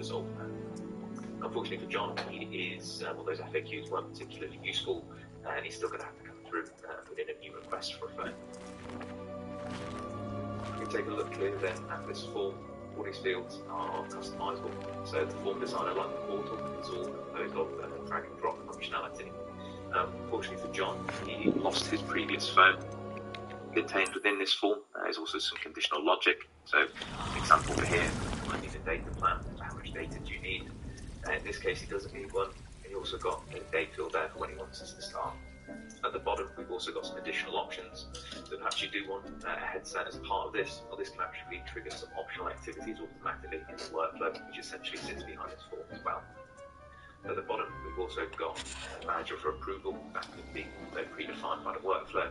resolve that. Unfortunately for John, well, those FAQs weren't particularly useful, and he's still going to have to come through within a new request for a phone. If we take a look clearly then at this form, all these fields are customizable. So the form designer, like the portal, is all composed of drag and drop functionality. Unfortunately for John, he lost his previous phone. Contained within this form is also some conditional logic. So, an example for here, I need a data plan. How much data do you need? In this case, he doesn't need one. And he also got a date field there for when he wants us to start. At the bottom, we've also got some additional options. So perhaps you do want a headset as part of this, or this can actually trigger some optional activities automatically in the workflow, which essentially sits behind this form as well. At the bottom, we've also got a manager for approval. That can be predefined by the workflow.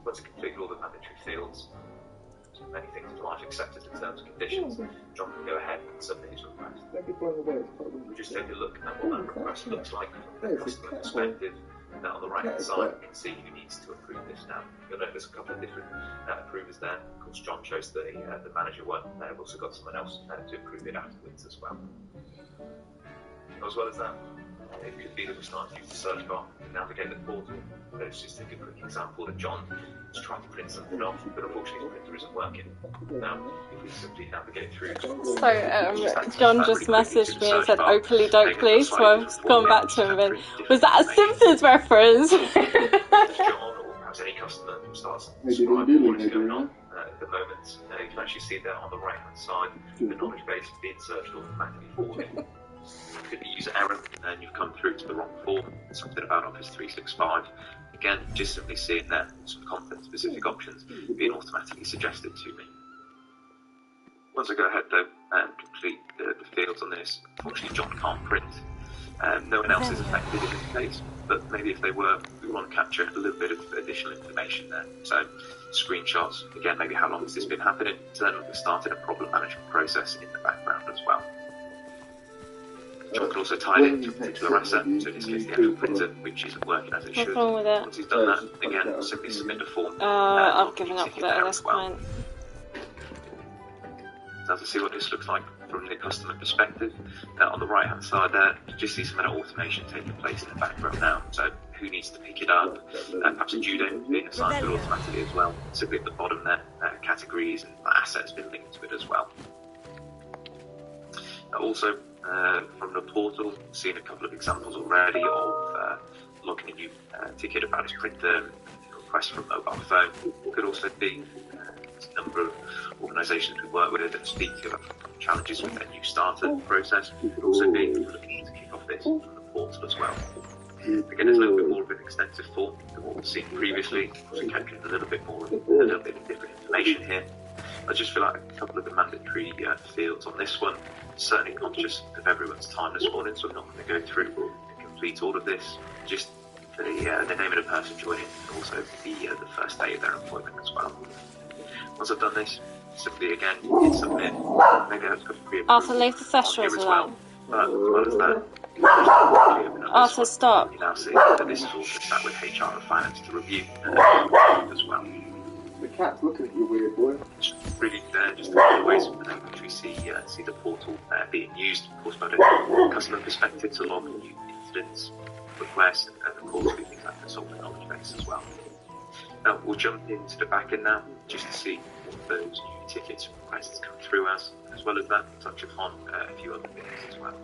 Once you complete all the mandatory fields, many things in life accepted in terms and conditions, John can go ahead and submit his request. We'll just take a look at what that request looks like from the customer perspective. Now on the right hand side, you can see who needs to approve this now. You'll notice a couple of different approvers there. Of course, John chose the manager one. We've also got someone else to approve it afterwards as well. As well as that, it could be that we start to use the search bar to navigate the portal. Let's just take a quick example that John is trying to print something off, but unfortunately his printer isn't working. Now, if we simply navigate through... So, John just messaged me and said, "Oakley doke please," so I've gone back to him and was that a Simpsons reference? John, or perhaps any customer who starts describing what is going on at the moment, you can actually see there on the right hand side, the knowledge base being searched automatically for him. Could be user error and you've come through to the wrong form, something about Office 365. Again, just simply seeing there some content specific options being automatically suggested to me. Once I go ahead though and complete the fields on this, unfortunately John can't print. No one else is affected in this case, but maybe if they were, we want to capture a little bit of additional information there. So screenshots, again, maybe how long has this been happening, so then we've started a problem management process in the background as well. John can also tie it to a particular asset, so in this case the actual printer, which isn't working as it should. What's wrong with it? Once he's done that, again, simply submit a form. I've given up with it at this point. So to see what this looks like from the customer perspective, on the right hand side there, you just see some of that automation taking place in the background now. So who needs to pick it up, perhaps a due date being assigned to it automatically as well. Simply at the bottom there, categories and assets been linked to it as well. Also, from the portal, seen a couple of examples already of logging a new ticket about his printer, request from mobile phone. Could also be a number of organisations we work with and speak to about challenges with their new starter process. Could also be looking to kick off this from the portal as well. Again, it's a little bit more of an extensive form than what we've seen previously. Also capturing a little bit of different information here. I just feel like a couple of the mandatory fields on this one, certainly conscious of everyone's time this morning, so I'm not going to go through and complete all of this. Just the name of the person joining, and also the first day of their employment as well. Once I've done this, simply again hit submit. Maybe I've got Arthur, leave the session as well. But as well as that, Arthur, stop. You now see that this is all sat with HR and finance to review as well. The cat's looking at you, weird boy. Really, just a couple of ways in which we see the portal being used, of course, by the customer perspective to log new incidents, requests, and of course, we things like consultant knowledge base as well. Now, we'll jump into the back end now, just to see what those new tickets and requests come through as well as that, touch upon a few other things as well.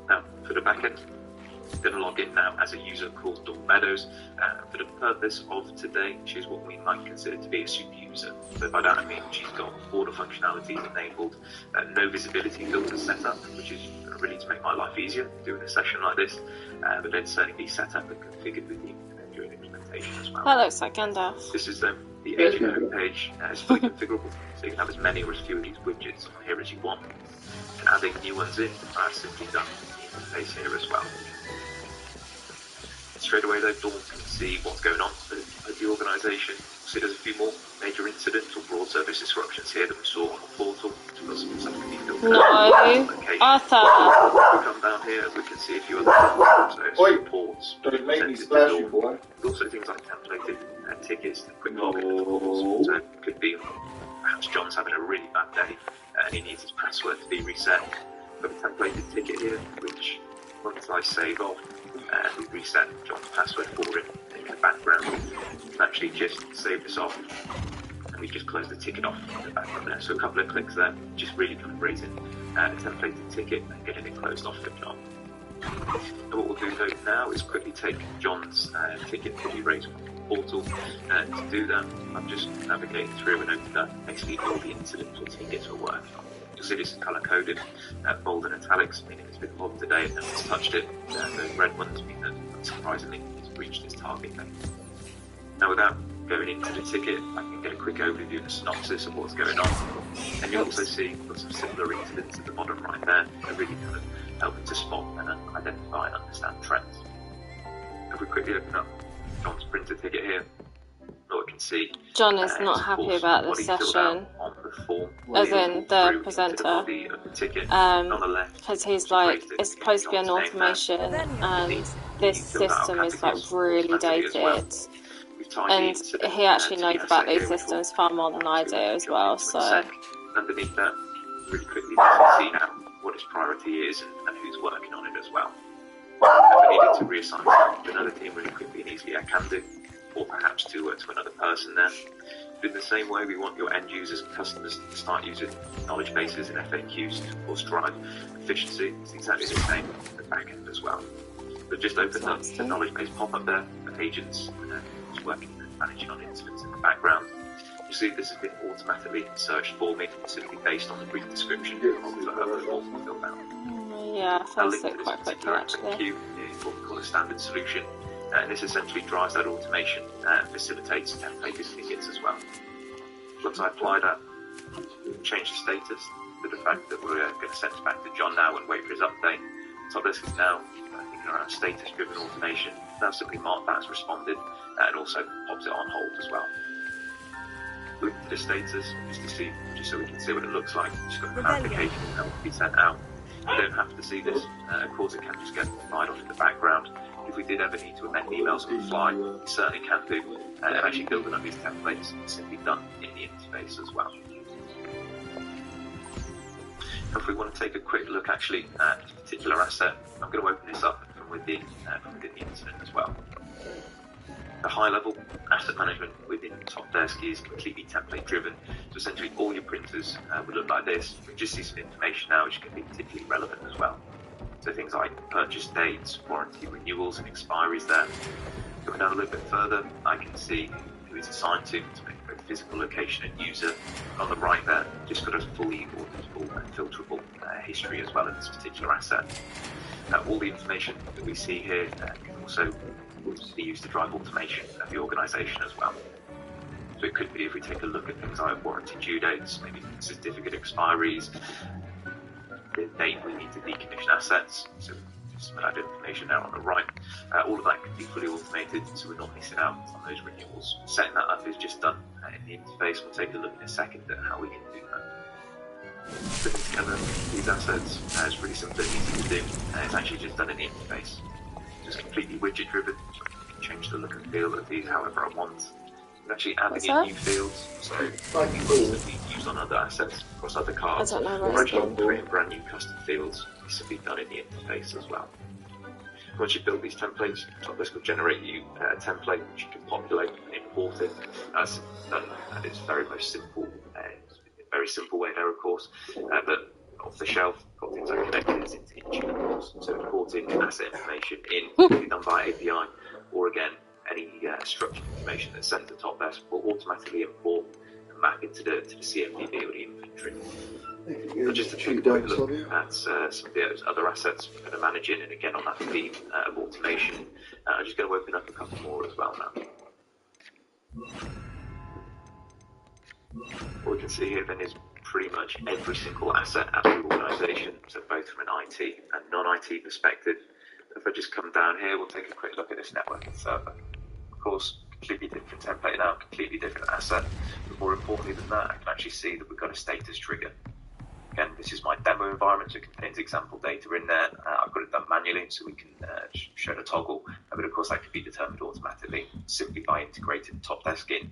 Now, for the back end, I'm going to log in now as a user called Dawn Meadows. For the purpose of today, she's what we might consider to be a super user. So by that I mean she's got all the functionalities enabled, no visibility filters set up, which is really to make my life easier doing a session like this, but then certainly be set up and configured with you during implementation as well. That looks like Gandalf. This is the agent homepage. It's fully configurable, so you can have as many or as few of these widgets on here as you want. And adding new ones in, I've simply done the interface here as well. Straight away though, Dawn can see what's going on at the organisation. See there's a few more major incidents or broad service disruptions here that we saw on the portal. No, Arthur! We come down here, we can see a few other reports. Don't make me splash you, boy. Also things like templated tickets, quick login, of course. So it could be perhaps John's having a really bad day and he needs his password to be reset. got a templated ticket here, which once I save off and we reset John's password for it in the background, we can actually just save this off and we just close the ticket off in the background there. So a couple of clicks there, just really kind of raising a templated ticket and getting it closed off for John. And what we'll do though now is quickly take John's ticket that we raised from the portal, and to do that I'm just navigating through and opening up basically all the incidents or tickets we're working on. You'll see this is colour coded, bold and italics, meaning it's been logged today and no one's touched it. The red ones mean that unsurprisingly it's reached its target date. Now without going into the ticket, I can get a quick overview and a synopsis of what's going on. And you'll also see lots of similar incidents at the bottom right there. They're really kind of helping to spot and identify and understand trends. If we quickly open up John's printer ticket here, what we can see, John is not happy about this session, as in the presenter, because he's like, it's supposed to be an automation and this system is like really dated, and he actually knows about these systems far more than I do as well. So underneath that, really quickly you can see now what its priority is and who's working on it as well. If I needed to reassign to another team really quickly and easily, I can do, or perhaps to another person there. But in the same way, we want your end users and customers to start using knowledge bases and FAQs to of course drive efficiency. It's exactly the same in the back end as well. But just open up the knowledge base pop-up there for agents who's working and managing on incidents in the background. You see this has been automatically searched for me, simply based on the brief description of the form filled out. Yeah, I found it quite quickly actually. Is what we call a standard solution, and this essentially drives that automation and facilitates templated tickets as well. Once I apply that, change the status to the fact that we're going to send it back to John now and wait for his update. Top Desk is now thinking around status-driven automation. Now simply mark that as responded and also pops it on hold as well. Look at the status just so we can see what it looks like. Just got clarification that will be sent out. You don't have to see this. Of course, it can just get applied on in the background. If we did ever need to amend emails on the fly, we certainly can do. And actually building up these templates is simply done in the interface as well. If we want to take a quick look actually at this particular asset, I'm going to open this up from within the incident as well. The high-level asset management within Top Desk is completely template-driven. So essentially, all your printers would look like this. We just see some information now which can be particularly relevant as well. So things like purchase dates, warranty renewals, and expiries there. Going down a little bit further, I can see who it's assigned to make both physical location and user. On the right there, just got a fully auditable and filterable history as well in this particular asset. All the information that we see here can also be used to drive automation of the organisation as well. So it could be, if we take a look at things like warranty due dates, maybe certificate expiries, the date we need to decommission assets, so some of that information there on the right. All of that can be fully automated, so we're not missing out on those renewals. Setting that up is just done in the interface. We'll take a look in a second at how we can do that. Putting together these assets is really simple and easy to do, and it's actually just done in the interface. It's completely widget driven, so I can change the look and feel of these however I want. We're actually adding in new fields, so fields that we use on other assets across other cards, or actually creating brand new custom fields. This will be done in the interface as well. Once you build these templates, Top Desk will generate you a template which you can populate and import it. That's done at its very most simple, very simple way there, of course, but off the shelf, got things like connectors into Intune, of course, so importing asset information in can be done by API, or again, any structured information that's sent to Top Desk will automatically import and map into the CMDB or the inventory. So just to take a quick look at some of those other assets we're going to manage in, and again on that theme of automation, I'm just going to open up a couple more as well now. What we can see here then is pretty much every single asset at the organisation, so both from an IT and non-IT perspective. If I just come down here, we'll take a quick look at this networking server. Of course, completely different template now, completely different asset, but more importantly than that, I can actually see that we've got a status trigger. Again, this is my demo environment, so it contains example data in there. I've got it done manually, so we can show the toggle, but of course that can be determined automatically simply by integrating Top Desk in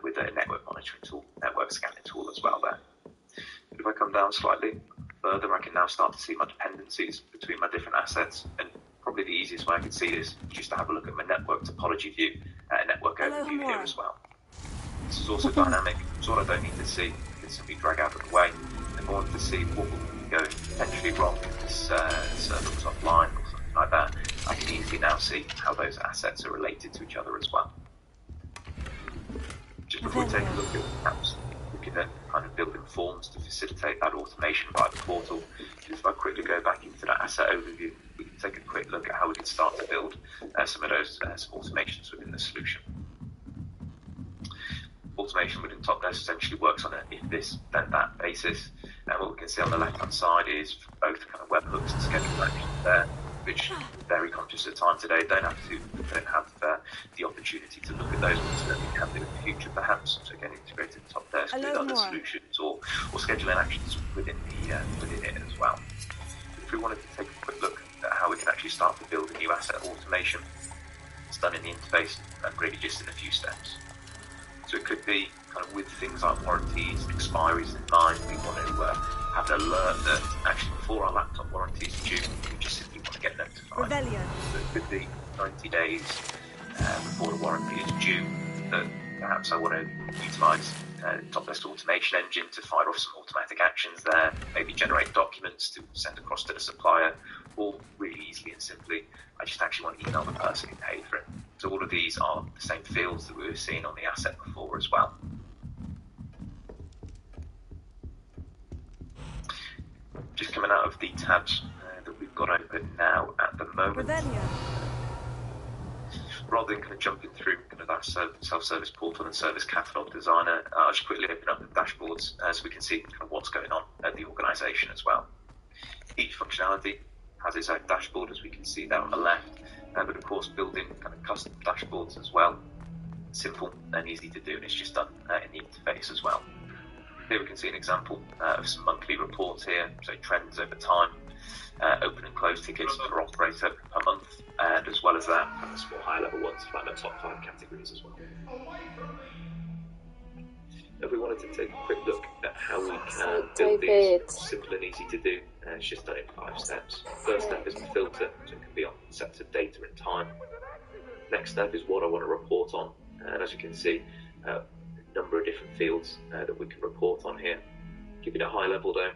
with a network monitoring tool, network scanning tool as well there. But if I come down slightly, further, I can now start to see my dependencies between my different assets. And probably the easiest way I could see this is just to have a look at my network topology view, network overview here as well. This is also dynamic, so what I don't need to see, I can simply drag out of the way. If I wanted to see what would go potentially wrong if this server was offline or something like that, I can easily now see how those assets are related to each other as well. Just before we take a look at apps, we can then kind of build in forms to facilitate that automation via the portal. Just if I quickly go back into that asset overview, we can take a quick look at how we can start to build some of those automations within the solution. Automation within TopDesk essentially works on an if this, then that basis. And what we can see on the left-hand side is both kind of webhooks and schedule actions there, which very conscious of time today, don't have the opportunity to look at those ones that we can do in the future perhaps. So again, integrated TopDesk with other solutions or scheduling actions within it as well. If we wanted to take a quick look at how we can actually start to build a new asset automation, it's done in the interface and really just in a few steps. So it could be kind of with things like warranties, expiries in mind. We want to have an alert that actually before our laptop warranty is due, we just simply want to get notified. So it could be 90 days before the warranty is due that perhaps I want to utilise TopDesk automation engine to fire off some automatic actions there, maybe generate documents to send across to the supplier, or really easily and simply, I just actually want to email the person who paid for it. So all of these are the same fields that we were seeing on the asset before as well. Just coming out of the tabs that we've got open now at the moment. Rather than kind of jumping through kind of that self-service portal and service catalog designer, I'll just quickly open up the dashboards so we can see kind of what's going on at the organisation as well. Each functionality has its own dashboard, as we can see there on the left, but of course building kind of custom dashboards as well. Simple and easy to do, and it's just done in the interface as well. Here we can see an example of some monthly reports here, so trends over time, open and close tickets per operator per month, and as well as that, kind of small higher level ones like the top 5 categories as well. If we wanted to take a quick look at how we can build these, simple and easy to do, it's just done in 5 steps. First step is to filter, so it can be on sets of data and time. Next step is what I want to report on, and as you can see, a number of different fields that we can report on here. Keep it at a high level though,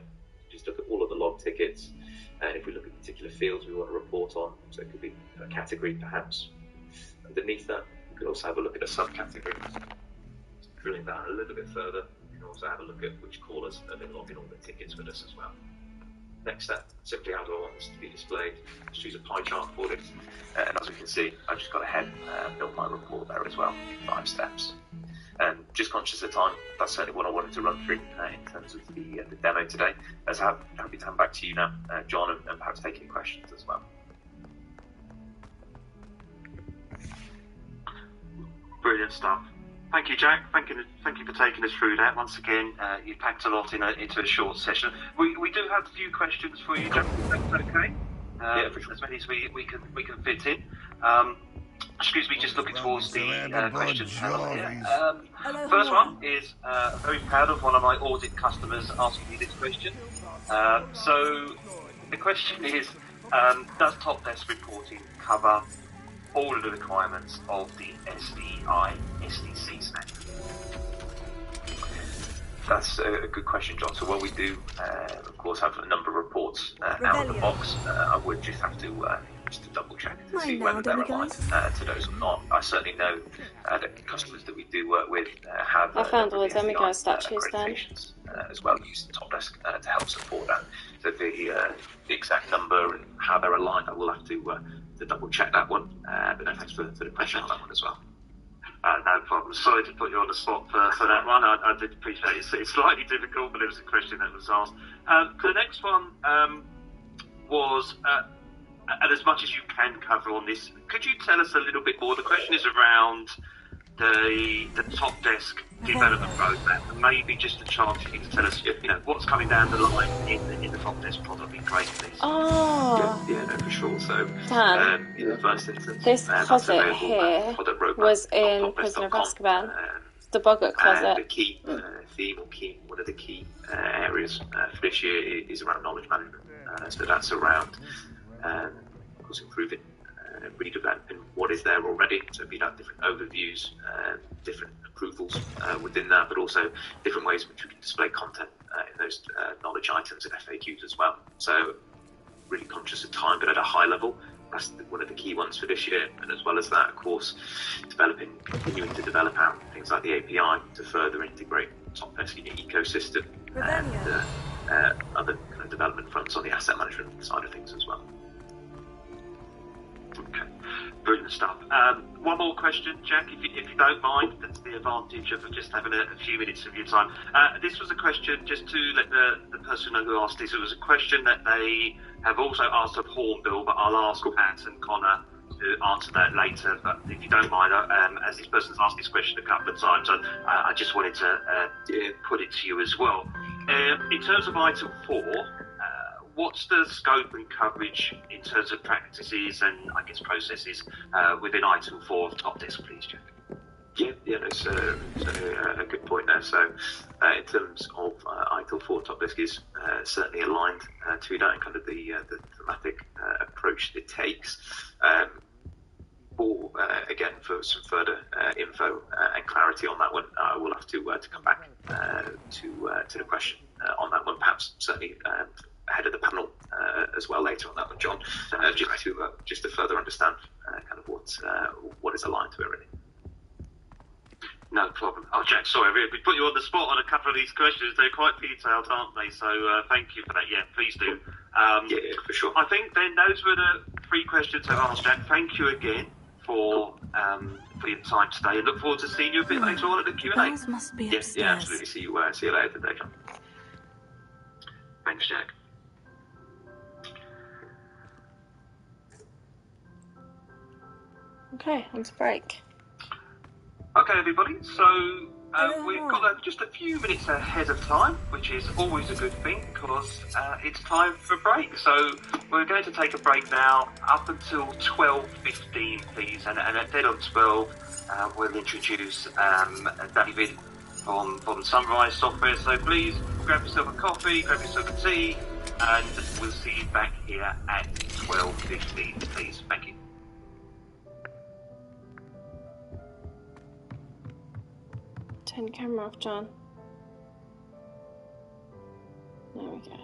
just look at all of the log tickets, and if we look at particular fields we want to report on, so it could be a category perhaps. Underneath that, we could also have a look at a subcategory. Drilling down a little bit further, we can also have a look at which callers have been logging all the tickets with us as well. Next step, simply how do I want this to be displayed? Just use a pie chart for this, and as we can see, I've just got ahead and built my report there as well, 5 steps. And just conscious of time, that's certainly what I wanted to run through in terms of the demo today. As I'm happy to hand back to you now, John, and perhaps take any questions as well. Brilliant stuff. Thank you, Jack. Thank you for taking us through that. Once again, you packed a lot into a short session. We do have a few questions for you, Jack. That's okay. Yeah, for sure. As many as we can fit in. Excuse me, just looking towards the questions. First one is very proud of one of my audit customers asking me this question. So the question is, does TopDesk reporting cover all of the requirements of the SDI/SDC standard? That's a good question, John. So while we do, of course, have a number of reports out of the box, I would just have to just to double check to see whether they're aligned to those or not. I certainly know that customers that we do work with have I found all the demiguise statues then. As well, using TopDesk to help support that. So the exact number and how they're aligned, I will have to double check that one. But no, thanks for the question on that one as well. No problem. Sorry to put you on the spot for that one. I did appreciate it. It's slightly difficult, but it was a question that was asked. The next one was, and as much as you can cover on this, could you tell us a little bit more? The question is around the TopDesk development roadmap, and maybe just a chance for you to tell us, what's coming down the line in the TopDesk product. Would be great, please. Oh, yeah, no, for sure. So, Dan, in the first instance, this closet here was in Prisoner of Azkaban. the boggart closet. The key theme, or one of the key areas for this year is around knowledge management. So that's around, of course, improving redeveloping what is there already. So be that different overviews, different approvals within that, but also different ways in which we can display content in those knowledge items and FAQs as well. So really conscious of time, but at a high level. That's one of the key ones for this year. And as well as that, of course, continuing to develop out things like the API to further integrate Top Desk in your ecosystem and other kind of development fronts on the asset management side of things as well. Okay, brilliant stuff. One more question, Jack, if you don't mind. That's the advantage of just having a few minutes of your time. This was a question, just to let the person know who asked this, it was a question that they have also asked of Hornbill, but I'll ask Pat and Connor to answer that later. But if you don't mind, as this person's asked this question a couple of times, I just wanted to put it to you as well. In terms of Item 4, what's the scope and coverage in terms of practices and, I guess, processes within Item 4 of Top Desk, please, Jack? Yeah, that's a good point there. So, in terms of Item 4, Top Desk is certainly aligned to that and kind of the thematic approach it takes. Again, for some further info and clarity on that one, I will have to come back to the question on that one, perhaps certainly ahead of the panel as well later on that one, John, just to further understand kind of what is aligned to it really. No problem. Oh, Jack, sorry, we put you on the spot on a couple of these questions. They're quite detailed, aren't they? So thank you for that. Yeah, please do. Yeah, for sure. I think then those were the 3 questions I've asked, Jack. Thank you again for your time today, and look forward to seeing you a bit later on at the Q&A. Those must be upstairs. Yeah, absolutely. See you later today, John. Thanks, Jack. Okay, on to break. Okay, everybody, so we've got just a few minutes ahead of time, which is always a good thing because it's time for a break. So we're going to take a break now up until 12:15, please, and at dead on 12, we'll introduce David from Sunrise Software. So please grab yourself a coffee, grab yourself a tea, and we'll see you back here at 12:15, please. Thank you. Turn the camera off, John. There we go.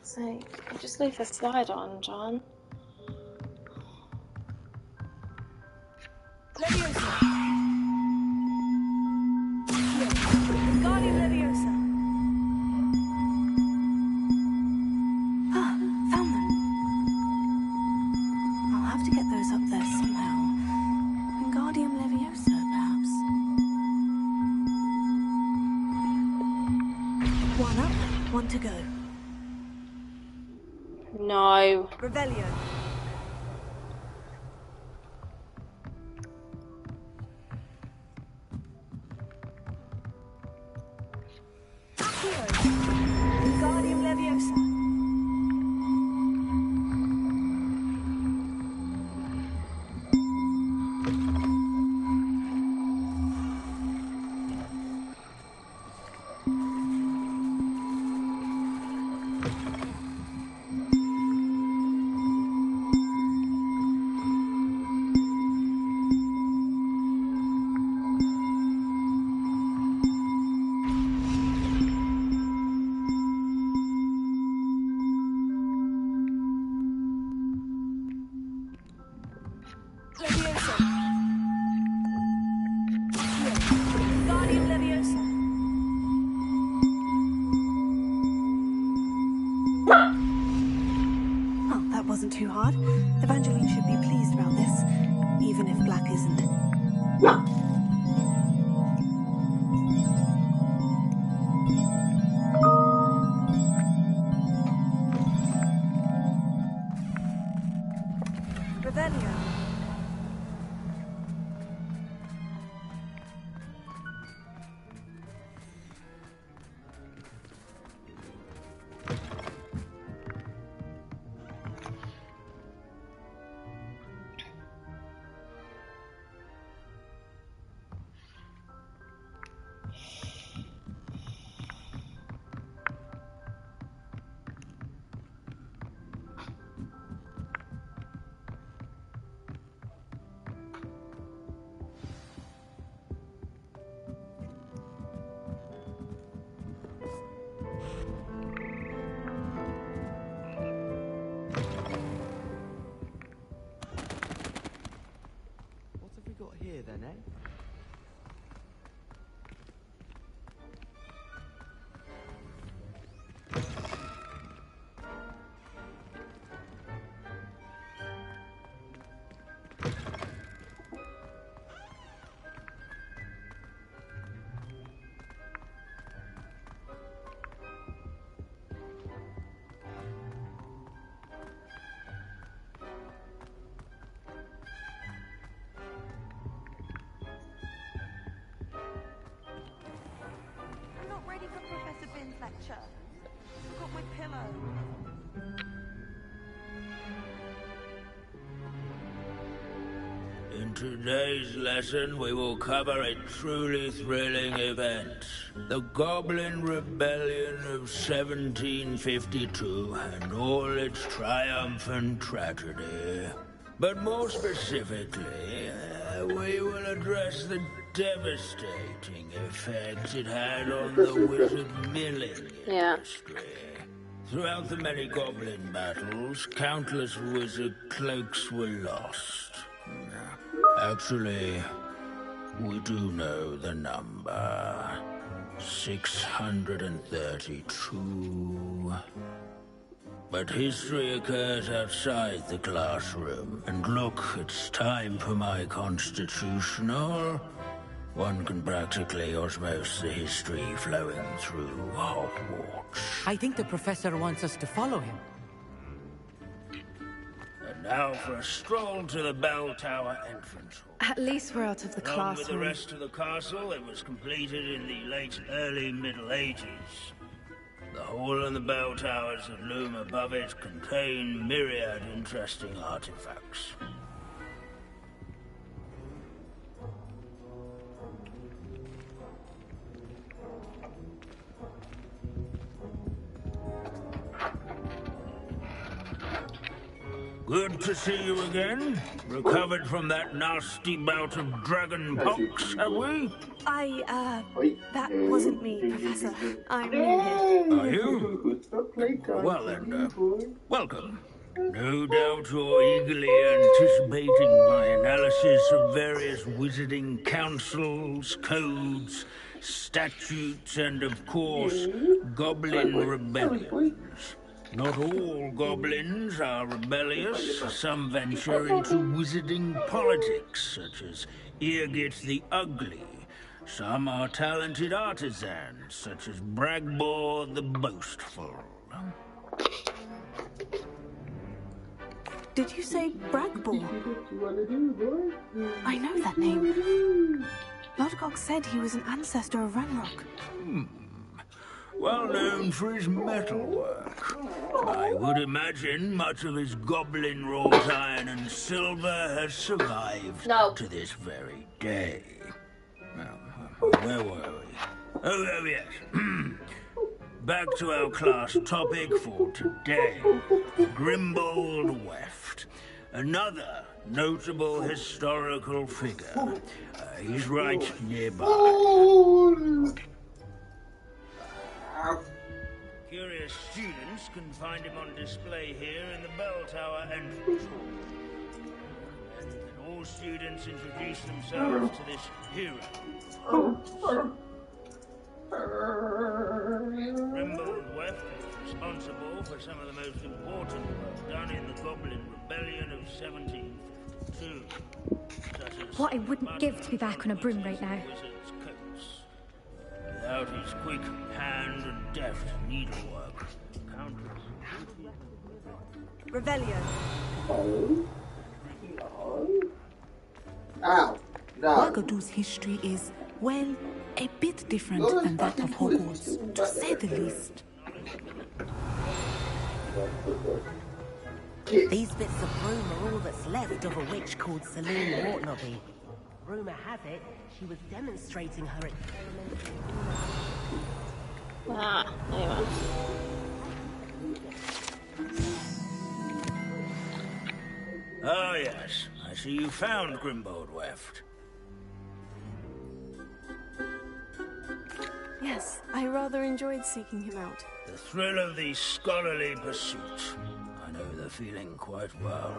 Sake. Just leave the slide on, John. To go. No. Revelio. Wingardium Leviosa. hard. Evangeline should be pleased about this, even if Black isn't. Revelio. Here then, eh? Lecture. Forgot my pillow. In today's lesson, we will cover a truly thrilling event. The Goblin Rebellion of 1752 and all its triumphant tragedy. But more specifically, we will address the devastating effect it had on the wizard milling industry. Throughout the many goblin battles, countless wizard cloaks were lost. Actually, we do know the number. 632. But history occurs outside the classroom. And look, it's time for my constitutional. One can practically osmose the history flowing through Hogwarts. I think the professor wants us to follow him. And now for a stroll to the bell tower entrance hall. At least we're out of the classroom. With the rest of the castle, it was completed in the late early Middle Ages. The hall and the bell towers that loom above it contain myriad interesting artifacts. Good to see you again. Recovered from that nasty bout of dragon pox, have we? That wasn't me, Professor. I'm new here. Are you? Well then, welcome. No doubt you're eagerly anticipating my analysis of various wizarding councils, codes, statutes, and of course, goblin rebellions. Not all goblins are rebellious. Some venture into wizarding politics, such as Irgit the Ugly. Some are talented artisans, such as Bragbor the Boastful. Did you say Bragbor? I know that name. Lodgok said he was an ancestor of Ranrock. Well known for his metalwork. I would imagine much of his goblin wrought iron and silver has survived to this very day. Now, where were we? Oh yes. Back to our class topic for today. Grimbold Weft. Another notable historical figure. He's right nearby. Curious students can find him on display here in the bell tower entrance hall. And all students introduce themselves to this hero. Grimbold Weft is responsible for for some of the most important work done in the Goblin Rebellion of 1752. What I wouldn't give to be back on a broom right now. Without his quick hand and deft needlework, Countess... Revelio. Oh. No. Ow. No. Wagadu's history is, well, a bit different than that of Hogwarts, to say the least. These bits of broom are all that's left of a witch called Celine Mortnaby. Rumour has it, she was demonstrating her Anyway. Oh, yes. I see you found Grimbold Weft. Yes, I rather enjoyed seeking him out. The thrill of the scholarly pursuit. I know the feeling quite well.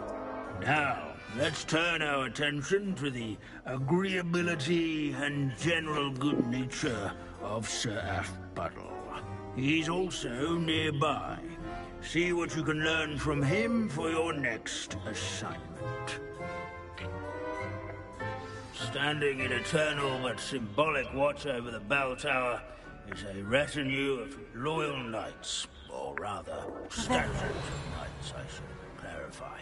Now, let's turn our attention to the agreeability and general good nature of Sir Athbuddle. He's also nearby. See what you can learn from him for your next assignment. Standing in eternal but symbolic watch over the bell tower is a retinue of loyal knights, or rather, standards of knights, I should clarify.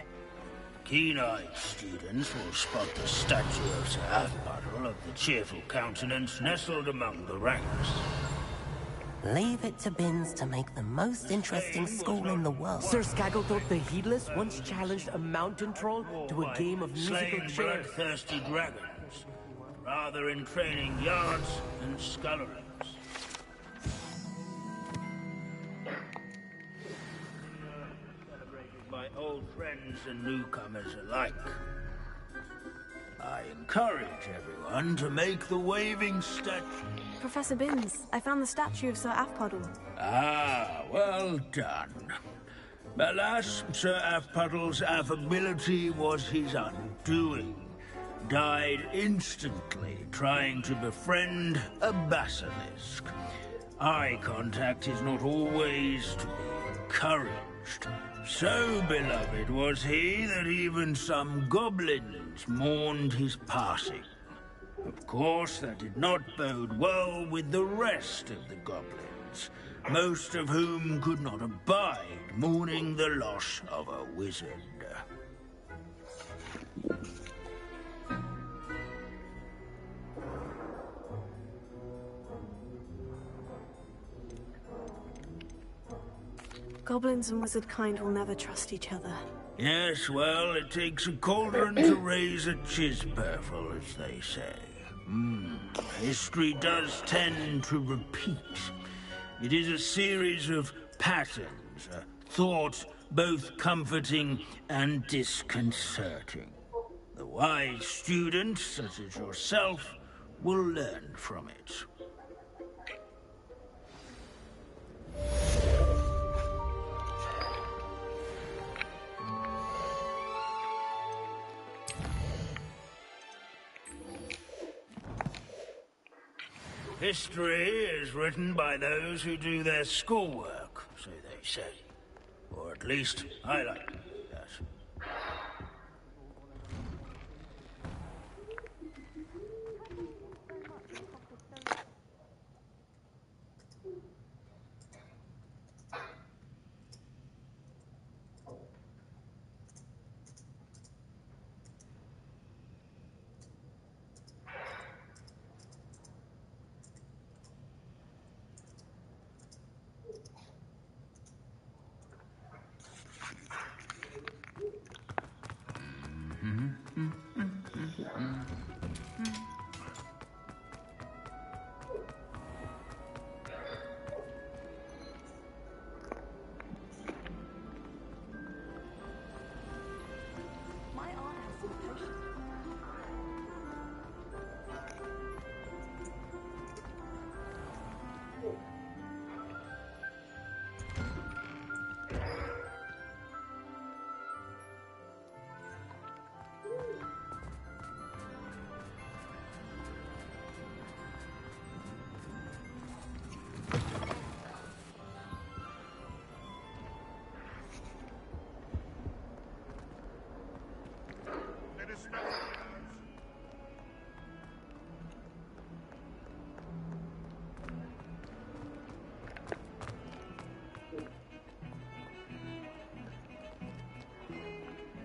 Keen-eyed students will spot the statue of Sir Athbuddle of the cheerful countenance nestled among the ranks. Leave it to Binns to make the most interesting school in the world. Sir Skaggletop the Heedless once challenged a mountain troll to a game of musical chairs. Bloodthirsty dragons, rather in training yards and scullerings. Celebrated by old friends and newcomers alike. I encourage everyone to make the waving statue. Professor Binns, I found the statue of Sir Athbuddle. Ah, well done. Alas, Sir Athbuddle's affability was his undoing. Died instantly trying to befriend a basilisk. Eye contact is not always to be encouraged. So beloved was he that even some goblins mourned his passing. Of course, that did not bode well with the rest of the goblins, most of whom could not abide mourning the loss of a wizard. Goblins and wizard kind will never trust each other. Yes, well, it takes a cauldron to raise a chisperful, as they say. History does tend to repeat. It is a series of patterns, a thought both comforting and disconcerting. The wise student, such as yourself, will learn from it. History is written by those who do their schoolwork, so they say. Or at least, I like to do that.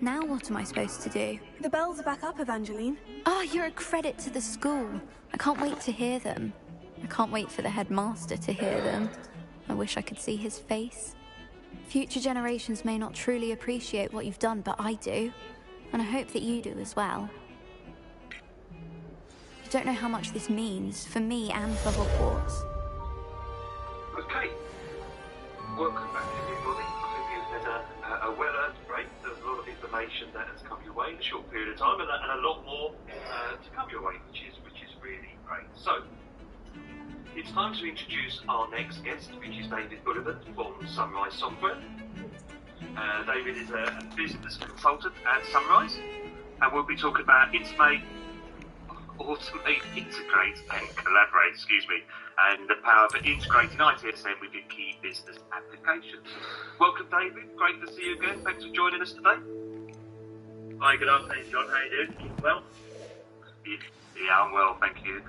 Now what am I supposed to do? The bells are back up, Evangeline. Oh, you're a credit to the school. I can't wait to hear them. I can't wait for the headmaster to hear them. I wish I could see his face. Future generations may not truly appreciate what you've done, but I do. And I hope that you do as well. You don't know how much this means for me and for Hogwarts. Okay. Welcome back, everybody. I hope you've had a well-earned break. There's a lot of information that has come your way in a short period of time, and a lot more to come your way, which is really great. So, it's time to introduce our next guest, which is David Bullivant from Sunrise Software. David is a business consultant at Sunrise, and we'll be talking about automate, integrate, and collaborate, and the power of integrating ITSM with your key business applications. Welcome, David. Great to see you again. Thanks for joining us today. Hi, good afternoon, John. How are you doing? Keep well? Yeah, I'm well, thank you.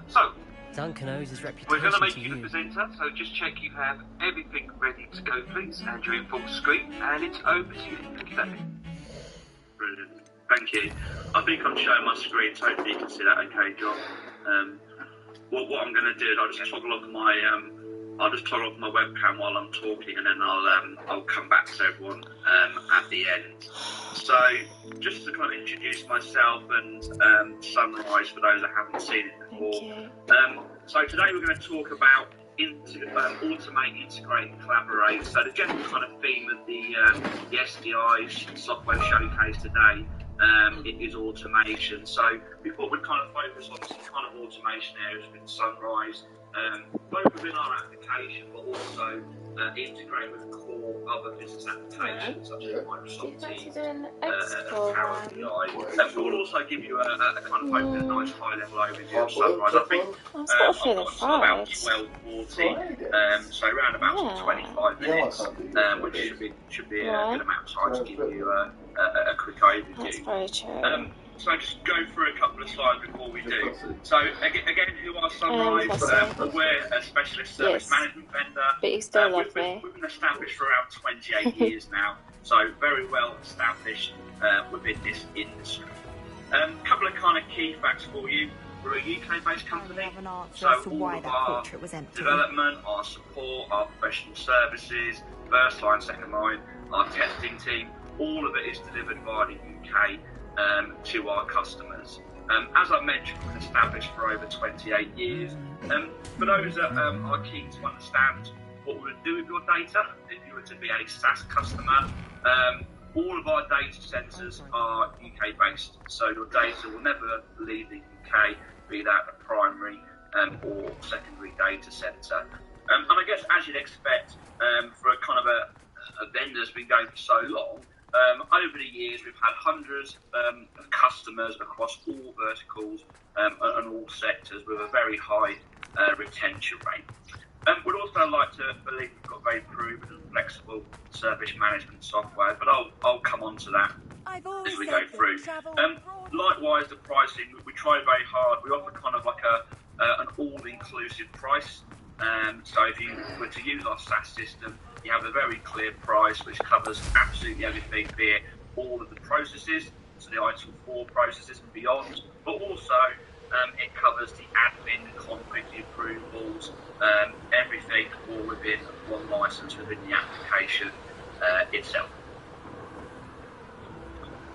So, Duncan owes his reputation we're going to make to you you. the presenter, so just check you have everything ready to go, please, and you're in full screen, and it's over to you. Thank you, David. Brilliant. Thank you. I think I'm showing my screen, so hopefully you can see that okay, John. What I'm going to do is I'll just toggle off my webcam while I'm talking, and then I'll come back to everyone at the end. So, just to kind of introduce myself and Sunrise for those that haven't seen it before. So today we're going to talk about automate, integrate, and collaborate. So the general kind of theme of the SDI software showcase today it is automation. So we thought we'd kind of focus on some kind of automation areas within Sunrise, both within our application, but also integrate with core other business applications such as Microsoft Teams, Power BI. We'll also give you a kind of open, nice high-level overview of Sunrise. I think I've got about 12, 14, so around about 25 minutes, which should be a good amount of time to give you a quick overview. That's very true. So just go through a couple of slides before we do. So again, who are Sunrise? We're a specialist service management vendor. But you still love me. We've been established for around 28 years now, so very well established within this industry. A couple of kind of key facts for you. We're a UK-based company, so all of our development, our support, our professional services, first line, second line, our testing team, all of it is delivered via the UK to our customers. As I mentioned, we've been established for over 28 years. For those that are keen to understand what we would do with your data, if you were to be a SaaS customer, all of our data centres are UK-based, so your data will never leave the UK, be that a primary or secondary data centre. And I guess, as you'd expect, for a kind of a vendor that's been going for so long, over the years we've had hundreds of customers across all verticals and all sectors with a very high retention rate. We'd also like to believe we've got very proven and flexible service management software, but I'll come on to that as we go through. Likewise, the pricing, we try very hard. We offer kind of like an all-inclusive price. So if you were to use our SaaS system, you have a very clear price which covers absolutely everything, be it all of the processes, so the ITIL 4 processes and beyond, but also it covers the admin, config, the approvals, everything all within one license within the application itself.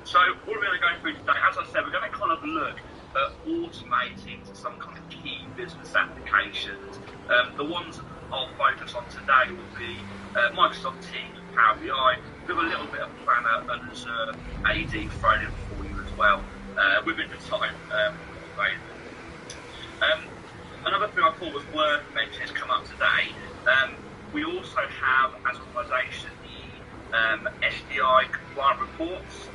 So what we're going to go through today, as I said, we're going to kind of look at automating some kind of key business applications. The ones I'll focus on today will be Microsoft Teams and Power BI, with a little bit of Planner and Azure AD thrown in for you as well, within the time available. Another thing I thought was worth mentioning has come up today. We also have, as an organisation, the SDI compliant reports.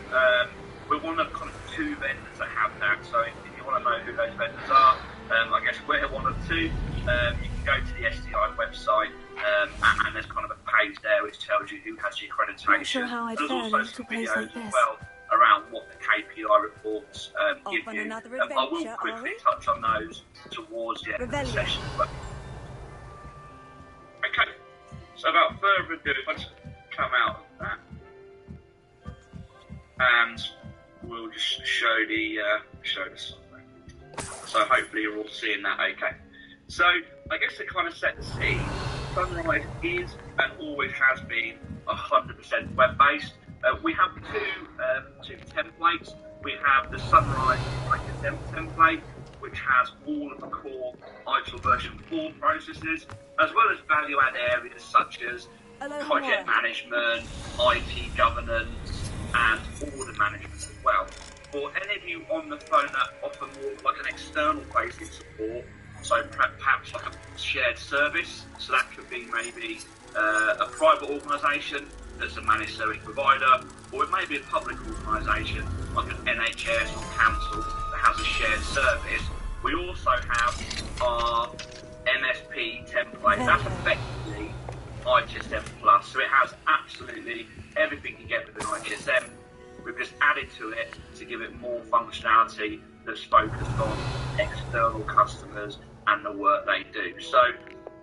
We're one of kind of two vendors that have that, so if you want to know who those vendors are, I guess we're one of two. You can go to the SDI website and there's kind of a page there which tells you who has the accreditation. Sure how I'd There's fare in also a some little place videos like as this. well around what the KPI reports give on you. another I adventure, will are quickly we? touch on those towards the end of the session. But okay, so without further ado, if I just come out of that. and we'll just show the software. So hopefully you're all seeing that okay. So I guess to kind of set the scene, Sunrise is and always has been 100% web-based. We have two templates. We have the Sunrise ITSM template, which has all of the core ITIL version 4 processes, as well as value-add areas such as project management, IT governance, and order management as well. For any of you on the phone that offer more like an external facing support, so perhaps like a shared service, so that could be maybe a private organisation that's a managed service provider, or it may be a public organisation like an NHS or council that has a shared service. We also have our MSP template. That's effectively ITSM Plus, so it has absolutely everything you get within ITSM. We've just added to it to give it more functionality that's focused on external customers and the work they do. So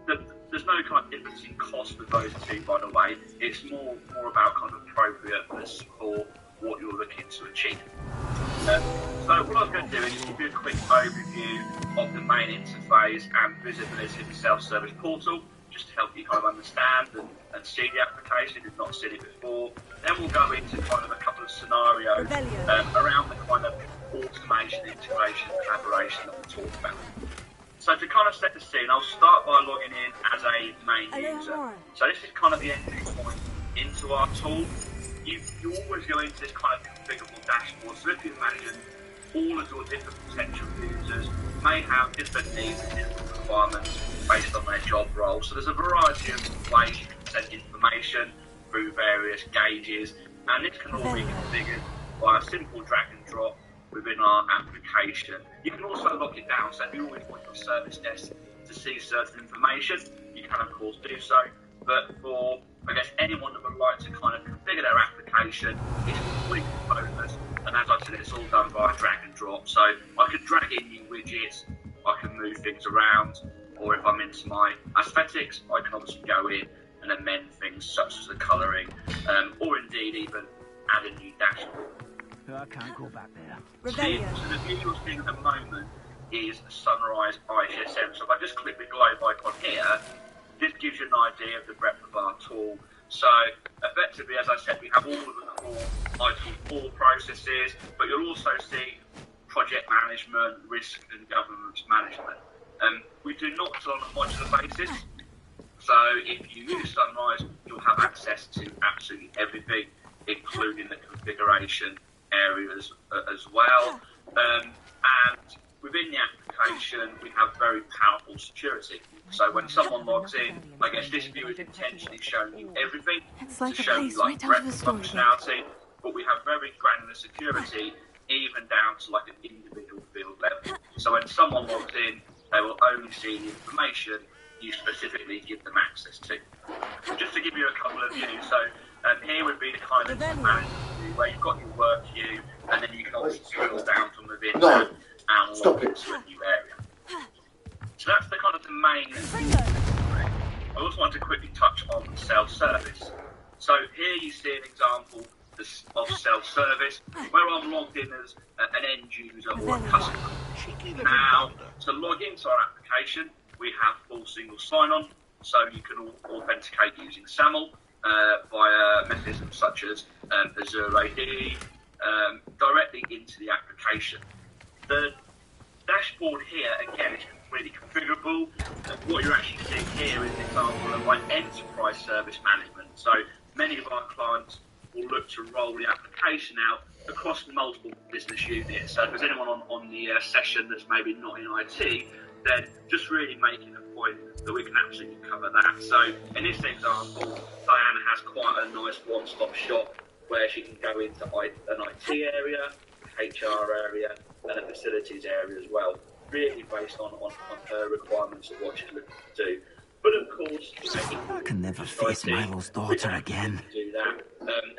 there's no kind of difference in cost with those two, by the way. It's more about kind of appropriateness for what you're looking to achieve. So what I was going to do is just give you a quick overview of the main interface and visibility of the self-service portal, just to help you kind of understand and see the application if you've not seen it before. Then we'll go into kind of a couple of scenarios around the kind of automation, integration, collaboration that we talked about. So to kind of set the scene, I'll start by logging in as a main user. So this is kind of the entry point into our tool. You always go into this kind of configurable dashboard. So if you imagine all of your different potential users may have different needs and different requirements based on their job role. So there's a variety of ways you can send information through various gauges, and this can all be configured by a simple drag and drop within our application. You can also lock it down, so if you always want your service desk to see certain information, you can of course do so. But for, I guess, anyone that would like to kind of configure their application, it's completely bonus. And as I said, it's all done via drag and drop. So I could drag in new widgets, I can move things around, or if I'm into my aesthetics, I can obviously go in and amend things such as the colouring, or indeed even add a new dashboard. I can't go back there. So the view you're seeing at the moment is the Sunrise ITSM. So if I just click the globe icon here, this gives you an idea of the breadth of our tool. So effectively, as I said, we have all of the core ITIL 4 processes, but you'll also see project management, risk and governance management. We do not do on a modular basis. So if you use Sunrise, you'll have access to absolutely everything, including the configuration areas as well. And within the application, we have very powerful security. So when someone logs in, I guess this view is intentionally showing you everything to show you like breadth of functionality, but we have very granular security, even down to like an individual field level. So when someone logs in, they will only see the information you specifically give them access to. So just to give you a couple of views, so here would be the kind of management view where you've got your work view, and then you can obviously drill down from within that and log into a new area. So that's the kind of the main. I also want to quickly touch on self-service. So here you see an example of self-service where I'm logged in as an end user or a customer. Now, to log into our application, we have full single sign-on, so you can authenticate using SAML via mechanisms such as Azure AD directly into the application. The dashboard here, again, is completely configurable. What you're actually seeing here is an example of like enterprise service management. So many of our clients will look to roll the application out across multiple business units. So if there's anyone on the session that's maybe not in IT, then just really making a point that we can absolutely cover that. So in this example, Diana has quite a nice one-stop shop where she can go into an IT area, HR area, and a facilities area as well, really based on her requirements of what she's looking to do. But of course, I can never face Milo's daughter again. Do that.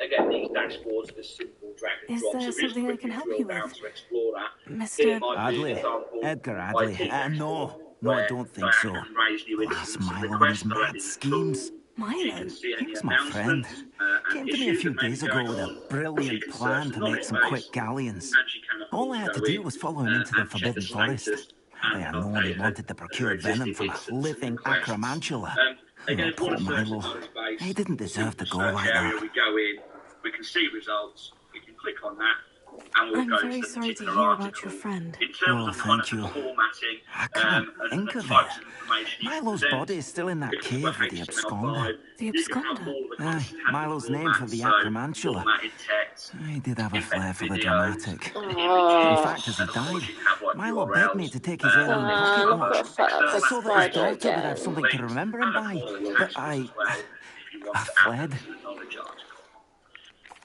Again, these dashboards are simple drag and drop. Is there something I can help you with? To explore that. Mr. Adley. Edgar Adley. No, I don't think so. Raise new Milo and his mad schemes. She can see any He's my friend. announcements Came and to me a issues few that may be days ago going with a on. She brilliant can plan search to the make some knowledge quick base, galleons. and she can, of All I course, had to go do in was follow him into the and check the Forbidden Forest. status Had I and known he update wanted the her procured venom existing from a incidents and living requests. acromantula. Again, Oh, if you poor want to search the Milo. knowledge base, He didn't deserve simple to go search like area, that. we go in, we can see results, we can click on that, and we'll I'm go very to the sorry to particular hear article. about your friend. In terms of kind of thank you. the formatting I can't and think the of types it. of information you Milo's present, body is still in that if it's cave with the absconder. HTML5, The you can have absconder? all the kind of standard Milo's name for formats, the so acromantula. formatted text, He did have a flair embedded for the videos, dramatic. Oh. In fact, as he and of course died, you can have like Milo begged me URLs. to take his alien pocket Look watch. what fuck, So that his spider daughter would have again. something to remember him by. But I fled.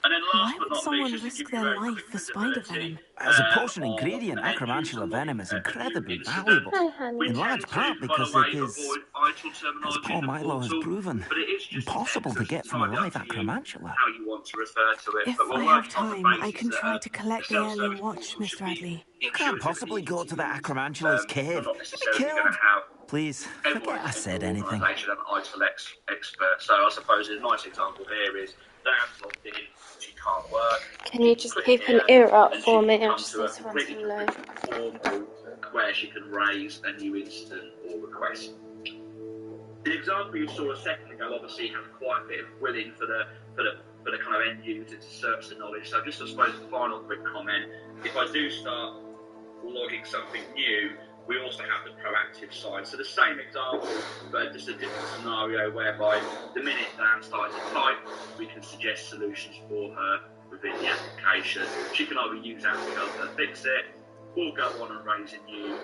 And then Why last but would not someone least, just to risk give you their a very life quick for spider visibility, venom? As a potion of ingredient, an end acromantula user venom is login, a new incredibly incident. valuable. Hi, honey. In large part because it is, avoid vital as terminology poor in the Milo has portal, proven, but it is just impossible to text, so get it's from a entirely live up to you acromantula. how you want to refer to it. If But we're I have working on the time, I basis can that try to collect the alien watch, Mr. Adley. You can't possibly go to the acromantula's cave. You're not You'd be necessarily going killed. to have Please, forget I said anything. organisation and ITIL expert. So I suppose a nice example here is Dan's logged in, she can't work. Can you just keep an ear up for me? I just need to run ready some to low. form where she can raise a new incident or request. The example you saw a second ago obviously had quite a bit of willing for the kind of end user to search the knowledge. So just I suppose the final quick comment, if I do start logging something new, we also have the proactive side. So the same example, but just a different scenario whereby the minute Dan started to type, we can suggest solutions for her within the application. She can either use that to help her fix it, or go on and raise a new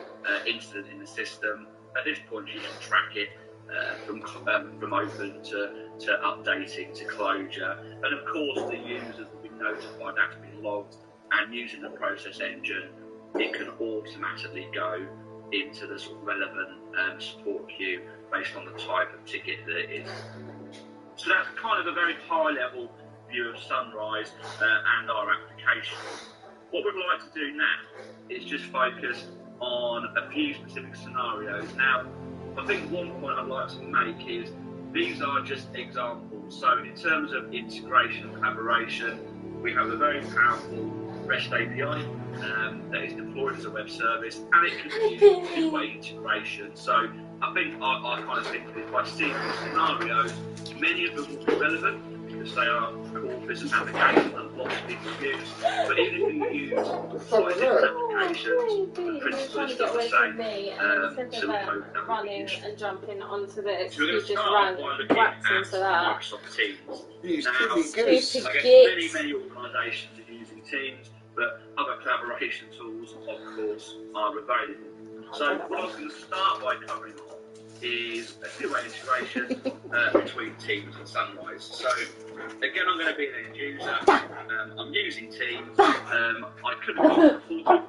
incident in the system. At this point, she can track it from open to updating to closure. And of course, the users will be notified that's been logged, and using the process engine, it can automatically go into the sort of relevant support queue based on the type of ticket that it is. So that's kind of a very high level view of Sunrise and our application. What we'd like to do now is just focus on a few specific scenarios. Now, I think one point I'd like to make is these are just examples. So in terms of integration and collaboration, we have a very powerful REST API that is deployed as a web service, and it can be used for two-way integration. So I think I kind of think that by seeing these scenarios, many of them will be relevant because they are core business applications that lots of people use. But even if you use slightly different applications, the principle is still the same. So we hope that will be useful. And jumping onto this, So we're going to start by looking at Microsoft Teams. Now, I guess many organisations are using Teams, but other collaboration tools, of course, are available. So what I'm going to start by covering off is a two-way integration between Teams and Sunrise. So again, I'm going to be an end user. I'm using Teams. I could have gone to Portal,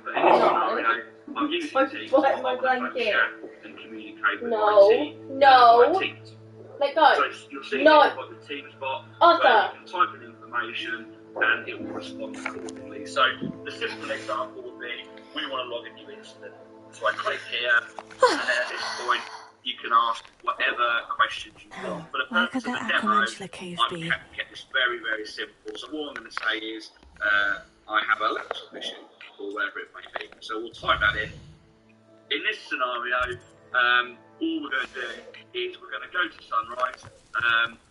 but in this scenario, I'm using Teams. So I'm going to chat and communicate with my team. My teams. Let go. So you'll see I've got the Teams bot where you can type in information and it will respond accordingly. So the simple example would be, we want to log a new incident. So I click here, and then at this point, you can ask whatever questions you want. For the purpose of the demo, I'm kept this very, very simple. So all I'm going to say is, I have a laptop issue, or whatever it may be. So we'll type that in. In this scenario, all we're going to do is we're going to go to Sunrise.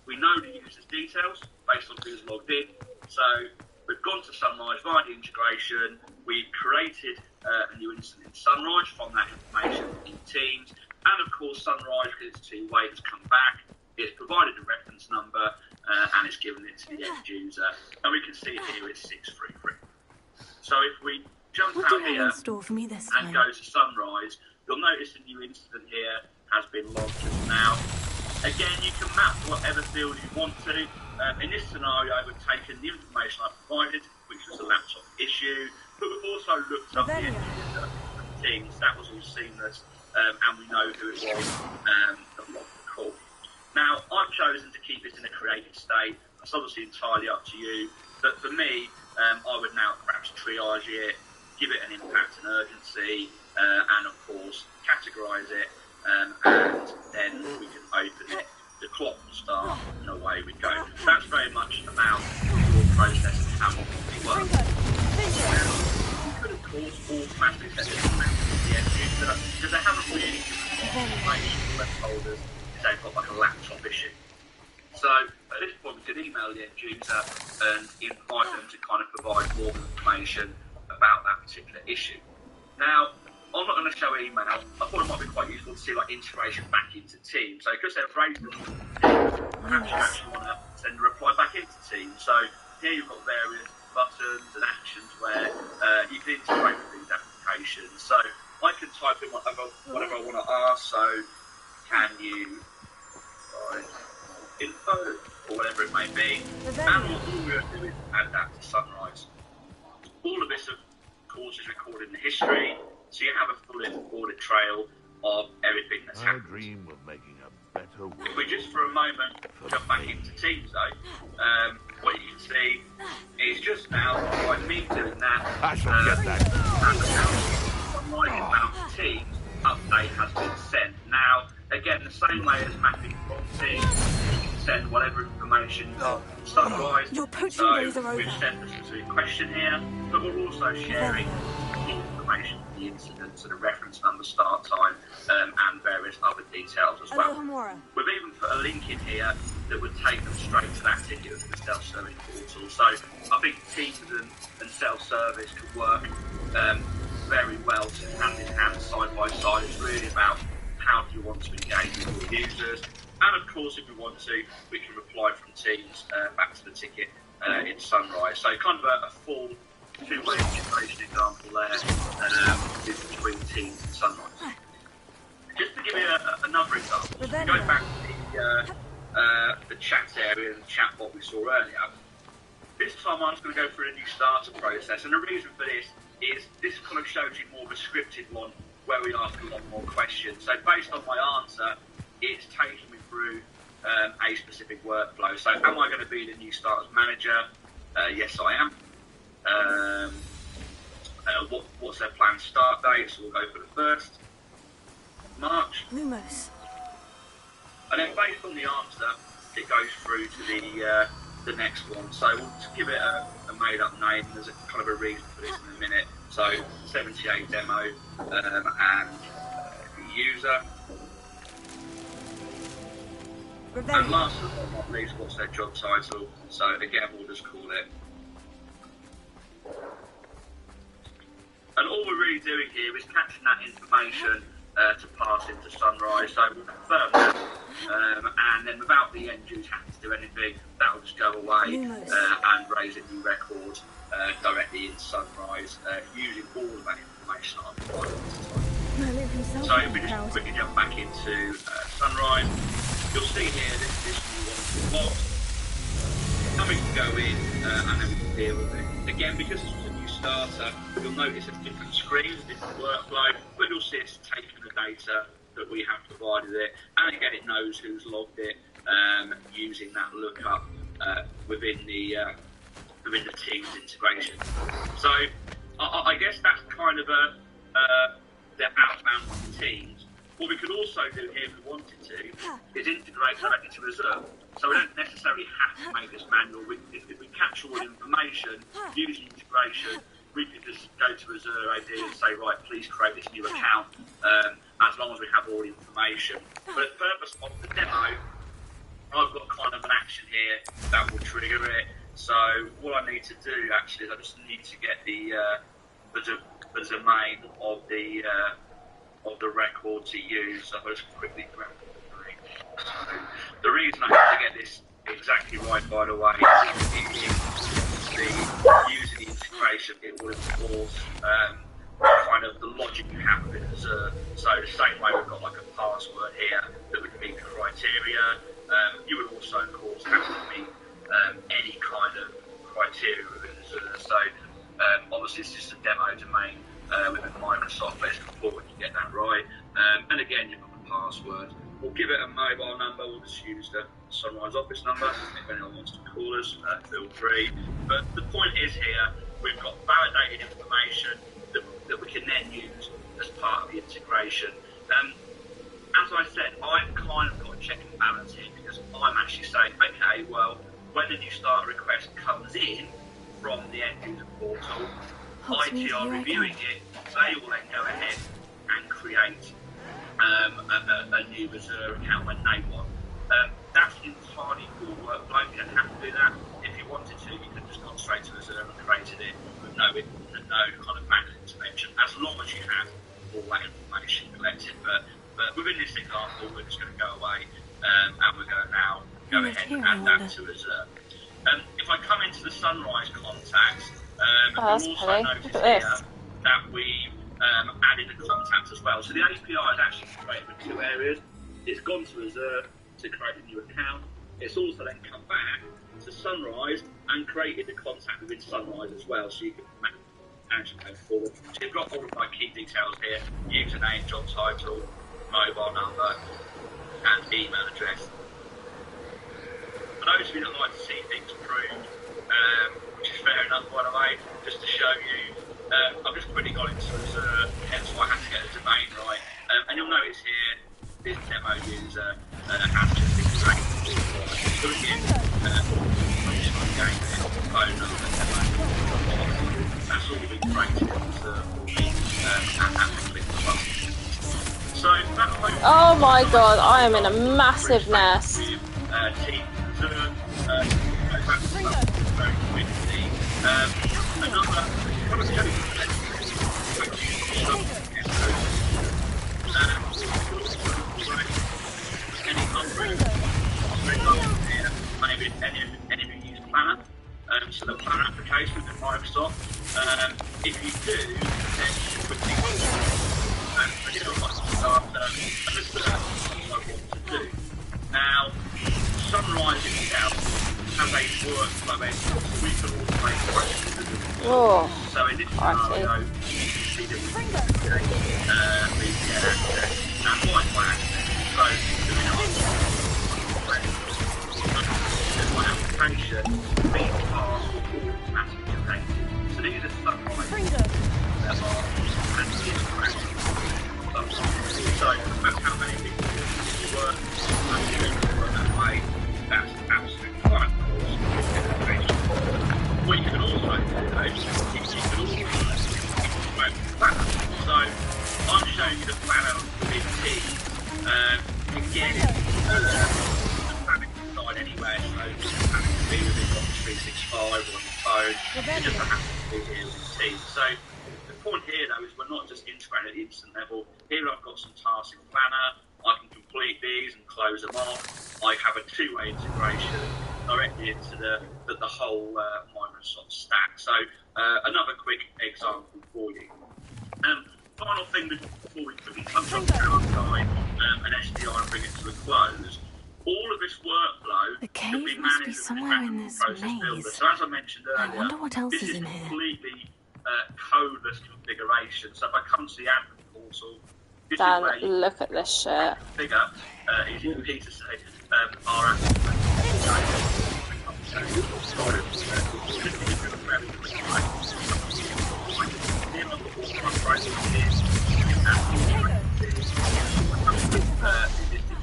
We know the user's details based on who's logged in. So we've gone to Sunrise via the integration. We've created a new incident in Sunrise from that information in Teams. And of course, Sunrise, because it's two-way, has come back. It's provided a reference number and it's given it to the end user. And we can see here it's 633. So if we jump out here and go to Sunrise, you'll notice a new incident here has been logged just now. Again, you can map whatever field you want to. In this scenario, we've taken the information I provided, which was a laptop issue, but we've also looked up the end user from Teams. That was all seamless, and we know who it was that logged the call. Now, I've chosen to keep this in a creative state. That's obviously entirely up to you, but for me, I would now perhaps triage it, give it an impact and urgency, and of course, categorise it, and then we can open it, clock will start, and away we go. That's very much about your process and how it works. You could, of course, automatically set this amount to the end user, because they haven't really given information to web holders if they've got like a laptop issue. So at this point, we could email the end user and invite them to kind of provide more information about that particular issue. Now, I'm not going to show email. I thought it might be quite useful to see like integration back into Teams. So because they've raised them, perhaps you actually want to send a reply back into Teams. So here you've got various buttons and actions where you can integrate with these applications. So I can type in whatever I want to ask. So can you provide info or whatever it may be, and all we're going to do is add that to Sunrise. All of this, of course, is recorded in the history, so you have a full audit trail of everything that's happened. I dream of making a better world. If we just for a moment jump back into Teams though, what you can see is just now, like me doing that, I shall get that. On my inbound Teams, update has been sent. Now, again, the same way as mapping from Teams, you can send whatever information Sunrise. Your poaching So days are over. we've sent a specific question here, but we're also sharing information for the incident, so the reference number, start time, and various other details as well. We've even put a link in here that would take them straight to that ticket of the self-service portal. So I think Teams and self-service can work very well, hand in hand, side by side. It's really about how do you want to engage with your users. And of course, if we want to, we can reply from Teams back to the ticket in Sunrise. So kind of a full two-way integration example there is between Teams and Sunrise. Just to give you another example, going back to the chat area and the chat bot we saw earlier, this time I'm just going to go through the new starter process, and the reason for this is this kind of shows you more of a scripted one where we ask a lot more questions. So based on my answer, it's taking me through a specific workflow. So am I going to be the new starters manager? Yes, I am. What's their planned start date? So we'll go for the 1st of March. Lumos. And then based on the answer, it goes through to the next one. So we'll just give it a made-up name. There's a kind of a reason for this in a minute. So 78 demo and user. And last but not least, what's their job title? So again, we'll just call it. And all we're really doing here is capturing that information to pass into Sunrise. So we'll confirm that, and then without the end user having to do anything, that will just go away and raise a new record directly in Sunrise using all of that information I've provided at this time. So if we just quickly jump back into Sunrise, you'll see here this new one logged. And we can go in and then we can deal with it. Again, because this was a new starter, you'll notice it's different screens, different workflow, but you'll see it's taken the data that we have provided it, and again it knows who's logged it using that lookup within the Teams integration. So I guess that's kind of the outbound Teams. What we could also do here, if we wanted to, is integrate directly to Azure. So we don't necessarily have to make this manual. If we capture all the information using integration, we could just go to Azure AD and say, right, please create this new account, as long as we have all the information. But for the purpose of the demo, I've got kind of an action here that will trigger it. So what I need to do actually is I just need to get the domain of the record to use. So I'll just quickly grab the domain. So the reason I have to get this exactly right, by the way, is using the integration, it will enforce kind of the logic you have with Azure. So the same way we've got like a password here that would meet the criteria, you would also, of course, have to meet any kind of criteria within Azure. So obviously it's just a demo domain within Microsoft, but it's important you get that right. And again, you've got the password. We'll give it a mobile number. We'll just use the Sunrise office number. If anyone wants to call us, feel free. But the point is here, we've got validated information that we can then use as part of the integration. As I said, I've kind of got check and balance here, because I'm actually saying, okay, well, when the new starter request comes in from the end user portal, IT are reviewing it, they will then go ahead and create a new Azure account when they want. That's entirely your workflow. You don't have to do that. If you wanted to, you could just gone straight to Azure and created it with no kind of back intervention, as long as you have all that information collected. But within this example, we're just going to go away and we're going to now go ahead and add that to Azure. If I come into the Sunrise contacts, you'll also notice here that we've added the contacts as well. So the API is actually created with two areas. It's gone to Azure to create a new account. It's also then come back to Sunrise and created the contact within Sunrise as well, so you can manage it going forward. So you've got all of my key details here: username, job title, mobile number, and email address. I know some of you don't like to see things approved, which is fair enough, by the way. Just to show you, I've just quickly got into Azure, hence why I had to get the domain right. And you'll notice here, this demo user has just been created. So again, phone number, that's all been created in Azure for me, and click the button. So that oh my god, I am in a massive mess. Maybe any of you use Planner, so the Planner application within Microsoft. If you do, then you quickly start and this is what I want to do. Now, Sunrise itself has a workflow engine, so we can automate processes. So in this scenario, you can see that we can get access. Now, why access? So, my application being passed will automatically created. So these are Sunrise that are so that's how many people work that way. That's absolutely fine, of course. What you can also do, though, is you can also integrate the planner. So I'm showing you the planner within Teams. Again, the planning side anyway, so the planning can be within Office 365 or on the phone. It just happens to be here within Teams. So the point here, though, is we're not just integrating at the instant level. Here I've got some tasks in Planner. I can complete these and close them off. I have a two-way integration directly into the whole Microsoft stack. So another quick example for you. Final thing before we quickly touch on Power BI and SDI and bring it to a close. All of this workflow can be managed with the process builder. So as I mentioned earlier, this is completely codeless configuration. So if I come to the admin portal, Dan, look at this shit. Figure, easy for me to say, our admin.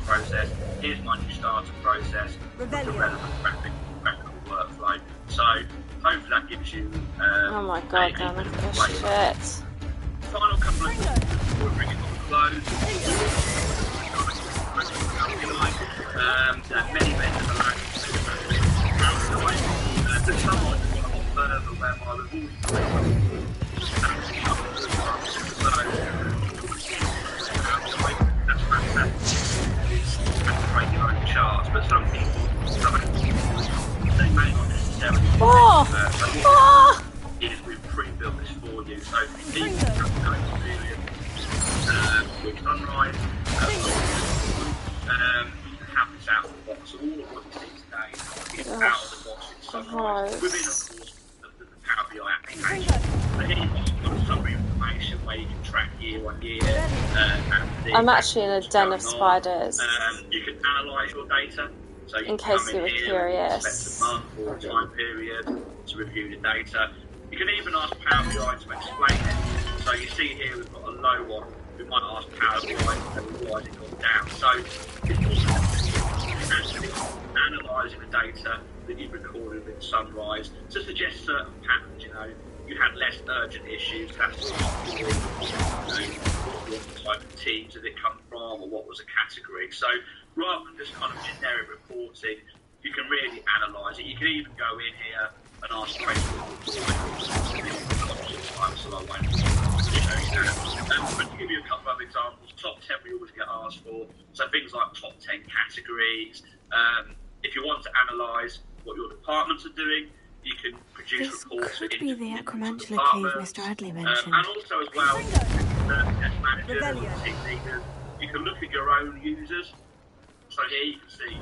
Process. Here's my new starter process. The relevant graphical workflow. So hopefully that gives you. Oh my god, Dan, look at this shit. Final couple of things before we bring it to a close. Many vendors are like there's someone who's got a lot further whereby we've that's fantastic. Create your own charts, but some people they may not necessarily is we've pre-built this for you, so if you have no experience with Sunrise, you can have this out of the box. So all of what you see today is out of the box in Sunrise, within of course the Power BI application. So here you've got a summary information where you can track year on year. I'm actually in a den of spiders. You can analyse your data. So you in case you were curious. Select a month or a time period to review the data. You can even ask Power BI to explain it. So you see here we've got a low one. We might ask Power BI why has it gone down. So it's also data that you've recorded with Sunrise to suggest certain patterns. You had less urgent issues. That's what type of teams did it come from, or what was a category. So rather than just kind of generic reporting, you can really analyse it. You can even go in here and ask questions. So I won't show you that. But to give you a couple of examples, top 10 we always get asked for. So things like top 10 categories. If you want to analyse what your departments are doing, you can produce reports. This could be the Acromantula cave Mr. Adley mentioned. And also as well, test managers and team leaders, you can look at your own users. So here you can see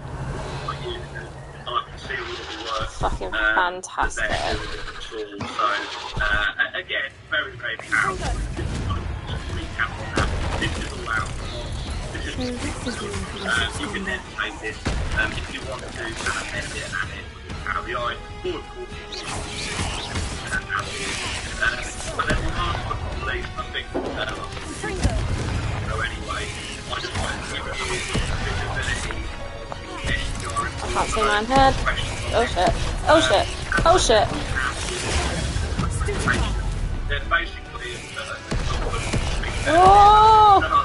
my users, and I can see all of the work. Fucking fantastic. That they're doing with the tool. So again, very, very powerful. Just recap on that. This is all out. You can then take this if you want to edit and add it with Power BI, or of course but then last but not least, I think anyway, I just want to give you visibility. I can't see my head. Oh shit. Oh shit. Oh shit. Then basically oh!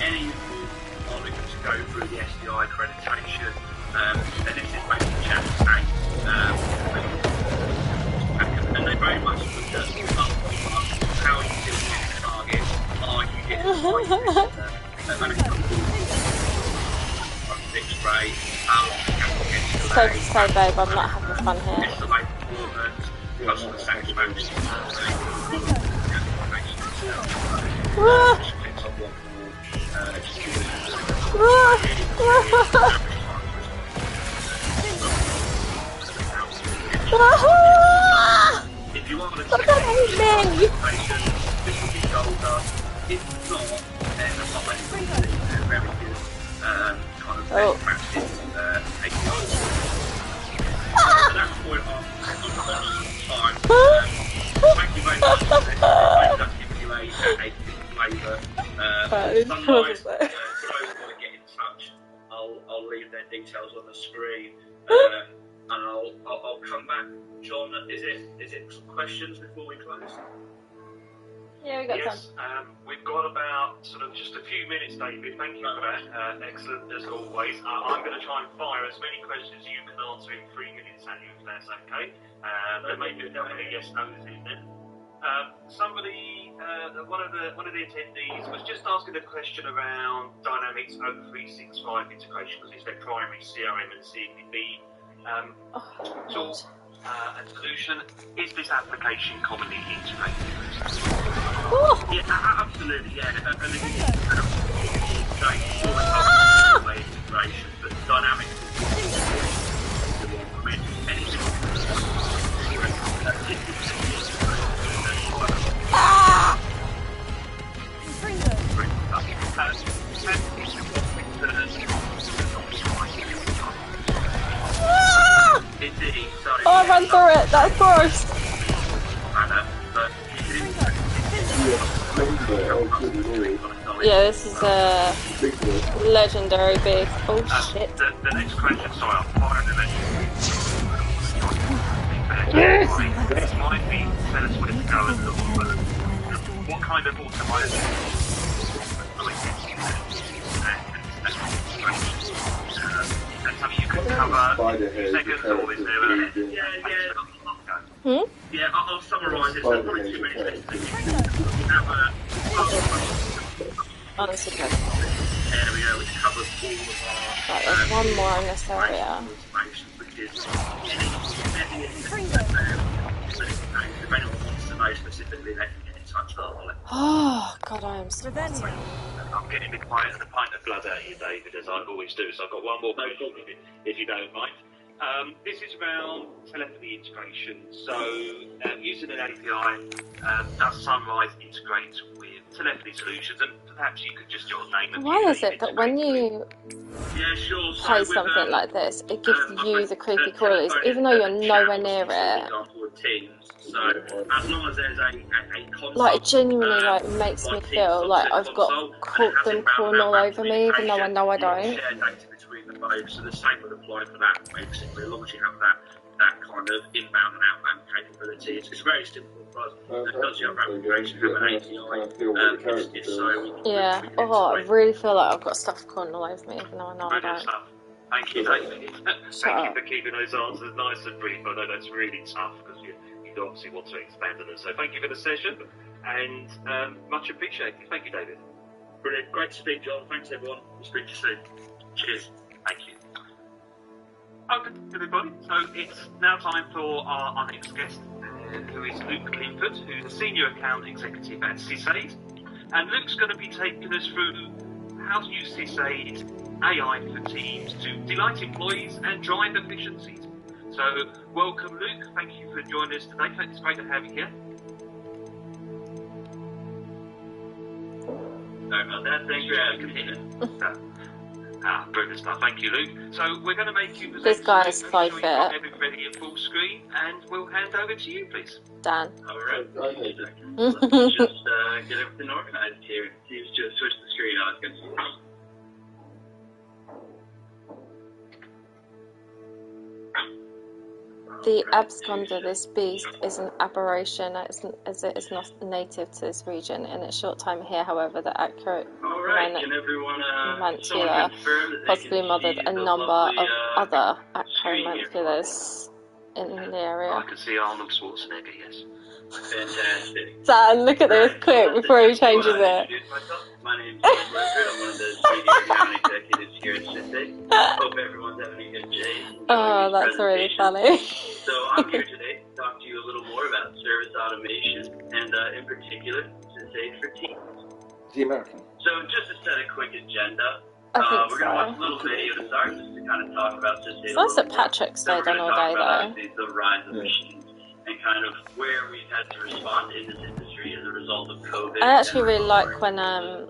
any are looking to go through the SDI accreditation, then this is basically chapter 8. And they very much look at how you deal with targets, are you getting fixed rate, how long you so to say, babe, I'm not having fun here. estimate performance, customer satisfaction, if you want to check this will be gold dust. If not, then I'm not very good kind of practice APIs. So that's what I'm time. Thank you very much for this. That's giving you a flavour. Sunrise, for those who want to get in touch, I'll leave their details on the screen, and I'll come back. John, is it some questions before we close? Yeah, we got some. We've got about sort of just a few minutes, David. Thank you for that. Excellent as always. I'm going to try and fire as many questions as you can answer in 3 minutes at you, if that's okay. There may be a couple of yes/no's in there. Somebody, one of the attendees was just asking a question around Dynamics 0365 integration, because it's their primary CRM and CDB tool and solution. Is this application commonly integrated? Yeah, absolutely. Yeah, and integration, but Dynamics Indeed, sorry. Oh, I ran through it. That's gross. Yeah, this is a legendary big. Oh shit. The next question, sorry, I'm firing the next. This might be better to go and look at what kind of automation that's something you could cover in seconds, or is there Yeah, I'll summarise it. So probably 2 minutes. Honestly, good. Area which covers all of our. Right, there's one more in this area. Which is if anyone wants to know specifically, they can get in touch. Oh God, I am so sorry. I'm getting a pint of blood out of you, David, as I always do. So I've got one more question, if you don't mind. This is around telephony integration. So using an API, does Sunrise integrate with telephony solutions? And perhaps you could just name them. Why is it that when you play something like this, it gives you the creepy crawlies, even though you're nowhere near it? teams. So as long as there's a console, like it genuinely like makes me feel like I've got them crawling all over me, even though I know I don't. Share data between the both, so the same would apply for that basically. As long as you have that kind of inbound and outbound capability, it's very simple for us. Because you have application, have an API, it's so yeah. Oh, I really feel like I've got stuff crawling all over me, even though I know I don't. Thank you, David. Thank you for keeping those answers nice and brief. I know that's really tough because you obviously want to expand on it. So thank you for the session and much appreciated. Thank you, David. Brilliant. Great to speak, John. Thanks, everyone. We'll speak to you soon. Cheers. Thank you. Okay, everybody. So it's now time for our next guest, who is Luke Linford, who's a Senior Account Executive at CISAID. And Luke's going to be taking us through how to use CISAID AI for teams to delight employees and drive efficiencies. So, welcome, Luke. Thank you for joining us today. It's great to have you here. Sorry about that. Thanks for having me. Brilliant stuff. Thank you, Luke. So, we're going to make you present. This guy is so fit. Everybody in full screen, and we'll hand over to you, please. Dan. All right. Let's just get everything organised here. Just switch the screen on. It's good. The absconder, this beast, is an aberration as it is not native to this region. In its short time here, however, the accurate mantula possibly mothered a number of other acromantulas in the area. I can see Arnold Schwarzenegger, yes. Fantastic. Dan, look at this quick before he changes it. My name's John Redford. I'm one of the senior account executives here at CISAID. Hope everyone's having a good day. Oh, that's really funny. So I'm here today to talk to you a little more about service automation and in particular CISAID for Teams. The American. So just to set a quick agenda, I think we're going to watch a little video to start just to kind of talk about CISAID. It's nice that Patrick stayed on all day though. The rise of machines and kind of where we've had to respond in this industry as a result of COVID. I actually really like when other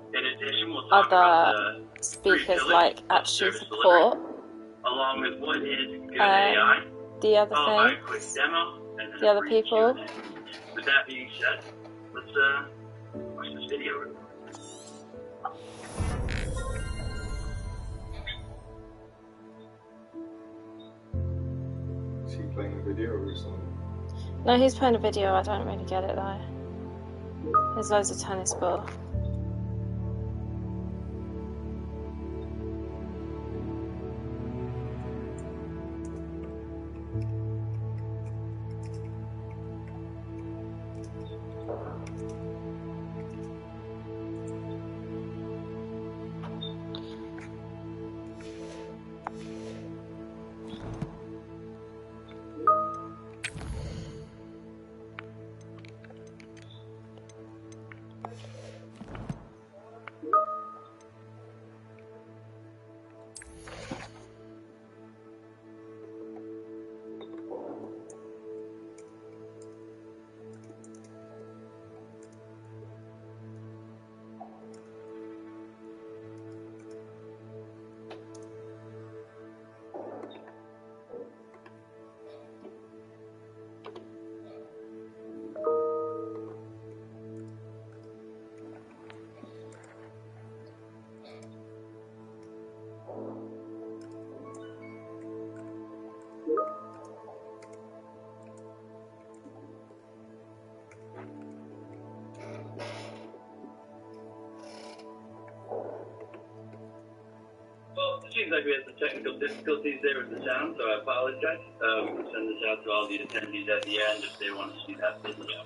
speakers like actually support along with what is good AI, the other things, the other people. With that being said, let's watch this video. Is he playing a video or something? No, he's playing a video. I don't really get it though. There's loads of tennis ball. It seems like we had some technical difficulties there with the sound, so I apologize. We can send this out to all the attendees at the end if they want to see that video.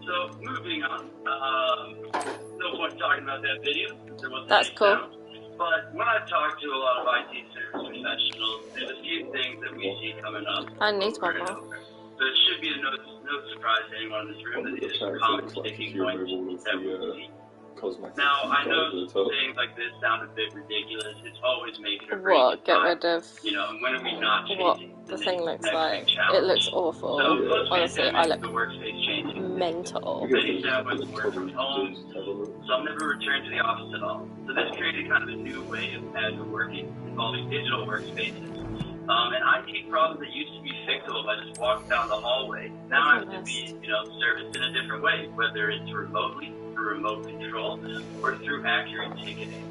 So, moving on. No point talking about that video. There wasn't any sound. But when I talk to a lot of IT service professionals, there's a few things that we see coming up. I need one more. So it should be no surprise to anyone in this room that these are common sticking points that we see. Now, I know things like this sound a bit ridiculous. It's always making a break. What? Get rid of when are we not what the thing looks like? It looks awful. So, honestly, I look mental. Many families work from home. Some never return to the office at all. So this created kind of a new way of agile working involving digital workspaces. And IT problems that used to be fixable by just walking down the hallway now have to be, serviced in a different way, whether it's remotely, through remote control, or through accurate ticketing.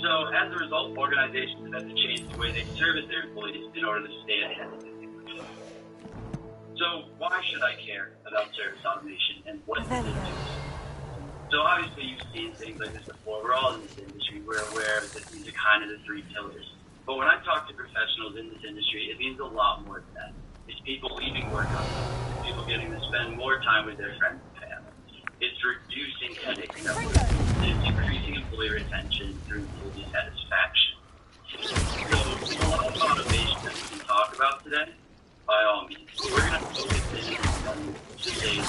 So as a result, organizations have to change the way they service their employees in order to stay ahead of the game. So why should I care about service automation and what does it do? So obviously you've seen things like this before. We're all in this industry. We're aware that these are kind of the three pillars. But when I talk to professionals in this industry, it means a lot more than that. It's people leaving work on time. It's people getting to spend more time with their friends and family. It's reducing headaches. It's increasing employee retention through employee satisfaction. So a lot of automation that we can talk about today, by all means, we're going to focus in on today's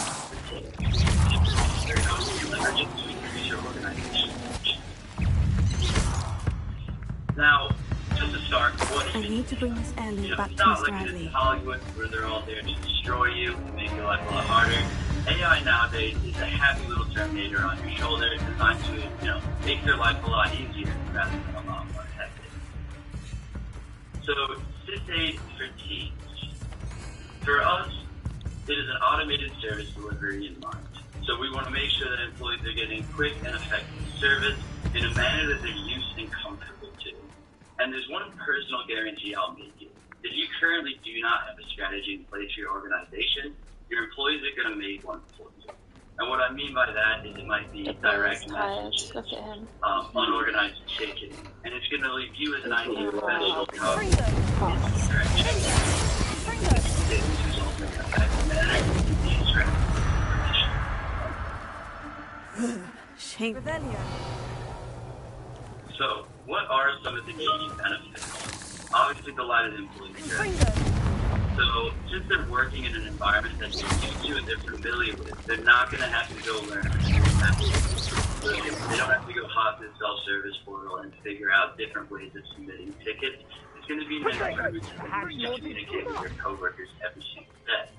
leverage to increase your organization. Now, just to start, I need to bring this airlift back to it's not Mr. like Adley. in Hollywood where they're all there to destroy you and make your life a lot harder. AI nowadays is a happy little Terminator on your shoulder designed to, make your life a lot easier rather than a lot more hectic. So, SysAid for Teams. For us, it is an automated service delivery in mind. So we want to make sure that employees are getting quick and effective service in a manner that they're used and comfortable to. And there's one personal guarantee I'll make you. If you currently do not have a strategy in place for your organization, your employees are going to make one for you. And what I mean by that is it might be direct messages, unorganized ticketing, and it's going to leave you as an IT professional covering Shame. So, what are some of the key benefits? Obviously, the light of the employee experience. So, since they're working in an environment that they're used to and they're familiar with, they're not going to have to go learn. So they don't have to go hop to the self-service portal and figure out different ways of submitting tickets. It's going to be necessary to communicate with your coworkers every single day.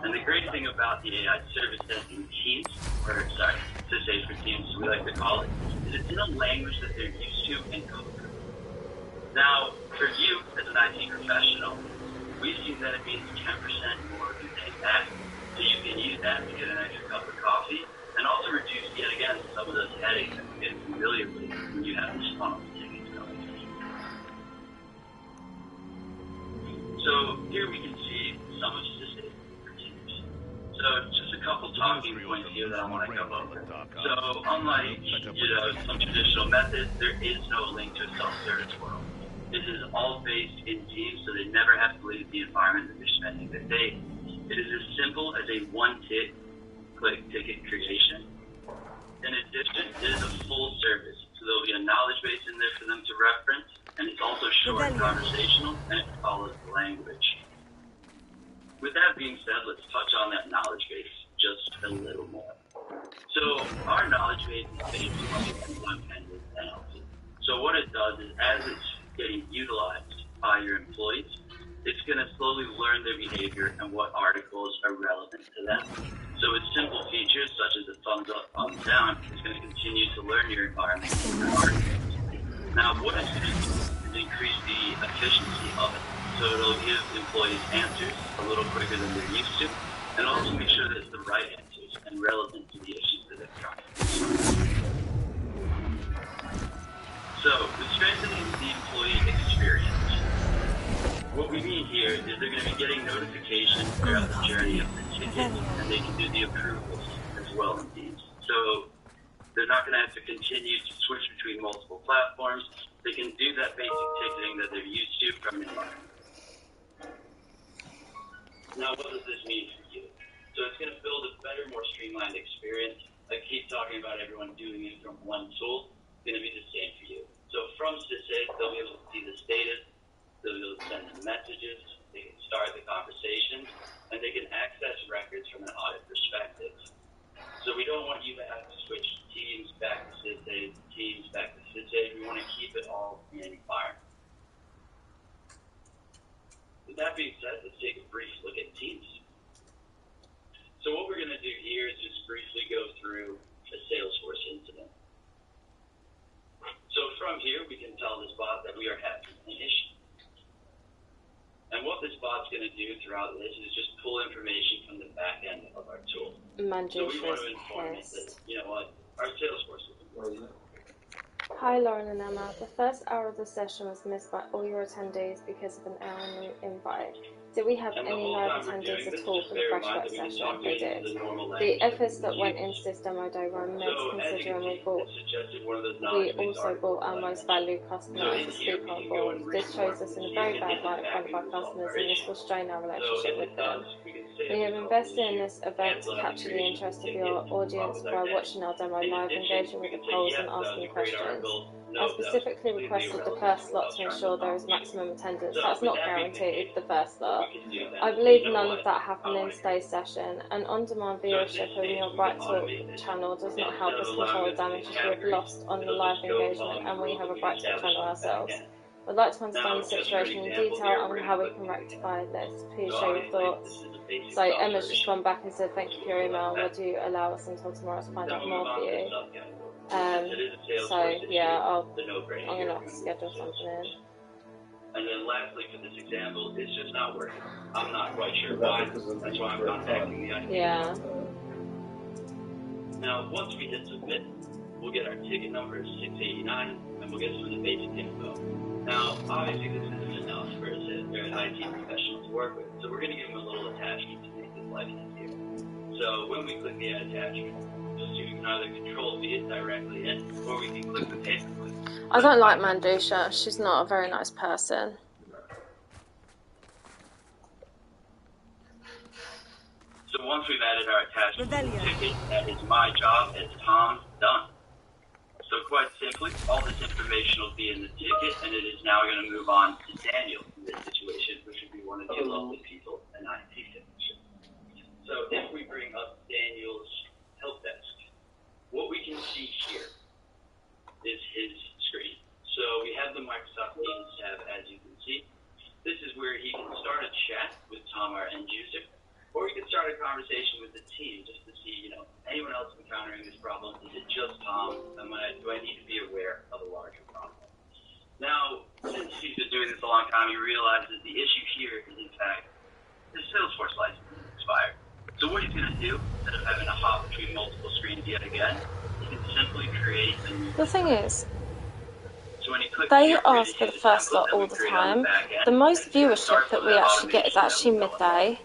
And the great thing about the AI service desk in Teams, SysAid for Teams, as we like to call it, is it's in a language that they're used to and comfortable. Now, for you as an IT professional, we've seen that it means 10% more of your day back. So you can use that to get an extra cup of coffee and also reduce, yet again, some of those headaches that you get familiar with when you have this funnel tickets going. So here we can see some of SysAid for Teams. So just a couple talking points here that I want to go over. So unlike, some traditional methods, there is no link to a self-service portal. This is all based in Teams, so they never have to leave the environment that they're spending their day. It is as simple as a one-click ticket creation. In addition, it is a full service, so there'll be a knowledge base in there for them to reference, and it's also short and conversational, and it follows the language. With that being said, let's touch on that knowledge base just a little more. So our knowledge base is based on one-handed NLP. So what it does is, as it's getting utilized by your employees, it's going to slowly learn their behavior and what articles are relevant to them. So its simple features, such as the thumbs up, thumbs down, is going to continue to learn your environment and your articles. Now, what it's going to do is increase the efficiency of it. So it'll give employees answers a little quicker than they're used to, and also make sure that it's the right answers and relevant to the issues that they're trying to solve. So, with strengthening the employee experience, what we mean here is they're going to be getting notifications throughout the journey of the ticket, and they can do the approvals as well in Teams. So, they're not going to have to continue to switch between multiple platforms. They can do that basic ticketing that they're used to from the environment. Now, what does this mean for you? So it's going to build a better, more streamlined experience. I keep talking about everyone doing it from one tool. It's going to be the same for you. So from SysAid, they'll be able to see the status, they'll be able to send them messages, they can start the conversations, and they can access records from an audit perspective. So we don't want you to have to switch Teams back to SysAid, Teams back to SysAid. We want to keep it all in the environment. With that being said, let's take a brief look at Teams. So what we're going to do here is just briefly go through a Salesforce incident. So from here, we can tell this bot that we are having an issue. Mandusha is pissed. You know what? Our sales force is Hi Lauren and Emma. The first hour of the session was missed by all your attendees because of an error in the invite. Did we have any live attendees at all for the Freshwork session? They did. The efforts that went into this demo day were immense considering we also brought our most valued customer as a speaker on board. This shows us in a very bad light in front of our customers and this will strain our relationship with them. We have invested in this event to capture the interest of your audience by watching our demo live, engaging with the polls and asking questions. I specifically requested the first slot to ensure there is maximum attendance. That's not guaranteed, the first slot. I believe none of that happened in today's session. An on-demand viewership on your Bright Talk channel does not help us control the damages we have lost on the live engagement, and we have a Bright Talk channel ourselves. I'd like to understand the situation in detail and how we can rectify this. Please share your thoughts. So Emma's just gone back and said, thank you for your email. Would you allow us until tomorrow to find out more for you? So yeah, I'm going to have to schedule something in. And then lastly, for this example, it's just not working. I'm not quite sure why. That's why I'm contacting the IT. Yeah. Now, once we hit submit, we'll get our ticket number, 689, and we'll get some of the basic info. Now, obviously, this isn't enough for an IT professional to work with, so we're going to give them a little attachment to make this life easier. So when we click the add attachment, you'll see we can either control it directly in, or we can click the paperclip. I don't like Mandusha. She's not a very nice person. So once we've added our attachment to the ticket, that is my job as Tom done. So quite simply, all this information will be in the ticket, and it is now going to move on to Daniel in this situation, which would be one of the lovely people in IT signature. So if we bring up Daniel's help desk, what we can see here is his screen. So we have the Microsoft Teams tab, as you can see. This is where he can start a chat with Tom, our end user, or he can start a conversation with the team just to see, anyone else encountering this problem? Is it just Tom? Do I need to be aware of a larger problem? Now, since he's been doing this a long time, he realizes the issue here is, in fact, his Salesforce license is expired. So what he's going to do, instead of having to hop between multiple screens yet again, he can simply create a new. The thing is, so when he clicks they ask for the first slot all the time. The most viewership that we actually get is actually midday.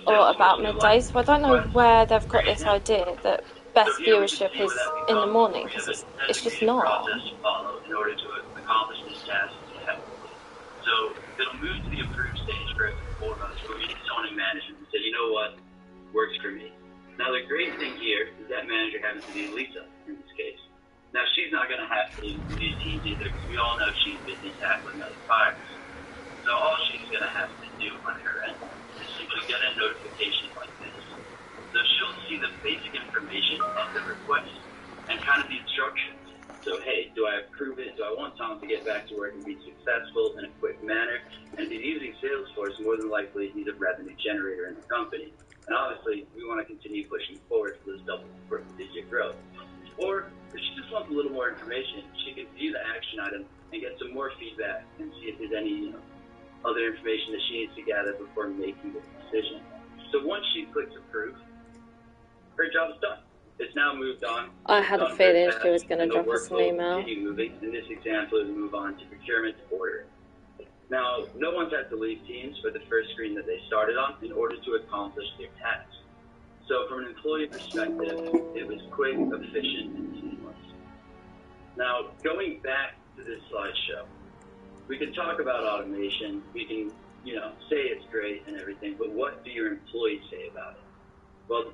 Or about midday, so I don't know where they've got this idea that best viewership is in the morning, because it's just not. In order to accomplish this task effectively. So it'll move to the approved stage for all of us, where we get zoning management and say, you know what, works for me. Now the great thing here is that manager happens to be Lisa in this case. Now she's not going to have to lead teams either, because we all know she's busy tackling other fires. So all she's going to have to do on her end is simply get a notification like this. So she'll see the basic information and the request and kind of the instructions. So hey, do I approve it? Do I want Tom to get back to work and be successful in a quick manner? And if he's using Salesforce, more than likely he's a revenue generator in the company. And obviously, we want to continue pushing forward for this double-digit growth. Or if she just wants a little more information, she can view the action item and get some more feedback and see if there's any other information that she needs to gather before making this decision. So once she clicks approve, her job is done. It's now moved on. I had a feeling she was going to drop us an email. Moving. In this example, it'll move on to procurement order. Now, no one's had to leave Teams for the first screen that they started on in order to accomplish their task. So from an employee perspective, it was quick, efficient, and seamless. Now, going back to this slideshow, we can talk about automation. We can, say it's great and everything, but what do your employees say about it? Well,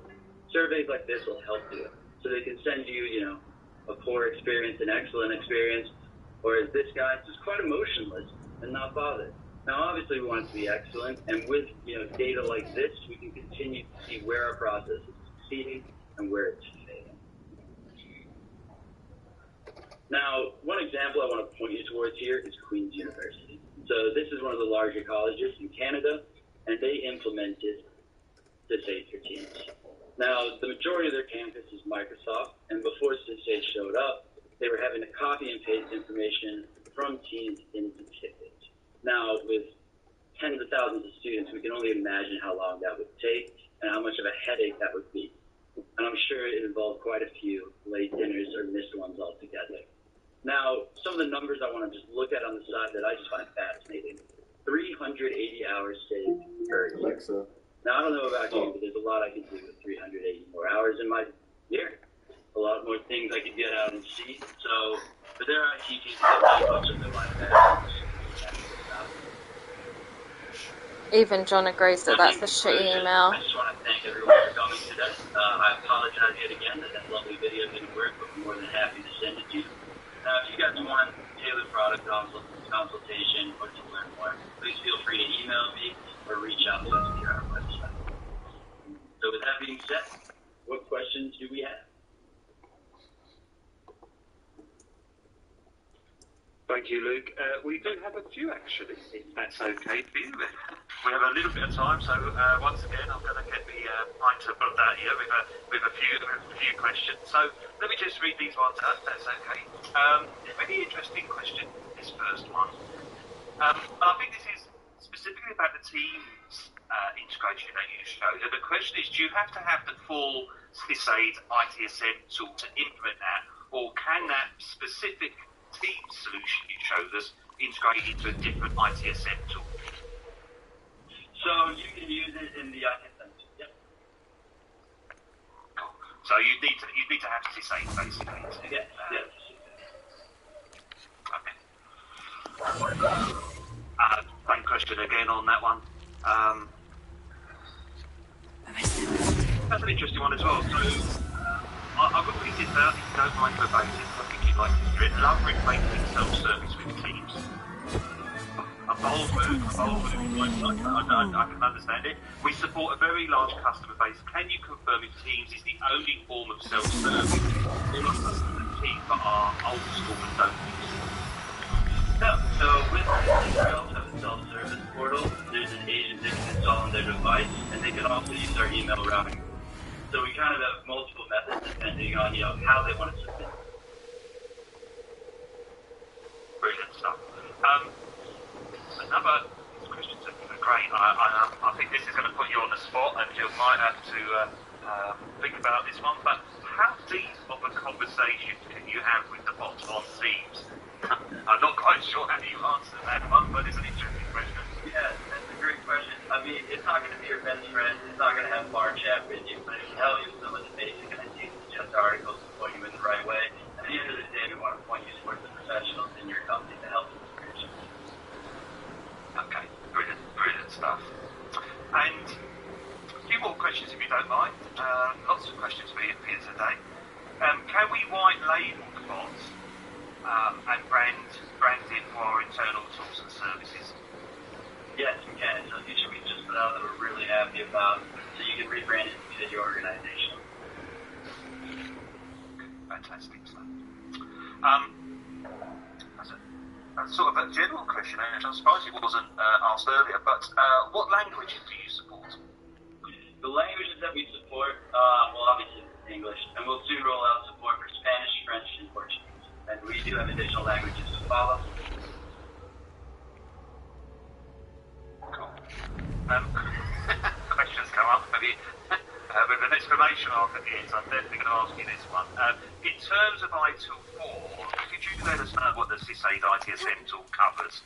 surveys like this will help you. So they can send you, a poor experience, an excellent experience, or as this guy, just quite emotionless and not bothered. Now, obviously, we want it to be excellent, and with data like this, we can continue to see where our process is succeeding and where it's failing. Now, one example I want to point you towards here is Queen's University. So this is one of the larger colleges in Canada, and they implemented Sage for Teams. Now, the majority of their campus is Microsoft, and before Sage showed up, they were having to copy and paste information from Teams into tickets. Now, with tens of thousands of students, we can only imagine how long that would take and how much of a headache that would be. quite a few late dinners or missed ones altogether. Now, some of the numbers I want to just look at on the side that I just find fascinating. 380 hours saved per year. Alexa. Now, I don't know about you, but there's a lot I can do with 380 more hours in my year. A lot more things I could get out and see. So, but there are IT teams that keep up with their life. Even John agrees that that's a shitty email. I just want to thank everyone for coming today. I apologize yet again that that lovely video didn't work, but I'm more than happy to send it to you. Now, if you guys want tailored product consultation or to learn more, please feel free to email me or reach out to us via our website. So with that being said, what questions do we have? Thank you, Luke. We do have a few, actually, if that's okay for you. We have a little bit of time, so once again, I'm going to get the pointer put out here with a few questions. So let me just read these ones out, if that's okay. Really interesting question, this first one. I think this is specifically about the Teams integration that you showed. And the question is, do you have to have the full SysAid ITSM tool to implement that, or can that specific Teams solution you showed us integrate into a different ITSM tool? So you can use it in the ITSM tool, yep. Cool. So you need to have SysAid basically. Yes. Okay. Same question again on that one. That's an interesting one as well. So I've got these out, if you don't mind verbatim. I think you'd like to love replacing self-service with Teams. A bold move. I can understand it. We support a very large customer base. Can you confirm if Teams is the only form of self-service? All of us in the team that are old school and don't use it. No, so with Teams, we also have a self-service portal. There's an agent that can install on their device, and they can also use our email routing. So we kind of have multiple methods depending on how they want to submit. Brilliant stuff. Another question are great. I think this is going to put you on the spot, and you might have to think about this one. But how deep of a conversation can you have with the bot on Teams? I'm not quite sure how you answer that one, but it's an interesting question. Yeah, that's a great question. I mean, it's not going to be your best friend. It's not going to have bar chat with you, but it can tell you some of the basic ideas, suggest articles to point you in the right way. At the end of the day, we want to point you towards the professionals in your company to help you with your business. Okay, brilliant stuff. And a few more questions, if you don't mind. Lots of questions for you here today. Can we white label the bots and brand it for our internal tools and services? Yes, we can. So these we just put out that we're really happy about, so you can rebrand it to fit your organization. Fantastic stuff. That's sort of a general question, and I suppose it wasn't asked earlier, but what languages do you support? The languages that we support, well, obviously English, and we'll soon roll out support for Spanish, French, and Portuguese. And we do have additional languages to follow. Cool. Questions come up maybe with an exclamation mark at the end, so I'm definitely going to ask you this one. In terms of ITIL 4, could you let us know what the SysAid ITSM tool covers?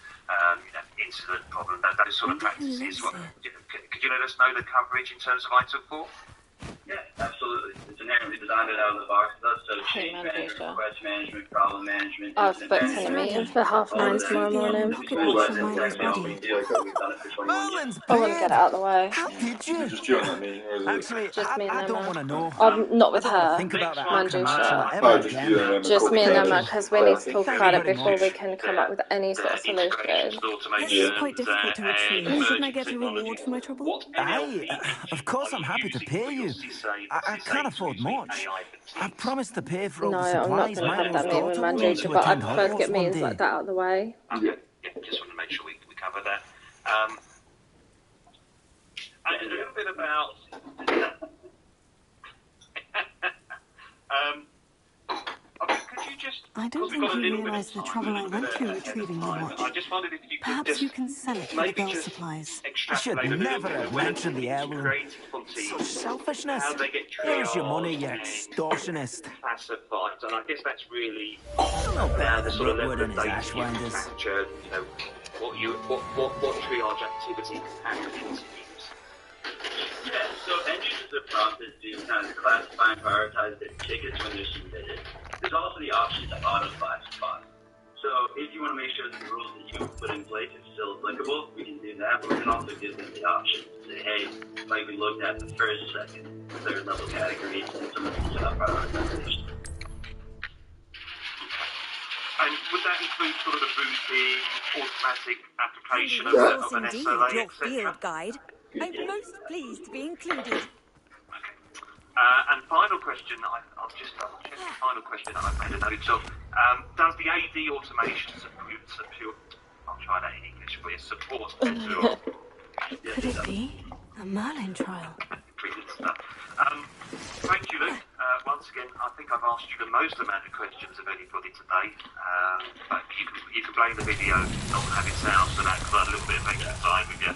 Incident, problem, those sort of practices. Could you let us know the coverage in terms of ITIL 4? Yeah, absolutely. It's inherently designed out of the box. It does so change management, request management, problem management. I've booked in a meeting for 9:30 tomorrow morning. I want to get it out of the way. How did you? Just during that meeting, or is it? Actually, just me and I don't want to know. I'm not with her, Think about that Manjusha. Just me and Emma, because we need to talk about it before we can come up with any sort of solution. This is quite difficult to achieve. Shouldn't I get a reward for my trouble? Of course I'm happy to pay you. I can't afford much. I promised to pay for all the supplies. No, I'm not going to have that meeting with Manjusha, but I prefer to get meetings like that out of the way. Yeah, just want to make sure we cover that. And a little bit about... could you just I don't think you realise the trouble I went through retrieving the watch. I just wondered if you could Perhaps you can sell it for the girls' supplies. I should never have mentioned the heirloom. Such selfishness. How they get Here's your money, triaged you and extortionist. classified, and I guess that's really No better the than sort of Rookwood level and of his data you can ashwinders. capture. You know, what triage activity happens. Yeah, so end users are prompted to kind of classify and prioritize their tickets when they're submitted. There's also the option to auto-classify. So if you want to make sure that the rules that you put in place are still applicable, we can do that, but we can also give them the option to say, hey, like we looked at the first, second, third level categories and some of the prioritization. And would that include sort of the routing, automatic application of an Indeed, SLA, your etc.? field guide. I'm most pleased to be included. And final question, I'll just double check the final question that I've made a note of. Does the AD automation support, I'll try that in English for you, support Azure? Could it be a Merlin trial? Brilliant stuff. Thank you, Luke. Once again, I think I've asked you the most amount of questions of anybody today. But you can blame the video not having sound for that, because I had a little bit of extra time with you.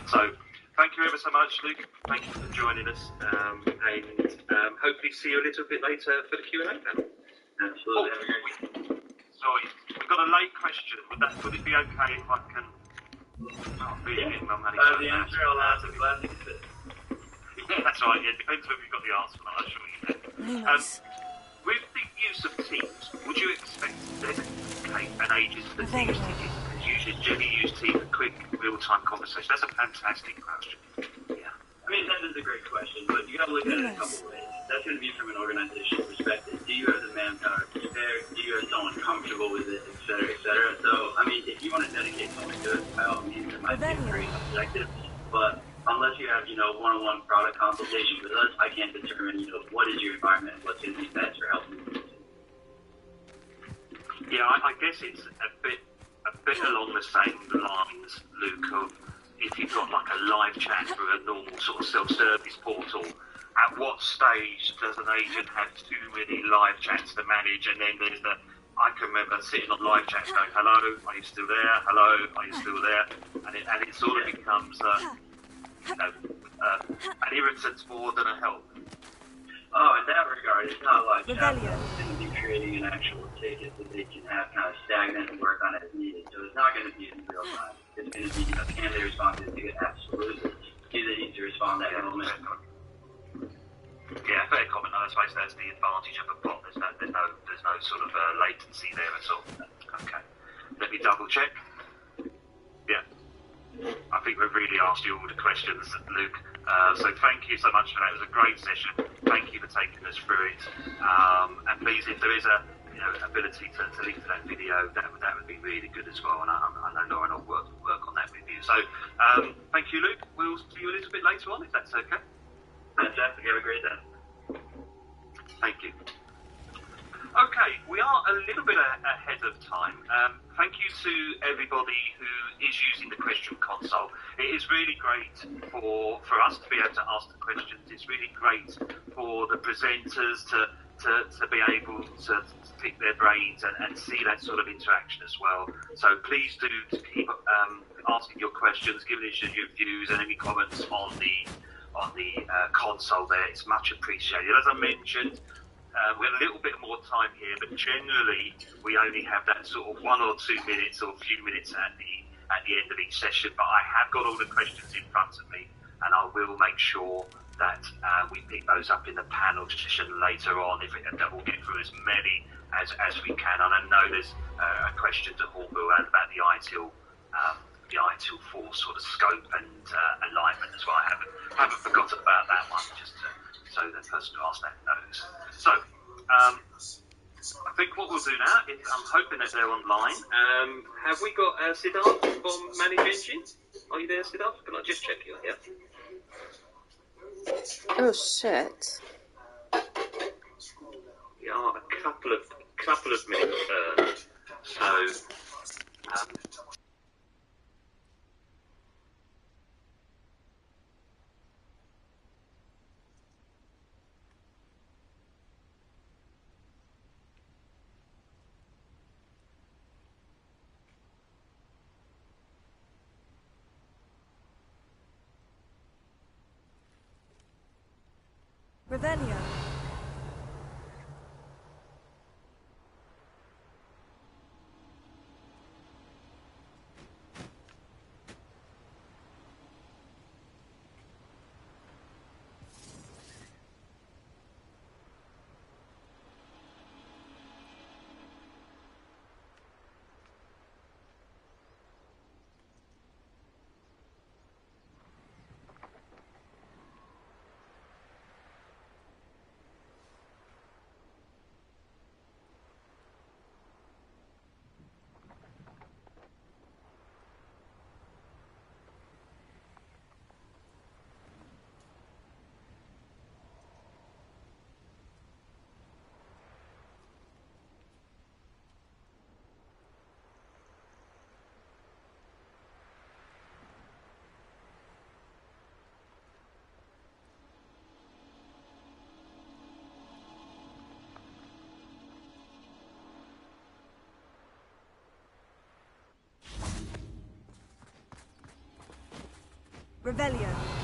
So thank you ever so much, Luke. Thank you for joining us. And hopefully see you a little bit later for the Q&A panel. Absolutely. Sorry, we've got a late question. Would it be okay if I can... The answer I'll ask is glad to get it. That's right, yeah, it depends whether you've got the answer or not, I'm sure you can. With the use of Teams, would you expect to dedicate an ages to Teams ticket? Because usually generally use Teams for quick, real-time conversation. That's a fantastic question. Yeah. I mean, that is a great question, but you got to look at it a couple ways. That's going to be from an organizational perspective. Do you have the manpower to prepare? Do you have someone comfortable with it, et cetera, et cetera? So, I mean, if you want to dedicate someone to it, by all means, it might be a great objective. But unless you have, one-on-one product consultation with us, I can't determine, what is your environment and what's going to be best for helping you. Yeah, I guess it's a bit along the same lines, Luke, of if you've got like a live chat through a normal sort of self-service portal, at what stage does an agent have too many live chats to manage? And then there's I can remember sitting on live chats going, hello, are you still there? Hello, are you still there? And it sort of becomes an irritant more than a help. Oh, in that regard, it's not like it's going to be creating an actual ticket that they can have kind of stagnant and work on as needed. So it's not going to be in real time. It's going to be, can they respond to the ticket? Absolutely. Do they need to respond that moment? Yeah, fair comment. I suppose that's the advantage of a bot. There's no sort of latency there at all. Okay. Let me double check. Yeah. I think we've really asked you all the questions, Luke. So thank you so much for that. It was a great session. Thank you for taking us through it. And please, if there is a ability to link to that video, that would be really good as well. And I know Lauren will work on that with you. So thank you, Luke. We'll see you a little bit later on, if that's okay. Fantastic. Have a great day. Thank you. Okay, we are a little bit ahead of time. Thank you to everybody who is using the question console. It is really great for us to be able to ask the questions. It's really great for the presenters to be able to pick their brains and see that sort of interaction as well. So please do keep asking your questions, giving us your views and any comments on the console there. It's much appreciated. As I mentioned, we have a little bit more time here, but generally we only have that sort of 1 or 2 minutes or a few minutes at the end of each session. But I have got all the questions in front of me, and I will make sure that we pick those up in the panel session later on. That we'll get through as many as we can. And I know there's a question to Hallbill about the ITIL 4 sort of scope and alignment as well. I haven't forgotten about that one, just so the person who asked that knows. So, I think what we'll do now is, I'm hoping that they're online. Have we got Siddharth from Manage Engine? Are you there, Siddharth? Can I just check you? Yeah. Oh shit. We are a couple of minutes early. So, Revelio. Revelio.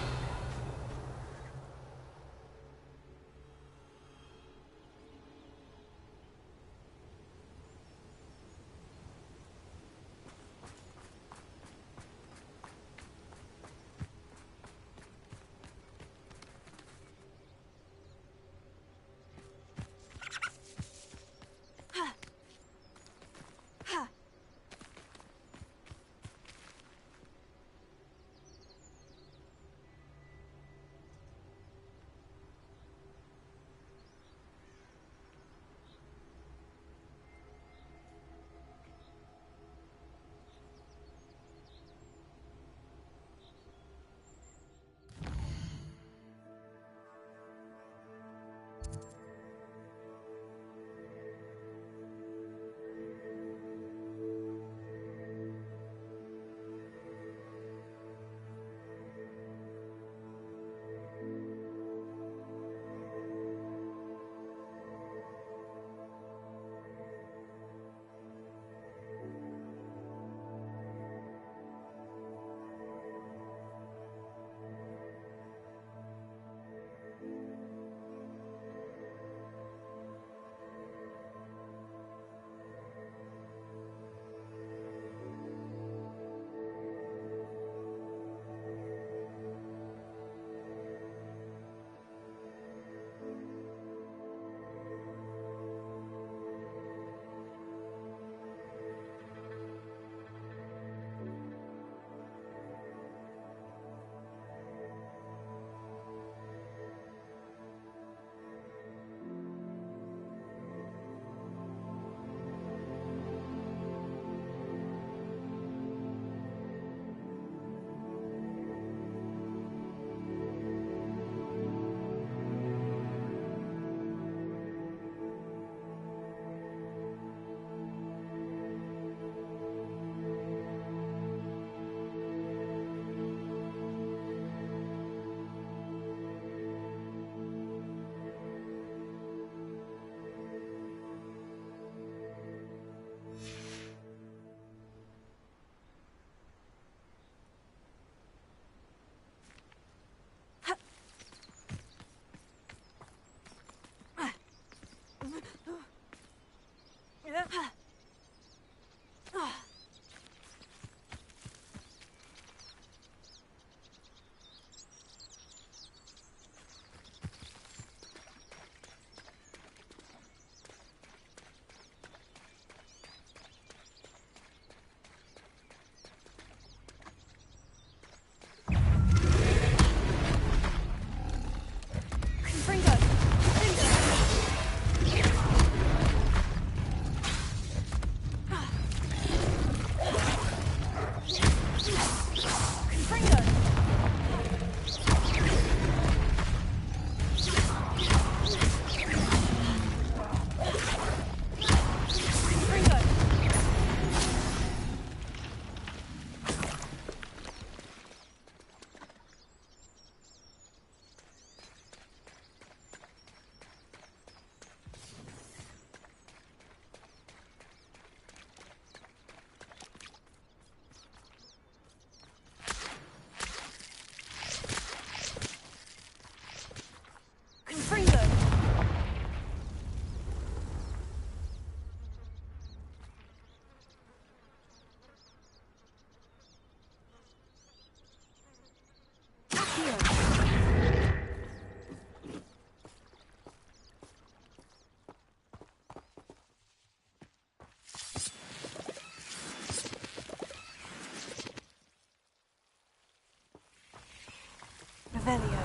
Revelio.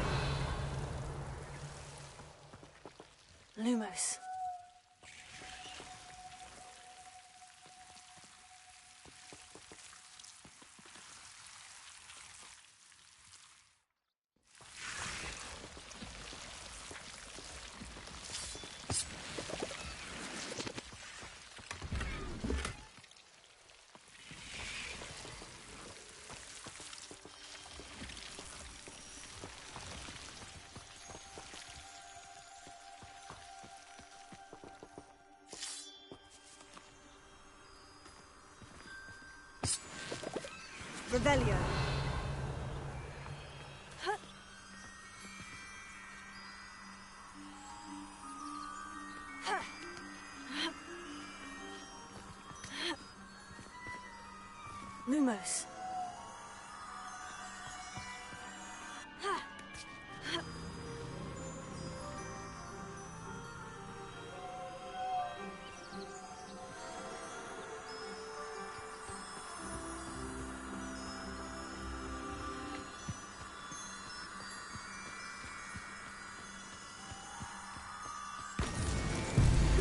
Lumos. Revelio. Lumos.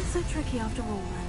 It's so tricky after all, man.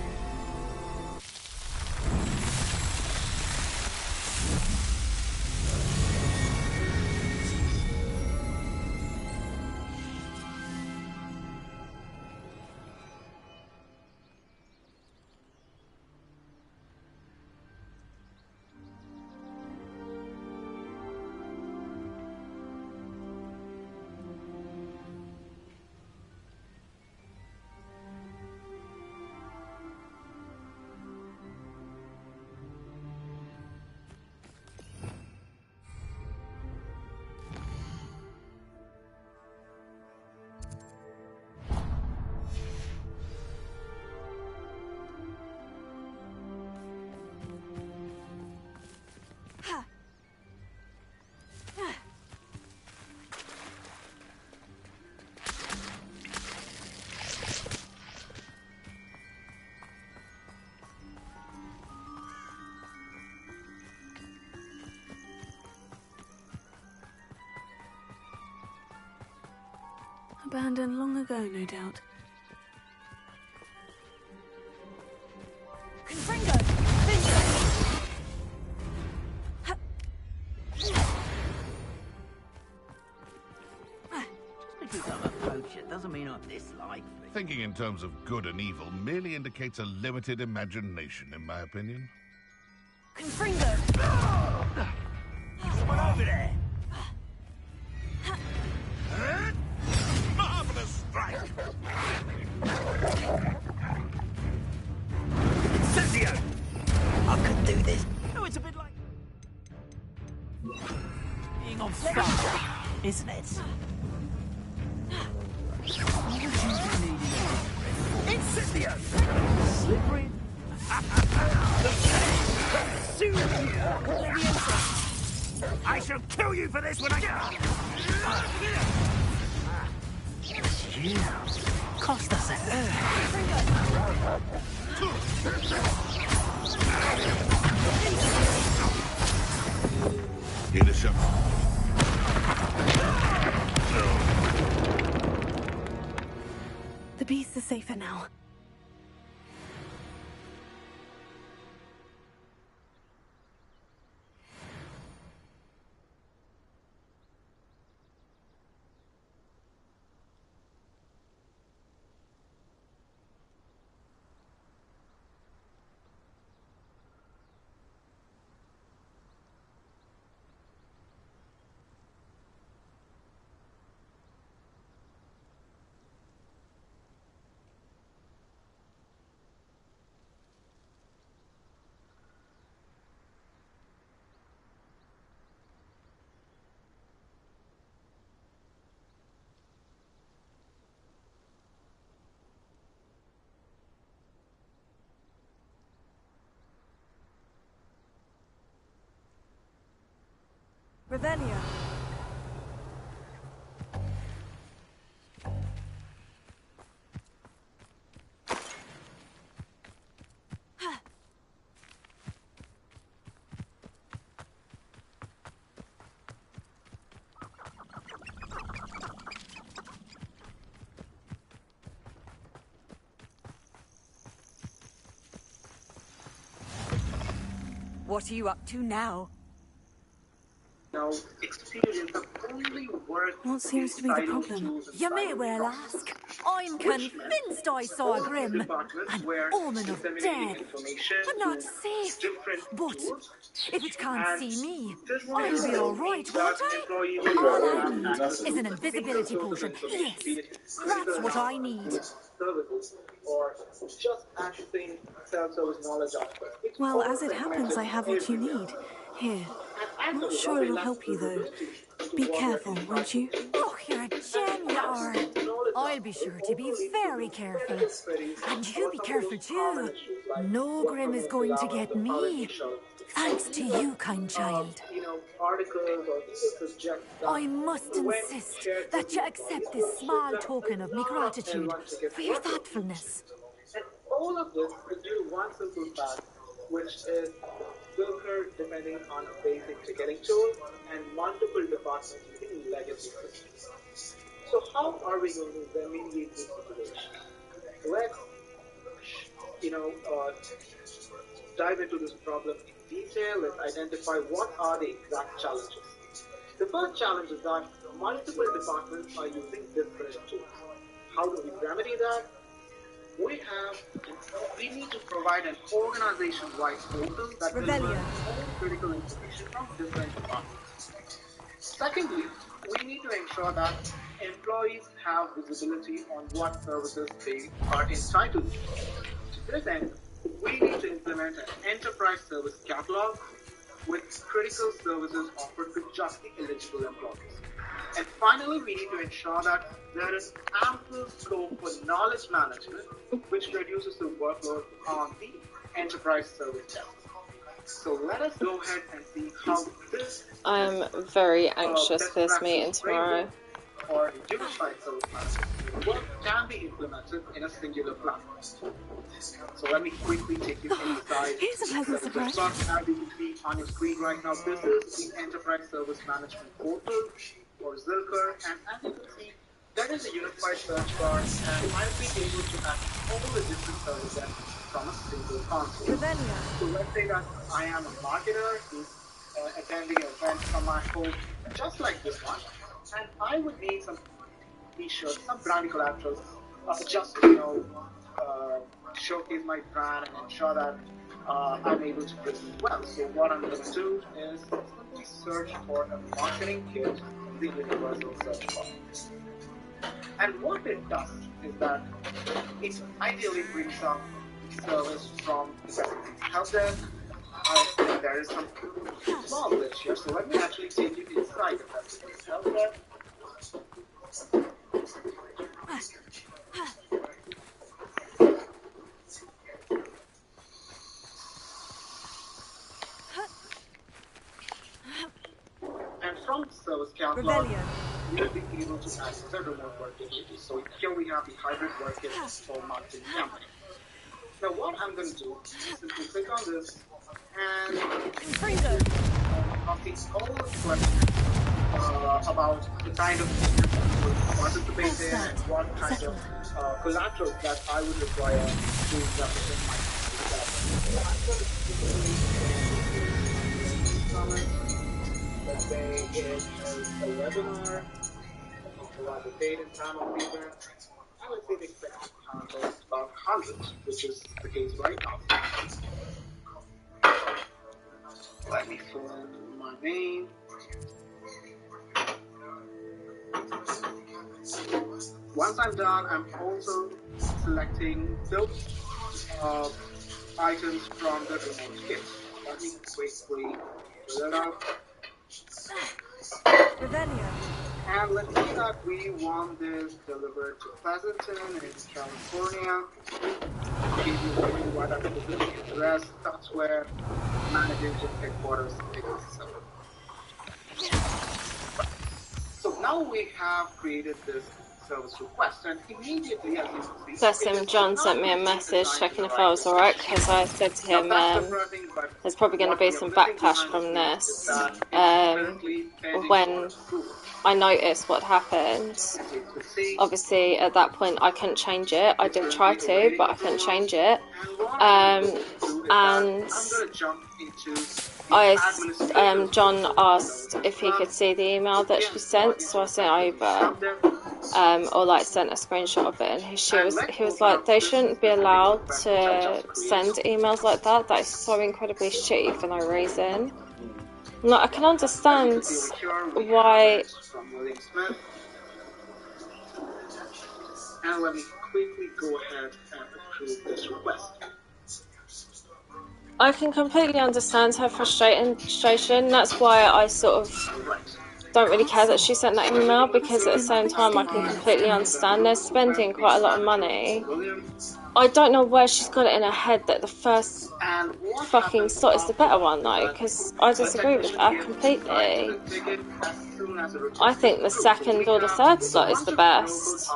Abandoned long ago, no doubt. Confringo! Just because I'm a poacher doesn't mean I'm this lively. Thinking in terms of good and evil merely indicates a limited imagination, in my opinion. Confringo! Someone over there! Marvelous strike! Incendio! I could do this. No, it's a bit like being on fire, isn't it? Incendio! Slippery. Soon I shall kill you for this when I get. You cost us it. Hear the shot. The beasts are safer now. Revelio. What are you up to now? Now, experience have only worked. What seems to be the problem? You may well ask. I'm convinced I saw a Grim, an omen of death. I'm not safe, but if it can't see me, I'll be all right, won't I? All I need is an invisibility potion. Yes, that's what I need. Or just accessing self-service knowledge output. Well, as it happens, I have what you need. Here. I'm not sure it'll help you, though. Be careful, won't you? Oh, you're a gem, you are. I'll be sure to be very careful. And you be careful too. No Grim is going to get me. Thanks to you, kind child. I must insist that you accept this small token of me gratitude for your thoughtfulness. And all of this is due to one simple fact, which is Wilker depending on a basic ticketing tool and multiple departments using legacy systems. So how are we going to remediate this situation? Let's, dive into this problem in detail. Let's identify what are the exact challenges. The first challenge is that multiple departments are using different tools. How do we remedy that? We need to provide an organization-wide portal that delivers all critical information from different departments. Secondly, we need to ensure that employees have visibility on what services they are entitled to. To this end, we need to implement an enterprise service catalog with critical services offered to just the eligible employees. And finally, we need to ensure that there is ample scope for knowledge management, which reduces the workload on the enterprise service desk. So let us go ahead and see how this. I'm very anxious for this meeting tomorrow. Or unified service management work can be implemented in a singular platform. So let me quickly take you inside. Here's a pleasant surprise. As you can see on your screen right now, this is the Enterprise Service Management Portal, or Zilker, and as you can see, there is a unified search bar, and I've been able to access all the different services from a single console. So let's say that I am a marketer who's attending an event from my home, just like this one, and I would need some t-shirts, some brand collaterals, just to showcase my brand and ensure that I'm able to present well. So what I'm going to do is simply search for a marketing kit in the universal search bar. And what it does is that it ideally brings up service from the help desk. There is some small glitch here, so let me actually take you inside the help desk. And from the service catalog, you'll be able to access the remote work capabilities. So here we have the hybrid work kit for marketing campaign. Now what I'm going to do is simply click on this and ask all the questions about the kind of participate in and what kind of collateral that I would require to represent my let's say it is a webinar, provide the date and time of the event, and let's say the expected count is about 100, which is the case right now. Let me fill in my name. Once I'm done, I'm also selecting those items from the remote kit. Let me quickly fill it up. And let's say that we want this delivered to Pleasanton in California. Give you what I'm the address. That's where managing headquarters is. So now we have created this service request, and immediately, as you can see, Bless him, John sent me a message checking if I was alright, because I said to him, there's probably going to be some backlash from this when I noticed what happened. Obviously, at that point, I couldn't change it. I did try to, but I couldn't change it. And John asked if he could see the email that she sent, so I sent over, or like sent a screenshot of it. And he was like, they shouldn't be allowed to send emails like that. That is so incredibly shitty for no reason. Like, I can understand why. And let me quickly go ahead and approve this request. I can completely understand her frustration. That's why I sort of don't really care that she sent that email, because at the same time I can completely understand they're spending quite a lot of money. I don't know where she's got it in her head that the first fucking slot is the better one though, because I disagree with that completely. I think the second or the third slot is the best.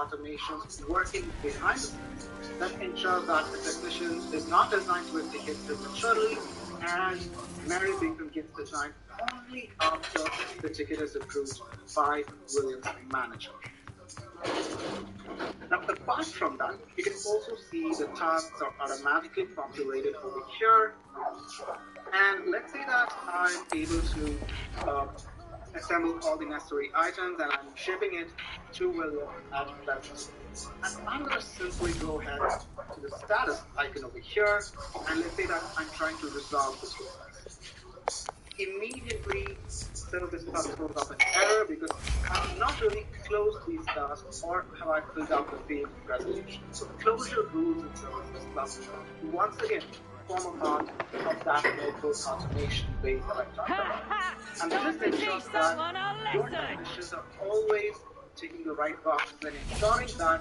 That ensures that the technician is not assigned to a ticket prematurely, and Mary Bacon gets assigned only after the ticket is approved by William's manager. Now, apart from that, you can also see the tasks are automatically populated over here. And let's say that I'm able to assemble all the necessary items and I'm shipping it to William at present. And I'm going to simply go ahead to the status icon over here, and let's say that I'm trying to resolve this request. Immediately, Service Plus throws up an error because I've not really closed these tasks, or have I filled out the field resolution. So closure rules in Service Plus once again form a part of that no-code automation base that I talked about. And this ensures that your technicians are always ticking the right boxes and ensuring that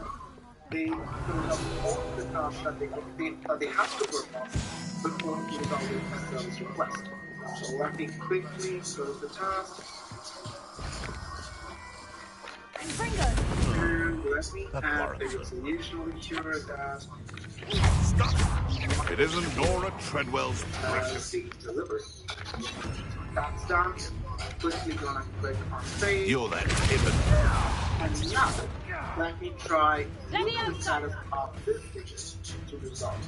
they close up all of the tasks that they have to perform before resolving a service request. So let me quickly close the task. And let me add a solution over here that it isn't Nora Treadwell's precious. Delivered. That's done. Quickly gonna click on save. You're that pivot. And now, let me try the status of this ticket to resolve.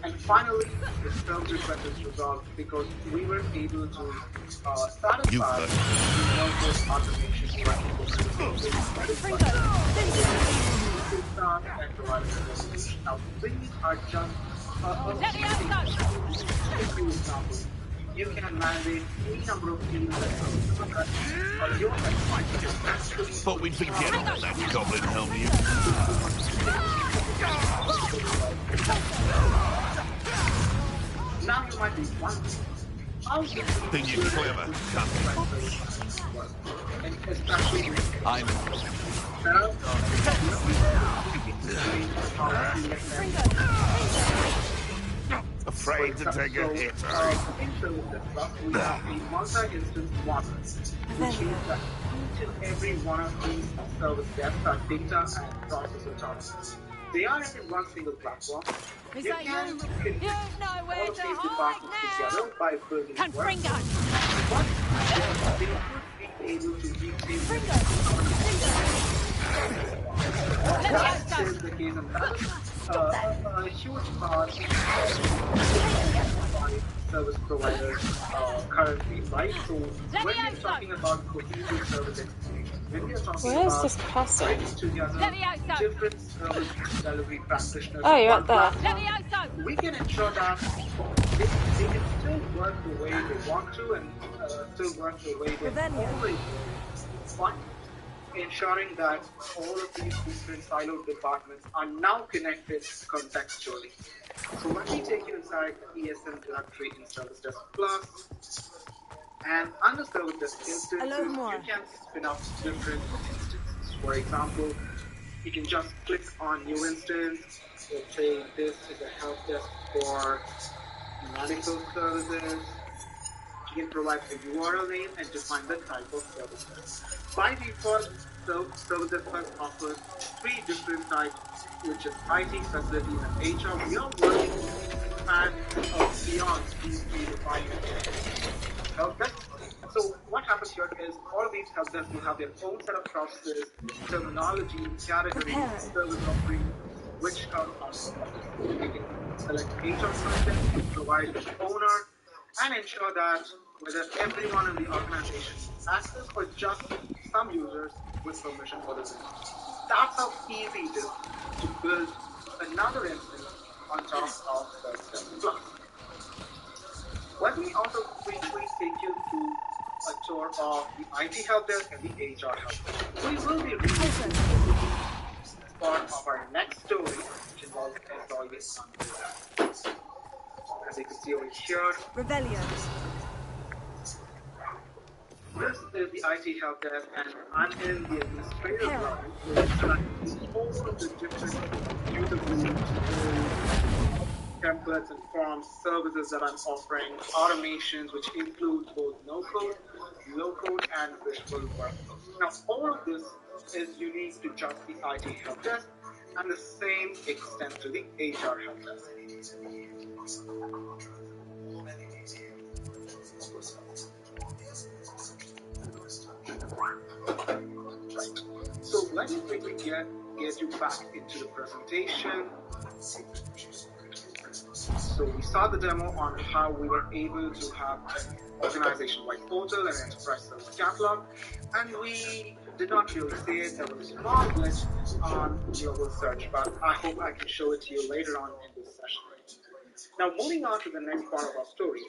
And finally, the service request is resolved because we were able to satisfy the no-code automation working with the Now, these are just a few examples. You can mandate any number of fields that your actually. Thought we'd forget about that goblin helmet. Now you might be wondering, how do you think you're clever, cunt? I'm afraid to take a hit. We have a multi-instance model, which means that each and every one of these service desks are data and process autonomous. They are in one single platform. You can connect all of these departments together by building work. But they would be able to retain that is the case, and that is a huge part of service providers currently, right? So when we're talking about cohesive service experience, when we are talking about bringing together different service delivery practitioners, we can ensure that they can still work the way they want to and still work the way they always do. But ensuring that all of these different siloed departments are now connected contextually. So let me take you inside the ESM directory in Service Desk Plus. And under Service Desk instances, you can spin up different instances. For example, you can just click on New Instance. Let's say this is a help desk for medical services. You can provide a URL name and define the type of service. By default, Service Desk Plus offers 3 different types, which is IT, facilities, and HR. We are working to expand beyond these 3 defined help desk. So what happens here is all of these help desks will have their own set of processes, terminology, categories, service offerings, which come out of this. They can select HR content, provide the owner, and ensure that whether everyone in the organization has access or just some users with permission for this instance. That's how easy it is to build another instance on top of Service Desk Plus. Let me also quickly take you through a tour of the IT help desk and the HR help desk. We will be revisiting as part of our next story, which involves employee onboarding. As you can see over here, Revelio. This is the IT help desk, and I'm in the administrative line, which all of the different user groups, templates and forms, services that I'm offering, automations which include both no-code, low-code, and visual workflows. Now, all of this is unique to just the IT help desk, and the same extends to the HR help desk. So let me quickly get you back into the presentation. So we saw the demo on how we were able to have an organization-wide portal and enterprise service catalog, and we did not really see it. There was a small glitch on global search, but I hope I can show it to you later on in this session. Now, moving on to the next part of our story.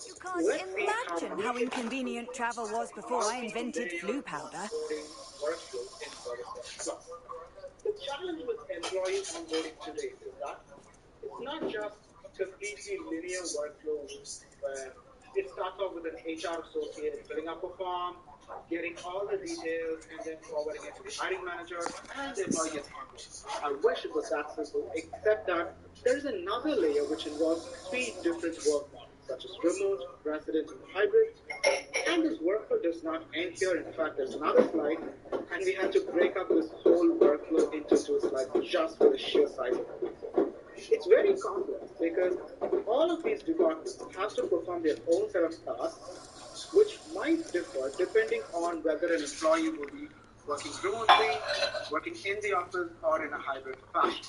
You can't imagine how inconvenient travel was before I invented flu powder. The challenge with employee onboarding today is that it's not just a completely linear workflow where it starts off with an HR associate filling up a form, getting all the details, and then forwarding it to the hiring manager, and the employee gets onboarded. I wish it was that simple, except that there's another layer which involves 3 different work models, such as remote, resident, and hybrid. And this workflow does not end here. In fact, there's another slide, and we had to break up this whole workflow into 2 slides just for the sheer size of it. It's very complex because all of these departments have to perform their own set of tasks, which might differ depending on whether an employee will be working remotely, working in the office, or in a hybrid fashion.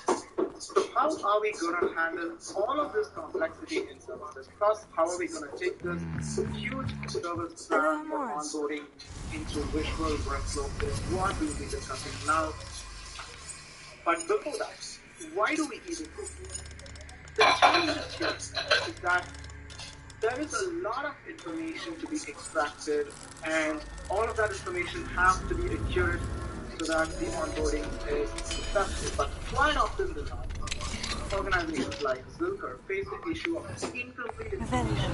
So how are we going to handle all of this complexity in services? Plus, how are we going to take this huge service plan for onboarding into visual workflow is what we'll be discussing now. But before that, why do we even do this? The challenge here is that there is a lot of information to be extracted, and all of that information has to be accurate so that the onboarding is successful. But quite often the time, organizations like Zilker face the issue of incomplete information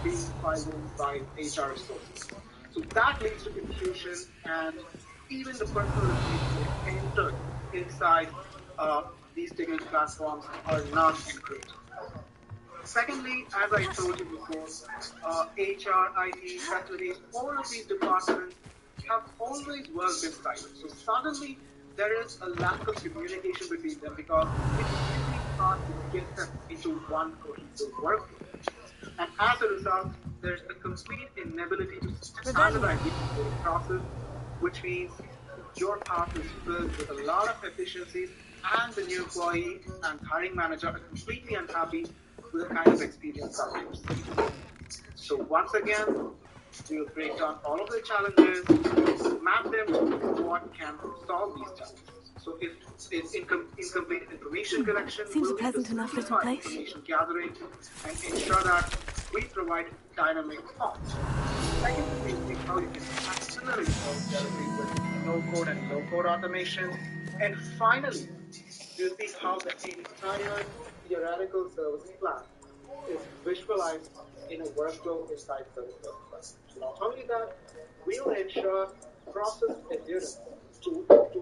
being filed in by HR resources. So that leads to confusion, and even the personal information entered inside these ticketing platforms are not encrypted. Secondly, as I told you before, HR, IT, facilities, all of these departments have always worked in silos. So suddenly, there is a lack of communication between them because it's really hard to get them into one cohesive workflow. And as a result, there's a complete inability to standardize the onboarding process, which means your path is filled with a lot of efficiencies, and the new employee and hiring manager are completely unhappy with the kind of experience that they receive. So once again, we will break down all of the challenges, map them to what can solve these challenges. So if it's incomplete information collection, Seems we'll a pleasant enough little place. Information gathering and ensure that we provide dynamic forms. Secondly, we see how you can accelerate service delivery with no-code and low-code automation. And finally, you see how the entire theoretical service plan is visualized in a workflow inside Service Desk Plus. Not only that, we will ensure process adherence throughout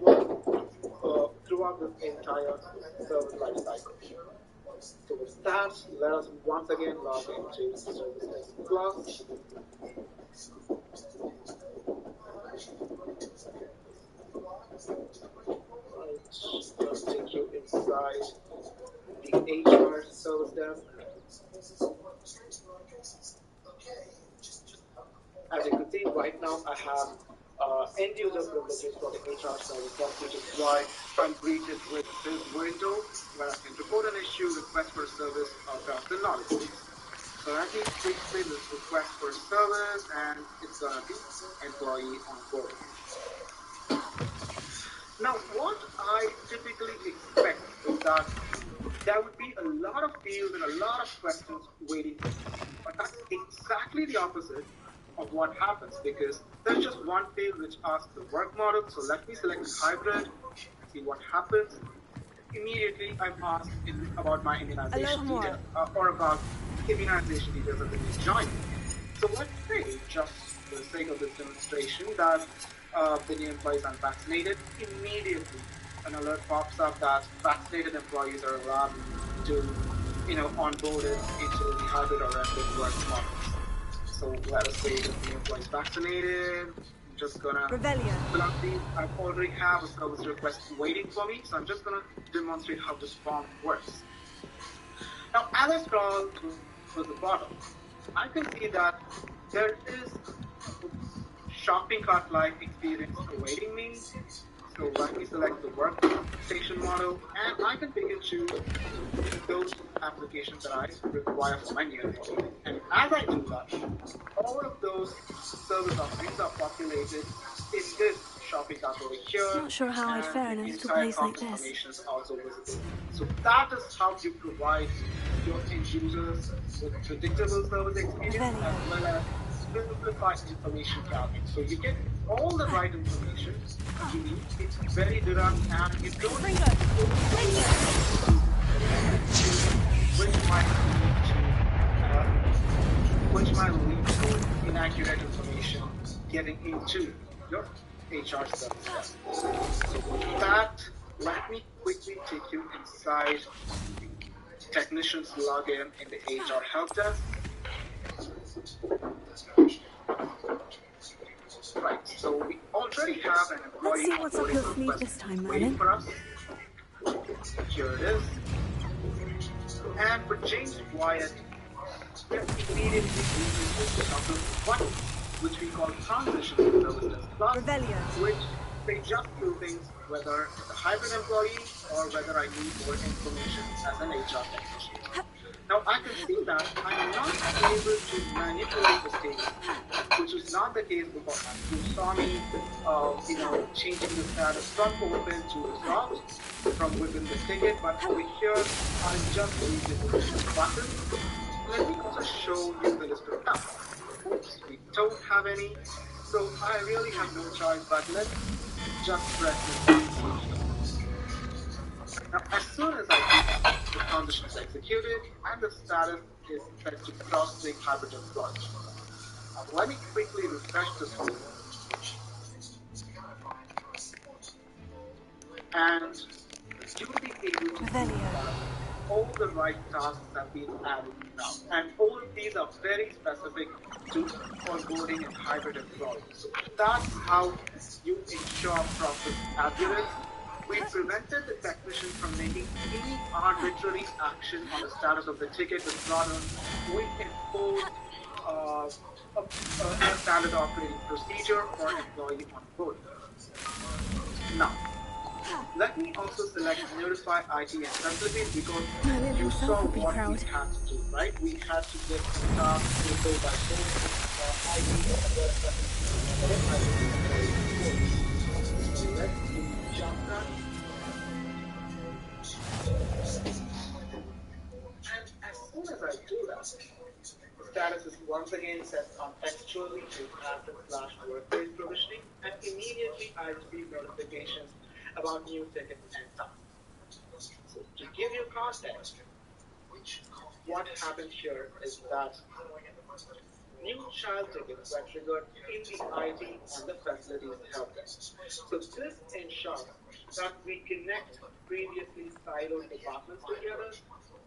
this entire service life cycle. So with that, let us once again log into Service Desk Plus. Just take you inside the HR service desk. As you can see, right now I have end user privileges for the HR service desk, which is why I'm greeted with this window where I can report an issue, request for service across the knowledge base. So let me quickly this request for service, and it's going to be employee onboarding. Now, what I typically expect is that there would be a lot of fields and a lot of questions waiting for me. But that's exactly the opposite of what happens, because there's just one field which asks the work model. So let me select hybrid, see what happens. Immediately, I'm asked about my immunization details, or about immunization details of the new joiner. So let's say, just for the sake of this demonstration, that the new employee is unvaccinated. Immediately, an alert pops up that vaccinated employees are allowed to, onboarded into the hybrid or remote work models. So let us say that the new employee is vaccinated. I'm just gonna fill out these. I already have a service request waiting for me, so I'm just gonna demonstrate how this form works. Now, as I scroll to the bottom, I can see that there is shopping cart-like experience awaiting me. So let me select the workstation model, and I can pick and choose those applications that I require for my new employee. And as I do that, all of those service offerings are populated in this shopping cart over here. Not sure how I'd fare in a little place like this. Information is also visible. So that is how you provide your end users with predictable service experience as well as simplified information gathering. So you get all the right information you need. It's very direct, and you don't which might lead to inaccurate information getting into your HR service. So with that, let me quickly take you inside technicians login in the HR help desk. Right, so we already have an employee. Let's see what's up your sleeve this time, Merlin. For us. Here it is. And for James Wyatt, we're immediately using this button, which we call transition service desk plus, which they just do things whether it's a hybrid employee or whether I need more information as an HR technician. Now I can see that I'm not able to manipulate the status, which is not the case before. You saw me, changing the status from open to resolved from within the ticket, but over here I'm just using the button. Let me also show you the list of tasks. Oops, we don't have any, so I really have no choice, but let's just press this button. Now, as soon as I do that, the transition is executed and the status is set to processing hybrid employee. Now, let me quickly refresh the screen. And you will be able to see that all the right tasks have been added now. And all of these are very specific to onboarding and hybrid employees. So that's how you ensure process adherence. We prevented the technician from making any arbitrary action on the status of the ticket, but rather we enforced a standard operating procedure for employee onboarding. Now, let me also select Notify IT and Facilities because you saw what we had to do, right? We had to get the task info by both IT as well as Facilities. So let's do jump that. And as soon as I do that, the status is once again set contextually to admin/workplace provisioning, and immediately I receive notifications about new tickets and tasks. So to give you context, what happened here is that new child tickets were triggered in the IT and the facilities help desk. So this ensures that we connect previously siloed departments together.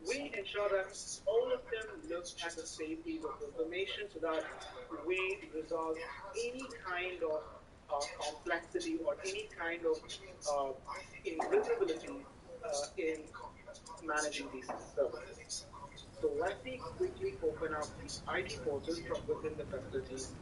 We ensure that all of them look at the same piece of information so that we resolve any kind of complexity or any kind of invisibility in managing these services. So let me quickly open up the IT portal from within the facilities.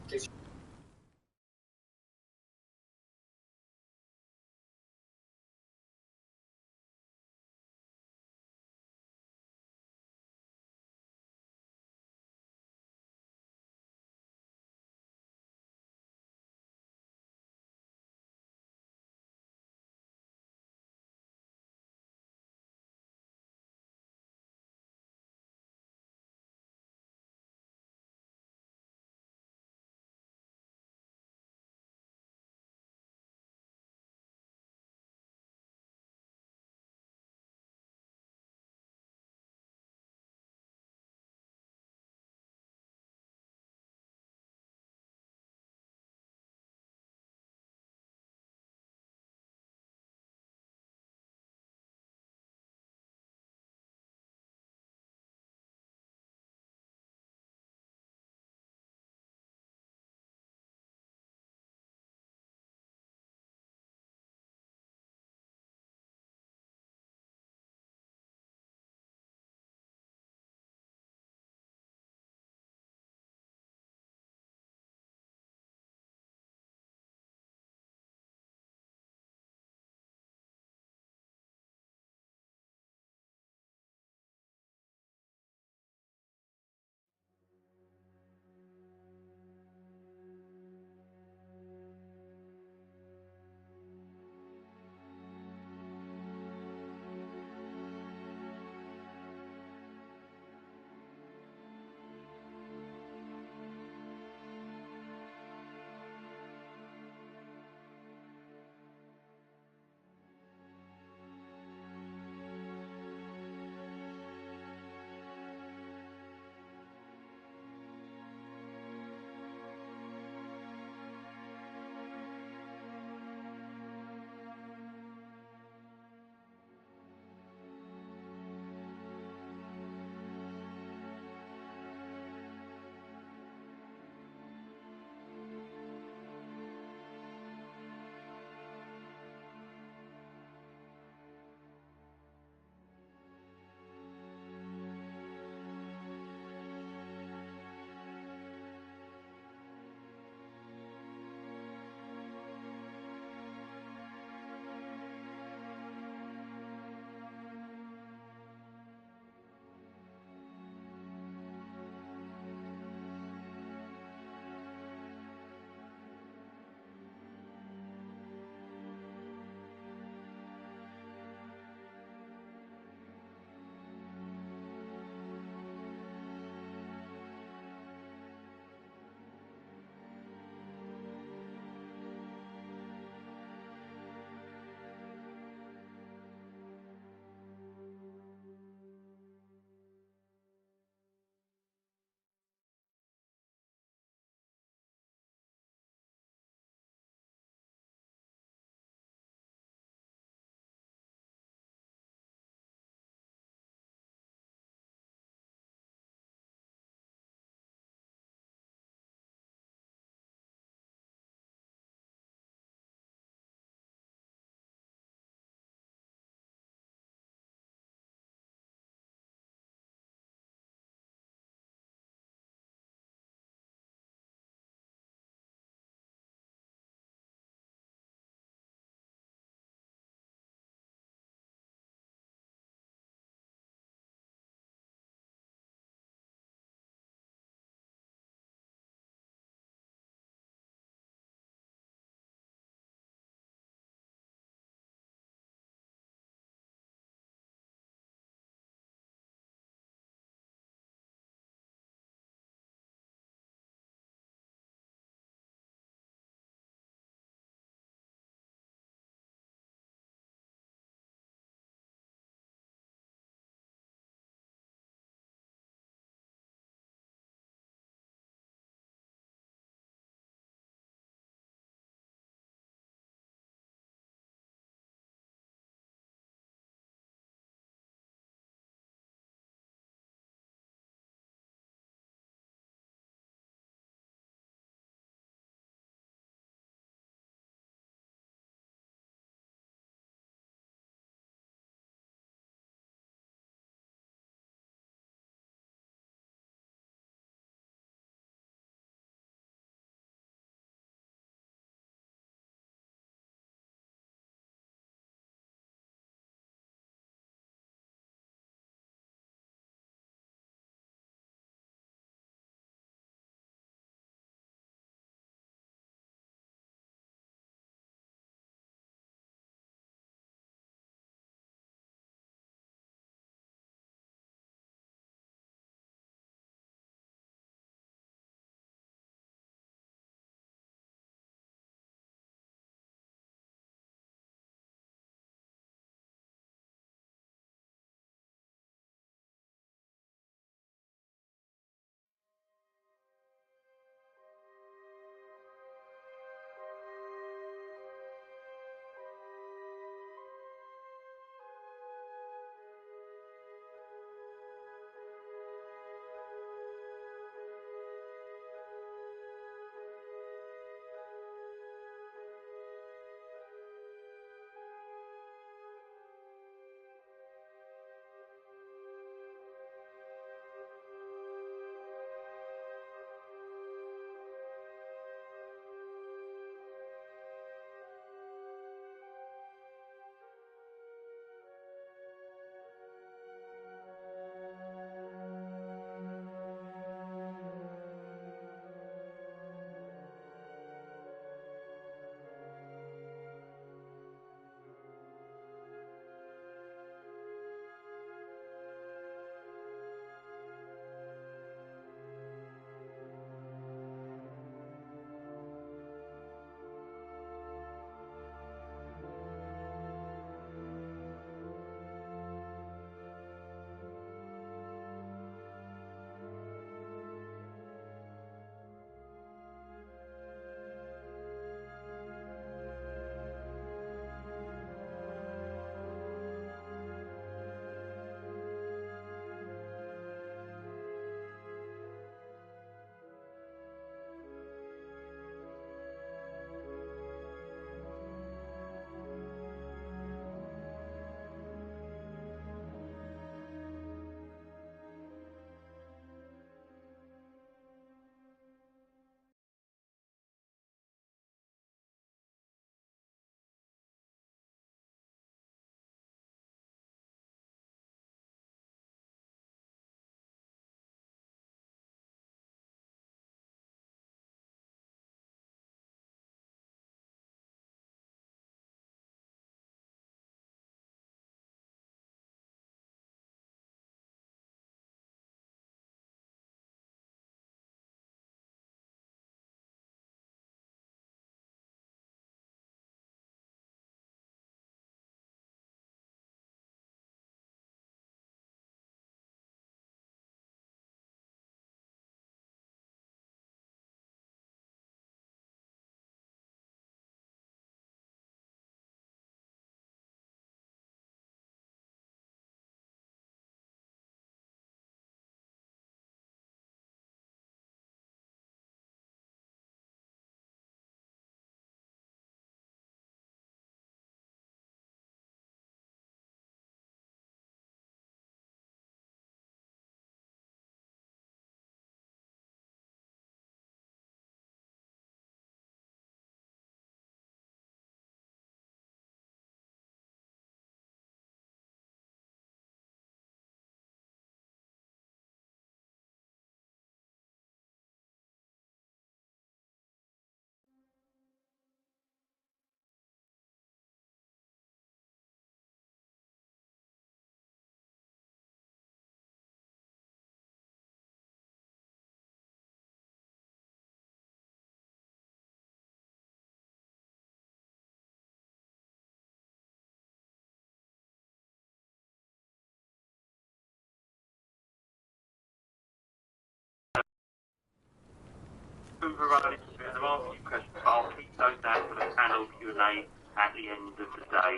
overrunning a bit and I'm asking you questions, but I'll keep those down for the panel Q&A at the end of the day,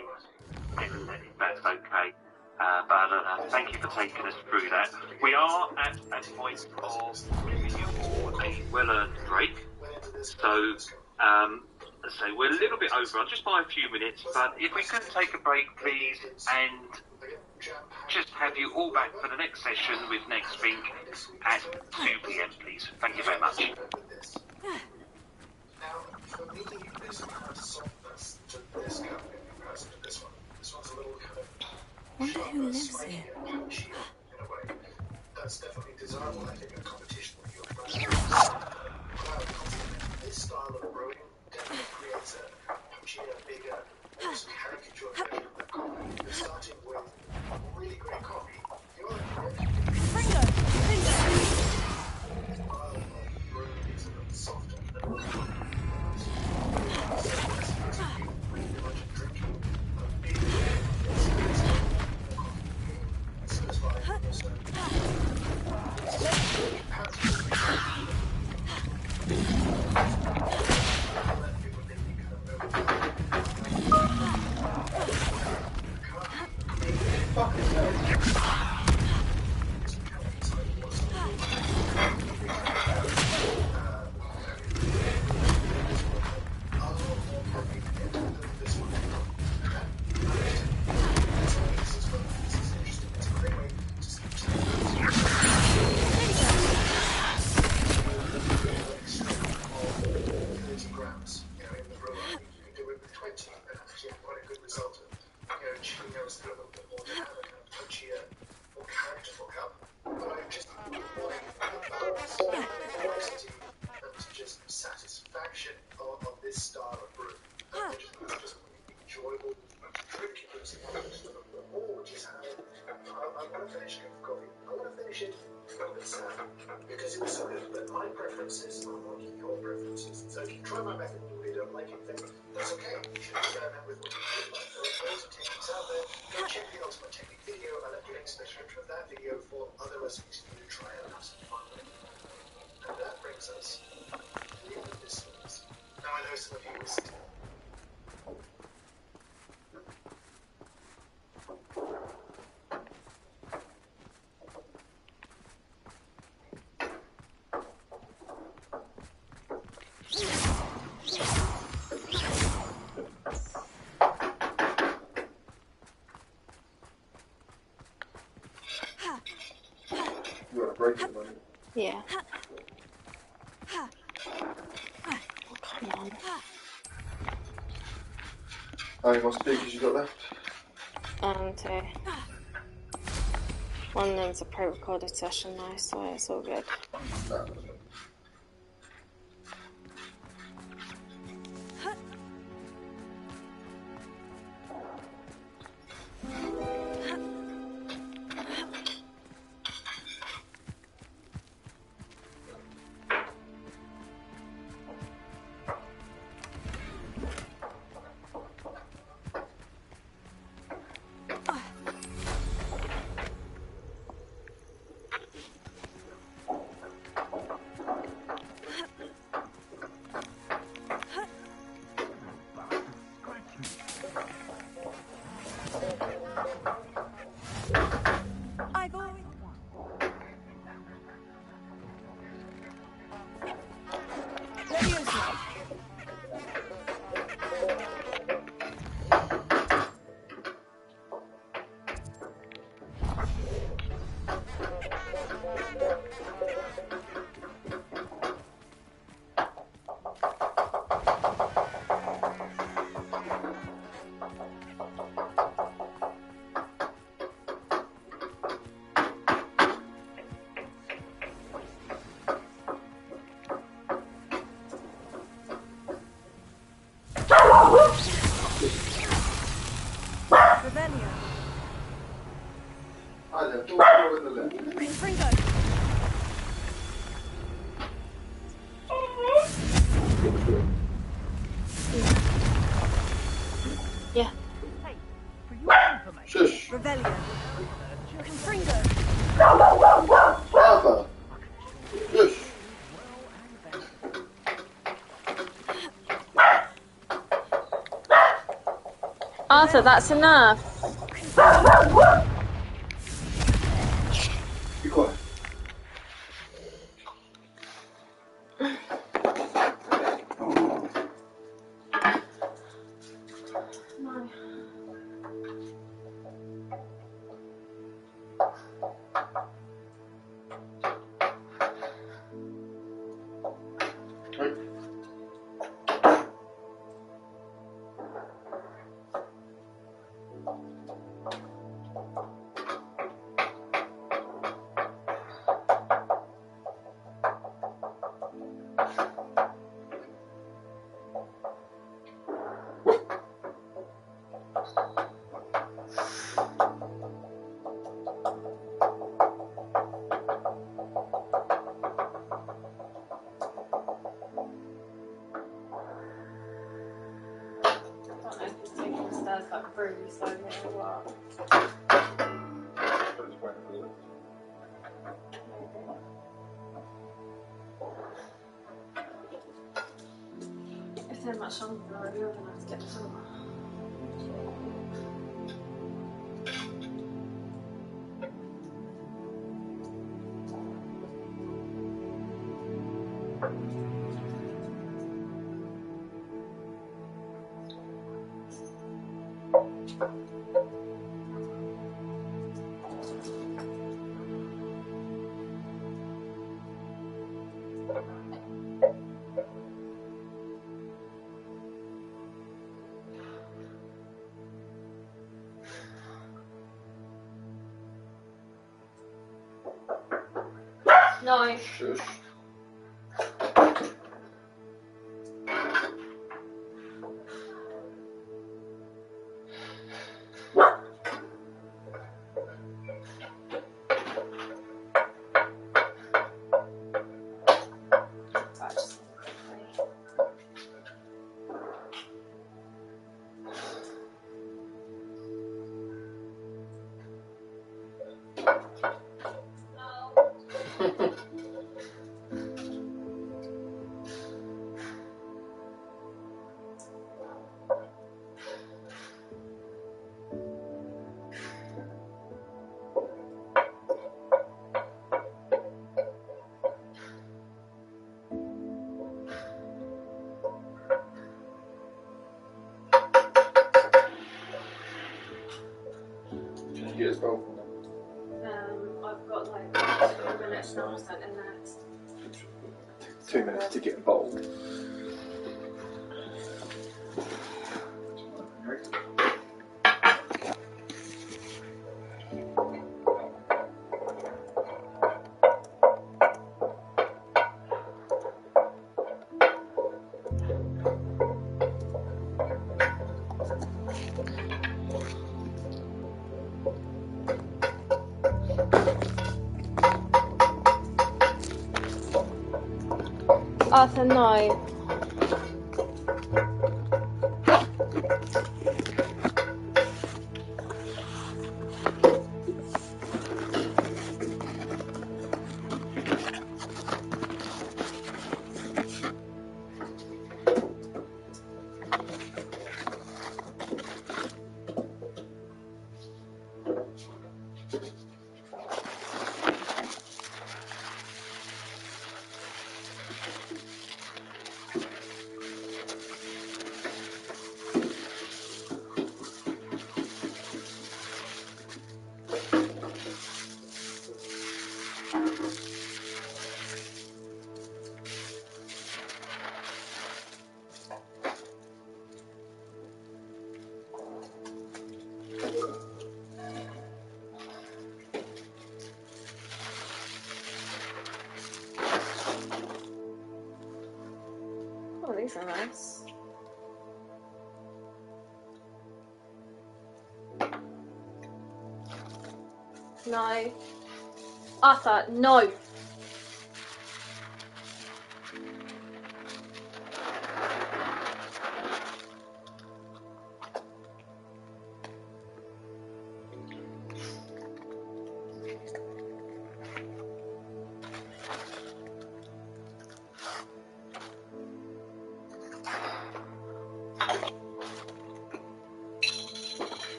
if that's okay. But thank you for taking us through that. We are at a point of giving you all a well-earned break. So, we're a little bit over, just by a few minutes, but if we could take a break, please, and just have you all back for the next session with Next Think at 2 p.m, please. Thank you very much. Now, for me, there's a kind of softness to this cup in comparison to this one. This one's a little kind of Wonder who lives here. punchy in a way. That's definitely desirable, I think, in competition with your friends. This style of brewing definitely creates a punchier, bigger, almost caricature version of the coffee. You're starting with really great coffee. The other style of brewing is a little softer. Because it was so good, but my preferences are not your preferences. So if you try my method and you don't like it, then that's okay. You should experiment with what you do like. There are loads of techniques out there. Go check the Ultimate Technique video. I'll left links in the description of that video for other recipes for you to try out and have some fun with. And that brings us to the end of this series. Now I know some of you will still. Yeah. Oh, come on. How many more speakers you got left? 2. One of them's a pre-recorded session now, so it's all good. Yeah. Hey, for your information, Shush. Revelio. Confringo. Arthur. Shush. Arthur, that's enough. Be quiet. No. Like really slowly or what? If they're much longer than I you're gonna have to get some. No. Shush. Yes, bro. I've got like 2 minutes now sent in next. 2 minutes to get involved. Arthur, no. Oh, these are nice. No. Arthur, no.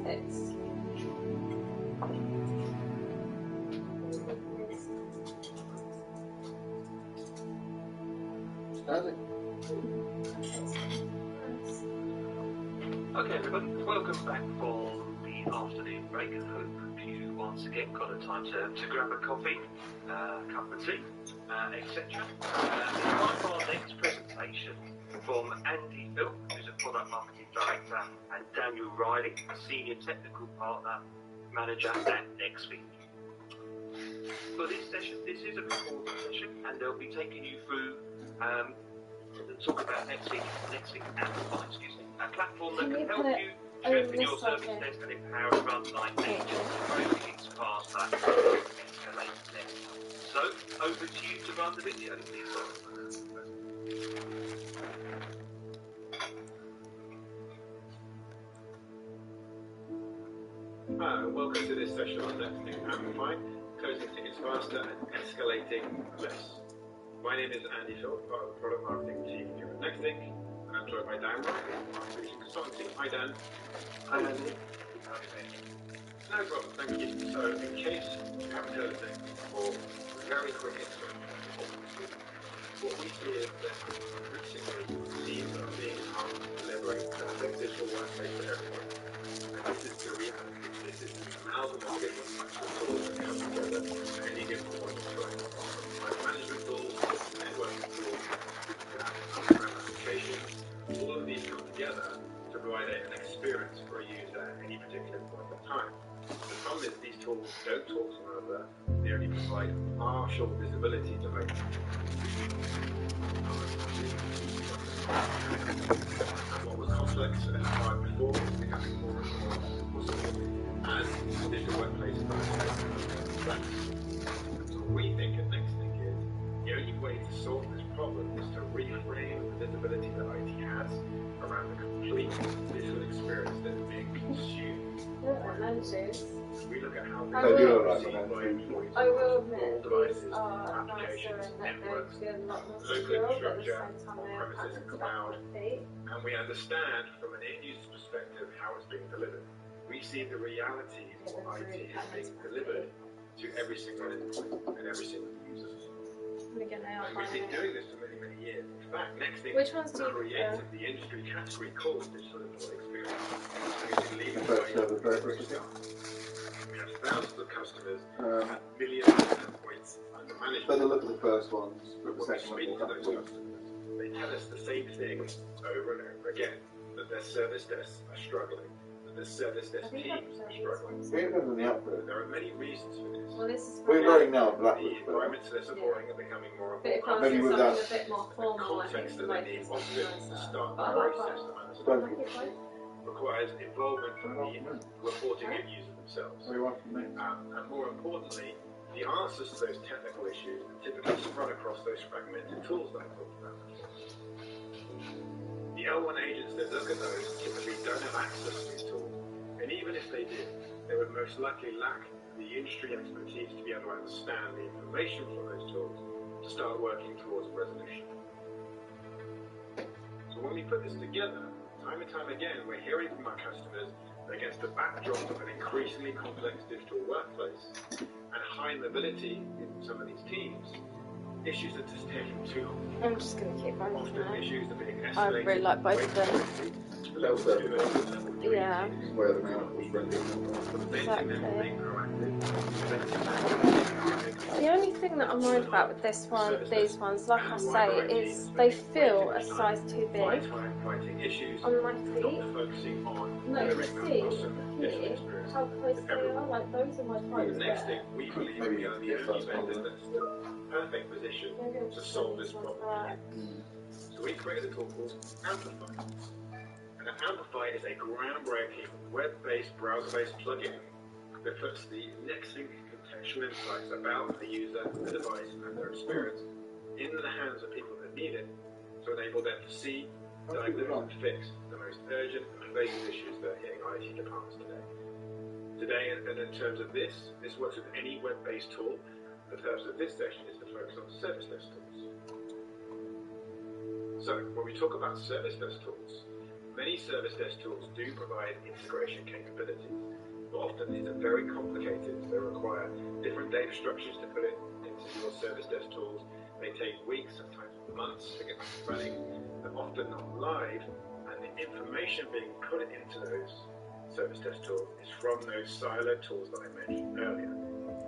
It's Okay, everybody, welcome back from the afternoon break. I hope you once again got a time to grab a coffee, a cup of tea, etc. It's time for our next presentation from Andy Phil, who's a product marketing director, and Daniel Riley, a senior technical partner manager at NextThink. For this session, this is a recorded session, and they'll be taking you through talk about NextThink Amplify, a platform that can help you strengthen your service desk and empower frontline agents to grow things faster and escalate them. So, over to you to run the video, please. Hi, welcome to this session on NextThink Amplify, closing tickets faster and escalating less. My name is Andy Phil, part of the product marketing team here at NextThink, and I'm joined by Dan Riley, our solution consultancy. Hi Dan. Hi Andy. No problem, thank you. So, in case you haven't heard of it before, very quick intro. What we see is that increasingly teams are being asked to deliver a perfect digital workplace for everyone. And this is the reality. This is the amalgam of different types of tools that come together at any given point in time. Like management tools, networking tools, on-prem applications, all of these come together to provide an experience for a user at any particular point in time. The problem is these tools don't talk to one another, they only provide partial visibility to both. And what was complex and hard before is becoming more and more possible as the digital workplace becomes more complex. So what we think at NextThink is the only way to solve this problem is to reframe the visibility that IT has around the complete digital experience that is being consumed. We look at how this is received by employees I will across all devices, applications, networks, local infrastructure, on-premises and cloud, and we understand from an end-user perspective how it's being delivered. We see the reality of what IT is being delivered to every single endpoint and every single user. And we've been doing this for many, many years. In fact, NextThink created the industry category called digital employee experience. We have thousands of customers and millions of endpoints under management. Better look at the first ones. But when we speak to those customers, they tell us the same thing over and over again, that their service desks are struggling, that their service desk teams are struggling. There are many reasons for this. We're running now black. The environments they're supporting are becoming more and more complex. Maybe with that. A bit more formal, context that they need often to start the process of understanding requires involvement from the reporting end user themselves. And more importantly, the answers to those technical issues are typically spread across those fragmented tools that I talked about. The L1 agents that look at those typically don't have access to these tools, and even if they did, they would most likely lack the industry expertise to be able to understand the information from those tools to start working towards a resolution. So when we put this together, time and time again, we're hearing from our customers that against the backdrop of an increasingly complex digital workplace and high mobility in some of these teams, issues are just taking too long. I'm just going to keep running. Often issues are being escalated. I really like both of them. Yeah. Exactly. The only thing that I'm worried about with these ones, like I say, is they feel a size too big on my feet. No, you see here how close they are, like those are my toes. Next thing, we believe we are the only vendor that's in the perfect position to solve this problem. So we created a tool called Amplify. And Amplify is a groundbreaking web-based, browser-based plugin that puts the NextThink contextual insights about the user, the device, and their experience in the hands of people that need it to enable them to see, diagnose, and fix the most urgent and pervasive issues that are hitting IT departments today. Today, and in terms of this works with any web-based tool. The purpose of this session is to focus on service desk tools. So, when we talk about service desk tools, Many service desk tools do provide integration capabilities, but often these are very complicated. They require different data structures to put it into your service desk tools. They take weeks, sometimes months to get up and running. They're often not live, and the information being put into those service desk tools is from those siloed tools that I mentioned earlier.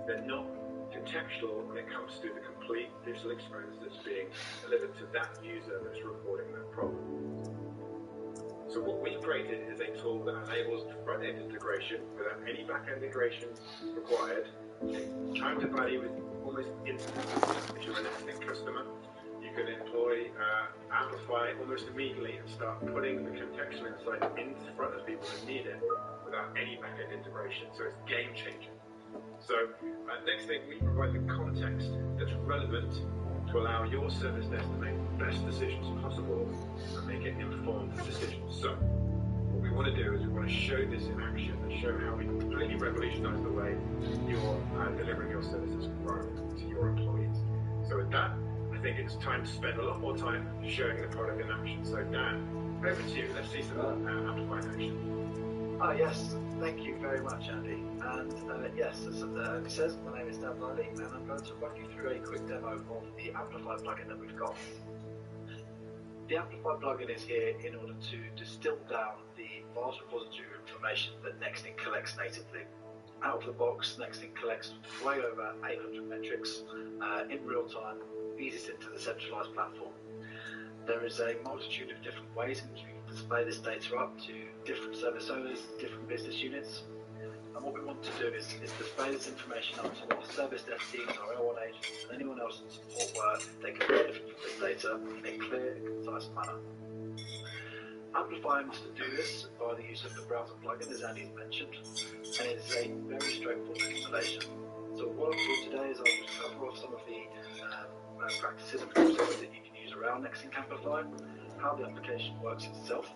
They're not contextual when it comes to the complete digital experience that's being delivered to that user that's reporting that problem. So what we've created is a tool that enables front-end integration without any back-end integration required. Time to value is almost instant. If you're an Nextlink customer, you can employ Amplify almost immediately and start putting the contextual insight in front of people that need it without any back-end integration. So it's game-changing. So Nextlink, we provide the context that's relevant to allow your service desk to make the best decisions possible and make it informed decisions. So what we want to do is we want to show this in action and show how we completely revolutionize the way you're delivering your services to your employees. So with that, I think it's time to spend a lot more time showing the product in action. So Dan, over to you. Let's see some Amplify in action. Yes, thank you very much, Andy. And yes, as Andy says, my name is Dan Riley, and I'm going to run you through a quick demo of the Amplify plugin that we've got. The Amplify plugin is here in order to distill down the vast repository of information that Nextlink collects natively. Out of the box, Nextlink collects way over 800 metrics in real time, feeds it into the centralized platform. There is a multitude of different ways in which we can display this data up to different service owners, different business units. And what we want to do is display this information up to our service desk teams, our L1 agents, and anyone else in support where they can benefit from this data in a clear and concise manner. Amplify aims to do this by the use of the browser plugin, as Andy mentioned, and it is a very straightforward installation. So what I'll do today is I'll just cover off some of the practices and processes that you can use around Nextlink Amplify, how the application works itself.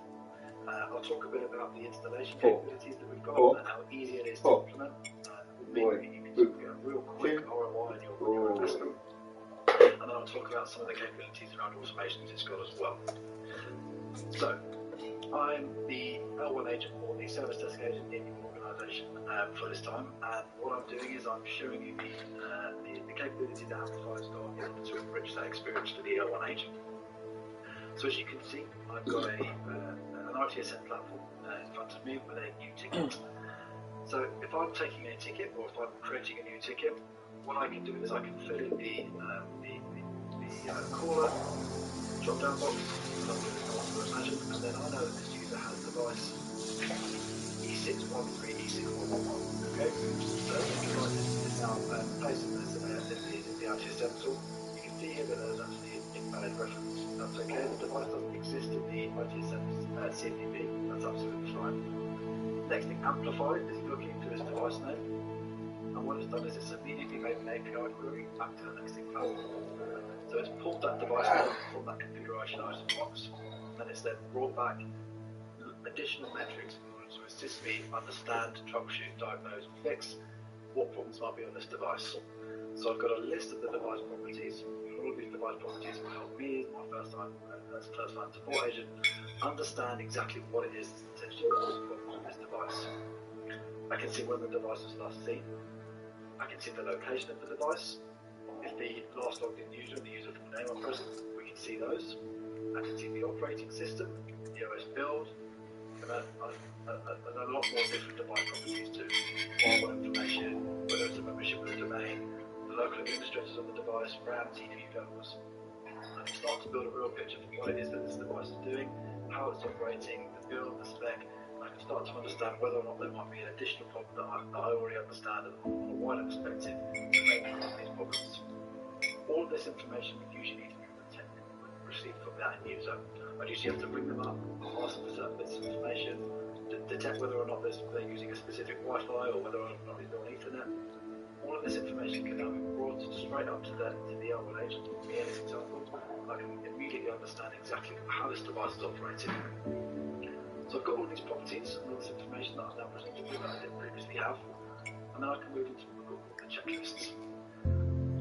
I'll talk a bit about the installation capabilities that we've got and how easy it is to implement. Maybe you can get a real quick ROI on your investment. And then I'll talk about some of the capabilities around automations it's got as well. So, I'm the L1 agent or the service desk agent in your organisation for this time, and what I'm doing is I'm showing you the capability that Amplify has got in order to enrich that experience for the L1 agent. So as you can see, I've got an ITSM platform in front of me with a new ticket. So if I'm taking a ticket or if I'm creating a new ticket, what I can do is I can fill in the caller drop-down box, imagine, and then I know that this user has device E613, E6111. Okay, so this device is now placed in the ITSM tool. You can see here that there's actually an invalid reference. That's okay, the device doesn't exist in the ITSM CMDB, that's absolutely fine. Nextlink Amplify is looking into this device name, and what it's done is it's immediately made an API query back to the Nextlink platform. So it's pulled that device name from that configuration item box, and it's then brought back additional metrics in order to assist me understand, troubleshoot, diagnose, and fix what problems might be on this device. So I've got a list of the device properties. All of these device properties will help me, as my first-line support agent, understand exactly what it is that's potentially causing problems with this device. I can see when the device was last seen. I can see the location of the device. If the last logged in user and the user full name are present, we can see those. I can see the operating system, the OS build, and a lot more different device properties too. Firewall information, whether it's a membership of the domain, the local administrators on the device, RAM, CPU levels. I can start to build a real picture of what it is that this device is doing, how it's operating, the build, the spec. I can start to understand whether or not there might be an additional problem that I already understand on a wider perspective to make these problems. All of this information would usually need to be received from that end user. I'd usually have to bring them up, ask them for certain bits of information, detect whether or not they're using a specific Wi-Fi or whether or not they're on Ethernet. All of this information can now be brought straight up to the L1 agent. For me, in this example, I can immediately understand exactly how this device is operating. So I've got all these properties and all this information that I've now presented that I didn't previously have, and then I can move into what we call the checklists.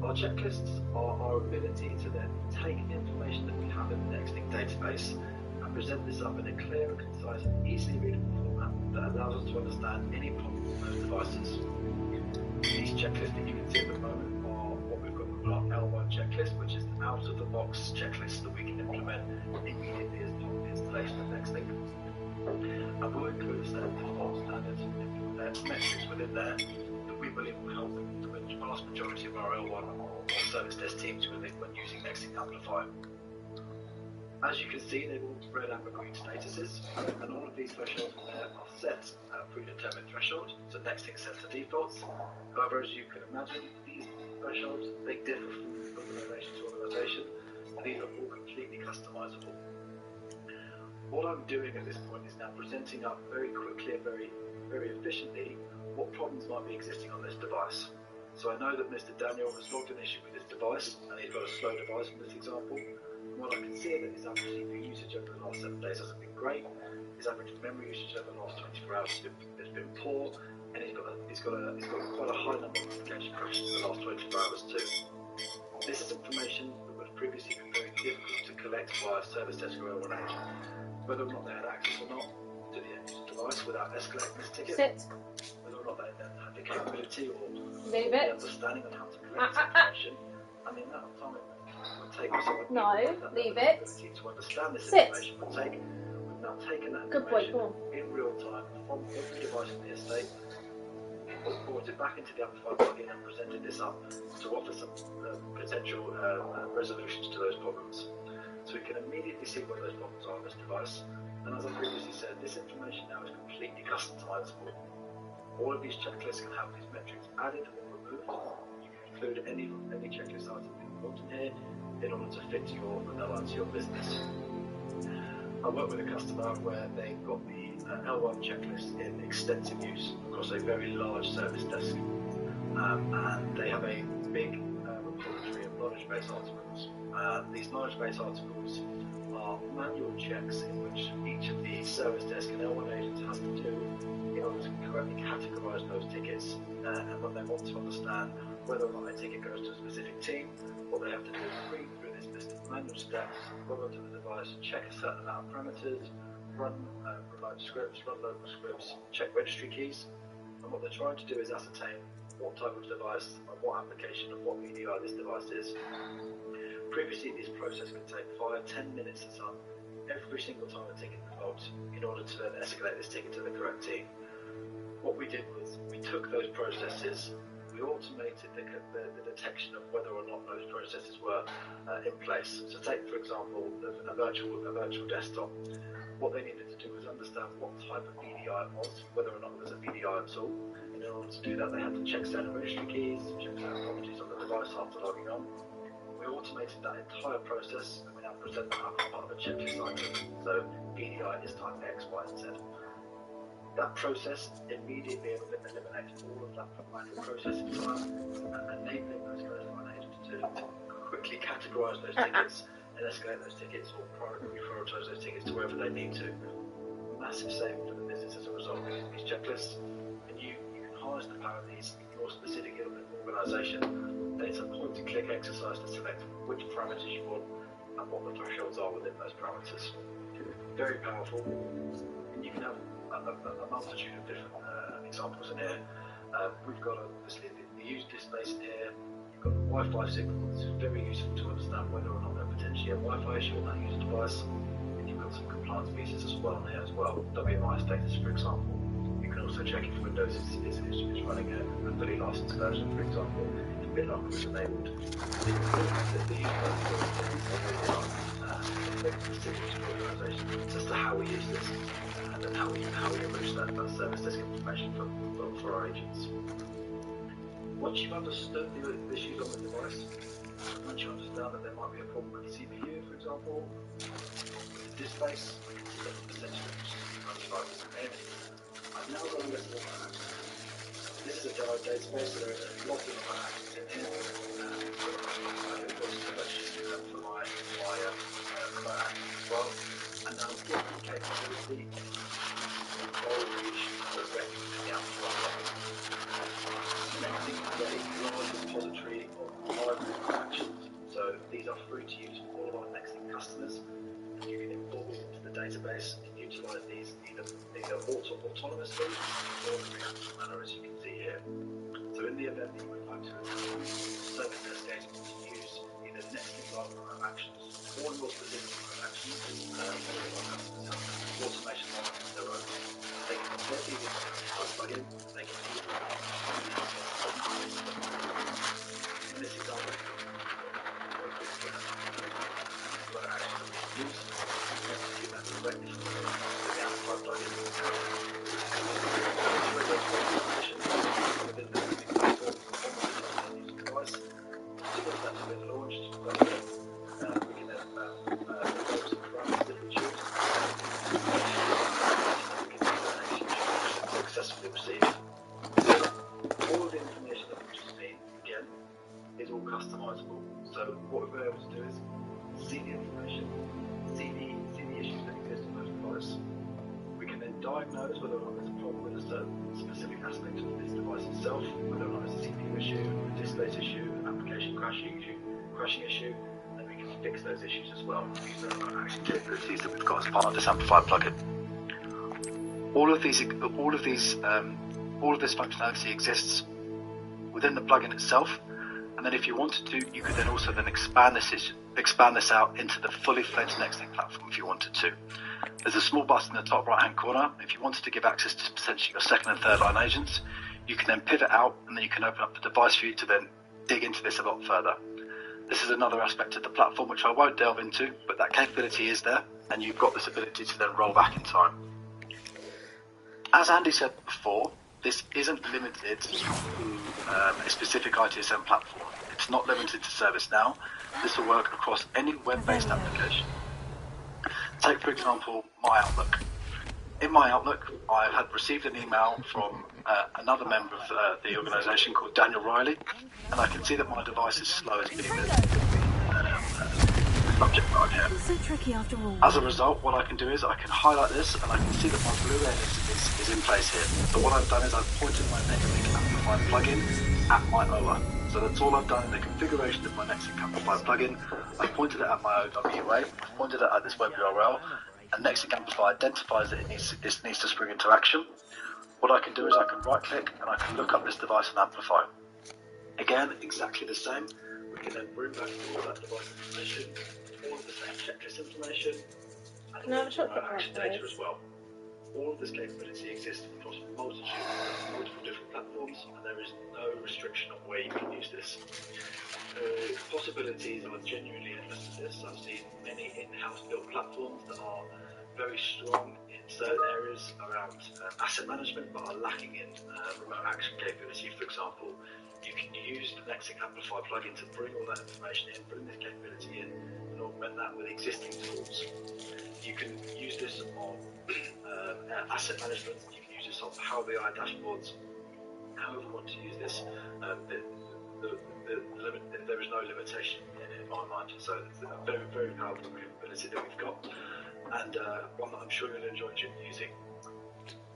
Our checklists are our ability to then take the information that we have in the Nextlink database and present this up in a clear and concise and easily readable format that allows us to understand any problem on those devices. These checklists that you can see at the moment are what we've got called our L1 checklist, which is an out-of-the-box checklist that we can implement immediately as part of the installation of NextLink. And we'll include a set of default standard metrics within there that we believe will help the vast majority of our L1 or service desk teams when using NextLink Amplify. As you can see, they're all red, amber, green statuses, and all of these thresholds are set predetermined thresholds, so NextLink sets the defaults. However, as you can imagine, these thresholds, they differ from organisation to organisation, and these are all completely customisable. What I'm doing at this point is now presenting up very quickly and very efficiently what problems might be existing on this device. So I know that Mr. Daniel has logged an issue with this device, and he's got a slow device in this example. And what I can see that his average CPU usage over the last 7 days hasn't been great. His average memory usage over the last 24 hours has been poor, and he's got quite a high number of application crashes in the last 24 hours too. This is information that would have previously been very difficult to collect via service desk or L1 agent. Whether or not they had access or not to the end user device without escalating this ticket, whether or not they then had the capability or the understanding on how to collect this information, and the amount of time it would take for someone to understand this information would take. We've now taken that information in real time from every device in the estate, brought it back into the Amplify plugin and presented this up to offer some potential resolutions to those problems. So we can immediately see what those problems are on this device. And as I previously said, this information now is completely customizable. All of these checklists can have these metrics added or removed. You can include any checklist item you want in here in order to fit your business. I work with a customer where they've got the L1 checklist in extensive use across a very large service desk. And they have a big repository of knowledge base articles. These knowledge base articles are manual checks in which each of the service desk and L1 agents has to do in order to correctly categorise those tickets. And when they want to understand whether or not a ticket goes to a specific team, what they have to do is read through this list of manual steps, log onto the device, check a certain amount of parameters, run remote scripts, run local scripts, check registry keys. And what they're trying to do is ascertain what type of device, and what application, and what VDI this device is. Previously, this process could take 5-10 minutes at a time, every single time a ticket was logged, in order to then escalate this ticket to the correct team. What we did was we took those processes, we automated the detection of whether or not those processes were in place. So take, for example, a virtual desktop. What they needed to do was understand what type of VDI it was, whether or not it was a VDI at all. And in order to do that, they had to check certain registry keys, check certain properties on the device after logging on. We automated that entire process, and we now present that up as part of a checklist item. So VDI is type X, Y, and Z. That process immediately eliminates all of that manual processing time, enabling those first-line agents to quickly categorise those tickets and escalate those tickets or prioritise those tickets to wherever they need to. Massive saving for the business as a result of these checklists. And you can harness the power of these in your specific organisation. And it's a point-and-click exercise to select which parameters you want and what the thresholds are within those parameters. Very powerful. And you can have a multitude of different examples in here. We've got obviously the user displays in here. You've got the Wi-Fi signals. It's very useful to understand whether or not there's potentially a Wi-Fi issue on that user device. And you've got some compliance pieces as well on here as well. WMI status, for example. You can also check if Windows is running a fully licensed version, for example. If BitLocker is enabled. The as to how we use this and then how we enrich that service desk information for our agents. Once you've understood the issues on the device, once you understand that there might be a problem with the CPU, for example, with the displays, potentially I've now got a list of hacks. This is a demo database, so there is a lot of hacks in here. I can put selections for my remote access as well. And now given the capability all reach directly to the Amplify. Next thing is a large repository of live actions. So these are free to use for all of our NextLink customers, and you can import them into the either autonomously or in a reactive manner, as you can see here. So in the event that you would like to service desk agents to use either next-in-line remote actions or your specific remote actions, many of our customers have automation lineup of their own. They can completely use the plugin, they can use it in this example. Remote actions that we can use, execute that directly from the Amplify plugin. Within the platform on the user device. As soon as that's been launched, we can then propose some parameters that we choose. Successfully received. All of the information that we've just seen, again, is all customizable. So what we've been able to do is see the information, see the issues that exist on those devices. We can then diagnose whether or not there's a problem with a certain specific aspect of this device itself, whether or not it's a CPU issue, a display issue, an application crashing issue, and we can fix those issues as well using the remote action capabilities that we've got as part of this Amplify plugin. All of this functionality exists within the plugin itself, and then if you wanted to, you could then also expand this out into the fully fledged Nextlink platform if you wanted to. There's a small button in the top right hand corner. If you wanted to give access to potentially your second and third line agents, you can then pivot out and then you can open up the device for you to then dig into this a lot further. This is another aspect of the platform which I won't delve into, but that capability is there and you've got this ability to then roll back in time. As Andy said before, this isn't limited to a specific ITSM platform. It's not limited to ServiceNow. This will work across any web-based application. Take, for example, My Outlook. In My Outlook, I had received an email from another member of the organisation called Daniel Riley, and I can see that my device is slow as being the subject line here. So tricky after all. As a result, what I can do is I can highlight this, and I can see that my blue end is in place here. So what I've done is I've pointed my Nextlink Amplify plugin at my OA. So that's all I've done in the configuration of my Nextlink Amplify plugin. I've pointed it at my OWA, I've pointed it at this web URL, and Nextlink Amplify identifies that this needs to spring into action. What I can do is I can right click and I can look up this device and amplify. Again, exactly the same. We can then bring back all of that device information, all of the same checklist information, and all of the action data as well. All of this capability exists across multiple different platforms, and there is no restriction on where you can use this. The possibilities are genuinely endless with this. I've seen many in-house built platforms that are very strong in certain areas around asset management, but are lacking in remote action capability. For example, you can use the Nextlink Amplify plugin to bring all that information in, bring this capability in, and augment that with existing tools. You can use this on asset management, you can use this on Power BI dashboards, however you want to use this. There is no limitation in my mind, so it's a very, very powerful capability that we've got, and one that I'm sure you'll enjoy using.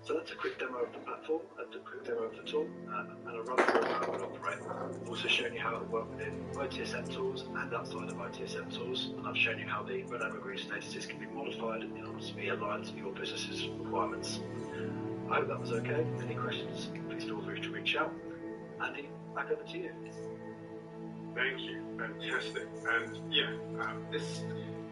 So that's a quick demo of the platform, that's a quick demo of the tool, and a run through of how it will operate. I've also shown you how it will work within ITSM tools and outside of ITSM tools, and I've shown you how the red, amber, green statuses can be modified in order to be aligned to your business's requirements. I hope that was okay. Any questions, please feel free to reach out. Andy, back over to you. Thank you, fantastic. And yeah, this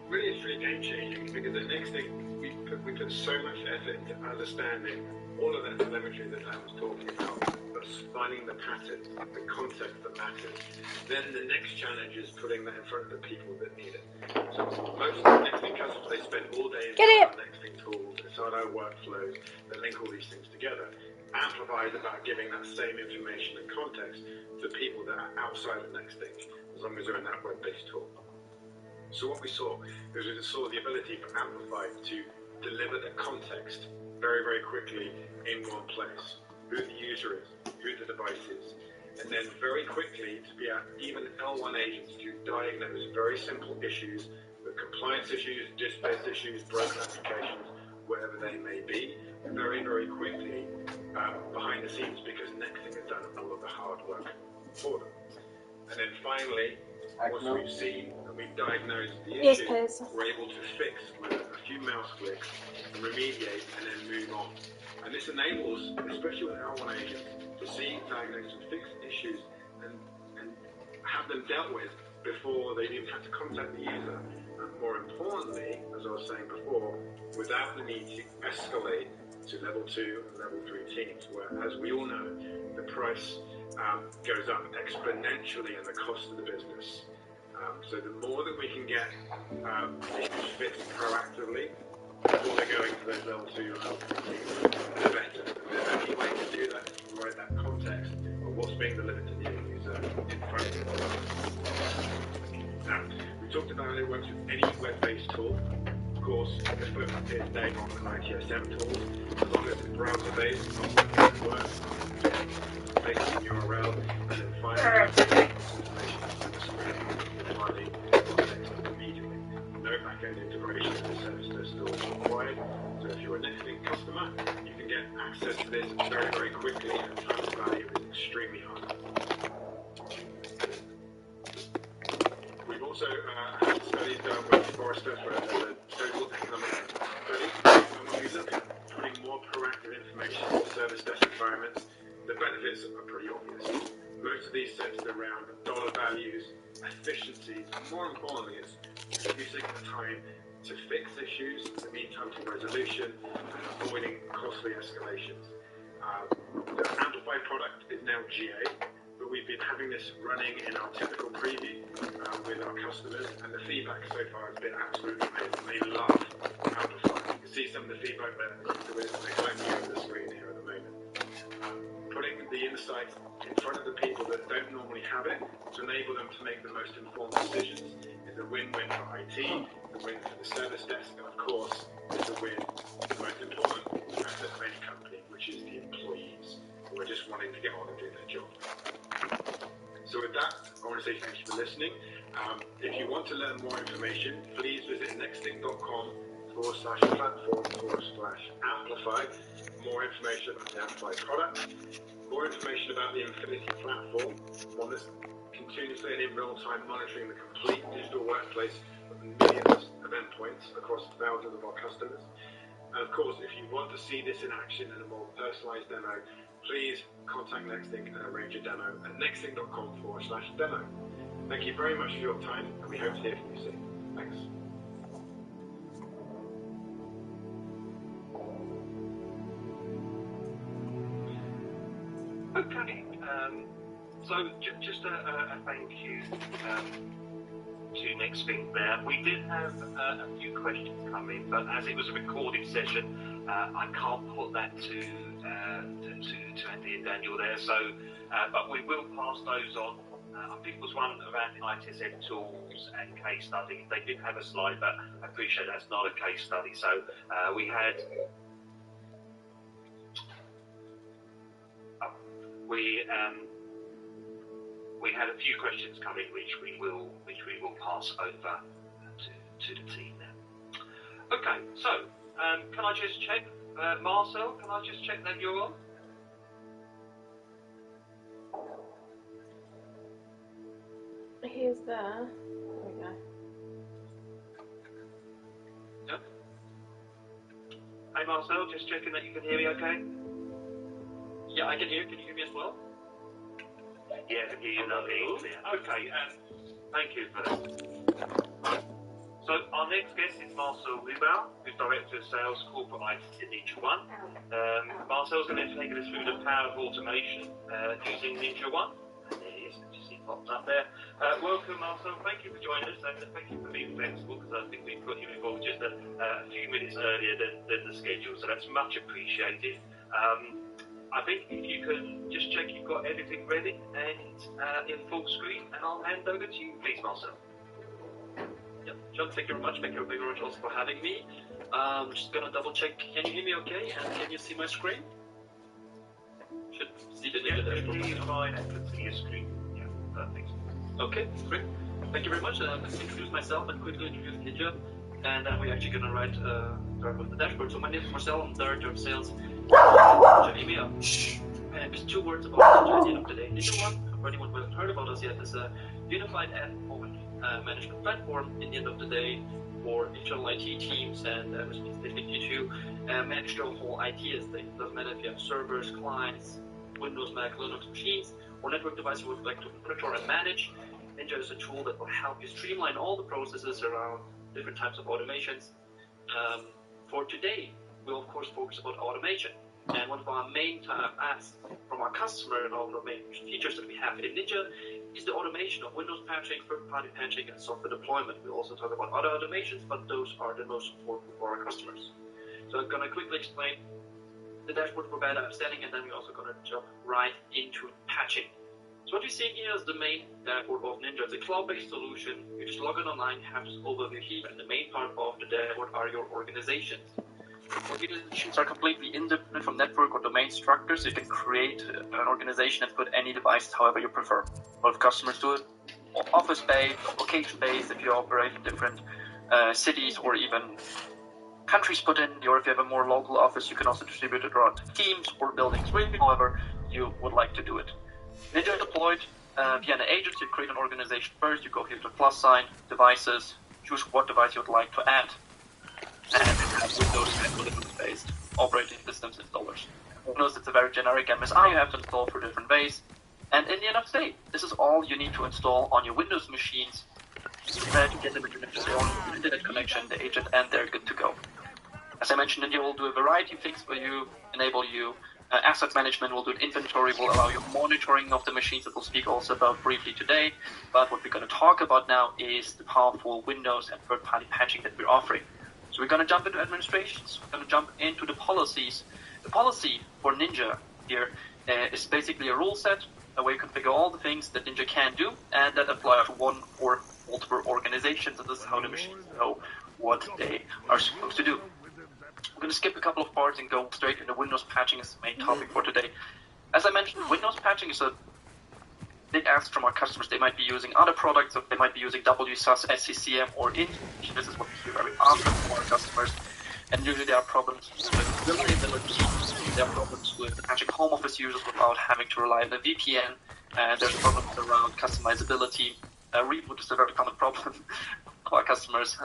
really is really game changing because the next thing we put so much effort into understanding all of that telemetry that I was talking about, but finding the pattern, the concept that matters. Then the next challenge is putting that in front of the people that need it. So most of the Nextlink customers, they spend all day inside our Nextlink tools, inside our workflows that link all these things together. Amplify is about giving that same information and context to people that are outside of Nextlink, as long as they're in that web-based tool. So what we saw is we saw the ability for Amplify to deliver the context very, very quickly in one place. Who the user is, who the device is, and then very quickly to be even L1 agents to diagnose very simple issues, with compliance issues, disk-based issues, broken applications, whatever they may be, very, very quickly behind the scenes, because Nextlink has done all of the hard work for them. And then finally, once we've seen and we've diagnosed the issue, we're able to fix with a few mouse clicks and remediate and then move on. And this enables, especially with L1 agents, to see, diagnose and fix issues and have them dealt with before they even have to contact the user. And more importantly, as I was saying before, without the need to escalate to level 2 and level 3 teams, where, as we all know, the price goes up exponentially in the cost of the business. So the more that we can get issues fixed proactively before they're going to those level 2 and level 3 teams, the better. The only way to do that is to provide that context of what's being delivered to the end user in front of them. Now, we talked about it works with any web-based tool. Of course, this book is named on the ITSM tools. As long as it's browser-based, it works. Basic URL, and then finally, information on the screen, providing context immediately. No back-end integration with the service desk tools required. So if you're a NextLink customer, you can get access to this very, very quickly, and time to value is extremely high. We've also had studies done with Forrester for the total economic study, and when we look at putting more proactive information in service desk environments, the benefits are pretty obvious. Most of these centered around dollar values, efficiencies, and more importantly, it's reducing the time to fix issues, the mean time to resolution, and avoiding costly escalations. The Amplify product is now GA, but we've been having this running in our typical preview with our customers, and the feedback so far has been absolutely amazing. They love Amplify. You can see some of the feedback there with the screen here at the moment. Putting the insights in front of the people that don't normally have it to enable them to make the most informed decisions is a win-win for IT, a win for the service desk, and of course, it's a win for the most important asset of any company, which is the employees who are just wanting to get on and do their job. So with that, I want to say thank you for listening. If you want to learn more information, please visit nextlink.com/platform/amplify. More information about the Amplify product, more information about the Infinity platform, one that's continuously and in real time monitoring the complete digital workplace of millions of endpoints across thousands of our customers. And of course, if you want to see this in action in a more personalized demo, please contact NextLink and arrange a demo at nextlink.com/demo. Thank you very much for your time, and we hope to hear from you soon. Thanks. Okay, so just a thank you to NextLink there. We did have a few questions come in, but as it was a recorded session, I can't put that to Andy and Daniel there. So, but we will pass those on. I think it was one around the ITSM tools and case study. They did have a slide, but I appreciate that's not a case study. So we had. We had a few questions come in, which we will pass over to the team now. Okay, so can I just check, Marcel? Can I just check that you're on? He is there. There we go. Yep. Hey, Marcel, just checking that you can hear me. Okay. Yeah, I can hear you. Can you hear me as well? Yeah, I can hear you lovely. Okay, thank you for that. So our next guest is Marcel Rubau, who's Director of Sales Corporate IT at Ninja One. Marcel's going to take us through the power of automation using Ninja One. And there he is, just see popped up there. Welcome, Marcel. Thank you for joining us, and thank you for being flexible, because I think we put you involved just a few minutes earlier than the schedule, so that's much appreciated. I think if you can just check you've got everything ready and in full screen, and I'll hand over to you, please, Marcel. Yeah, John, thank you very much. Thank you very much also for having me. Just gonna double check. Can you hear me okay? And can you see my screen? Should see the dashboard. Yeah, fine. I can see your screen. Yeah, perfect. Okay, great. Thank you very much. Let's introduce myself and quickly introduce Ninja. And then we're actually gonna start with the dashboard. So my name is Marcel. I'm Director of Sales. And just 2 words about Ninja at the end of the day. Ninja One, for anyone who hasn't heard about us yet, is a unified endpoint management platform. In the end of the day, for internal IT teams, and responsibility to manage the whole IT estate. It doesn't matter if you have servers, clients, Windows, Mac, Linux machines, or network devices you would like to monitor and manage. Ninja is a tool that will help you streamline all the processes around different types of automations. For today, we'll of course focus about automation. And one of our main asks from our customer and all the main features that we have in Ninja is the automation of Windows patching, third-party patching, and software deployment. We'll also talk about other automations, but those are the most important for our customers. So I'm going to quickly explain the dashboard for better understanding, and then we're also going to jump right into patching. So what you're seeing here is the main dashboard of Ninja. It's a cloud-based solution. You just log in online, have this overview here, and the main part of the dashboard are your organizations. Organizations are completely independent from network or domain structures. You can create an organization and put any device however you prefer. A lot of customers do it office-based, location-based, if you operate in different cities or even countries put in, or if you have a more local office, you can also distribute it around teams or buildings, however you would like to do it. Ninja deployed via an agent. You create an organization first, you go here to plus sign, devices, choose what device you would like to add, and have Windows and Linux-based operating systems installers. Notice it's a very generic MSI you have to install for different ways. And in the end of the day, this is all you need to install on your Windows machines to get them into the internet connection, the agent, and they're good to go. As I mentioned, Ninja will do a variety of things for you, enable you asset management, will do inventory, will allow you monitoring of the machines that we'll speak also about briefly today. But what we're going to talk about now is the powerful Windows and third-party patching that we're offering. So we're going to jump into administrations, we're going to jump into the policies. The policy for Ninja here is basically a rule set, where you configure all the things that Ninja can do, and that apply to one or multiple organizations, and this is how the machines know what they are supposed to do. I'm going to skip a couple of parts and go straight into Windows patching as the main topic for today. As I mentioned, Windows patching is a big ask from our customers. They might be using other products, or they might be using WSUS, SCCM, or Int. This is what we hear very often from our customers. And usually there are problems with reliability, there are problems with patching home office users without having to rely on a VPN, and there's problems around customizability. Reboot is a very common problem for our customers.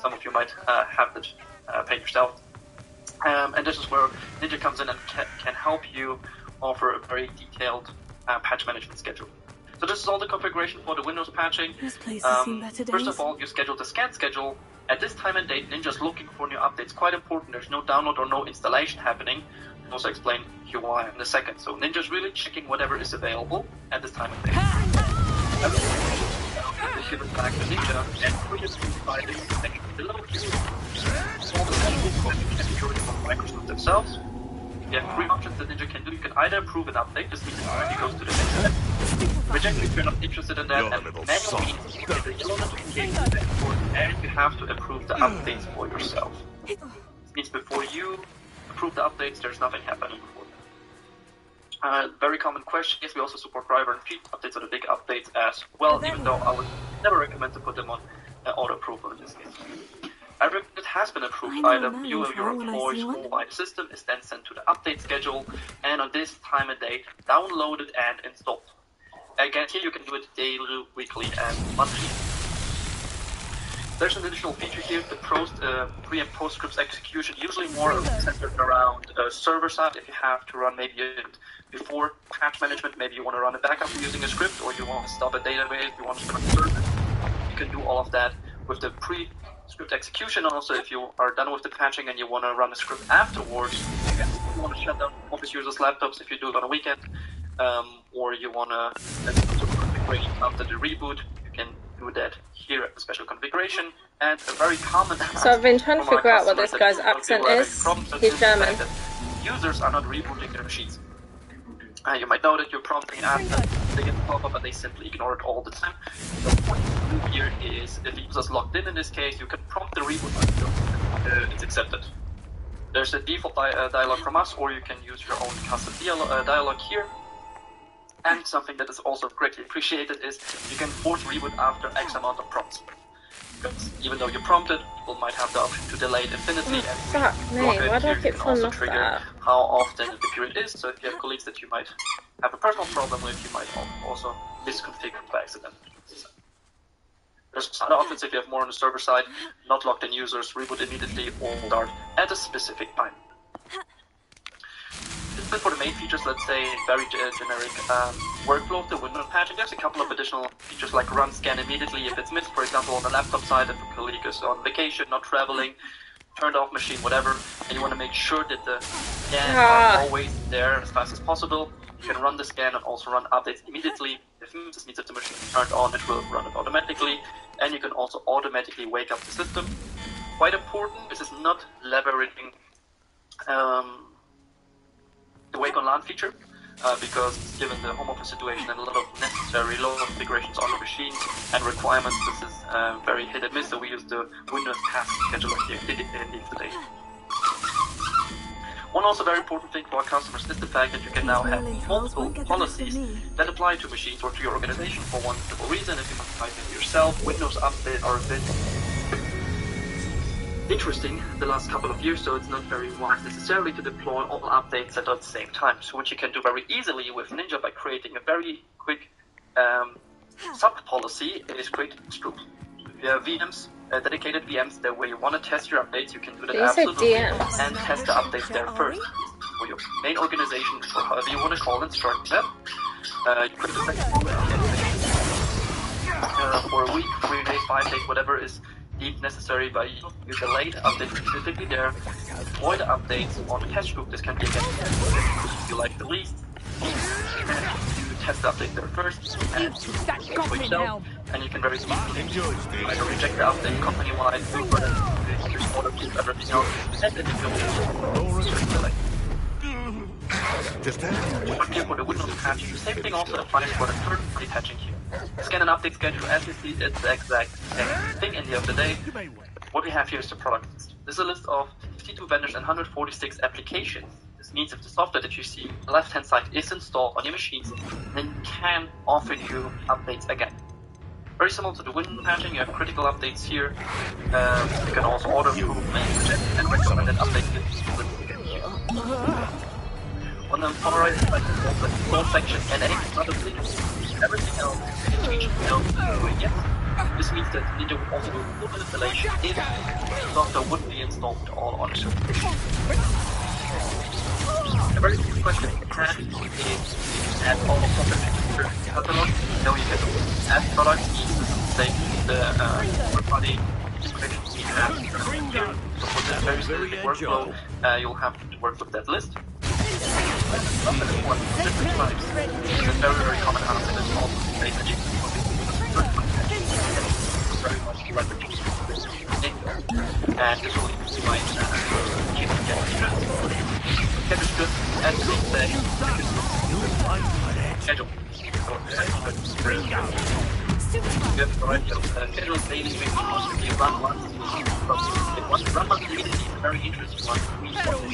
Some of you might have that pain yourself. And this is where Ninja comes in and can help you offer a very detailed patch management schedule. So this is all the configuration for the Windows patching. First of all, you schedule the scan schedule. At this time and date, Ninja's looking for new updates. Quite important, there's no download or no installation happening. I'll also explain here why in a second. So Ninja's really checking whatever is available at this time and date. We'll give it back to Ninja and we just provide this section below here. All the dashboard from Microsoft themselves. You have three options that Ninja can do. You can either approve an update, this means it already goes to the next step. Reject if you're not interested in that, and manual means you get a yellow notification to the dashboard, and you have to approve the updates for yourself. This means before you approve the updates, there's nothing happening before that. Very common question is we also support driver and feed updates, are the big updates as well, even though I would never recommend to put them on auto approval in this case. Everything that has been approved, either you or your employees or by the system, is then sent to the update schedule, and on this time and date, downloaded and installed. Again, here you can do it daily, weekly, and monthly. There's an additional feature here, the pre- and post-scripts execution, usually more centered around server side. If you have to run maybe before patch management, maybe you want to run a backup using a script, or you want to stop a database, you want to start a service, you can do all of that with the pre-script execution. Also, if you are done with the patching and you want to run a script afterwards, again, you want to shut down office users' laptops if you do it on a weekend, or you want to configuration after the reboot, you can do that here at the special configuration. And a very common so I've been trying to figure out what this guy's accent is. He's German. Users are not rebooting their machines. You might know that you're prompting after they get the pop-up and they simply ignore it all the time. So what you do here is, if the user's logged in this case, you can prompt the reboot until it's accepted. There's a default dialog from us, or you can use your own custom dialog here. And something that is also greatly appreciated is you can force reboot after X amount of prompts. Because even though you prompted, people might have the option to delay it infinitely, and fuck me, why do I keep falling off that? How often the period is. So if you have colleagues that you might have a personal problem with, you might also misconfigure by accident. There's other options if you have more on the server side, not logged in users, reboot immediately, or start at a specific time. This is for the main features, let's say, very generic workflow of the window patching. There's a couple of additional features like run scan immediately if it's missed, for example, on the laptop side, if a colleague is on vacation, not traveling, turned off machine, whatever, and you want to make sure that the scans are always there as fast as possible. You can run the scan and also run updates immediately. If this means that the machine is turned on, it will run it automatically, and you can also automatically wake up the system. Quite important, this is not leveraging the wake on LAN feature, because given the home office situation and a lot of necessary load configurations on the machine and requirements, this is very hit and miss, so we use the Windows task scheduler here in the installation. One also very important thing for our customers is the fact that you can now have multiple policies that apply to machines or to your organization for one simple reason. If you want to type in yourself, Windows update are a bit interesting the last couple of years, so it's not very wise necessarily to deploy all updates at the same time. So what you can do very easily with Ninja by creating a very quick sub-policy is create groups. If you have VMs, dedicated VMs, that where you want to test your updates, you can do that absolutely and test the updates there first. For your main organization, or however you want to call it, start them. You could do for a week, 3 days, 5 days, whatever is deemed necessary by you. You delay the update specifically there, deploy the updates on the test group. This can be again if you like the least. You test the update there first, and for yourself, and you can very easily either reject the update company-wide, everything else, and then you Just here for the Windows patch, the same thing also applies for the third-party patching here. Scan and update schedule, as you see, it's the exact same thing. In the end of the day, what we have here is the product list. This is a list of 52 vendors and 146 applications. This means if the software that you see on the left-hand side is installed on your machines, then you can offer you updates again. Very similar to the Windows patching, you have critical updates here. You can also order, approve, and recommend an update on the far right side, the full section and any other features. Everything else is featured doing yes. This means that Ninja would also do full installation if the software would be installed all on the server. A very good question you can add is add all software features to the catalog. No, you can add products, say the third-party descriptions you have. So for this very specific workflow, you'll have to work with that list. Different types. It's a very, very common answer that's also very much and this will lead to my schedule and schedule. You have the right schedule daily weekly run once. Run once immediately is a very interesting one.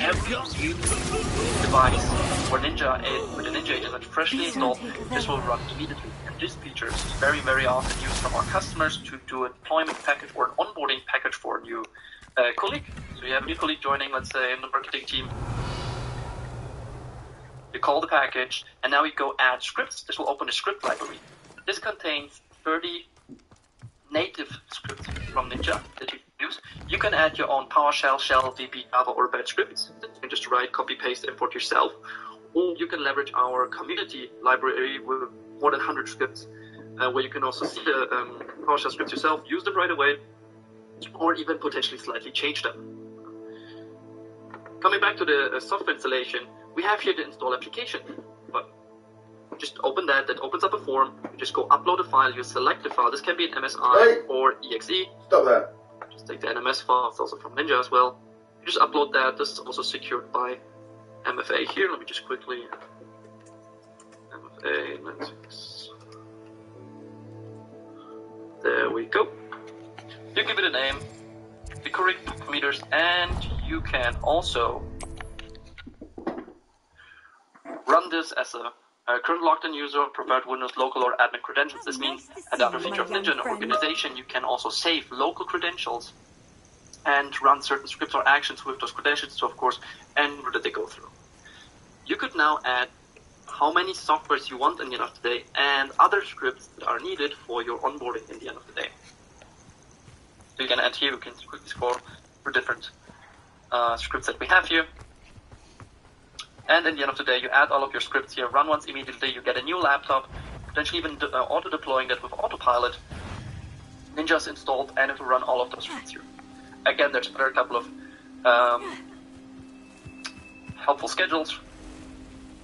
Every new device where the Ninja agent is freshly installed, this will run immediately. And this feature is very, very often used from our customers to do a deployment package or an onboarding package for a new colleague. So you have a new colleague joining, let's say, in the marketing team. You call the package, and now you go add scripts. This will open a script library. This contains 30 native scripts from Ninja that you can use. You can add your own PowerShell, Shell, VB, Java, or Batch scripts. You can just write, copy, paste, import yourself. Or you can leverage our community library with more than 100 scripts, where you can also see the PowerShell scripts yourself, use them right away, or even potentially slightly change them. Coming back to the software installation, we have here the install application. But just open that. That opens up a form. You just go upload a file. You select the file. This can be an MSI or exe. Stop that. Just take the NMS file. It's also from Ninja as well. You just upload that. This is also secured by MFA here. Let me just quickly MFA 96. There we go. You give it a name, the correct parameters, and you can also run this as a current logged-in user, provide Windows local or admin credentials. This means another feature of Ninja in an organization, you can also save local credentials and run certain scripts or actions with those credentials to, of course, ensure that they go through. You could now add how many softwares you want in the end of the day and other scripts that are needed for your onboarding in the end of the day. So you can add here, you can quickly scroll through different scripts that we have here. And at the end of the day, you add all of your scripts here, run once immediately, you get a new laptop, potentially even auto-deploying that with autopilot. Ninja's installed, and it will run all of those scripts here. Again, there's a couple of helpful schedules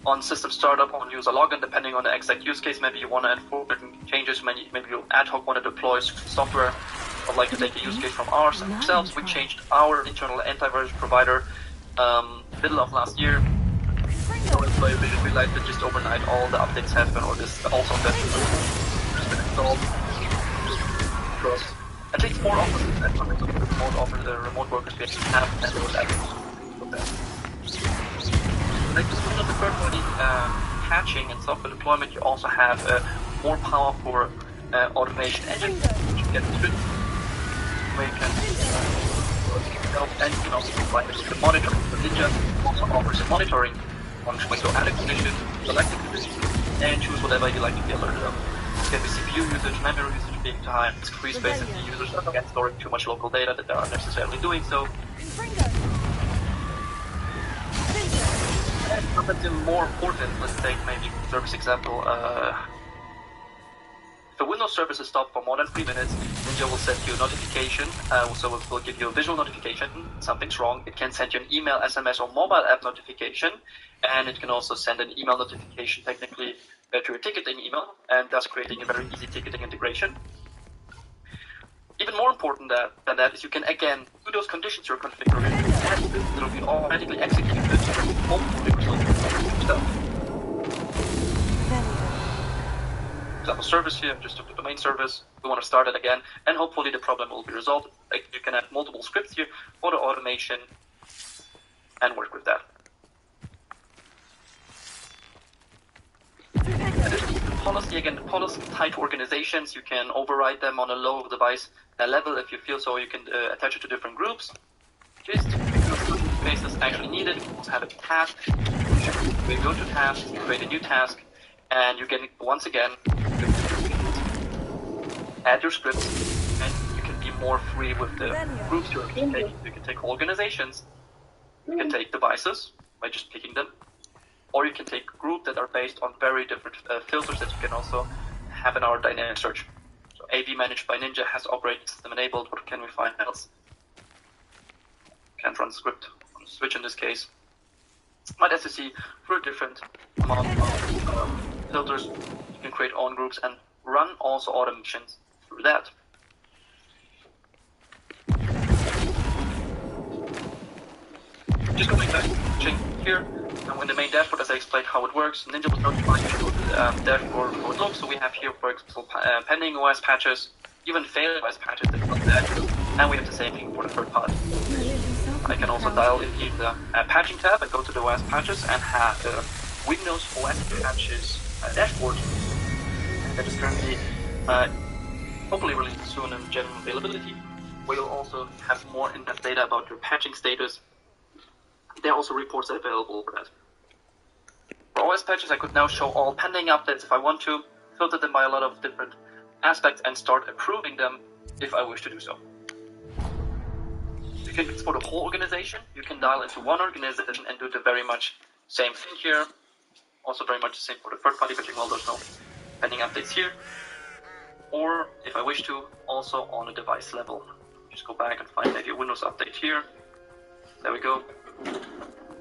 on system startup, on user login, depending on the exact use case. Maybe you want to enforce certain changes, maybe you ad hoc want to deploy software. I'd like to take a use case from ourselves. We changed our internal antivirus provider middle of last year. So we realized that just overnight all the updates have been, or this also has been installed. Because at least 4 offices at some of the remote workers we actually have, and those actions for that. Like this one of the third-party patching and software deployment, you also have more power for automation engine, which you get strict, where you can help, and you can also provide the monitoring. So Ninja also offers a monitoring function where you add a condition, select a condition, and choose whatever you like to be alerted of. It can be CPU usage, memory usage being too high, free space if the users are again storing too much local data that they aren't necessarily doing so. And something more important, let's take maybe service example. If a Windows service is stopped for more than 3 minutes, Ninja will send you a notification, so it will give you a visual notification, something's wrong. It can send you an email, SMS, or mobile app notification, and it can also send an email notification technically to your ticketing email, and thus creating a very easy ticketing integration. Even more important than that is you can again do those conditions you're configuring, and it will be automatically executed stuff. Example service here, just took the domain service. We want to start it again, and hopefully the problem will be resolved. Like you can have multiple scripts here for the automation and work with that. Policy, again, the policy tied to organizations, you can override them on a low device level if you feel so. You can attach it to different groups. Just because space is actually needed, you also have a task. We go to task, create a new task, and you can once again add your scripts, and you can be more free with the groups you're taking. You can take organizations, you can take devices by just picking them, or you can take groups that are based on very different filters that you can also have in our dynamic search. So AV managed by Ninja has operating system enabled. What can we find else? Can't run script on a switch in this case. But as you see, for a different amount of filters, you can create own groups and run also automations through that. Just going back here, and in the main dashboard, as I explained how it works, Ninja will notify you of the dashboard how it looks. So we have here, for example, pending OS patches, even failed OS patches that not active, and we have the same thing for the third party. I can also dial in here the patching tab and go to the OS patches and have the Windows OS patches dashboard that is currently hopefully released soon in general availability, where you'll also have more in-depth data about your patching status. There are also reports available for that. For OS patches, I could now show all pending updates if I want to, filter them by a lot of different aspects, and start approving them if I wish to do so. You can, for the whole organization, you can dial into one organization and do the very much same thing here. Also very much the same for the third party, patching all those pending updates here. Or, if I wish to, also on a device level. Just go back and find maybe a Windows update here. There we go.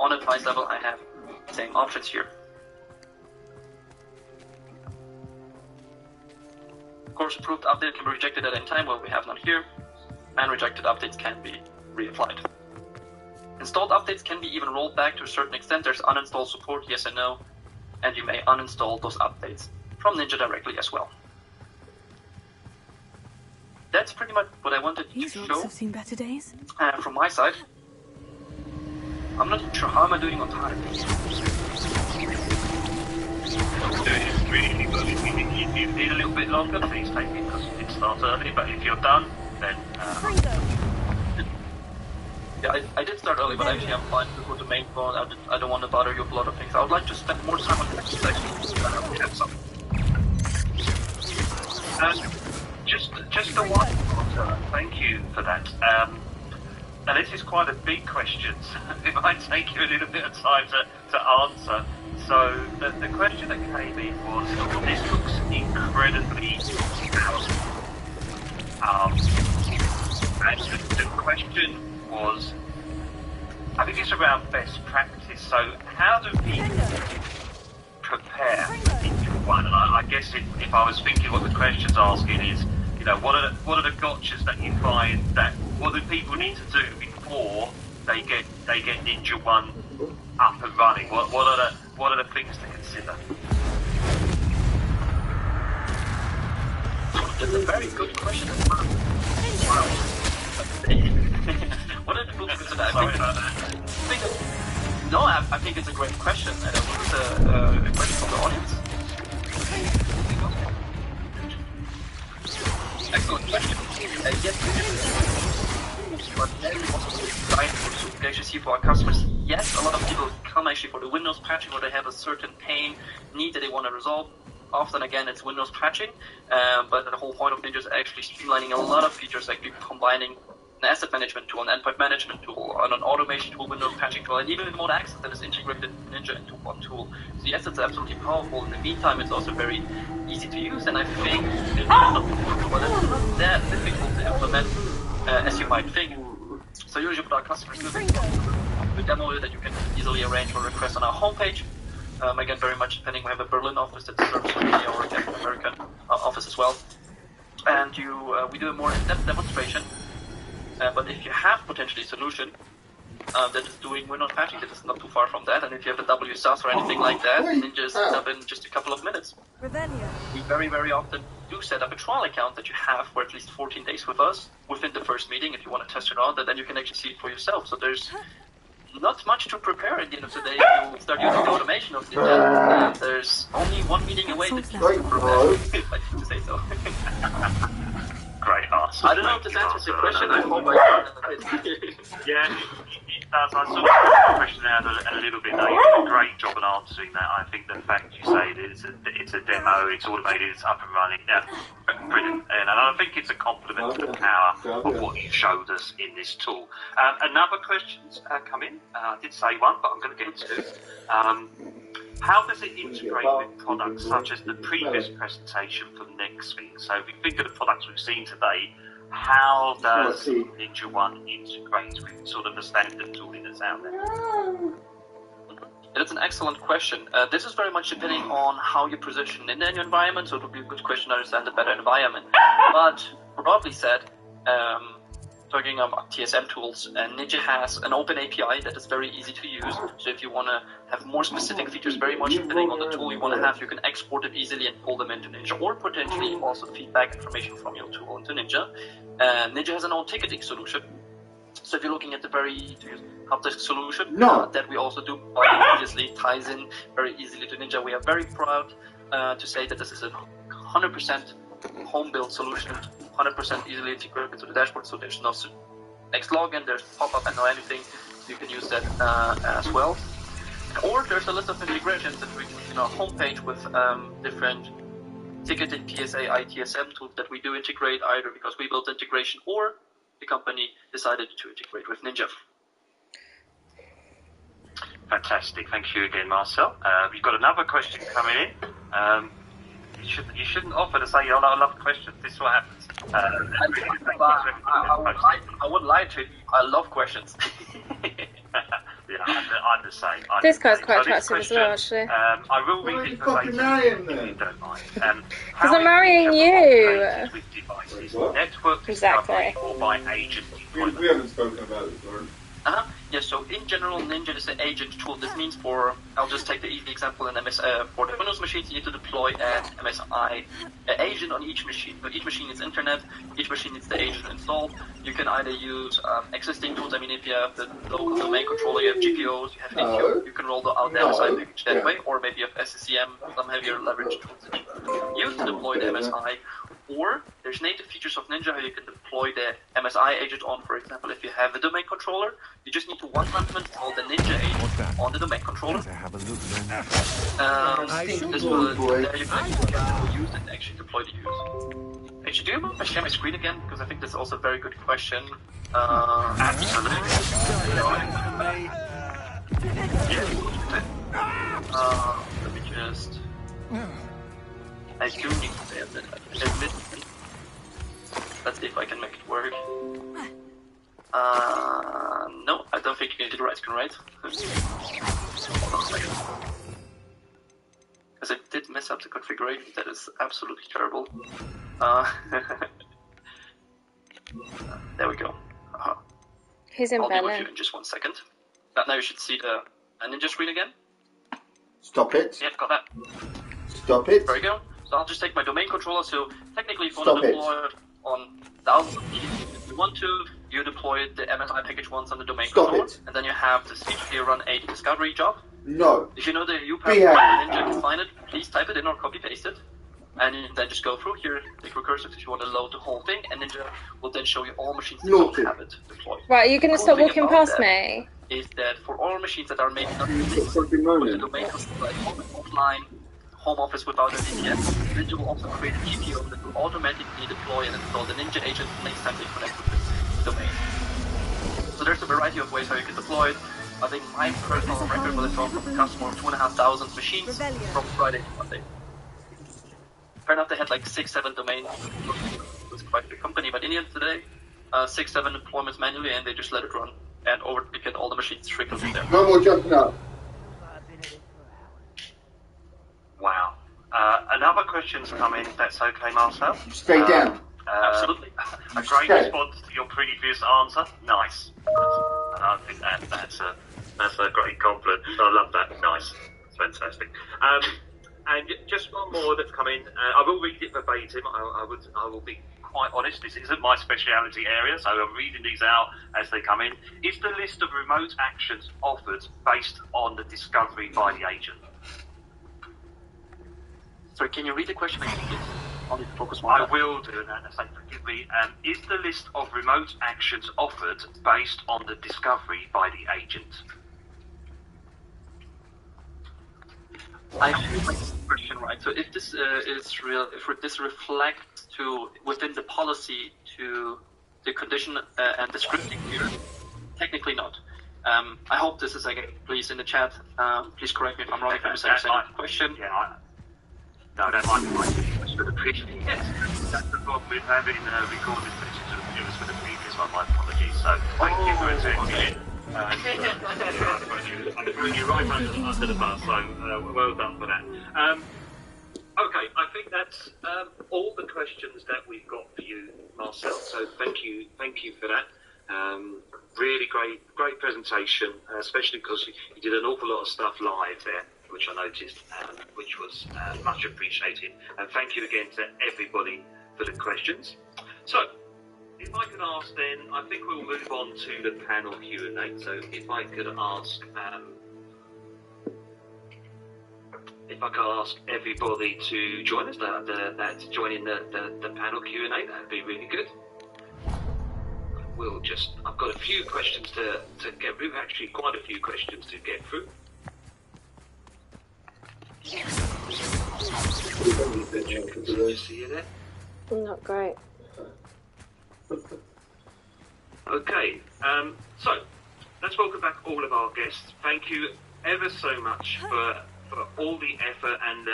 On a device level, I have the same options here. Of course, approved update can be rejected at any time, well, we have none here. And rejected updates can be reapplied. Installed updates can be even rolled back to a certain extent. There's uninstall support, yes and no. And you may uninstall those updates from Ninja directly as well. That's pretty much what I wanted to show. Have seen better days. From my side. I'm not sure how am I doing on time. It's really, but if you need a little bit longer, please take it because it starts early. But if you're done, then. Yeah, I did start early, but actually I'm fine to go to main phone. I don't want to bother you with a lot of things. I would like to spend more time on the next section. Just the one. Excellent. Thank you for that. And this is quite a big question, so it might take you a little bit of time to answer. So the question that came in was, this looks incredibly powerful. And the question was, I think it's around best practice. So how do people prepare into one? And I guess if I was thinking what the question's asking is, you know, what are the gotchas that you find that what do people need to do before they get Ninja One up and running? What are the things to consider? That's a very good question. Wow. What are people to consider? I think it's a great question, and I think it's a question from the audience. Excellent question. Yes, but then we also try to actually see for our customers. Yes, a lot of people come actually for the Windows patching, or they have a certain pain need that they want to resolve. Often, again, it's Windows patching, but the whole point of Ninja is actually streamlining a lot of features, like combining an asset management tool, an endpoint management tool, and an automation tool, Windows patching tool, and even remote access that is integrated Ninja into one tool. So yes, it's absolutely powerful. In the meantime, it's also very easy to use, and I think it's not that difficult to implement as you might think. So usually what our customers do, we demo it, that you can easily arrange for requests on our homepage. Again, very much depending. We have a Berlin office that serves Germany, or an American office as well. And we do a more in-depth demonstration. But if you have potentially a solution that is doing Windows patching, that is not too far from that, and if you have a WSUS or anything like that, Ninja is set up in just a couple of minutes. We very, very often do set up a trial account that you have for at least 14 days with us within the first meeting. If you want to test it out, then you can actually see it for yourself. So there's not much to prepare at the end of the day. You start using the automation of Ninja, and there's only one meeting away that you can prepare, if I need to say so. Great answer. I don't know if this answers your question. I hope I did. Yeah, it does. I sort of put the question out a little bit there. You did a great job in answering that. I think the fact you say that it's a demo, it's automated, it's up and running, yeah, brilliant. And I think it's a compliment to the power of what you showed us in this tool. Another question's come in. I did say one, but I'm going to get two. How does it integrate with products such as the previous presentation for next week? So if we think of the products we've seen today, how does Ninja One integrate with sort of the standard tooling that's out there? That's an excellent question. This is very much depending on how you position in your environment, so it would be a good question to understand the better environment. But broadly said, talking about TSM tools, Ninja has an open API that is very easy to use. So if you want to have more specific features, very much depending on the tool you want to have, you can export it easily and pull them into Ninja, or potentially also feedback information from your tool into Ninja. Ninja has an own ticketing solution. So if you're looking at the very help desk solution, that we also do obviously ties in very easily to Ninja. We are very proud to say that this is a 100% home-built solution, 100% easily integrated to the dashboard, so there's no next login, there's pop-up and no anything. You can use that as well. Or there's a list of integrations that we can, homepage with different ticketing PSA ITSM tools that we do integrate, either because we built integration or the company decided to integrate with Ninja. Fantastic. Thank you again, Marcel. We've got another question coming in. You shouldn't offer to say, I love questions. This is what happens. I wouldn't lie to you. I love questions. Yeah, I'm the same. This guy's quite attractive as well, actually. I will read it verbatim if you don't mind. Because I'm marrying you. Network exactly. Or by agent deployment. We haven't spoken about this, Lauren. Yes, so in general, Ninja is an agent tool. This means I'll just take the easy example in for the Windows machines, you need to deploy an MSI agent on each machine. But each machine is internet, each machine needs the agent installed. You can either use existing tools. I mean, if you have the local domain controller, you have GPOs, you have Intune, you can roll out the MSI package that way, or maybe you have SCCM, some heavier leverage tools that you can use to deploy the MSI. Or there's native features of Ninja how you can deploy the MSI agent on, for example, if you have a domain controller, you just need to one-time install the Ninja agent on the domain controller. This will use and actually deploy the use. Should you share my screen again? Because I think this is also a very good question. Absolutely. Let me just... I do need to admit. Let's see if I can make it work. No, I don't think you can do the right screen, right? Because I did mess up the configuration. That is absolutely terrible. There we go. He's in I'll be with Berlin. you in just 1 second. Now you should see the ninja screen again. Stop it. Yeah, got that. Stop it. There we go. So I'll just take my domain controller. So technically, if you want to deploy it on thousands of keys, if you want to, you deploy the MSI package once on the domain controller, and then you have the CHP run a discovery job. No. If you know the UPath Ninja can find it, please type it in or copy paste it. And then just go through here, click recursive if you want to load the whole thing, and Ninja will then show you all machines that don't have it deployed. Right, are you going to stop walking past me? Is that for all machines that are maybe not linked with the domain controller, like offline, home office without a VPN, Ninja will also create a GPO that will automatically deploy and install the Ninja agent next time they connect with this domain. So there's a variety of ways how you can deploy it. I think my personal record was from a customer of 2,500 machines from Friday to Monday. Fair enough, they had like 6-7 domains. It was quite a big company, but in the end of the day, 6-7 deployments manually, and they just let it run. And over the weekend, all the machines trickled in there. No more jumping up. Wow. Another question's come in, if that's okay, Marcel. Stay down. Absolutely. A great response to your previous answer. Nice. I think that's a great compliment. I love that. Nice. It's fantastic. And just one more that's come in. I will read it verbatim. I will be quite honest. This isn't my speciality area, so I'm reading these out as they come in. Is the list of remote actions offered based on the discovery by the agent? Sorry, can you read the question again? I'll need to focus more. I will do that. Forgive me. Is the list of remote actions offered based on the discovery by the agent? I should make this question right. So if this is real, if this reflects to within the policy to the condition and the scripting here, technically not. I hope this is again. Please in the chat. Please correct me if I'm wrong. If I'm misunderstanding the question. Yeah. No, that might be my question for the previous. Yes, that's the problem with having recorded messages of viewers for the previous one. My apologies. So thank you for attending. I'm putting you right under the bus, so well done for that. Okay, I think that's all the questions that we've got for you, Marcel. So thank you for that. Really great presentation, especially because you did an awful lot of stuff live there, which I noticed, which was much appreciated. And thank you again to everybody for the questions. So, if I could ask then, I think we'll move on to the panel Q&A. So if I could ask everybody to join us, to join in the panel Q&A, that'd be really good. I've got a few questions to get through, actually quite a few questions to get through. See you there? Not great. Okay, so let's welcome back all of our guests. Thank you ever so much for all the effort and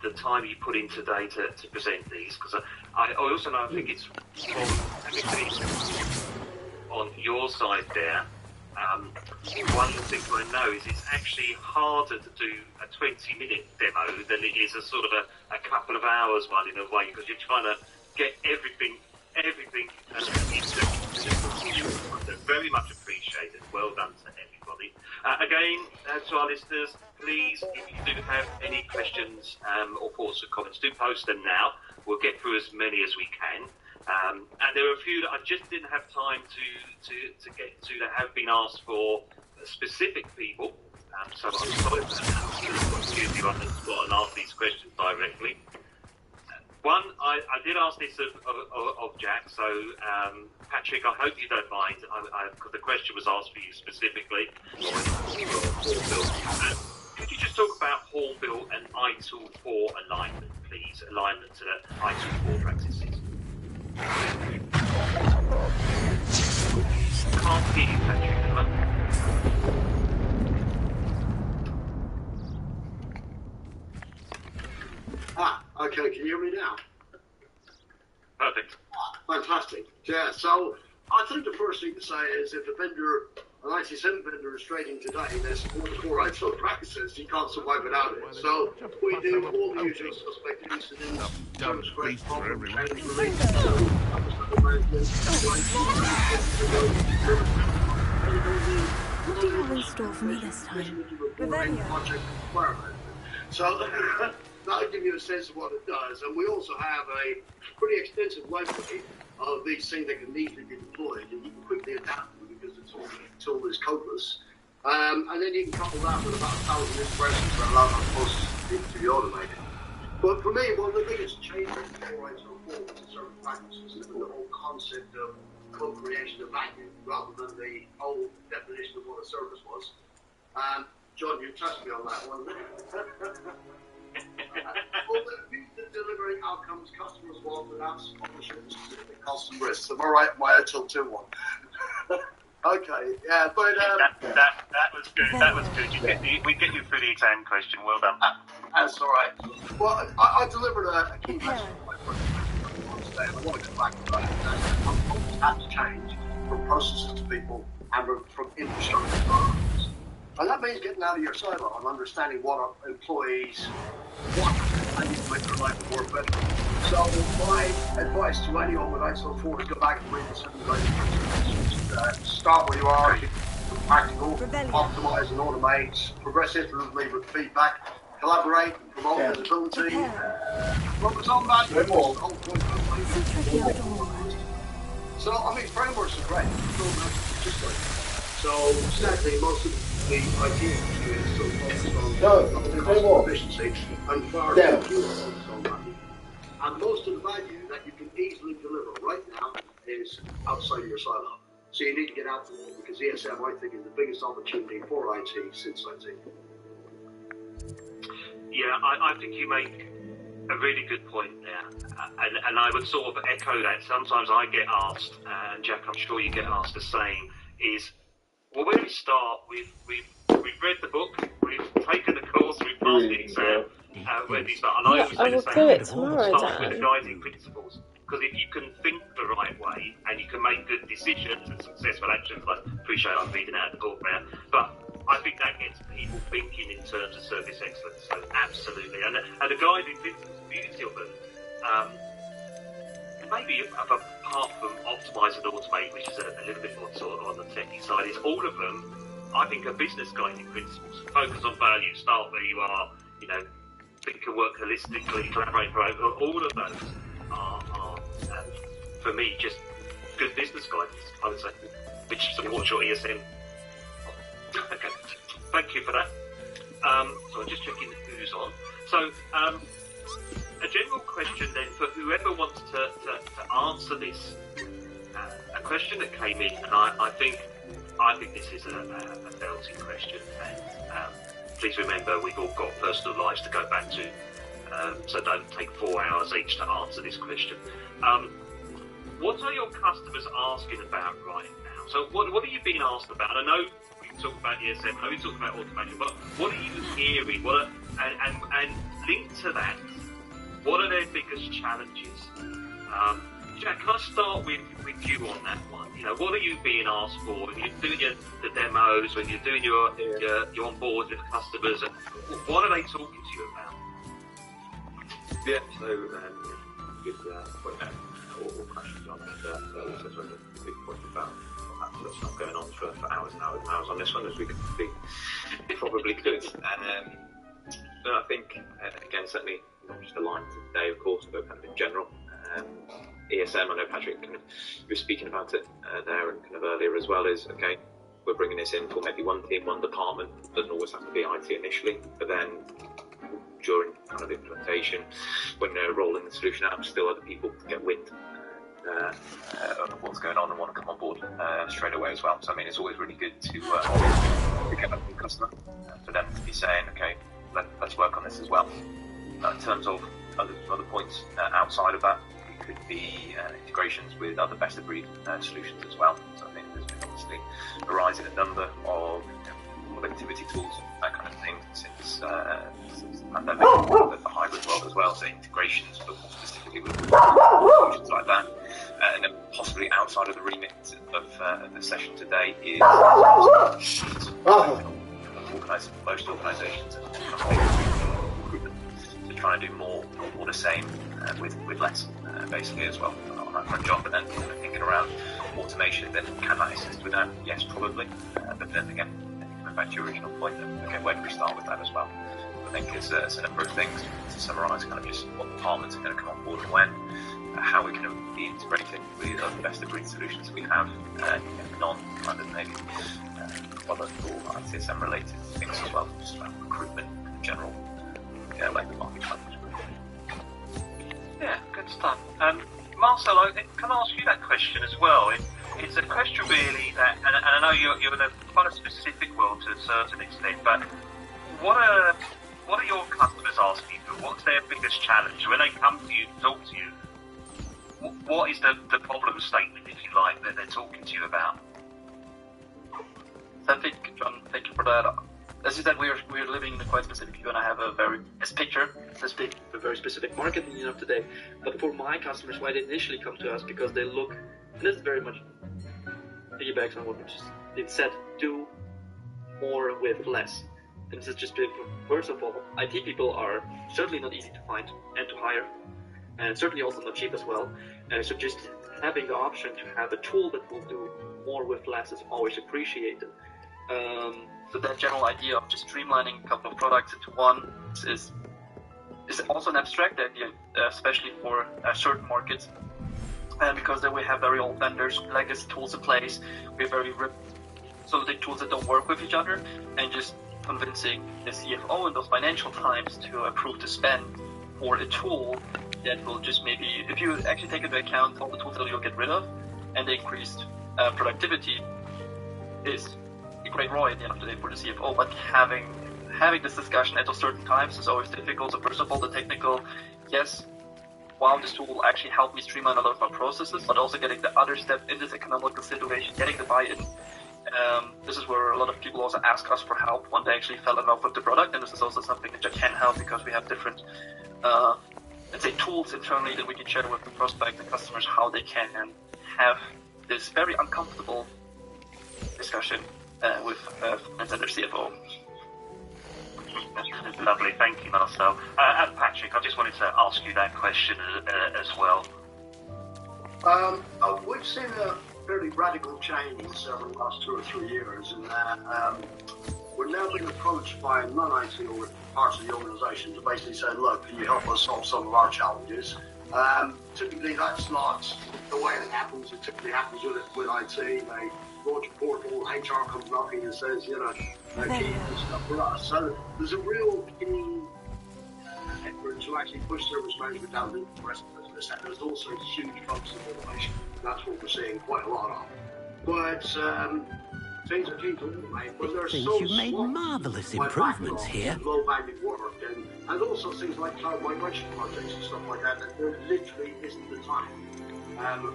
the time you put in today to present these, because I also know I think it's on your side there. One of the things I know is it's actually harder to do a 20-minute demo than it is a sort of a couple of hours one in a way, because you're trying to get everything very much appreciated. Well done to everybody. Again, to our listeners, please, if you do have any questions or thoughts or comments, do post them now. We'll get through as many as we can. And there are a few that I just didn't have time to get to that have been asked for specific people. So I'm sorry for that. Excuse me on the spot and ask these questions directly. One, I did ask this of Jack, so Patrick, I hope you don't mind, because the question was asked for you specifically. Could you just talk about Hornbill and ITIL 4 alignment, please? alignment to the ITIL 4 practices. Can't hear you, Patrick. Okay, can you hear me now? Perfect. Fantastic. Yeah, so I think the first thing to say is if a vendor, an ITSM vendor is trading today, they support the core ITIL practices, you can't survive without it. So we do all the usual suspect incidents, service request problems, change related to What do you have in store for me this time? project requirement. So that'll give you a sense of what it does. And we also have a pretty extensive library of these things that can easily be deployed, and you can quickly adapt them because the tool is codeless. And then you can couple that with about 1,000 expressions that allow that process to be automated. But for me, one of the biggest changes before I took forward to certain practices is the whole concept of co-creation of value rather than the old definition of what a service was. John, you touched me on that one. Delivering outcomes customers want without publishing specific costs and risks. Am I right? My ITIL 2 one. Okay, yeah, but that was good. That was good. We get you through the exam question. Well done. That's all right. Well, I delivered a key message today, and I want to come back to that. Companies have to change from processes to people and from infrastructure to products. And that means getting out of your silo and understanding what our employees want and to make their life more better. So my advice to anyone with ITIL 4 is go back and read the 7 guidance. Start where you are, be practical, optimize and automate, progress iteratively with feedback, collaborate, promote visibility, focus on value. So, I mean, frameworks are great. So, sadly, most of the IT industry is still focused on cost efficiency and far too few are focused on value. And most of the value that you can easily deliver right now is outside of your silo. So you need to get out there because ESM, I think, is the biggest opportunity for IT since IT. Yeah, I think you make a really good point there. And I would sort of echo that. Sometimes I get asked, and Jack, I'm sure you get asked the same, is, well, where do we start? We've read the book, we've taken the course, we've passed the exam. Where do you start? And I always say the same. Start with the guiding principles. Because if you can think the right way and you can make good decisions and successful actions, I appreciate I'm reading out the book now, but I think that gets people thinking in terms of service excellence. So absolutely, and the guiding principles, the beauty of them, maybe apart from optimize and automate, which is a little bit more sort of on the techie side, is all of them, I think, are business guiding principles. Focus on value, start where you are, think and work holistically, collaborate, all of those are for me, just good business guidance, I would say, which supports your ESM. Okay, thank you for that. So I'm just checking who's on. So, a general question then for whoever wants to answer this, a question that came in, and I think this is a belting question, and please remember we've all got personal lives to go back to, so don't take 4 hours each to answer this question. What are your customers asking about right now? So what are you being asked about? I know we talked about ESM, I know we talked about automation, but what are you hearing? And linked to that, what are their biggest challenges? Jack, can I start with you on that one? What are you being asked for when you're doing the demos, when you're doing your onboard with customers? And what are they talking to you about? Yeah, so good point there. All questions on it. Also, sort of a big point about that's not going on for hours and hours and hours on this one, as we probably could. And I think, again, certainly not just aligned to today, of course, but kind of in general. ESM, I know Patrick you were speaking about it there and kind of earlier as well, is okay, we're bringing this in for maybe one team, one department. It doesn't always have to be IT initially, but then during kind of implementation, when they're rolling the solution out, still other people get wind of what's going on and want to come on board straight away as well. So I mean, it's always really good to get that from the customer, for them to be saying, okay, let's work on this as well. In terms of other points outside of that. It could be integrations with other best-of-breed solutions as well. So I think there's been obviously a rise in a number of productivity tools, that kind of thing, since the pandemic, the hybrid world as well. So integrations, but more specifically with solutions like that. And then possibly outside of the remit of the session today is most organisations and recruitment. So trying to do more the same with less, basically, as well on that front job. And then thinking around automation, then can that assist with that? Yes, probably. But then again, coming back to your original point, okay, where do we start with that as well? I think it's a number of things to summarise, kind of just what departments are going to come on board and when, how we can be integrated with other best-of-breed solutions we have, non-kind of maybe product or ITSM related things as well, just about recruitment in general, labour market management. Yeah, good stuff. Marcel, can I ask you that question as well? It's a question really that, and I know you're in quite a specific world to a certain extent, but what are your customers asking for? What's their biggest challenge when they come to you to talk to you? What is the problem statement, if you like, that they're talking to you about? I think, John, thank you for that. As you said, we're living in a quite specific. You're gonna have a very very specific market today. But for my customers, why they initially come to us, because they look, and this is very much piggybacks on what they said, do more with less. And this is just first of all, IT people are certainly not easy to find and to hire, and certainly also not cheap as well. So just having the option to have a tool that will do more with less is always appreciated. So that general idea of just streamlining a couple of products into one is also an abstract idea, especially for certain markets. Because then we have very old vendors, legacy tools in place, we have very solid tools that don't work with each other, and just convincing the CFO in those financial times to approve to spend for a tool that will just maybe, if you actually take into account all the tools that you'll get rid of and the increased productivity, is a great ROI at the end of the day for the CFO. But having this discussion at those certain times is always difficult. So first of all, the technical, yes, wow, this tool will actually help me streamline a lot of my processes, but also getting the other step in this economical situation, getting the buy-in. This is where a lot of people also ask us for help when they actually fell in love with the product, and this is also something that can help because we have different, let's say, tools internally that we can share with the prospect and customers how they can have this very uncomfortable discussion with finance and their CFO. Lovely, thank you, Marcel. And Patrick, I just wanted to ask you that question as well. We've seen a fairly radical change over the last 2 or 3 years, and we're now being approached by non-IT or parts of the organisation to basically say, look, can you help us solve some of our challenges? Typically that's not the way it happens. It typically happens with IT. They launch a portal, HR comes knocking and says, key stuff for us. So there's a real key effort to actually push service management down into the rest of the business, and there's also huge focus on automation. That's what we're seeing quite a lot of. But things are key to automate, but there's You've made marvellous improvements here. Low-value work, and also things like cloud migration projects and stuff like that, that there literally isn't the time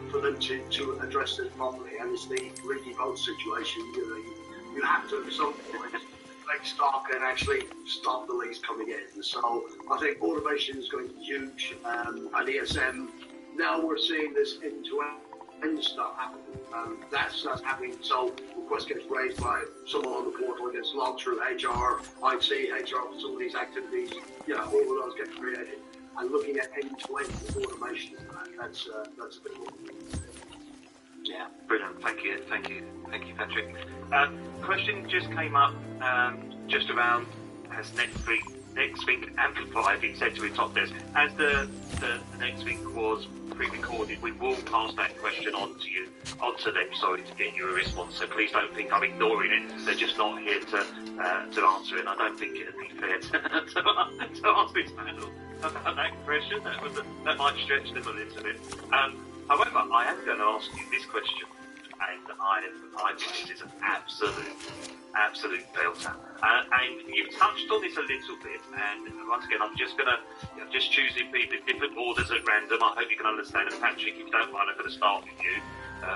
for them to address this properly. And it's the leaky boat situation. You have to take stock and actually stop the leaks coming in. So I think automation is going to be huge. And ESM, now we're seeing this end-to-end stuff happening. That's happening. So request gets raised by someone on the portal, it gets logged through HR, IT, HR facilities, activities, all of those get created. And looking at end-to-end automation, that's a big one. Yeah, brilliant. Thank you, Patrick. Question just came up just around has NetSync Amplify been said to be top desk. As the NetSync was pre-recorded, we will pass that question on to them, sorry, to get you a response. So please don't think I'm ignoring it. They're just not here to answer it. And I don't think it would be fair to ask this panel about that question. That might stretch them a little bit. However, I am going to ask you this question. and I think this is an absolute belter. And you've touched on this a little bit, and once again, I'm just just choosing people in different orders at random. I hope you can understand. And Patrick, if you don't mind, I'm going to start with you,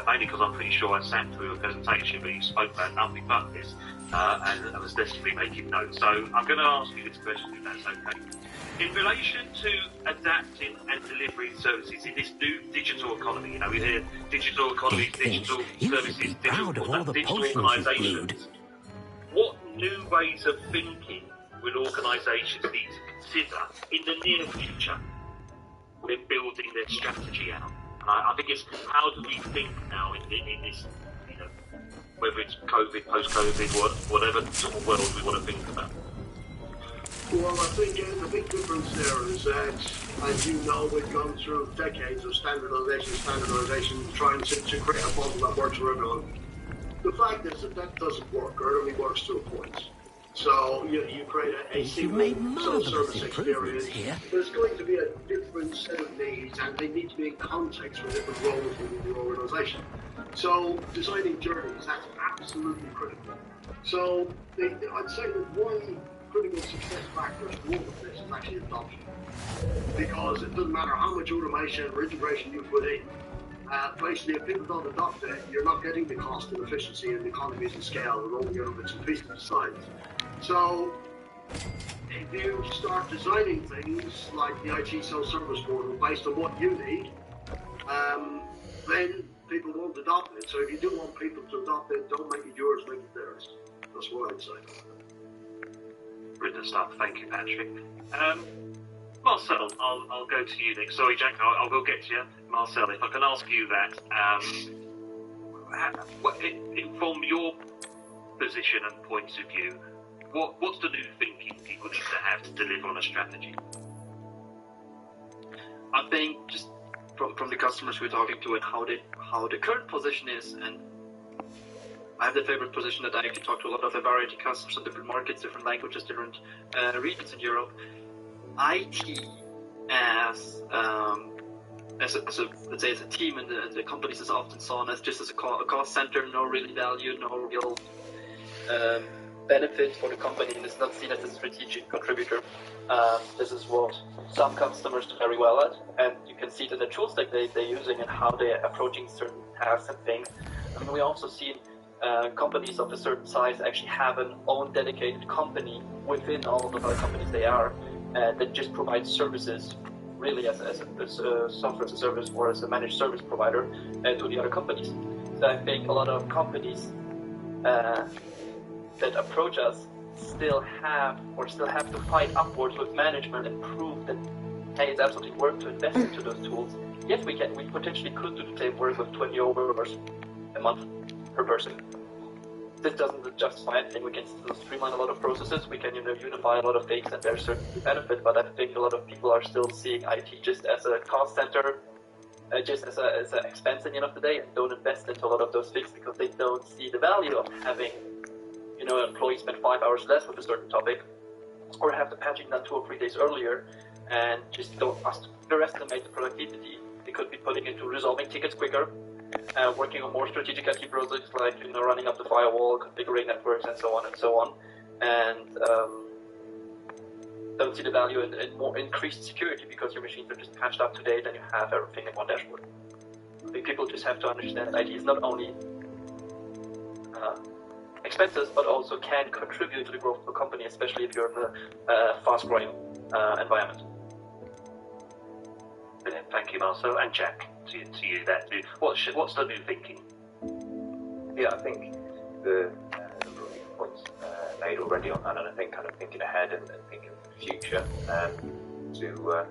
mainly because I'm pretty sure I sat through a presentation where you spoke about nothing but this, and I was desperately making notes. So I'm going to ask you this question, if that's okay. In relation to adapting and delivering services in this new digital economy, you know, we hear digital economy, digital services, digital organisations. What new ways of thinking will organisations need to consider in the near future when building their strategy out? And I think it's how do we think now in this, you know, whether it's COVID, post-COVID, whatever sort of world we want to think about. Well, I think the big difference there is that, as you know, we've gone through decades of standardization, trying to create a model that works for everyone. The fact is that doesn't work, or it only works to a point. So you create a single self-service experience. There's going to be a different set of needs, and they need to be in context with different roles within the organisation. So designing journeys, that's absolutely critical. So I'd say that one critical success factors for all of this is actually adoption. Because it doesn't matter how much automation or integration you put in, basically if people don't adopt it, you're not getting the cost and efficiency and the economies of scale and all the other bits and pieces besides. So if you start designing things like the IT self-service portal based on what you need, then people won't adopt it. So if you do want people to adopt it, don't make it yours, make it theirs. That's what I'd say. Brilliant stuff. Thank you, Patrick. Marcel, I'll go to you next. Sorry, Jack, I will get to you. Marcel, if I can ask you that, from your position and point of view, what's the new thinking people need to have to deliver on a strategy? I think just from the customers we're talking to and how the current position is, and I have the favorite position that I can talk to a lot of a variety of customers in different markets, different languages, different regions in Europe. IT as let's say as a team in the companies is often seen as just as a cost center, no real value, no real benefit for the company, and it's not seen as a strategic contributor. This is what some customers do very well at, and you can see it in the tools that they're using and how they're approaching certain tasks and things. I mean, we also see companies of a certain size actually have an own dedicated company within all of the other companies they are that just provides services really as a software as a service or as a managed service provider to the other companies. So I think a lot of companies that approach us still have to fight upwards with management and prove that hey, it's absolutely worth to invest into those tools. Yes, we potentially could do the same work with 20 euros a month per person. This doesn't justify anything. We can still streamline a lot of processes. We can unify a lot of things, and there's certain benefit. But I think a lot of people are still seeing IT just as a cost center, just as an expense at the end of the day, and don't invest into a lot of those things because they don't see the value of having employees spend 5 hours less with a certain topic, or have the patching done 2 or 3 days earlier, and just don't underestimate the productivity they could be putting into resolving tickets quicker. Working on more strategic IT projects like running up the firewall, configuring networks, and so on, and don't see the value in more increased security because your machines are just patched up to date and you have everything in one dashboard. I think people just have to understand that IT is not only expenses but also can contribute to the growth of a company, especially if you're in a fast-growing environment. Brilliant. Thank you, Marcel. And Jack, to you that. What's the new thinking? Yeah, I think the points made already on that, and I think kind of thinking ahead and thinking of the future, to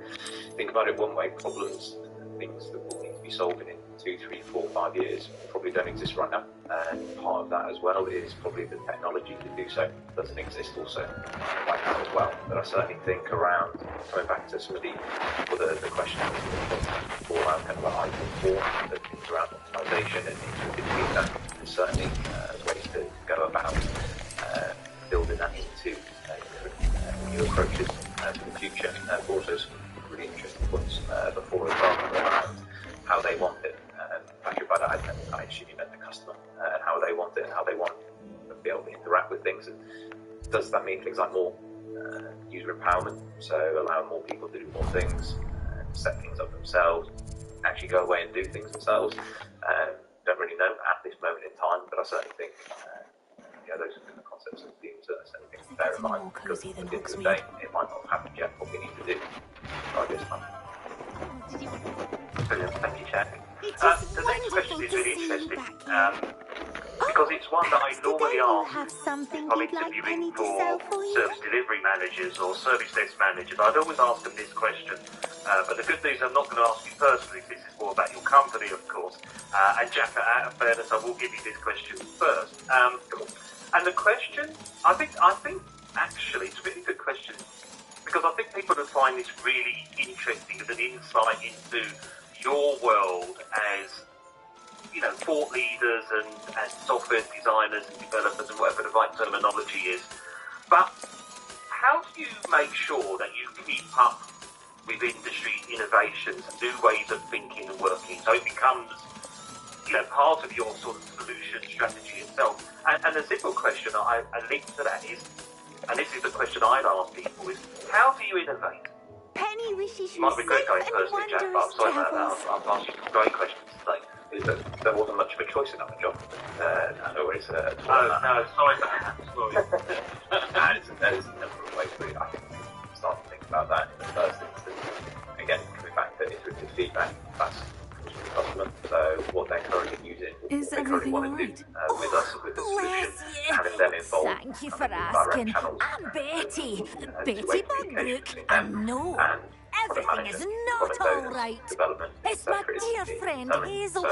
think about it one way, problems, things that will need to be solving in 2, 3, 4, 5 years probably don't exist right now, and part of that as well is probably the technology to do so doesn't exist also right now as well. But I certainly think around, coming back to some of the questions before around kind of like IT4, the things around optimization and things between that, and certainly ways to go about building that into new approaches for the future. Also some really interesting points before as well around how they want it. Patrick, by that I assume you meant the customer things. And does that mean things like more user empowerment, so allowing more people to do more things, set things up themselves, actually go away and do things themselves? Don't really know at this moment in time, but I certainly think those are the concepts and themes that I certainly think to bear in mind, because at the end of the day, it might not happen yet. What we need to do by this time. Brilliant, thank you, Jack. The next question is really interesting, because it's one that I normally ask if I'm interviewing for service delivery managers or service desk managers. I'd always ask them this question, but the good news, I'm not going to ask you personally. This is more about your company, of course. And Jack, out of fairness, I will give you this question first. And the question, I think actually it's a really good question, because I think people would find this really interesting as an insight into your world as, thought leaders and software designers and developers and whatever the right terminology is. But how do you make sure that you keep up with industry innovations and new ways of thinking and working, so it becomes part of your sort of solution strategy itself? And the simple question I link to that is, and this is the question I'd ask people, is how do you innovate? Penny wishes you might be great going personally, Jack, but I'm sorry about that. I've asked you some great questions today. Is that there wasn't much of a choice in that job. I know it's sorry about that. Sorry. That is a different way to, I think, start to think about that in the first instance. Again, coming back to iterative feedback, that's the customer. So what they're currently using, what they currently want to do with us, with the solution, having them involved. Thank you for asking. I'm Betty. Betty Bugbrook. And no, everything is not all right. It's my dear friend Hazel.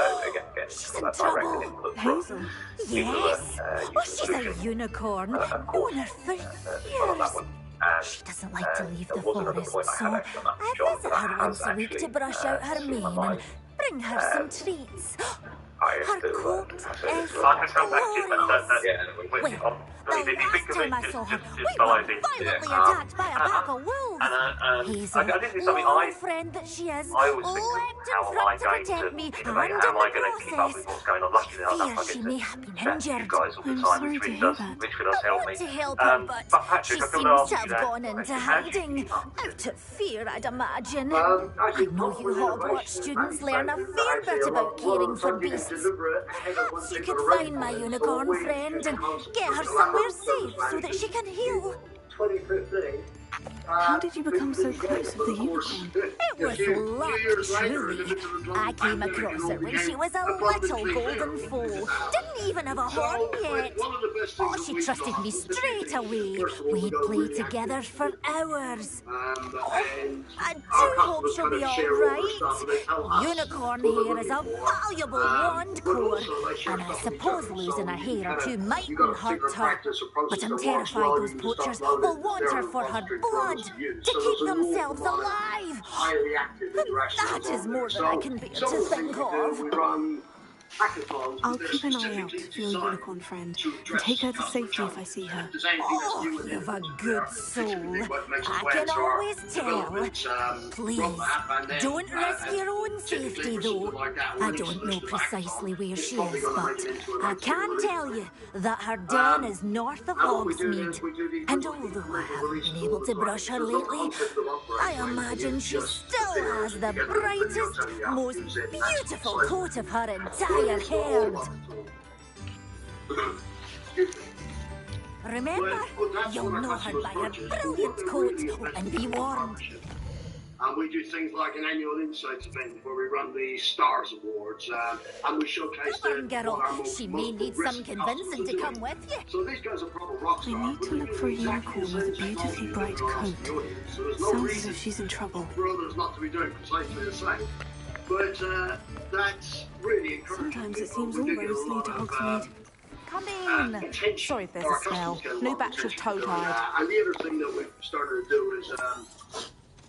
She's in trouble. Hazel? Yes. She's a unicorn. Known her for years. She doesn't like to leave the forest, so I visit her once a week to brush out her mane and bring her some treats. Her coat is glorious. Well, the last time I saw her, we were violently attacked by a pack of wolves. Hazel, long friend that she is, leapt in front to protect me, and in the process, fear she may have been injured. I'm sorry to hear that. I want to help her, but she seems to have gone into hiding. Out of fear, I'd imagine. I know you Hogwarts students learn a fair bit about caring for beasts. Perhaps you could find my unicorn friend and get her somewhere safe so that she can heal. 2015. How did you become so close with the unicorn? It was luck, truly. I came across her when she was a little golden foal. Didn't even have a horn yet. Oh, she trusted me straight away. We'd play together for hours. I do hope she'll be all right. Unicorn hair is a valuable wand core, and I suppose losing a hair or two mightn't hurt her. But I'm terrified those poachers will want her for her blood, to keep themselves alive. That is more than I can bear to think of. I'll keep an eye out for your unicorn friend and take her to safety if I see her. Oh, you've a good soul. I can always tell. Please, don't risk your own safety, though. I don't know precisely where she is, but I can tell you that her den is north of Hogsmeade. And although I haven't been able to brush her lately, I imagine she still has the brightest, most beautiful coat of her entire herd. Remember, you'll know her by her brilliant coat, and be warned. And we do things like an annual Insights event where we run the Stars Awards, and we showcase the girl. She may need some convincing to come with you. So these guys are proper rock stars. We need to look for a unicorn with a beautifully bright coat. Sounds as if she's in trouble. For others not to be doing precisely the same. But that's really encouraging. Sometimes it seems all roads lead to Hogsmeade. Come in. Sorry if there's a smell. New batch of toad-hide. And the other thing that we've started to do is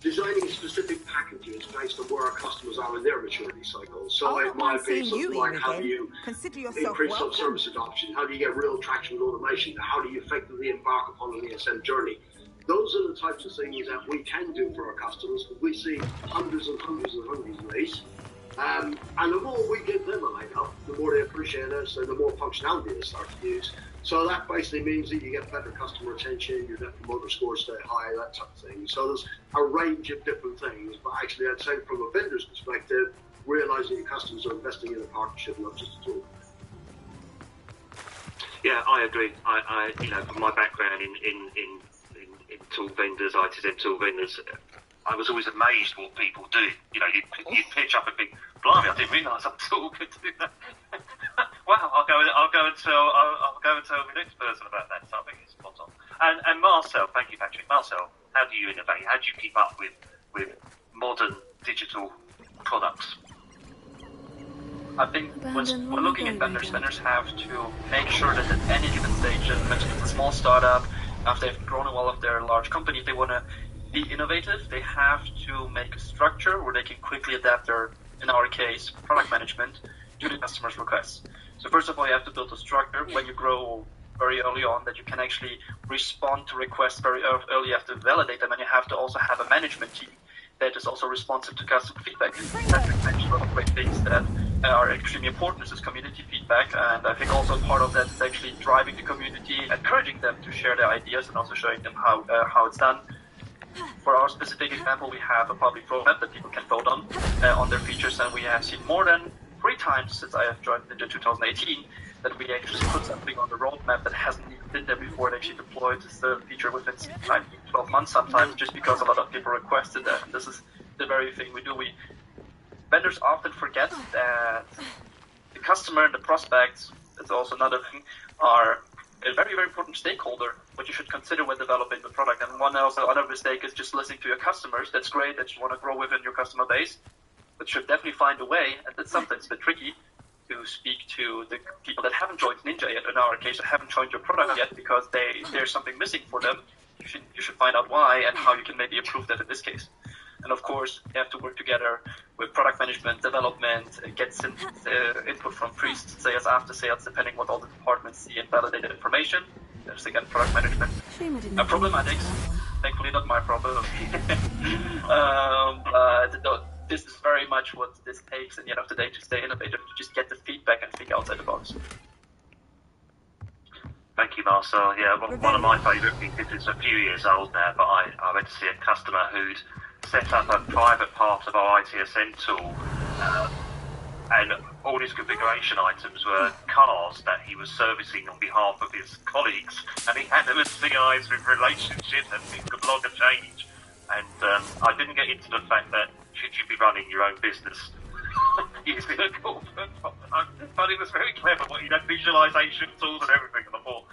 designing specific packages based on where our customers are in their maturity cycle. So it might be something like how do you increase self-service adoption? How do you get real traction with automation? How do you effectively embark upon an ESM journey? Those are the types of things that we can do for our customers. We see hundreds and hundreds and hundreds of these. And the more we give them a leg up, the more they appreciate us and the more functionality they start to use. So that basically means that you get better customer retention, your net promoter scores stay high, that type of thing. So there's a range of different things, but actually I'd say from a vendor's perspective, realising your customers are investing in a partnership, not just a tool. Yeah, I agree. I from my background in tool vendors, ITZ tool vendors, I was always amazed what people do. You pitch up a big, blimey, I didn't realise a tool could do that. Wow, I'll go and tell the next person about that. So I think it's spot on. And Marcel, thank you, Patrick. Marcel, how do you innovate? How do you keep up with modern digital products? I think when looking at vendors have to make sure that at any given stage, and mentioned it's a small startup, after they've grown a while of their large company, if they want to be innovative, they have to make a structure where they can quickly adapt their, in our case, product management to the customer's requests. So first of all, you have to build a structure when you grow very early on that you can actually respond to requests very early. You have to validate them, and you have to also have a management team that is also responsive to customer feedback. Patrick mentioned a lot of great things that are extremely important. This is community feedback, and I think also part of that is actually driving the community, encouraging them to share their ideas, and also showing them how it's done. For our specific example, we have a public roadmap that people can vote on their features, and we have seen more than 3 times since I have joined Ninja 2018 that we actually put something on the roadmap that hasn't even been there before and actually deployed this feature within 12 months sometimes, just because a lot of people requested that. And this is the very thing we do. Vendors often forget that the customer and the prospects, that's also another thing, are a very, very important stakeholder, what you should consider when developing the product. And another mistake is just listening to your customers. That's great that you want to grow within your customer base, but should definitely find a way, and it's sometimes a bit tricky, to speak to the people that haven't joined Ninja yet, in our case, that haven't joined your product yet, because there's something missing for them. You should find out why and how you can maybe improve that in this case. And of course, you have to work together with product management, development, get input from pre-sales, after sales, depending what all the departments see, and validated information. There's again product management. Problematics, thankfully not my problem. This is very much what this takes, and at the end of the day, to stay innovative, to just get the feedback and think outside the box. Thank you, Marcel. Yeah, one of my favourite things, it's a few years old now, but I went to see a customer who'd set up a private part of our ITSM tool, and all his configuration items were cars that he was servicing on behalf of his colleagues, and he had them as CIs with relationships and things could log a change. And I didn't get into the fact that should you be running your own business using a corporate, but it was very clever. He had visualization tools and everything, and I thought,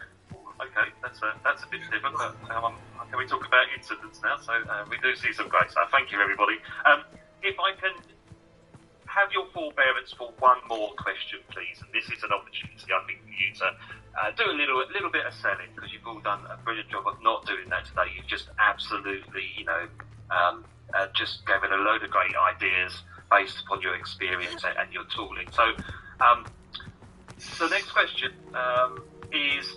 okay, that's a bit different. But can we talk about incidents now? So we do see some great stuff. Thank you, everybody. If I can have your forbearance for one more question, please, and this is an opportunity, I think, for you to do a little bit of selling, because you've all done a brilliant job of not doing that today. You've just absolutely, just given a load of great ideas based upon your experience and your tooling. So, the next question is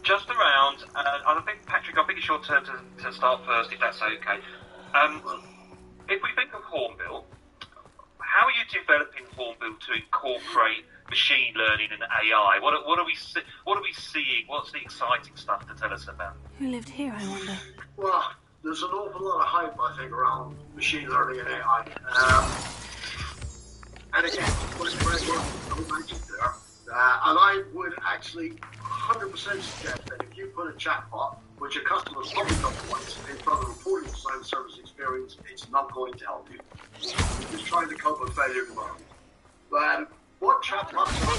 just around, I think, Patrick, I think it's your turn to start first, if that's okay. If we think of Hornbill, how are you developing Hornbill to incorporate machine learning and AI? What are we seeing? What's the exciting stuff to tell us about? Who lived here, I wonder? Well, there's an awful lot of hype, I think, around machine learning and AI. And again, what's very well mentioned there. And I would actually 100% suggest that if you put a chatbot, which a customer's probably got once in front of a reporting design service experience, it's not going to help you. You're just trying to cope with failure mode. But what chatbots are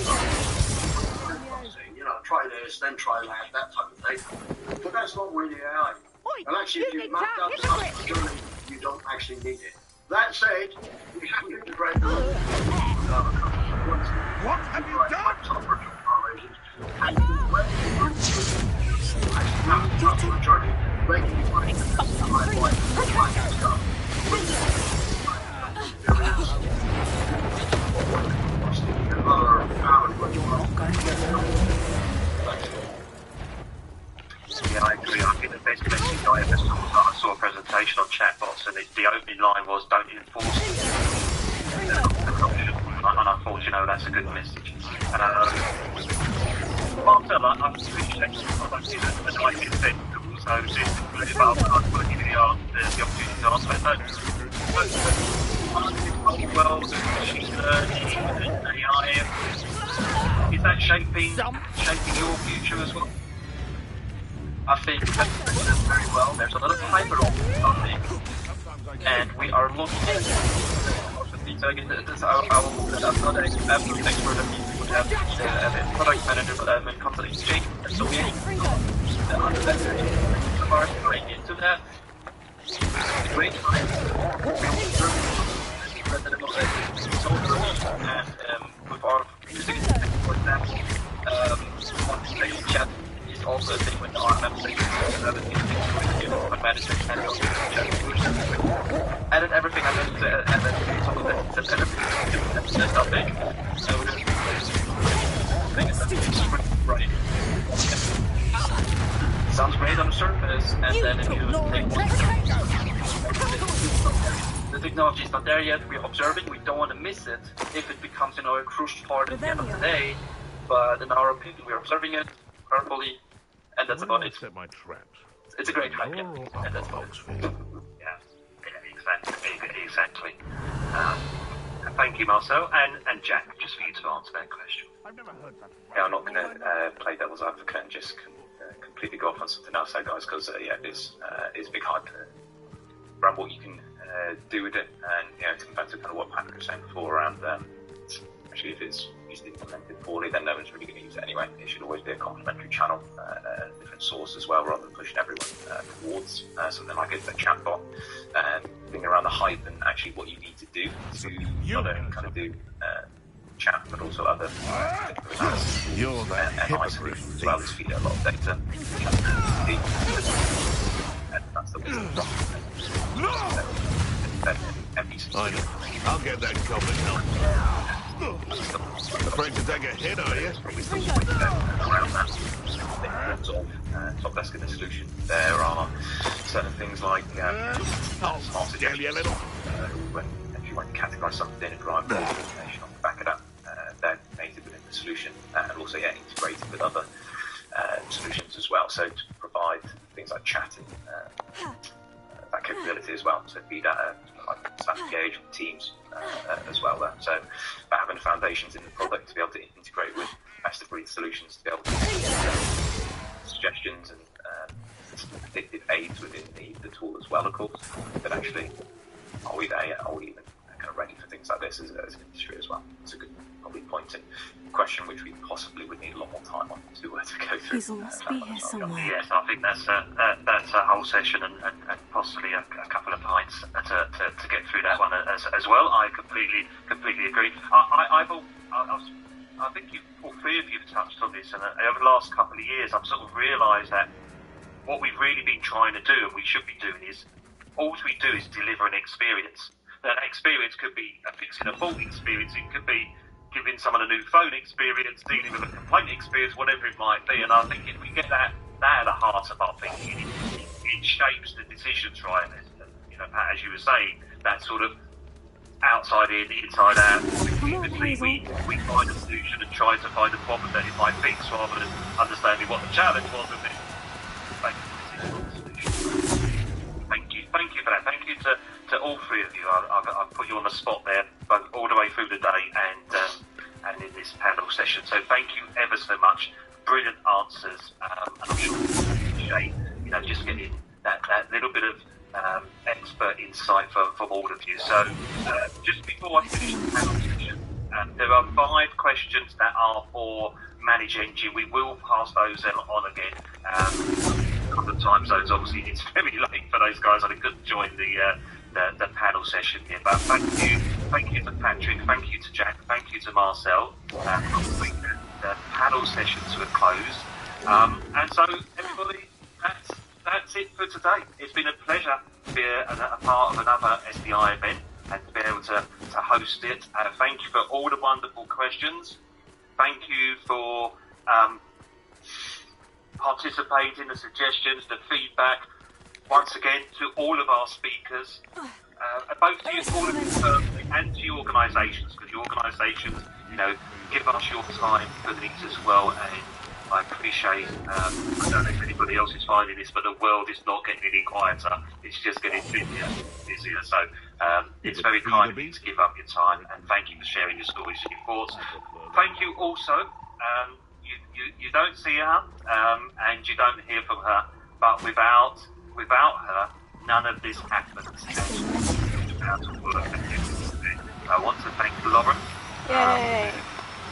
saying, try this, then try that type of thing. But that's not really AI. And actually, if you map out the customer journey, you don't actually need it. That said, we have to integrate the what have you done? And customer journey, making it right. Yeah, I agree. I think the best message I ever saw, I saw a presentation on chatbots, and the opening line was, don't enforce adoption. And I thought, that's a good message. Marcel, I appreciate the idea that also this is about working the opportunity to answer it. Well, the machine learning and AI, is that shaping your future as well? I think that's very well. There's a lot of hyper on it, and we are looking at so again, I'm not an absolute expert of these. We would have a product manager and company exchange. So we are going into that. Great time. And with our music, for example, chat is also a thing with our website. Added everything I meant to add some of that topic. So right. Sounds great on the surface, and then if you take the technology is not there yet, we're observing, we don't want to miss it if it becomes, a crucial part at the end of the day. But in our opinion, we're observing it carefully, and that's about it. Set my traps. It's a great hype, yeah. And that's about it. Exactly. Thank you, Marcel. And Jack, just for you to answer that question. I've never heard that. Yeah, I'm not going to play devil's advocate and just completely go off on something else, guys, because it's a big hype around what you can do with it, and to come back to kind of what Patrick was saying before around actually if it's used implemented poorly, then no one's really going to use it anyway. It should always be a complementary channel, a different source as well, rather than pushing everyone towards something like a chatbot. Thinking around the hype and actually what you need to do to not only kind of do chat, but also other You're the AI solutions as well as feed a lot of data. And that's the business. I'll get that covered. Afraid to take a hit, are you? Around that, in terms of top desk in the solution, there are certain things like smart suggestions. If you want to categorize something and drive the information on the back of that, they're native within the solution, and also integrated with other solutions as well. So to provide things like chatting, that capability as well. So be that like Snap Engage, Teams as well there. So by having the foundations in the product to be able to integrate with best of breed solutions to be able to suggestions and predictive aids within the tool as well, of course. But actually, are we there yet? Are we even kind of ready for things like this as an industry as well? It's a good probably point and question which we possibly would need a lot more time on to go through. He's must be here somewhere. Yes, I think that's a whole session and possibly a couple of pints to get through that one as well. I completely agree. I think all three of you have touched on this, and over the last couple of years, I've sort of realised that what we've really been trying to do, and we should be doing, is all we do is deliver an experience. That experience could be fixing a fault experience, it could be giving someone a new phone experience, dealing with a complaint experience, whatever it might be. And I think if we get that at the heart of our thinking, it shapes the decisions, right? Pat, as you were saying, that sort of outside in, inside out. We find a solution and try to find a problem that it might fix, rather than understanding what the challenge was and then make a decision on the solution. Thank you for that. Thank you to all three of you. I've put you on the spot there, both all the way through the day and in this panel session. So thank you ever so much. Brilliant answers, and I'm sure you appreciate, just getting that little bit of expert insight from all of you. So just before I finish the panel session, there are 5 questions that are for Manage Engine. We will pass those on again. A couple of time zones, obviously it's very late for those guys. I couldn't join the panel session here, but thank you to Patrick, thank you to Jack, thank you to Marcel. Bring the panel session to a close. And so everybody, that's it for today. It's been a pleasure to be a part of another SDI event and to be able to host it. Thank you for all the wonderful questions. Thank you for participating, the suggestions, the feedback. Once again, to all of our speakers, both to you, all of you personally, and to your organisations, because your organisations, give us your time for these as well, and I appreciate, I don't know if anybody else is finding this, but the world is not getting any quieter. It's just getting busier. So it's very kind of you to give up your time, and thank you for sharing your stories and your thoughts. Thank you also. You don't see her, and you don't hear from her, but without her, none of this happens. I want to thank Lauren. Yay!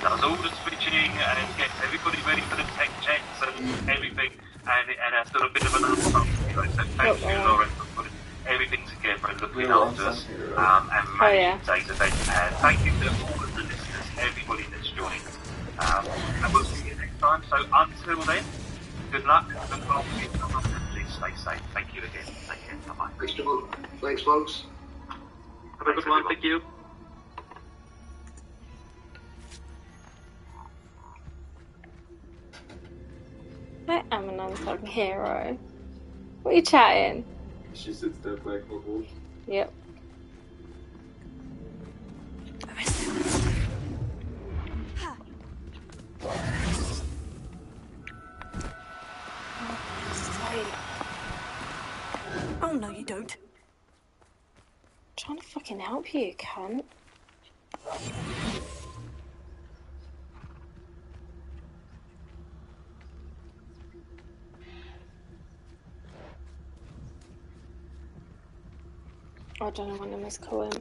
Does all the switching and gets everybody ready for the tech checks and everything, and has done a bit of an answer. So thank you, Lauren, for putting everything together and looking after us and managing today's event. And thank you to all of the listeners, everybody that's joined us. And we'll see you next time. So until then, good luck, good luck, and please stay safe. Thank you again. Take care. Bye-bye. Thanks, John. Thanks, folks. Have a good one. Thank you. I am an unsung hero. What are you chatting? She sits there playing Hogwarts. Yep. Oh, no, you don't. I'm trying to fucking help you, cunt. I don't know when I must call him.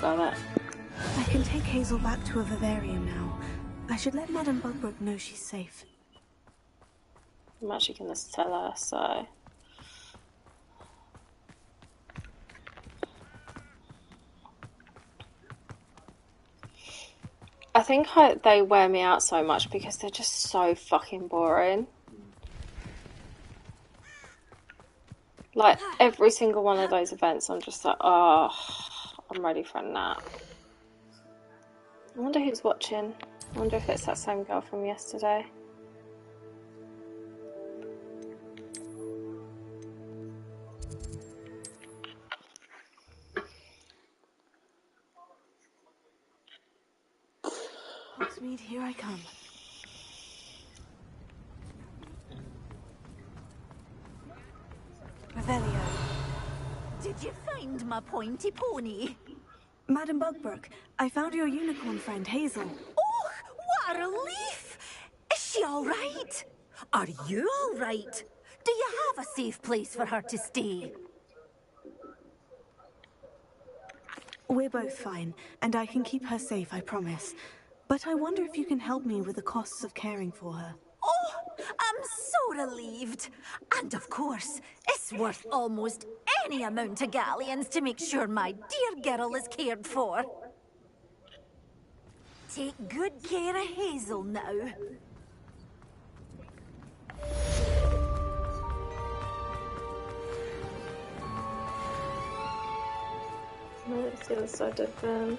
Got it. I can take Hazel back to a vivarium now. I should let Madame Bugbrook know she's safe. I'm actually going to tell her, so... I think they wear me out so much because they're just so fucking boring. Like, every single one of those events, I'm just like, oh, I'm ready for a nap. I wonder who's watching. I wonder if it's that same girl from yesterday. Hogsmeade, here I come. Revelio. Did you find my pointy pony? Madame Bugbrook, I found your unicorn friend, Hazel. Oh, what a relief! Is she all right? Are you all right? Do you have a safe place for her to stay? We're both fine, and I can keep her safe, I promise. But I wonder if you can help me with the costs of caring for her. Oh, I'm so relieved. And of course, it's worth almost any amount of galleons to make sure my dear girl is cared for. Take good care of Hazel now. Let's see the other side of them.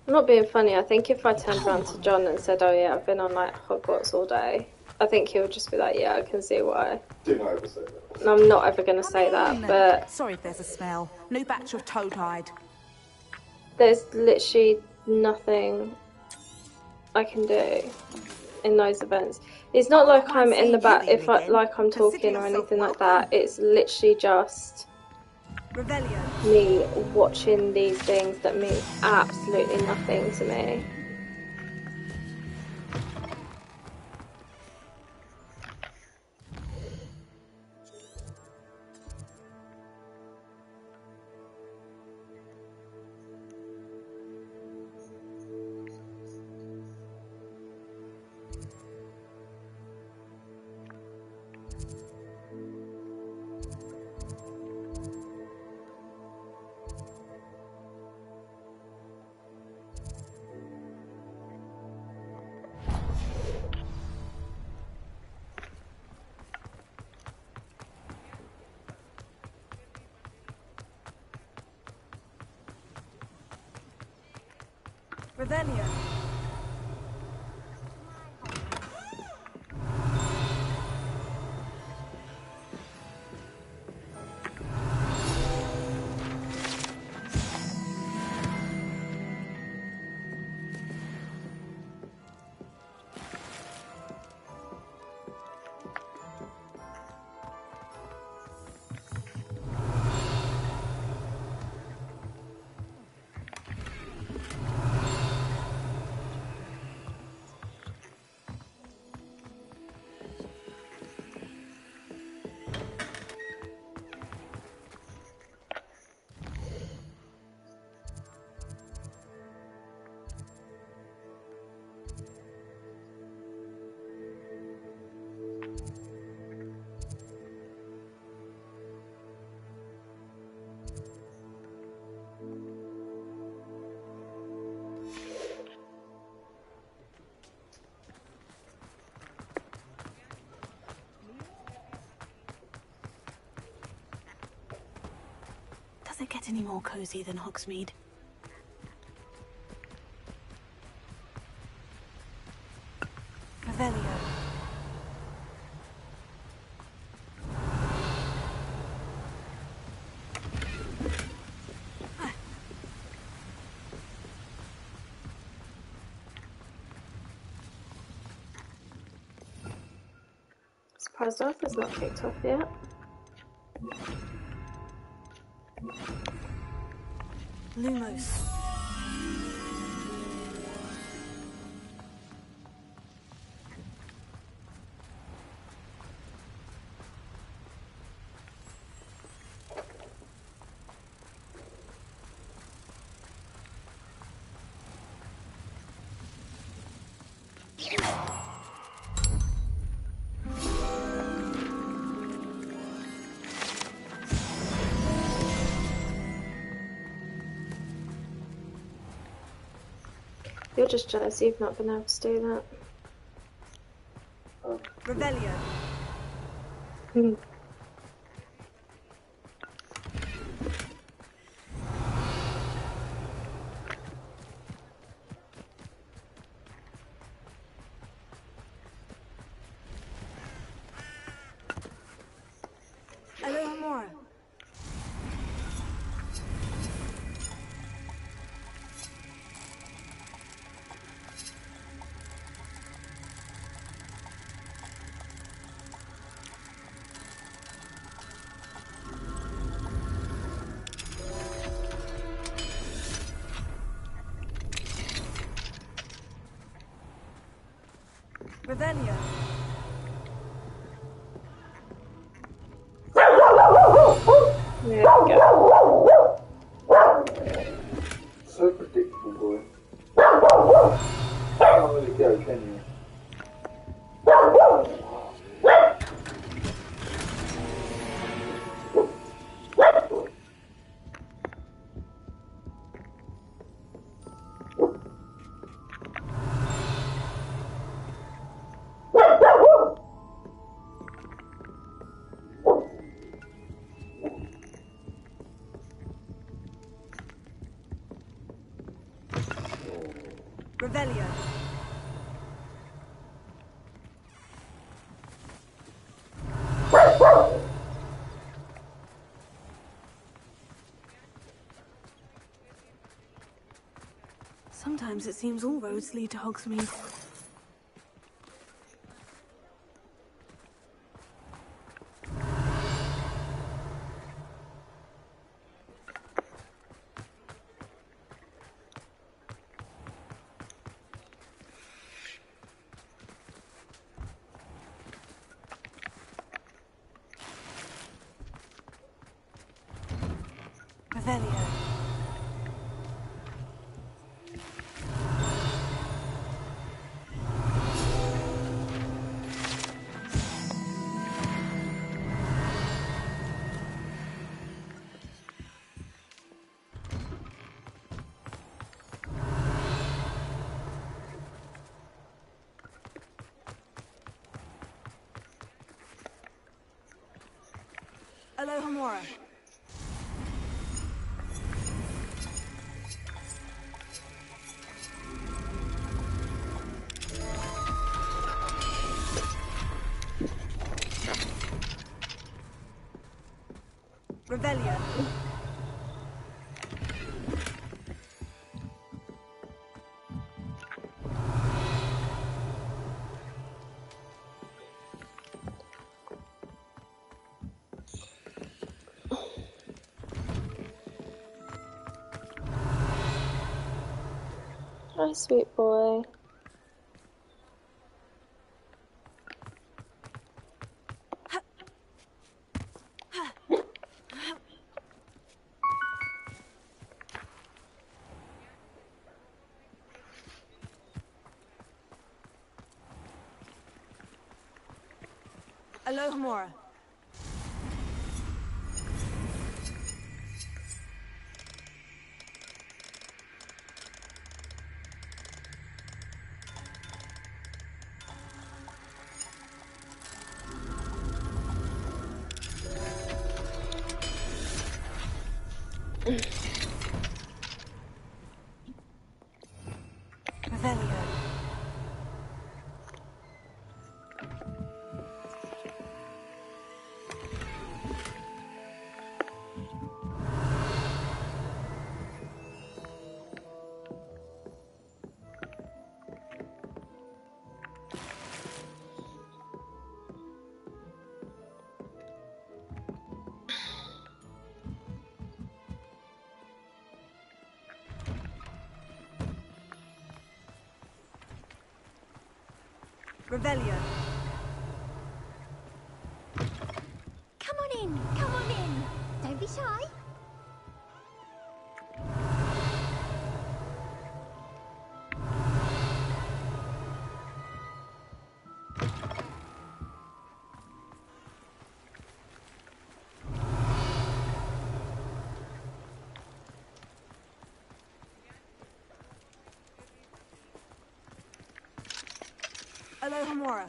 I'm not being funny. I think if I turned around to John and said, oh yeah, I've been on like Hogwarts all day, I think he would just be like, yeah, I can see why. Do not ever say that. And I'm not ever going to say that, but... Sorry if there's a smell. New batch of toad-hide. There's literally nothing I can do in those events. It's not like I'm in the back, like I'm talking or anything like that. It's literally just me watching these things that mean absolutely nothing to me. Revelio. Does it get any more cozy than Hogsmeade? Revelio. Surprised Arthur's not kicked off yet. Lumos. You're just jealous you've not been able to do that. Revelio. Alohomora. Revelio. There we go. So predictable, boy. Can't really go, can you? Revelio. Sometimes it seems all roads lead to Hogsmeade. Revelio. Alohomora. Revelio. Hi, sweet boy. Alohomora. Revelio. Revelio. Come on in, come on in. Don't be shy. Aloha Mora.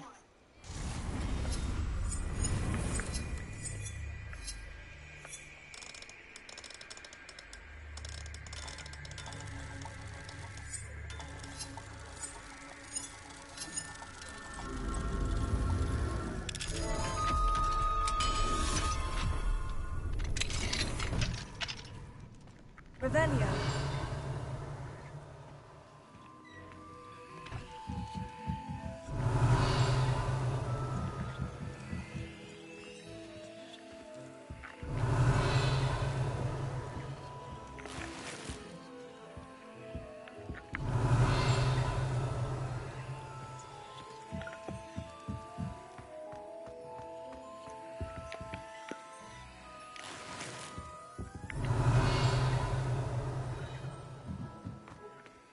Revelio.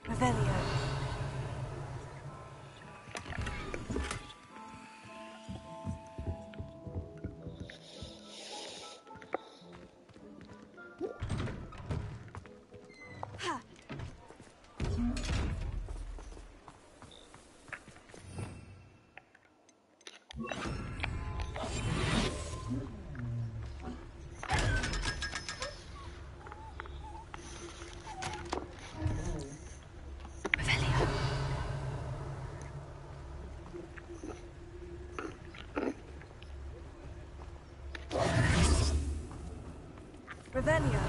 Revelio. Ha. Revelio.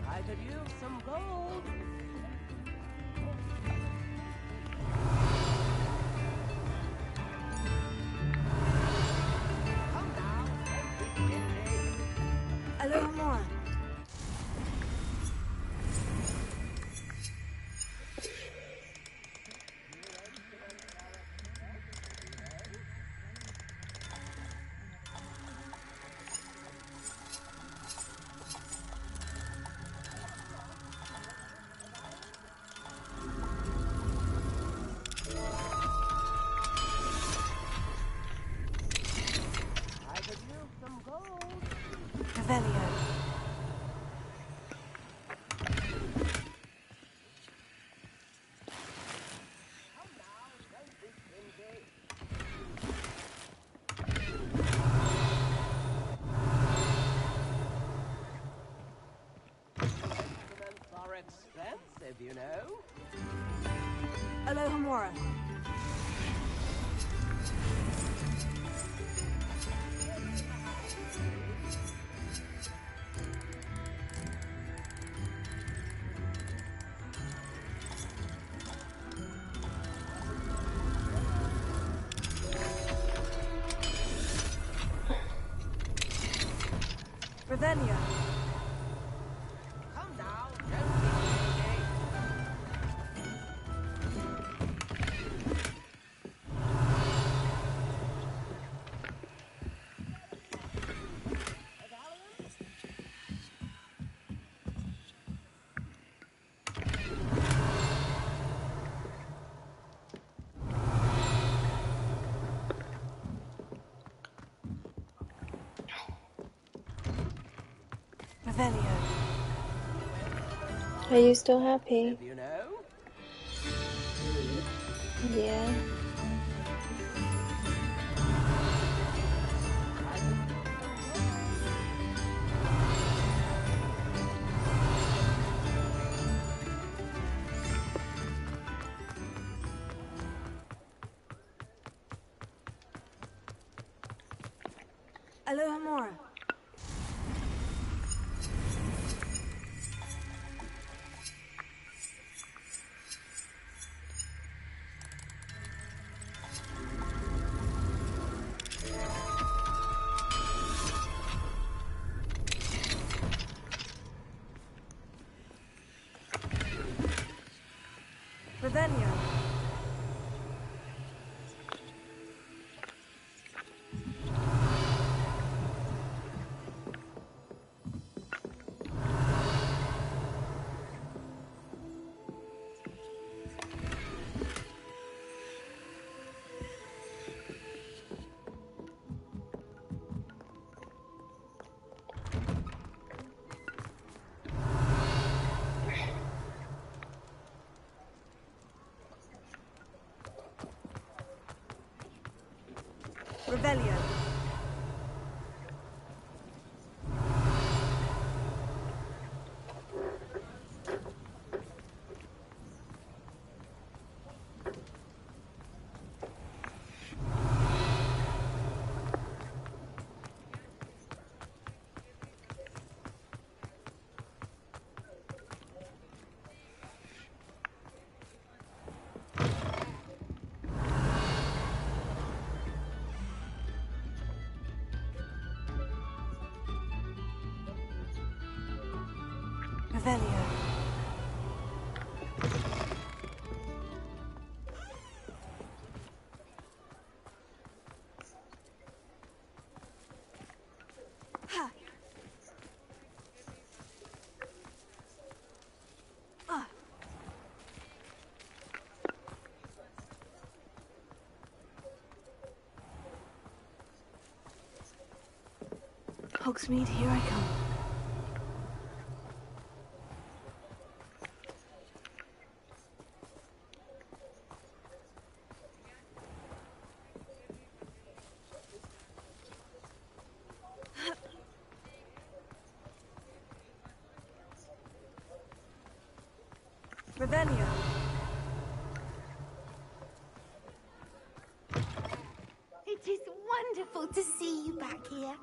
I could use some gold. Aloha Mora. I could use some gold. Revelio. Instruments are expensive, you know. Aloha Mora. Revelio. Come now, don't be greedy. Revelio. Are you still happy? You know? Yeah. Aloha Mora. Revelio. Revelio. Revelio. Ha. Hogsmeade, here I come. Revelio. It is wonderful to see you back here.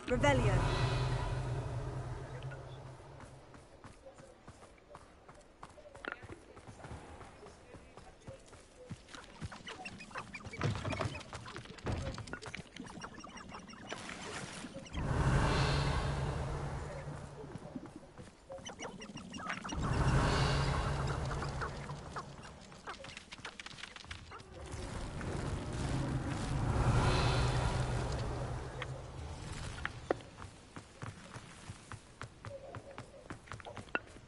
Revelio.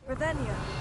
Revelio.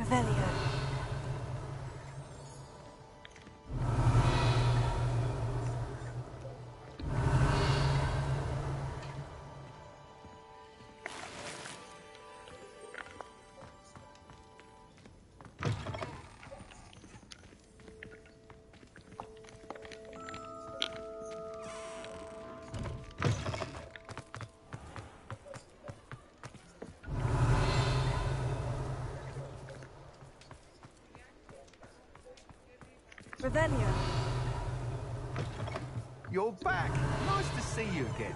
Revelio. Revelio. You're back. Nice to see you again.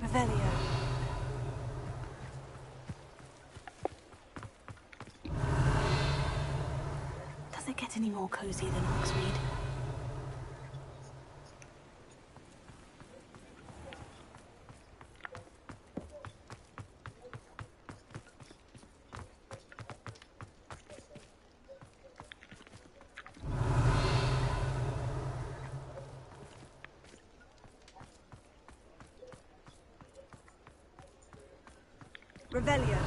Revelio. Does it get any more cozy than Hogsmeade? Revelio.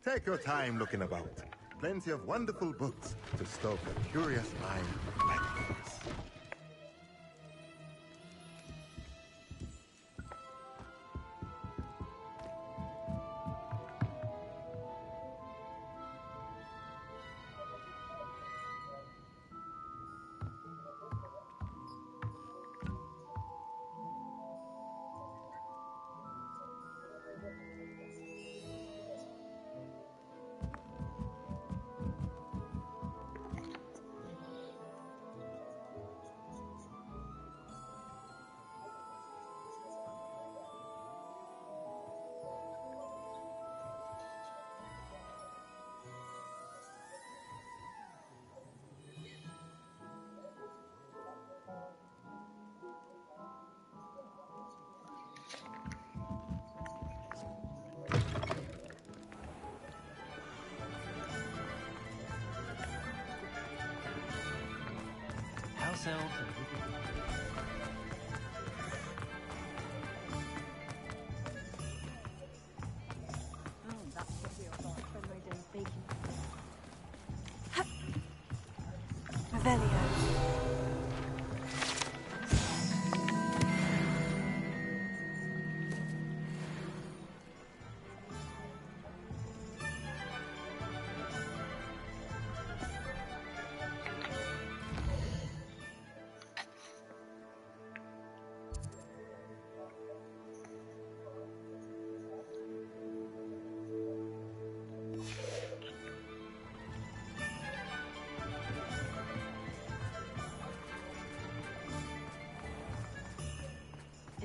Take your time looking about. Plenty of wonderful books to stoke a curious mind like yours. House elves and Revelio.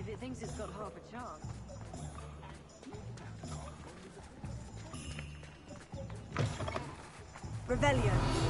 if it thinks it's got half a chance. Revelio.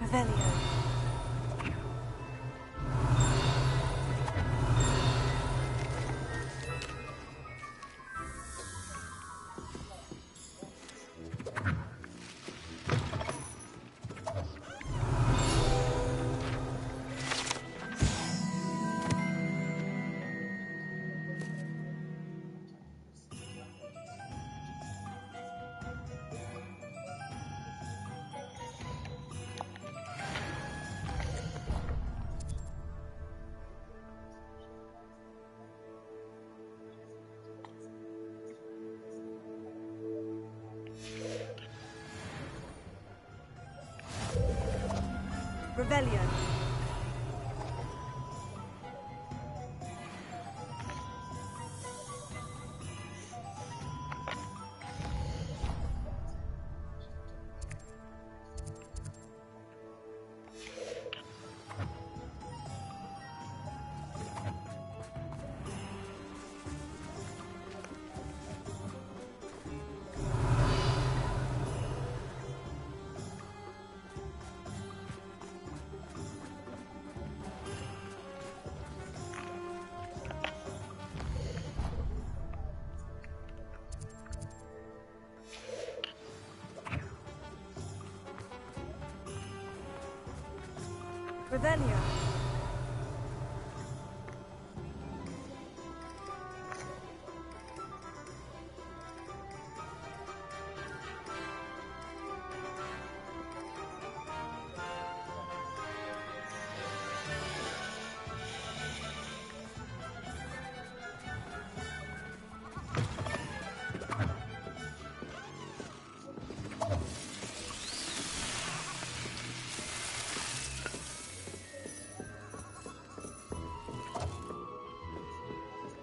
Revelio. Revelio. Revelio.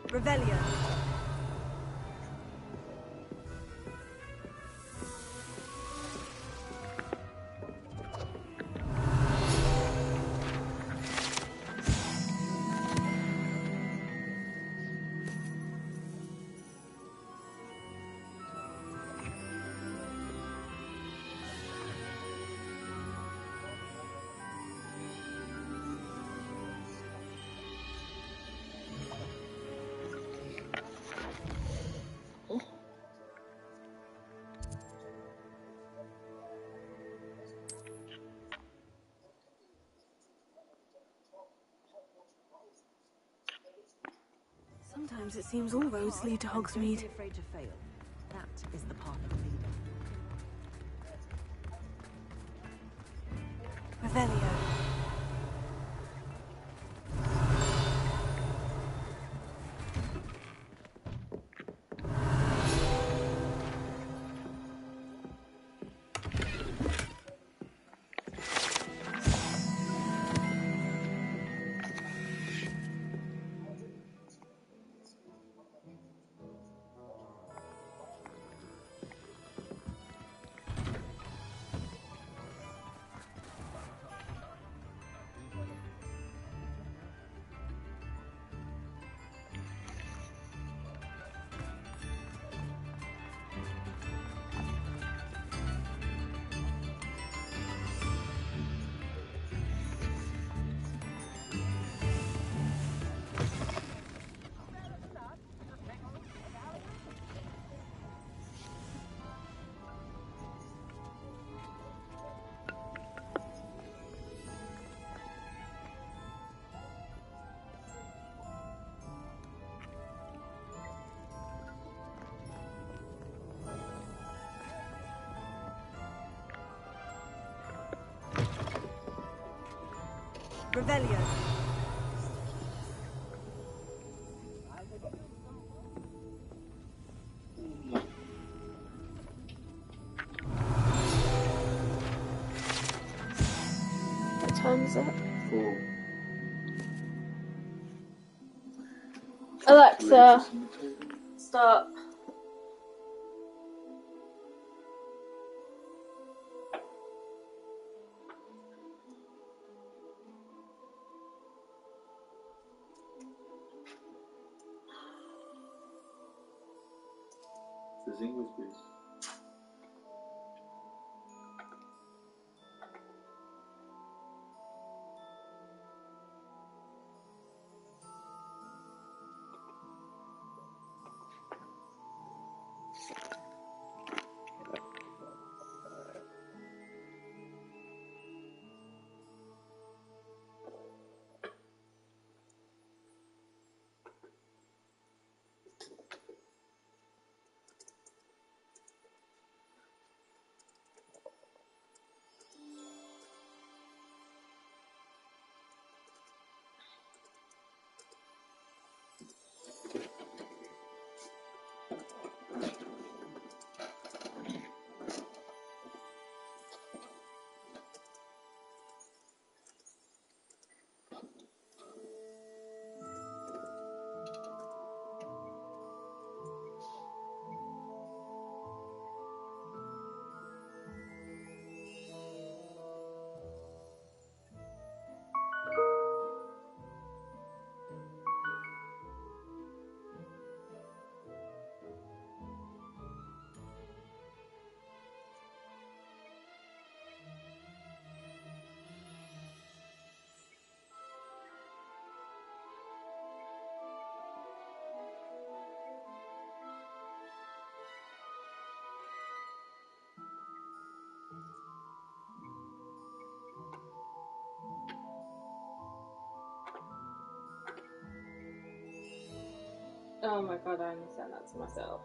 Revelio. Sometimes it seems all roads lead to Hogsmeade. Don't be afraid to fail. That is the path of a leader. Revelio. Revelio. What time is it? 4. Alexa, start. There's English, please. Oh my god, I only sent that to myself.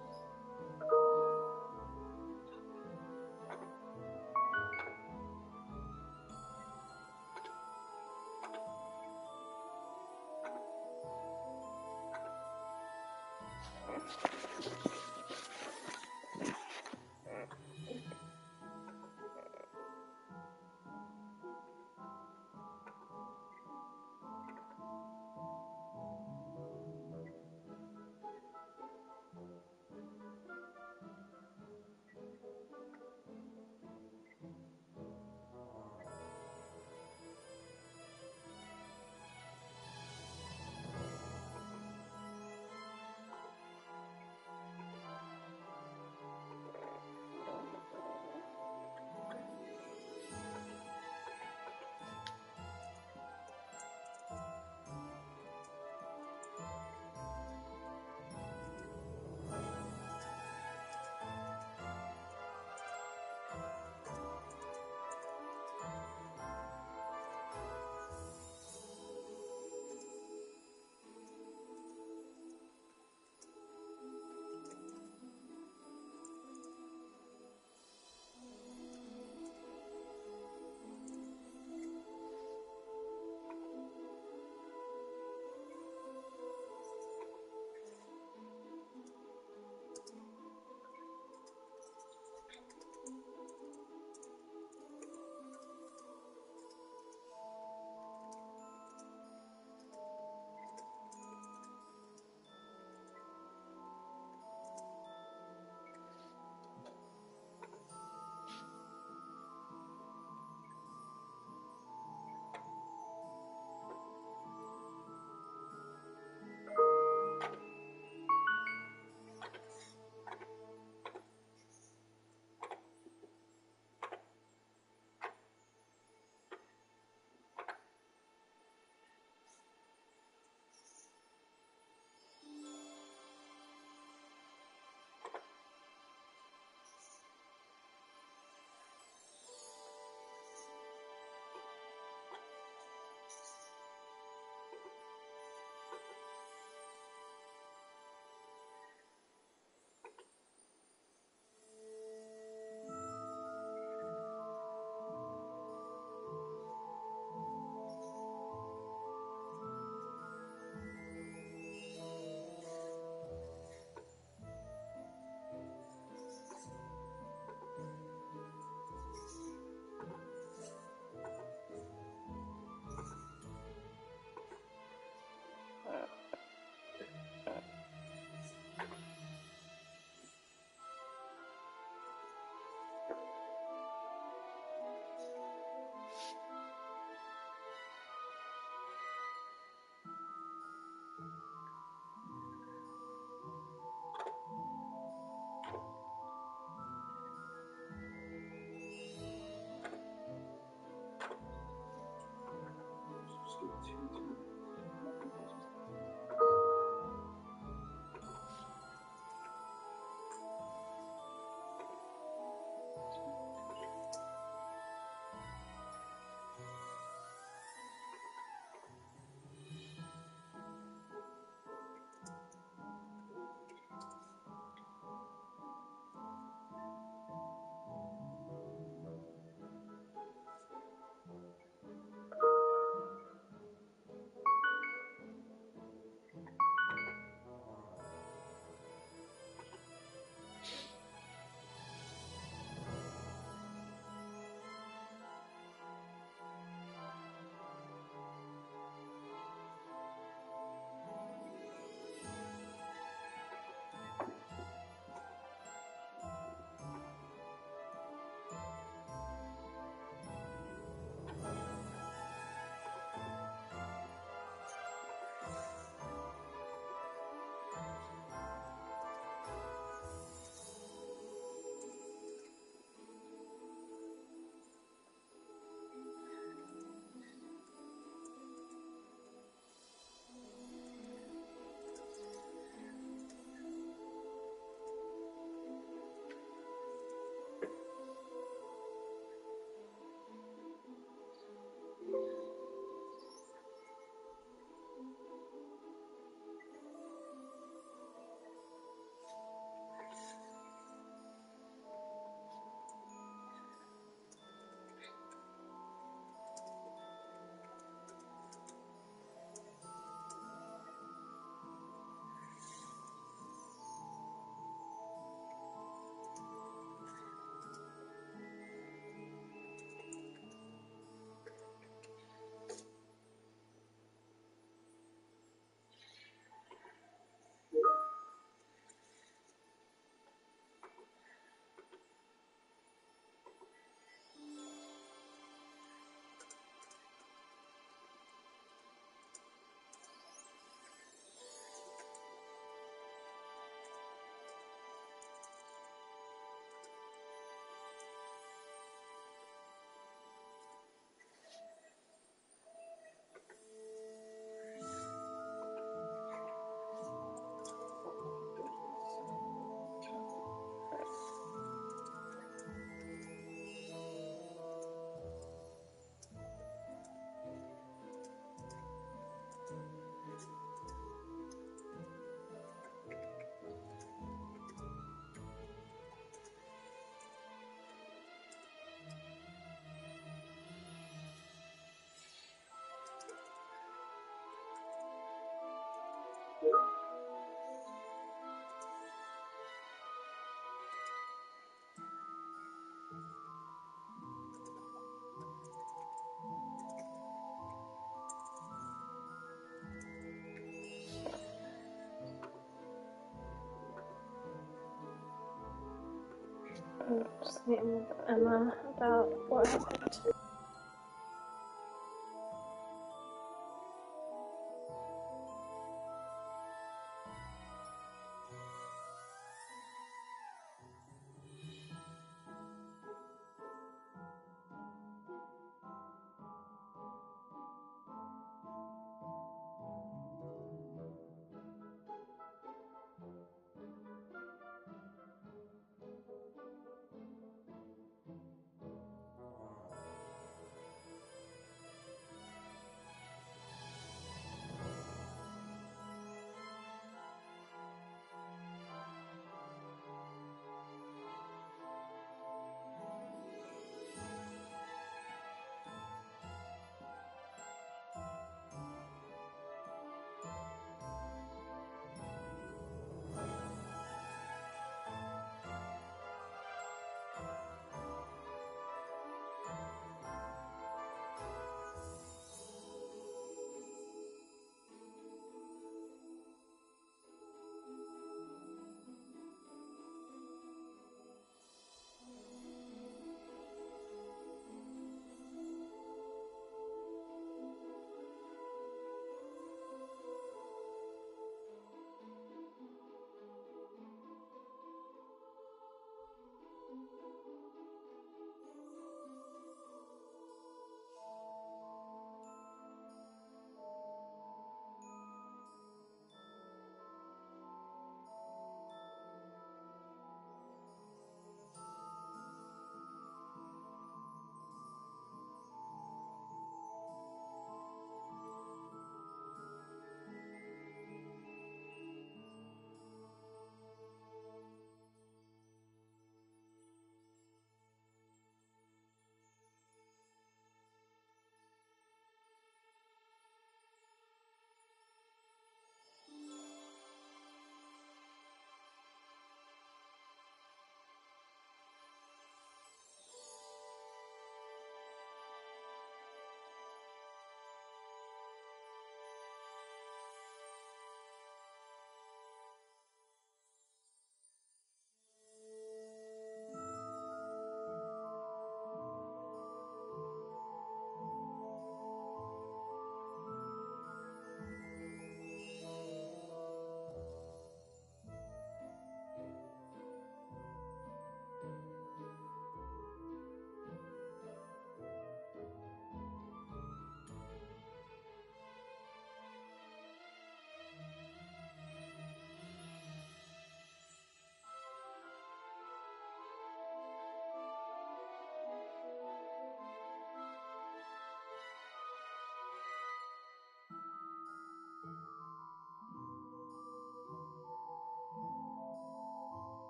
I'm just meeting with Emma about what happened.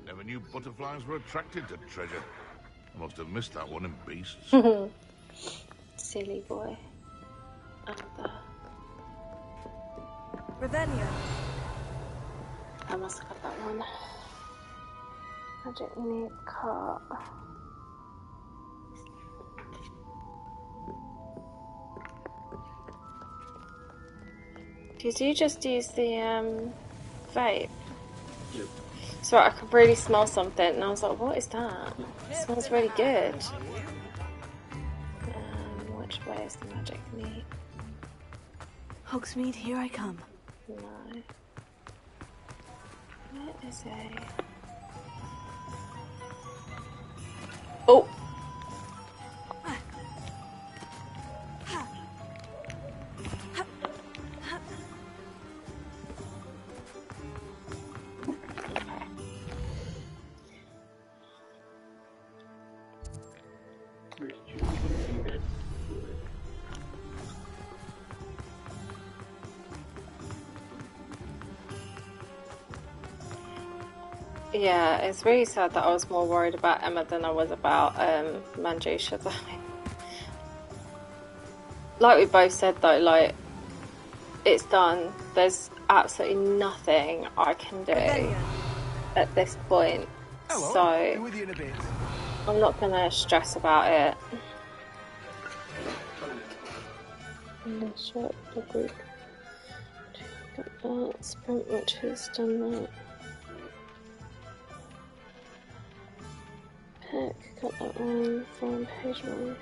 Never knew butterflies were attracted to treasure. I must have missed that one in Beasts. Silly boy. Ravenna. I must have got that one. Magic need cart. Did you just use the vape? Yep. So I could really smell something, and I was like, "What is that? It smells really good." Which way is the magic meat? Hogsmeade, here I come. No. Where is it? Oh! Yeah, it's really sad that I was more worried about Emma than I was about Manjusha. Like we both said though, like, it's done. There's absolutely nothing I can do at this point. Hello. So Be with you in a bit. I'm not gonna stress about it. Short the group. Got that. Sprint which has done that. Heck, got that one from page 1.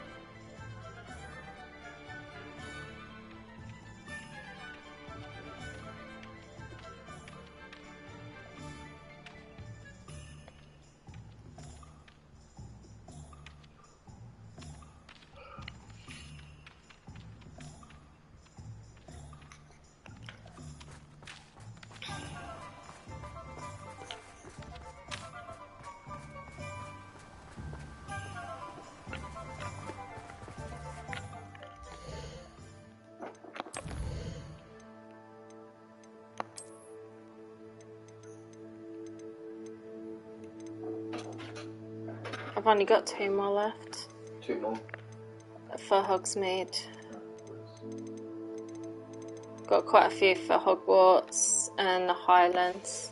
I've only got 2 more left. 2 more? For Hogsmeade. Got quite a few for Hogwarts and the Highlands.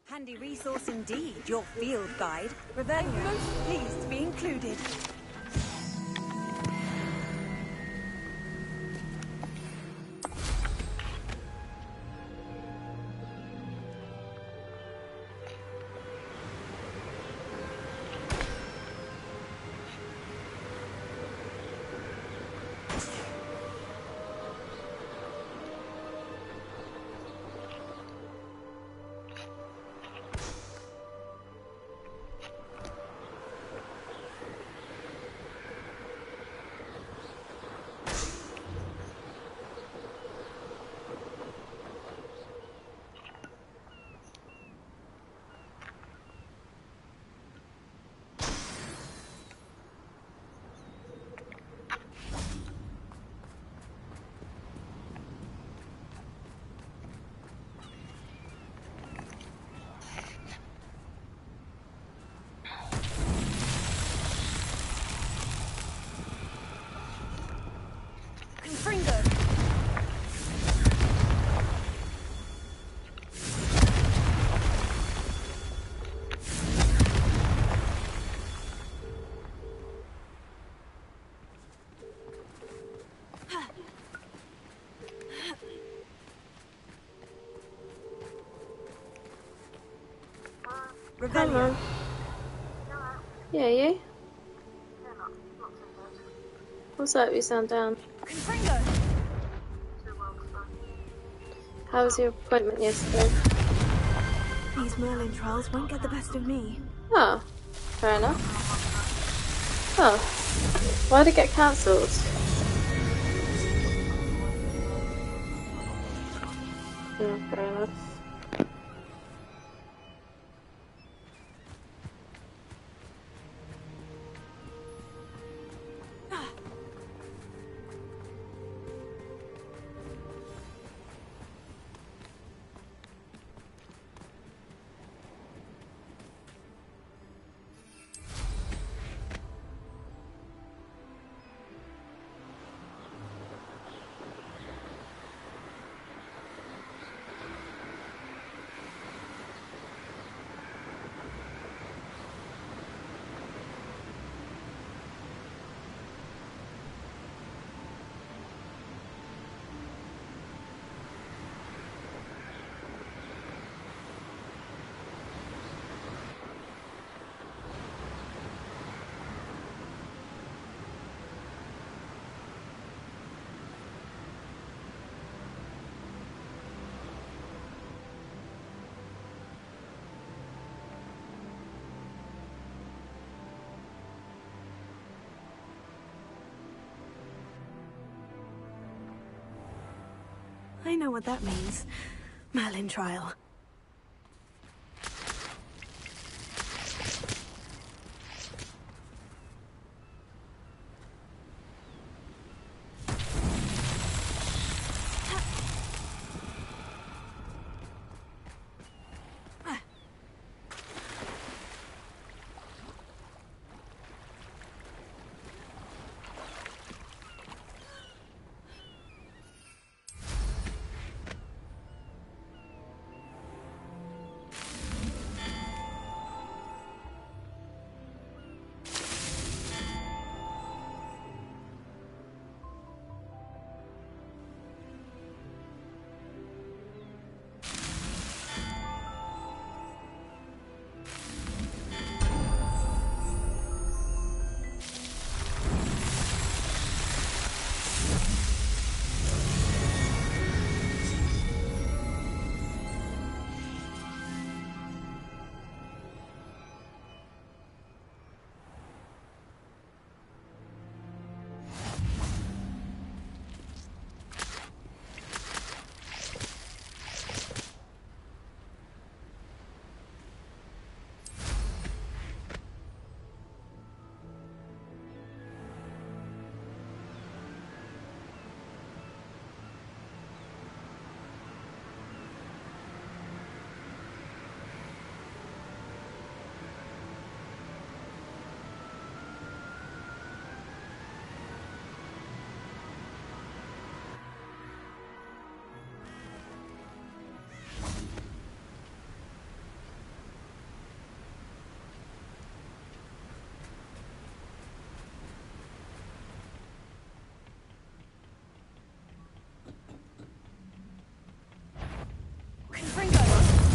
Handy resource indeed, your field guide. Ravenna. I'm most pleased to be included. Come on. Yeah, you? What's up? You sound down. How was your appointment yesterday? These Merlin trials won't get the best of me. Oh, fair enough. Oh, why did it get cancelled? Oh, fair enough. I know what that means. Merlin trial.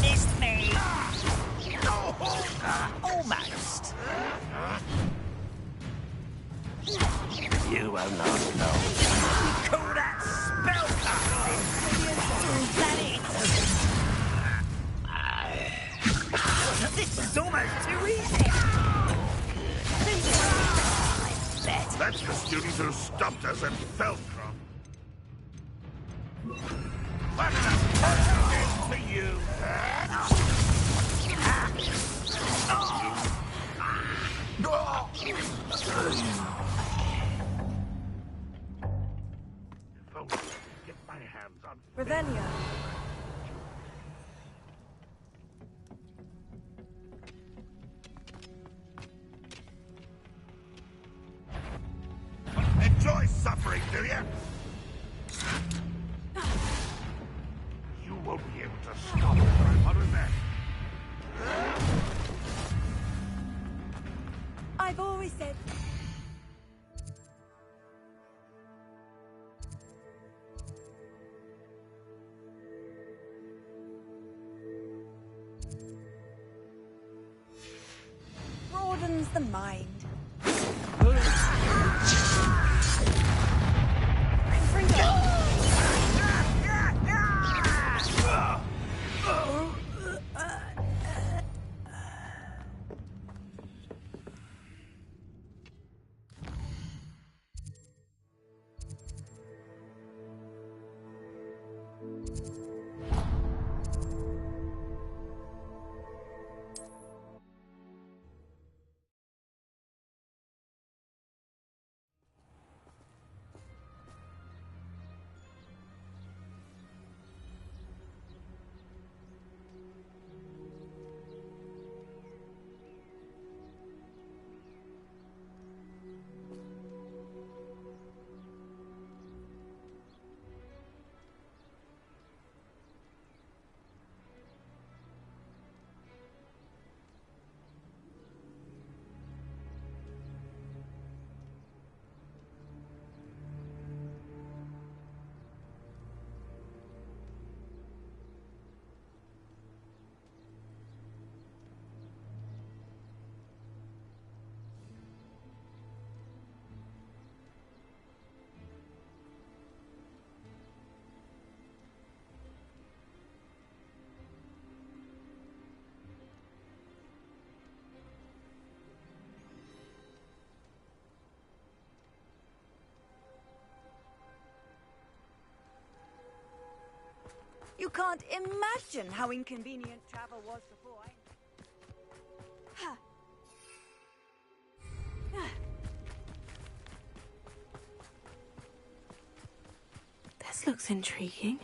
Missed me! Almost. You will not know. Call that spellcasting! This is almost too easy! That's the student who stopped us and fell from. What enough for you? If only I could get my hands on Revelio. Enjoy suffering, do you? You won't be able to stop my revenge. I've always said... broadens the mind. You can't imagine how inconvenient travel was before This looks intriguing.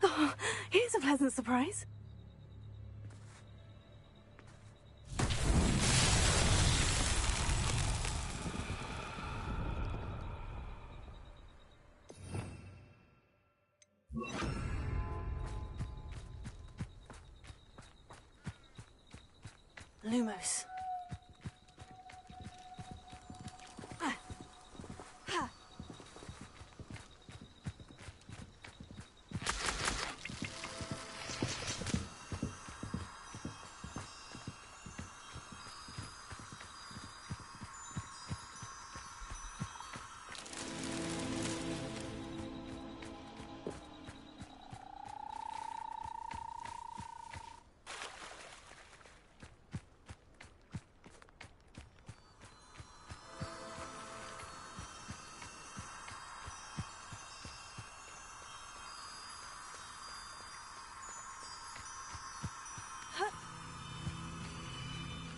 Oh, here's a pleasant surprise. Lumos.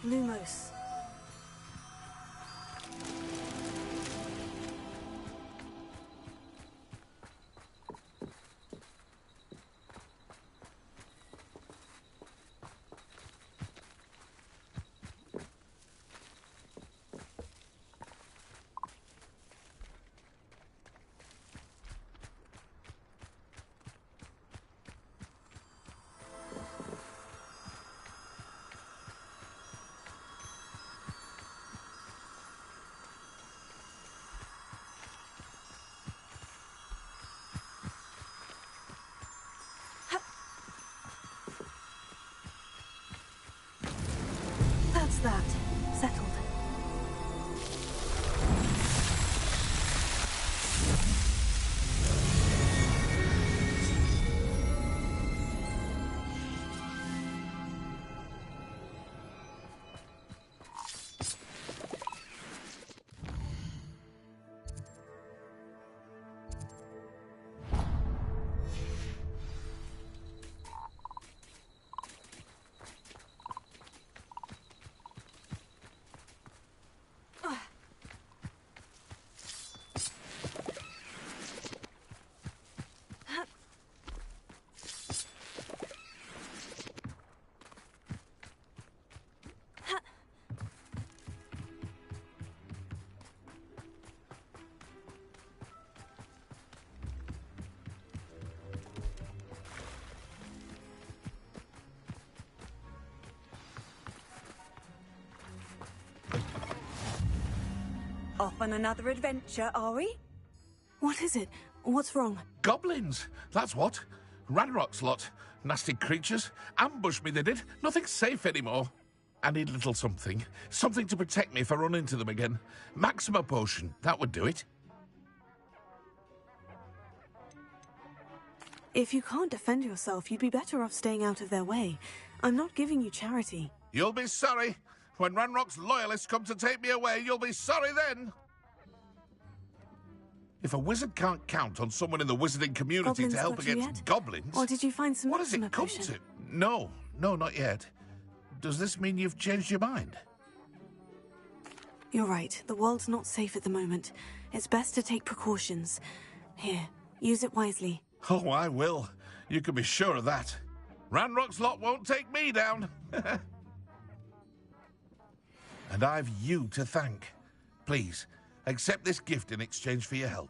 Lumos. Off on another adventure, are we? What is it? What's wrong? Goblins! That's what. Ranrock's lot. Nasty creatures. Ambushed me, they did. Nothing's safe anymore. I need a little something. Something to protect me if I run into them again. Maxima potion. That would do it. If you can't defend yourself, you'd be better off staying out of their way. I'm not giving you charity. You'll be sorry. When Ranrock's loyalists come to take me away, you'll be sorry then. If a wizard can't count on someone in the wizarding community Goblins to help got you against yet? goblins... Or did you find some What does Maxima it come potion? to? No, not yet. Does this mean you've changed your mind? You're right. The world's not safe at the moment. It's best to take precautions. Here, use it wisely. Oh, I will. You can be sure of that. Ranrock's lot won't take me down. And I've you to thank. Please, accept this gift in exchange for your help.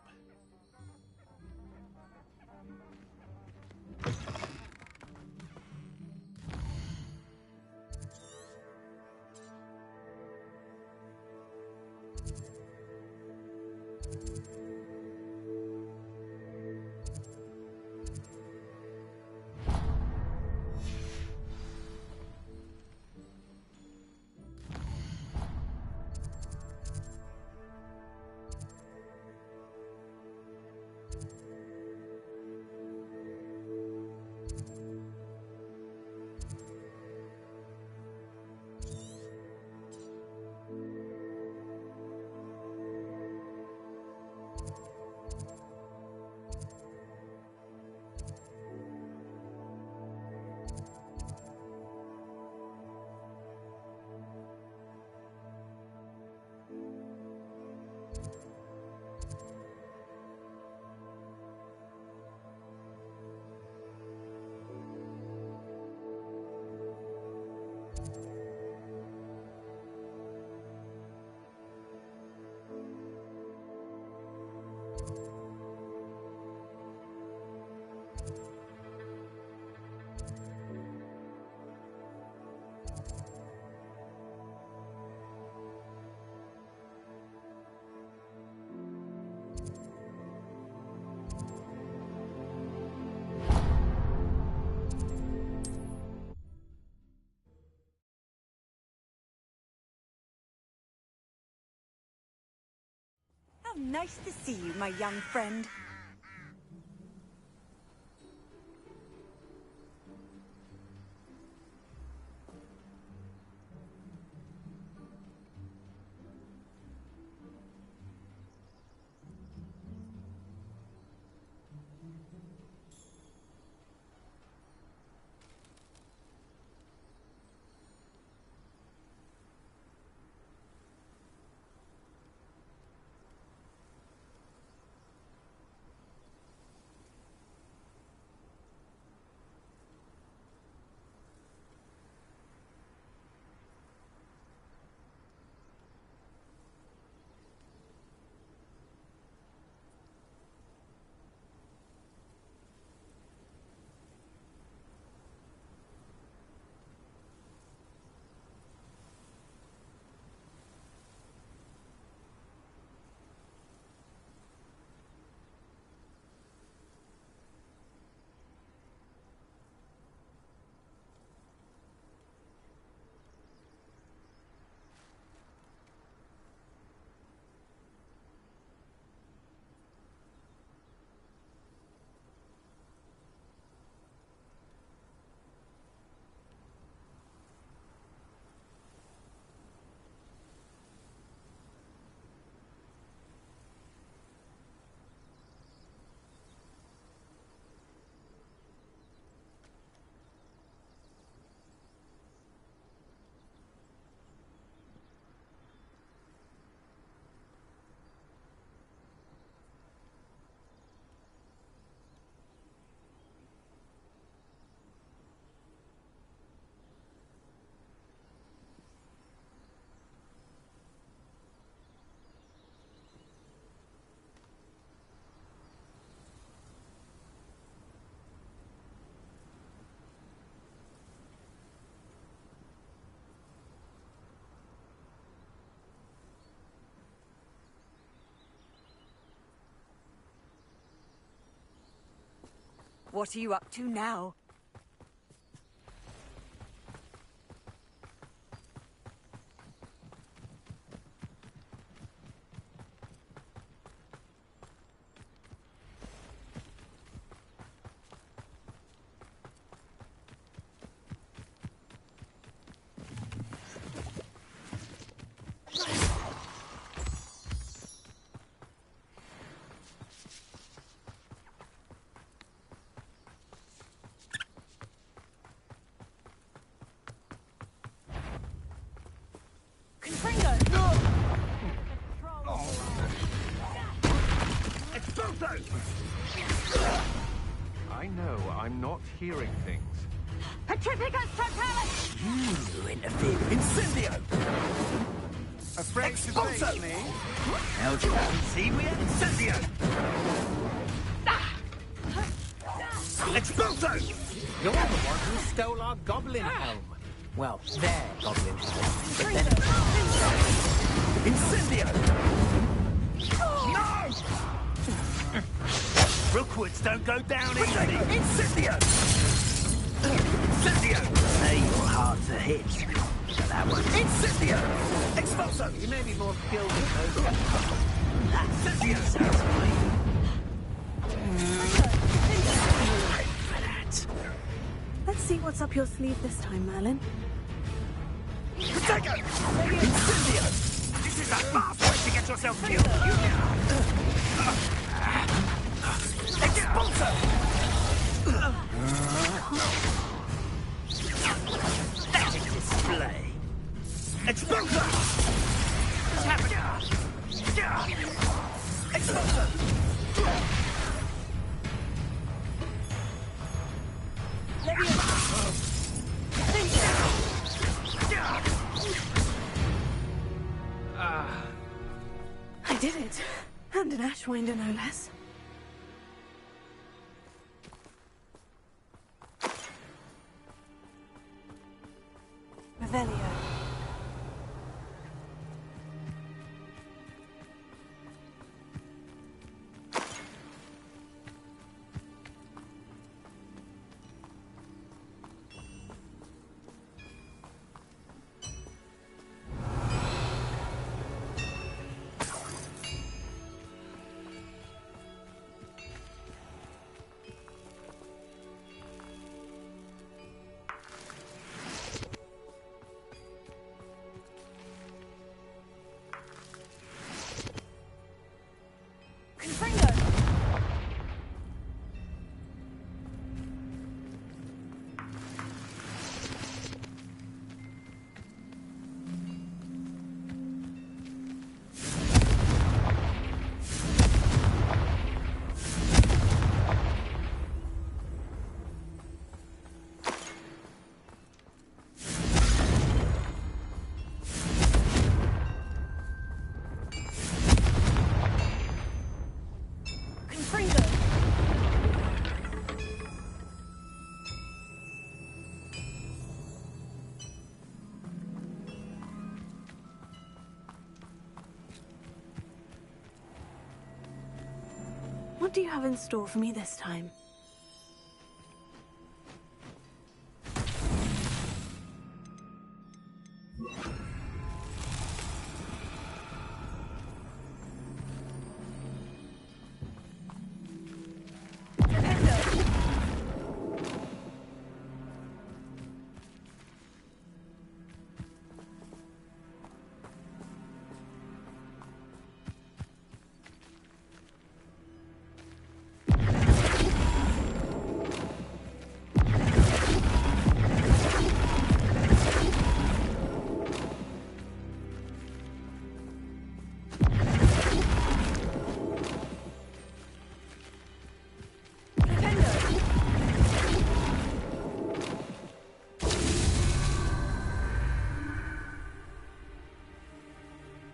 How nice to see you, my young friend. What are you up to now? I know I'm not hearing things. Petrificus totalis! You interfere. Incendio! Afraid to face me? How'd you see we had Incendio? Expulso! You're the one who stole our goblin helm. Well, their goblin helm. But then... Incendio! No! Rookwoods don't go down easy. Incendio! Incendio! Say you're hard to hit. But that one. Incendio! Expulso! You may be more skilled than those. Incendio! Sounds Let's see what's up your sleeve this time, Merlin. Protego! Incendio! This is a fast way to get yourself killed. Expulso! Pathetic display. Expulso! What's happening? Expulso! I did it. And an Ashwinder, no less. Revelio. What do you have in store for me this time?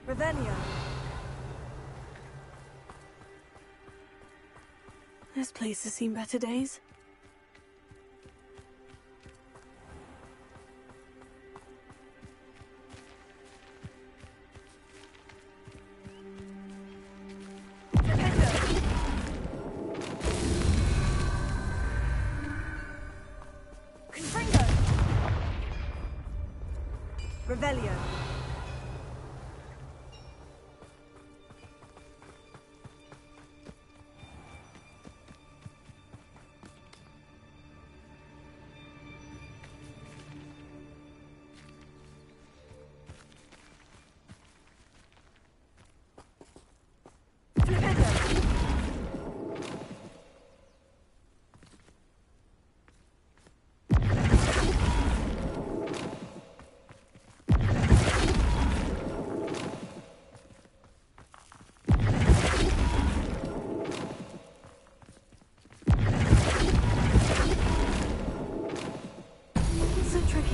Revelio. This place has seen better days. Revelio.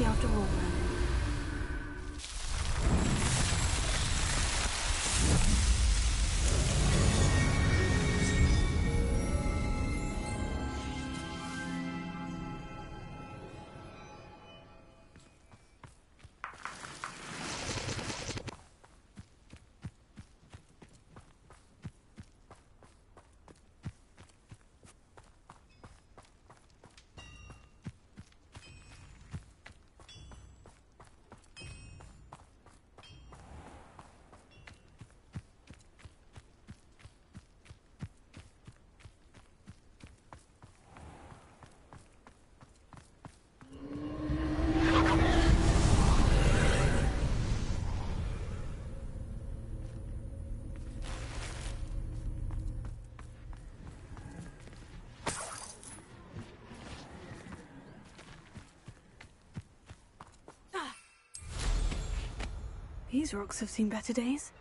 After all, these rocks have seen better days.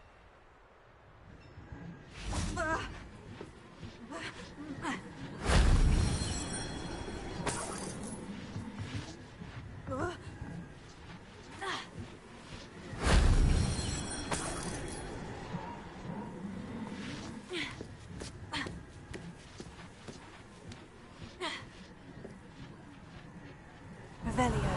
Revelio.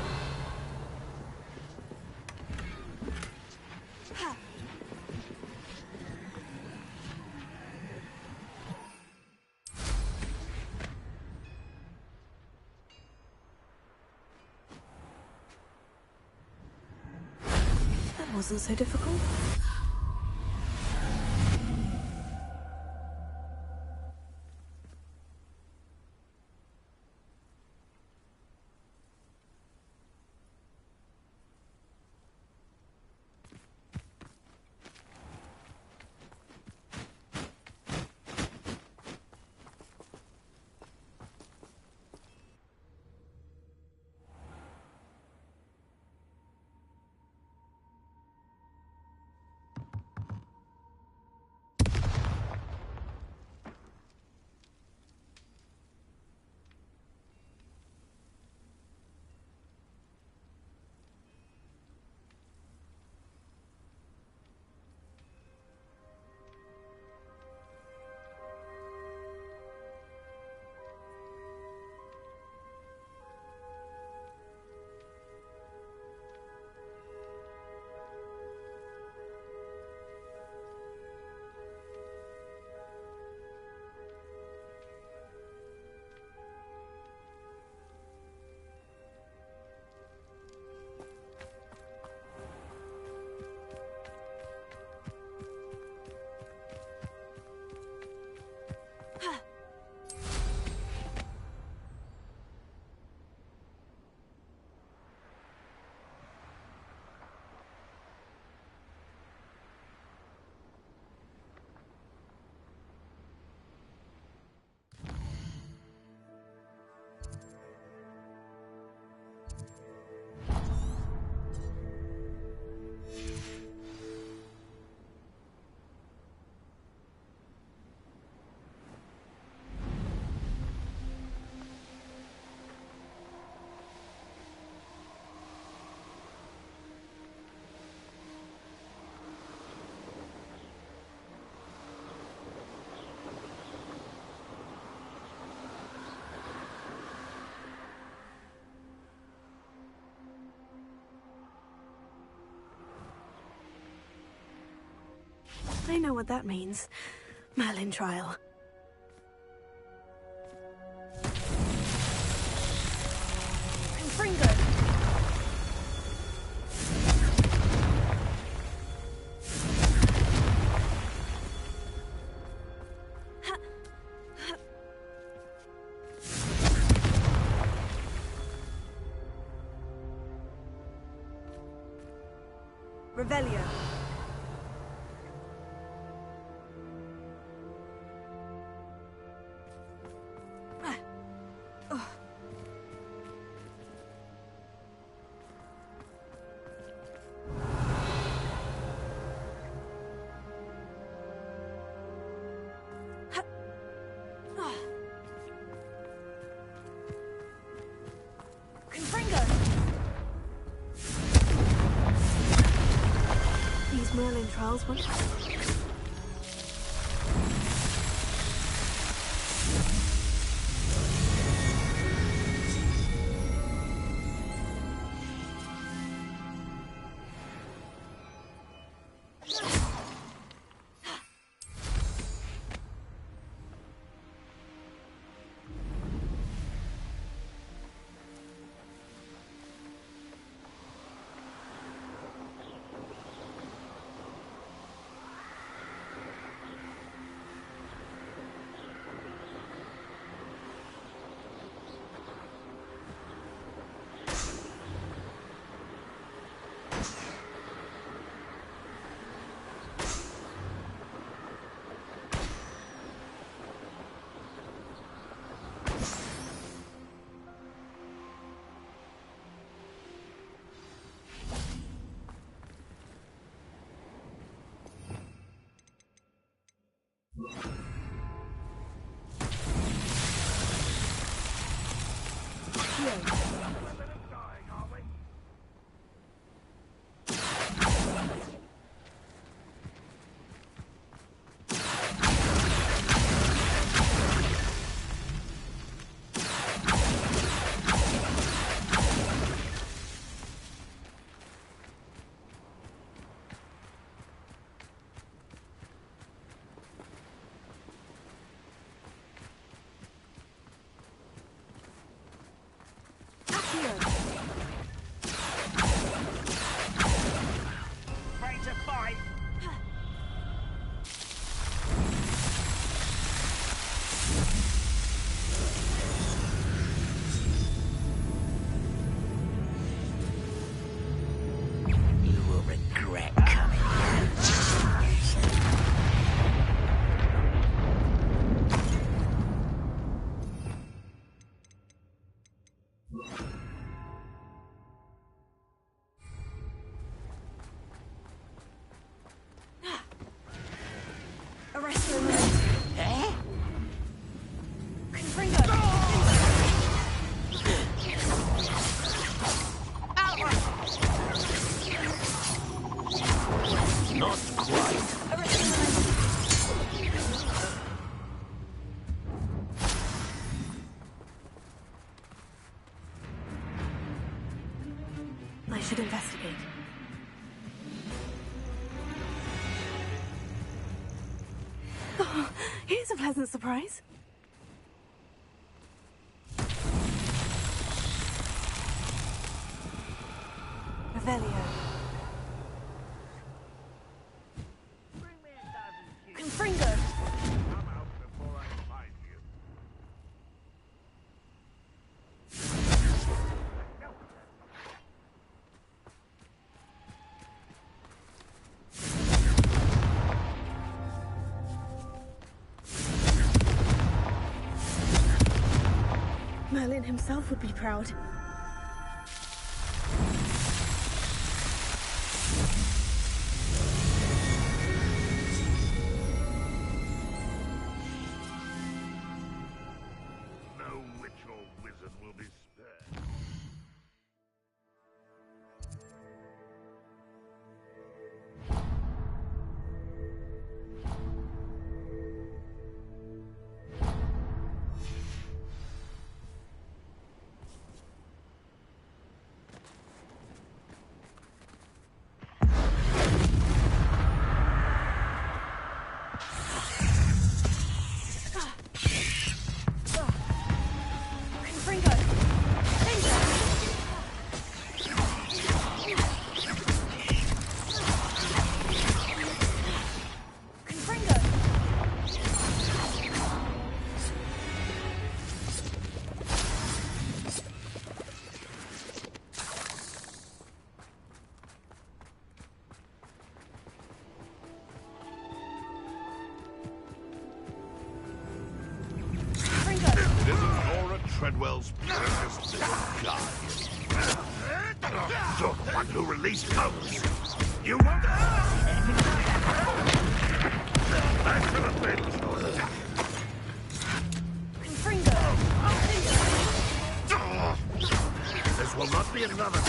That wasn't so difficult. I know what that means. Merlin trial. Revelio. These Merlin trials were... Ready to fight? You will regret coming here. Arrest him. Eh? Confringo. Not quite. Arrest him. I should investigate. Oh, here's a pleasant surprise. Revelio. Confringo. Merlin himself would be proud. No witch or wizard will be spared. world's purest guardian. You're the one who released Codes. You want back to the bed. This will not be another.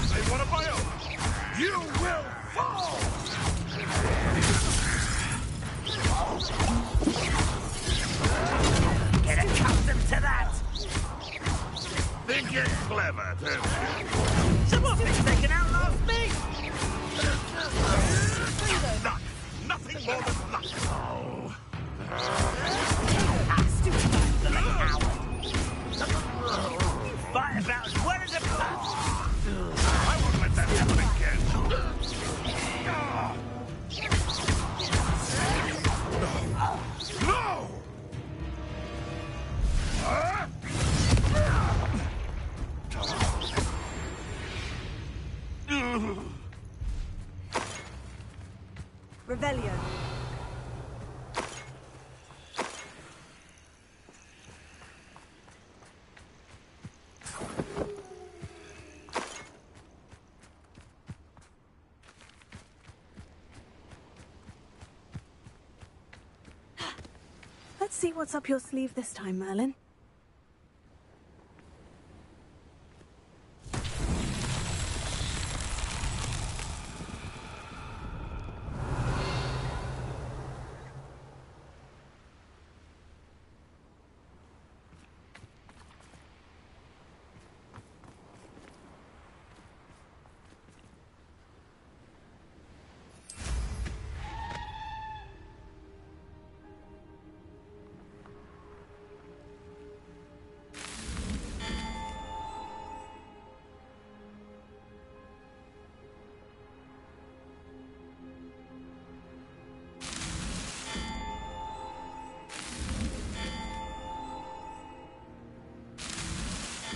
Say one of my own. You will fall. Get accustomed to that. Think you're clever, don't you? Someone thinks they can outlast me. Luck. Nothing more than luck. Oh. Fight about as well as a I won't let that happen again. No! Revelio. Let's see what's up your sleeve this time, Merlin.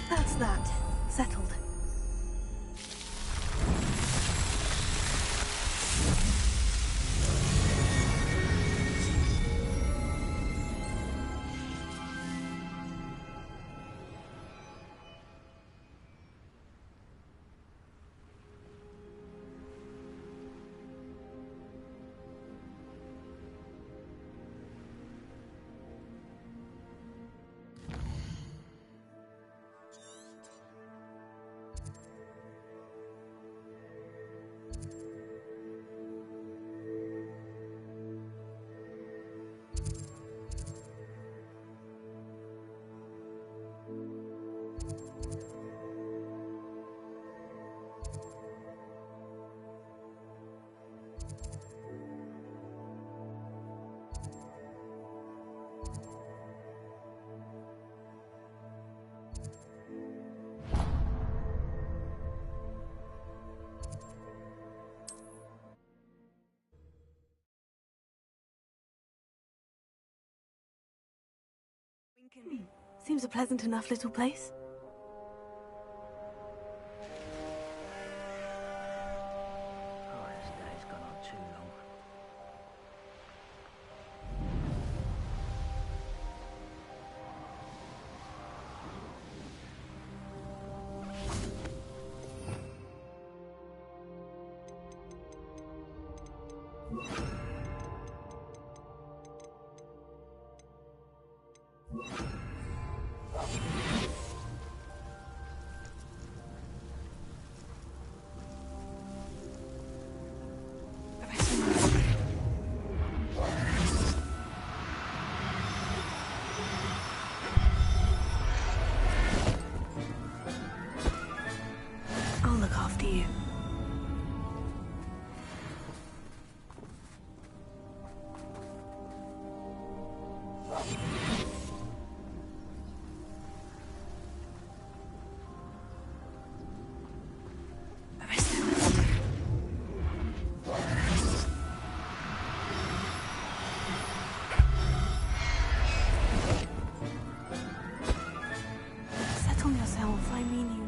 That's that. Settled. Seems a pleasant enough little place. Oh, this day's gone on too long. I'll look after you. Settle yourself, I mean you.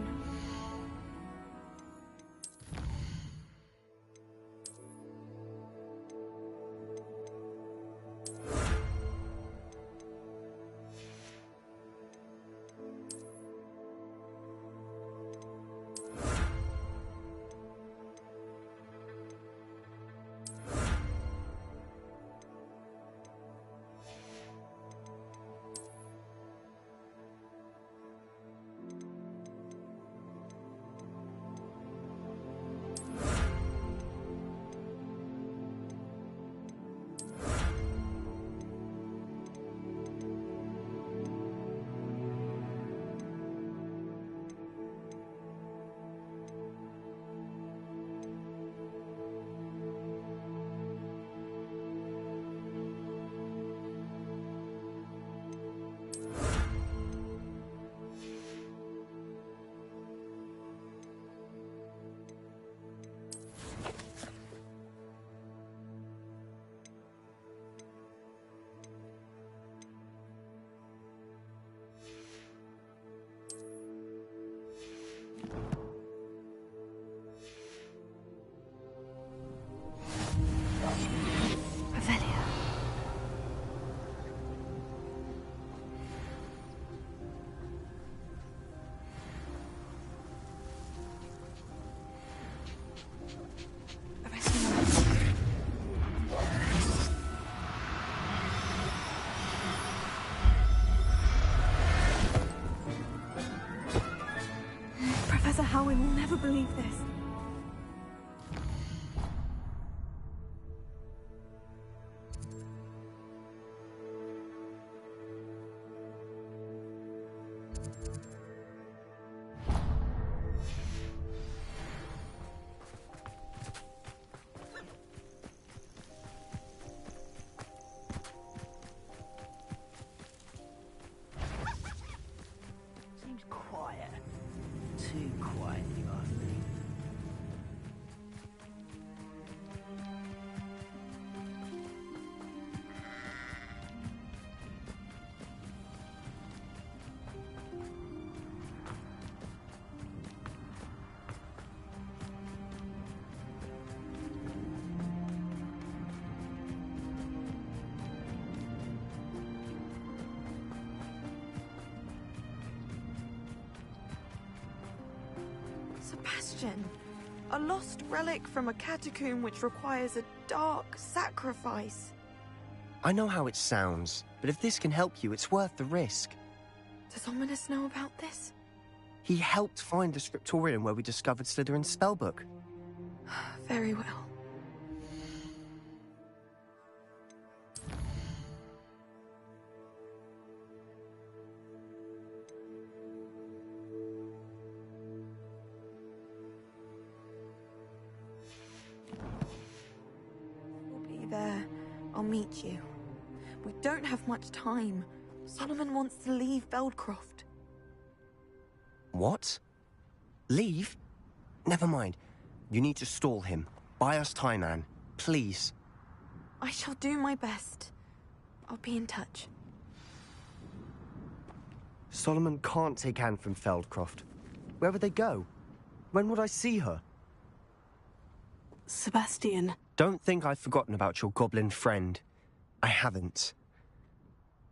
Professor Howin will never believe this. Seems quiet. Too quiet, you ask me. Sebastian, a lost relic from a catacomb which requires a dark sacrifice. I know how it sounds, but if this can help you, it's worth the risk. Does Ominous know about this? He helped find the scriptorium where we discovered Slytherin's spellbook. Very well. We'll be there. I'll meet you. We don't have much time. Solomon wants to leave Feldcroft. What? Leave? Never mind. You need to stall him. Buy us time, Anne. Please. I shall do my best. I'll be in touch. Solomon can't take Anne from Feldcroft. Where would they go? When would I see her? Sebastian. Don't think I've forgotten about your goblin friend. I haven't.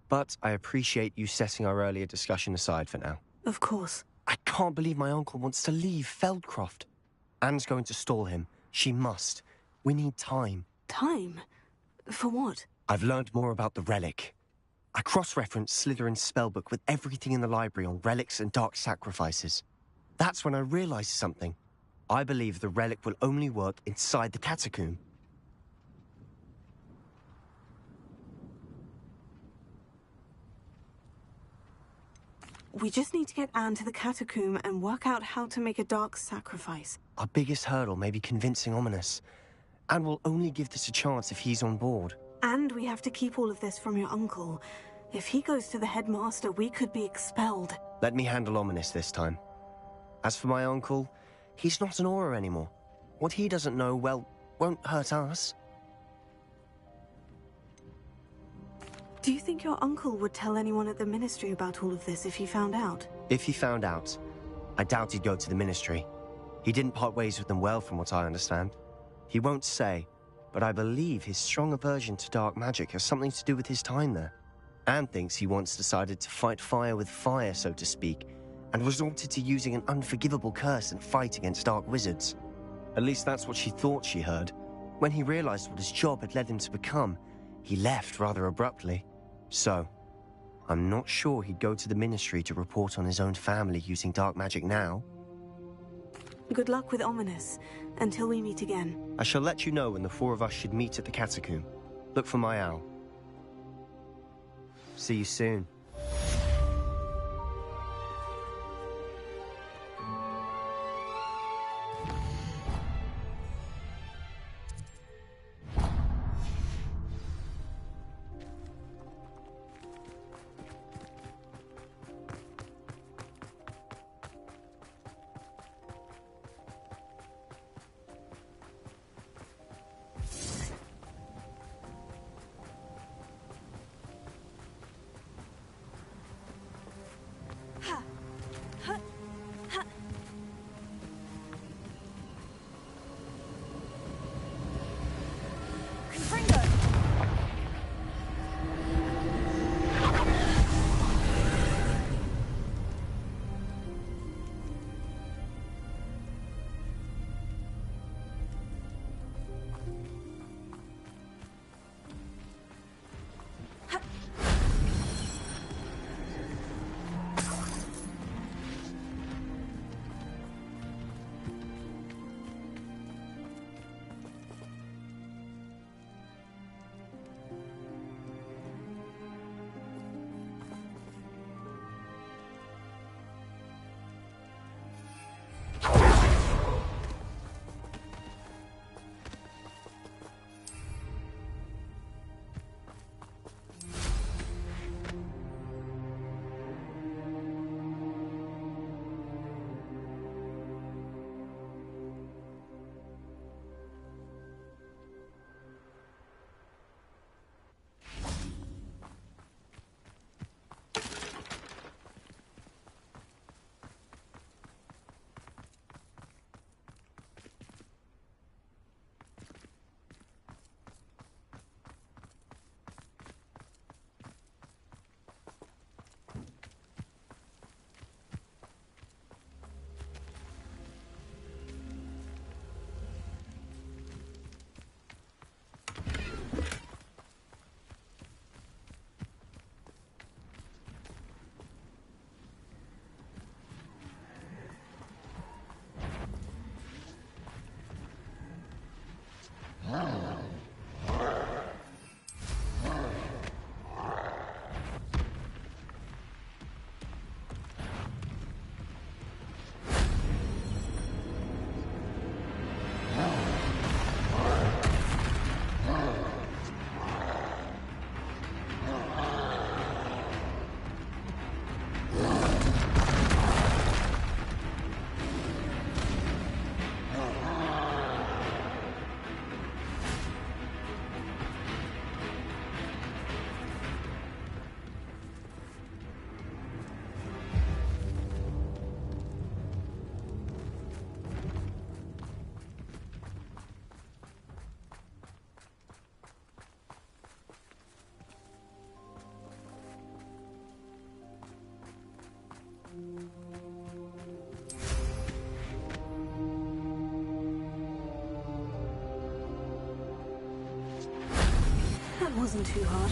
But I appreciate you setting our earlier discussion aside for now. Of course. I can't believe my uncle wants to leave Feldcroft. Anne's going to stall him. She must. We need time. Time? For what? I've learned more about the relic. I cross-referenced Slytherin's spellbook with everything in the library on relics and dark sacrifices. That's when I realized something. I believe the relic will only work inside the catacomb. We just need to get Anne to the catacomb and work out how to make a dark sacrifice. Our biggest hurdle may be convincing Ominous. Anne will only give this a chance if he's on board. And we have to keep all of this from your uncle. If he goes to the headmaster, we could be expelled. Let me handle Ominous this time. As for my uncle, he's not an Auror anymore. What he doesn't know, well, won't hurt us. Do you think your uncle would tell anyone at the Ministry about all of this if he found out? If he found out, I doubt he'd go to the Ministry. He didn't part ways with them well, from what I understand. He won't say, but I believe his strong aversion to dark magic has something to do with his time there. Anne thinks he once decided to fight fire with fire, so to speak, and resorted to using an unforgivable curse and fight against dark wizards. At least that's what she thought she heard. When he realized what his job had led him to become, he left rather abruptly. So, I'm not sure he'd go to the Ministry to report on his own family using dark magic now. Good luck with Ominous, until we meet again. I shall let you know when the four of us should meet at the catacomb. Look for my owl. See you soon. wasn't too hard.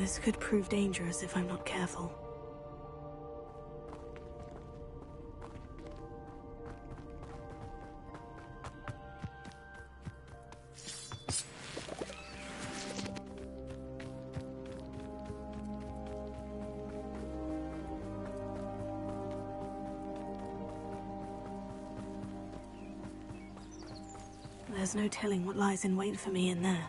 This could prove dangerous if I'm not careful. There's no telling what lies in wait for me in there.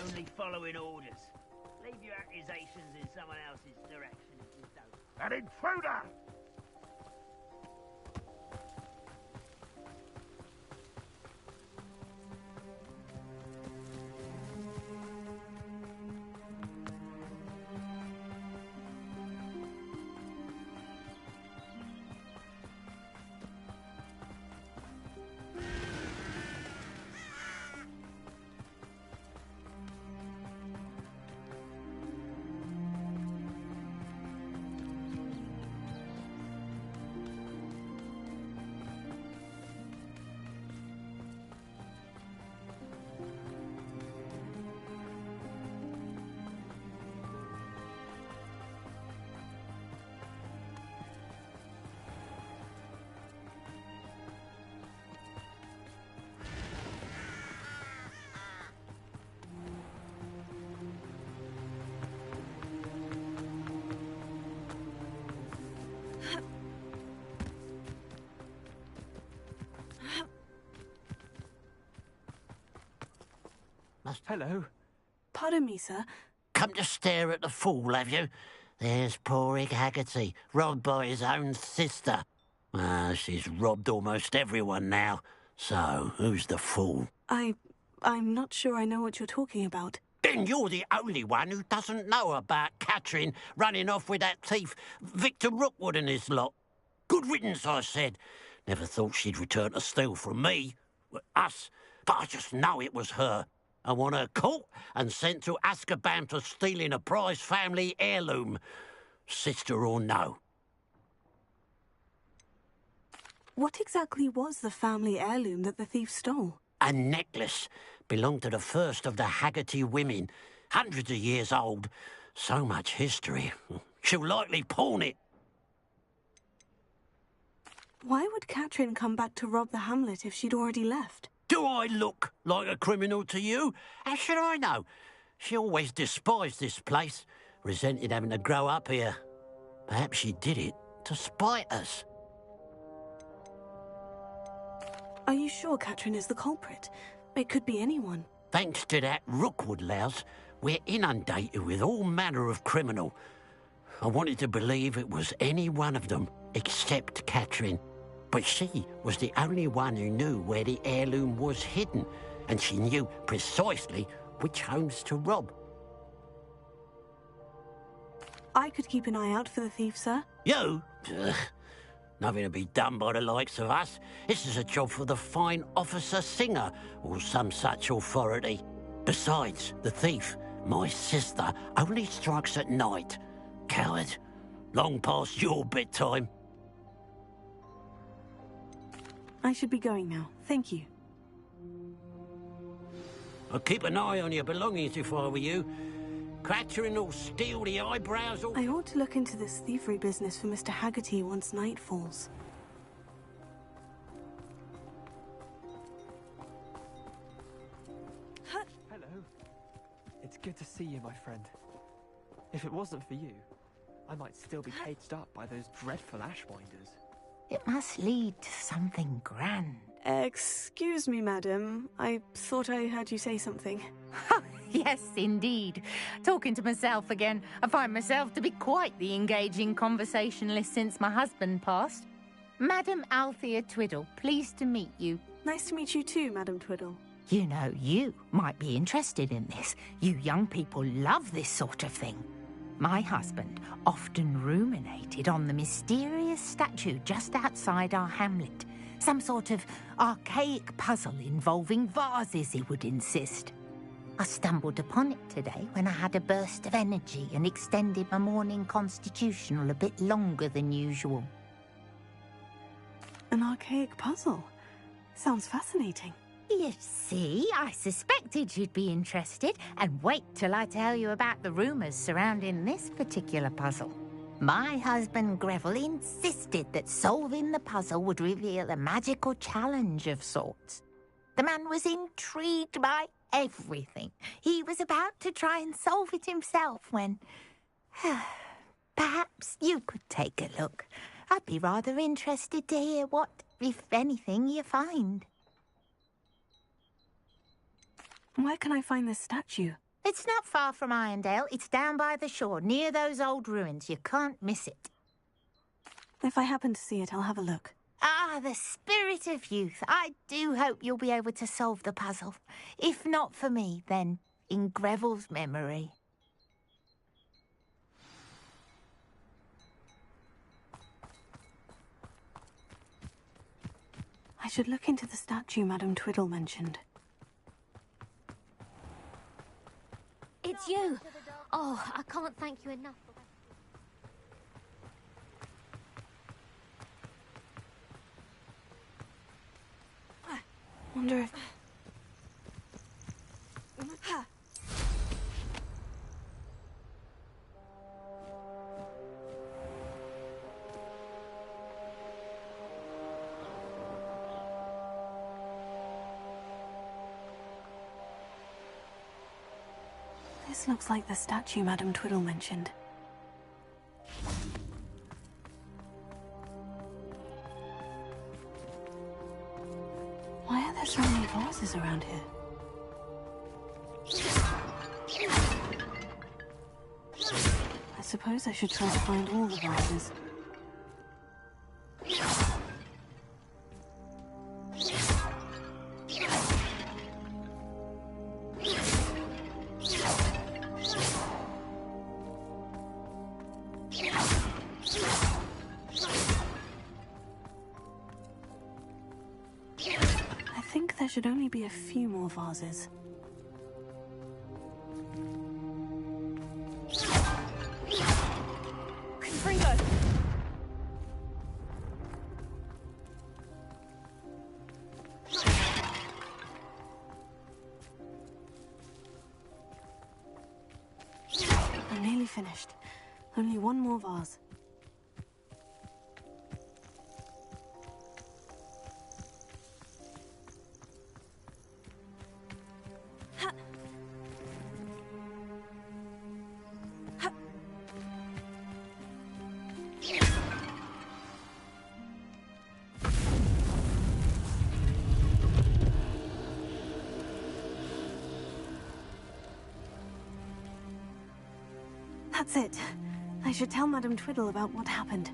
Only following orders. Leave your accusations in someone else's direction if you don't. An intruder! Hello. Pardon me, sir. Come to stare at the fool, have you? There's poor Ig Haggerty, robbed by his own sister. She's robbed almost everyone now. So, who's the fool? I'm not sure I know what you're talking about. Then you're the only one who doesn't know about Catherine running off with that thief, Victor Rookwood and his lot. Good riddance, I said. Never thought she'd return to steal from me. Us. But I just know it was her. I want her caught and sent to Azkaban for stealing a prize family heirloom. Sister or no. What exactly was the family heirloom that the thief stole? A necklace. Belonged to the first of the Haggerty women. Hundreds of years old. So much history. She'll likely pawn it. Why would Catherine come back to rob the hamlet if she'd already left? Do I look like a criminal to you? How should I know? She always despised this place, resented having to grow up here. Perhaps she did it to spite us. Are you sure Catherine is the culprit? It could be anyone. Thanks to that Rookwood louse, we're inundated with all manner of criminal. I wanted to believe it was any one of them, except Catherine. But she was the only one who knew where the heirloom was hidden, and she knew precisely which homes to rob. I could keep an eye out for the thief, sir. You? Ugh. Nothing to be done by the likes of us. This is a job for the fine officer Singer, or some such authority. Besides, the thief, my sister, only strikes at night. Coward. Long past your bedtime. I should be going now. Thank you. I'd keep an eye on your belongings if I were you. Crattering or steal the eyebrows or... I ought to look into this thievery business for Mr. Haggerty once night falls. Hello. It's good to see you, my friend. If it wasn't for you, I might still be caged up by those dreadful ashwinders. It must lead to something grand. Excuse me, madam. I thought I heard you say something. Yes, indeed. Talking to myself again. I find myself to be quite the engaging conversationalist since my husband passed. Madam Althea Twiddle, pleased to meet you. Nice to meet you too, Madam Twiddle. You know, you might be interested in this. You young people love this sort of thing. My husband often ruminated on the mysterious statue just outside our hamlet. Some sort of archaic puzzle involving vases, he would insist. I stumbled upon it today when I had a burst of energy and extended my morning constitutional a bit longer than usual. An archaic puzzle? Sounds fascinating. You see, I suspected you'd be interested, and wait till I tell you about the rumours surrounding this particular puzzle. My husband Greville insisted that solving the puzzle would reveal a magical challenge of sorts. The man was intrigued by everything. He was about to try and solve it himself when... Perhaps you could take a look. I'd be rather interested to hear what, if anything, you find. Where can I find this statue? It's not far from Irondale. It's down by the shore, near those old ruins. You can't miss it. If I happen to see it, I'll have a look. Ah, the spirit of youth. I do hope you'll be able to solve the puzzle. If not for me, then in Greville's memory. I should look into the statue Madam Twiddle mentioned. It's you! Oh, I can't thank you enough. Wonder if... This looks like the statue Madam Twiddle mentioned. Why are there so many vases around here? I suppose I should try to find all the vases. There should only be a few more vases. Confringo! I'm nearly finished. Only one more vase. That's it. I should tell Madam Twiddle about what happened.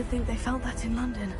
don't think they felt that in London.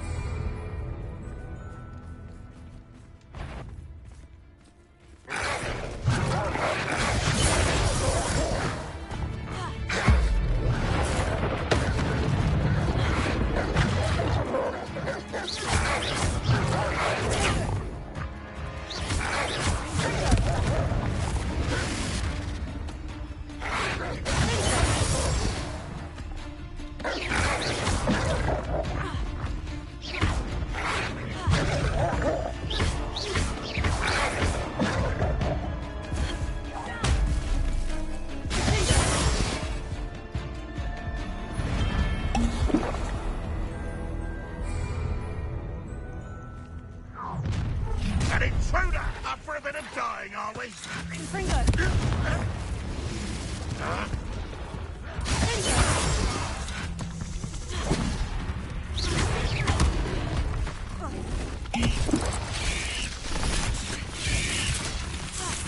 An intruder! Up for a bit of dying, are we? Fringo!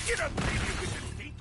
You don't believe you can defeat?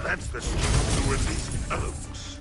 That's the stuff to release oaks.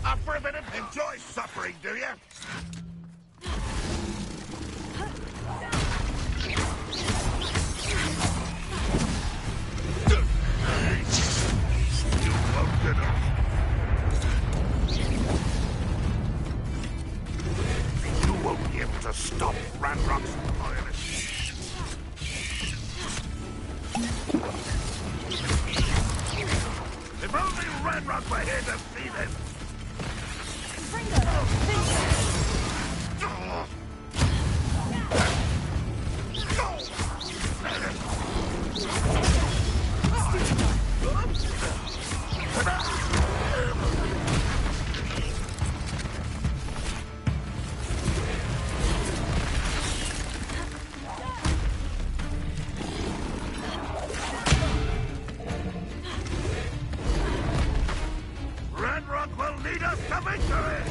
Up for a minute? Enjoy suffering, do you? Still won't get up. You won't be able to stop Ranrock's violence. If only Ranrock were here to see this! Fringo! us to victory!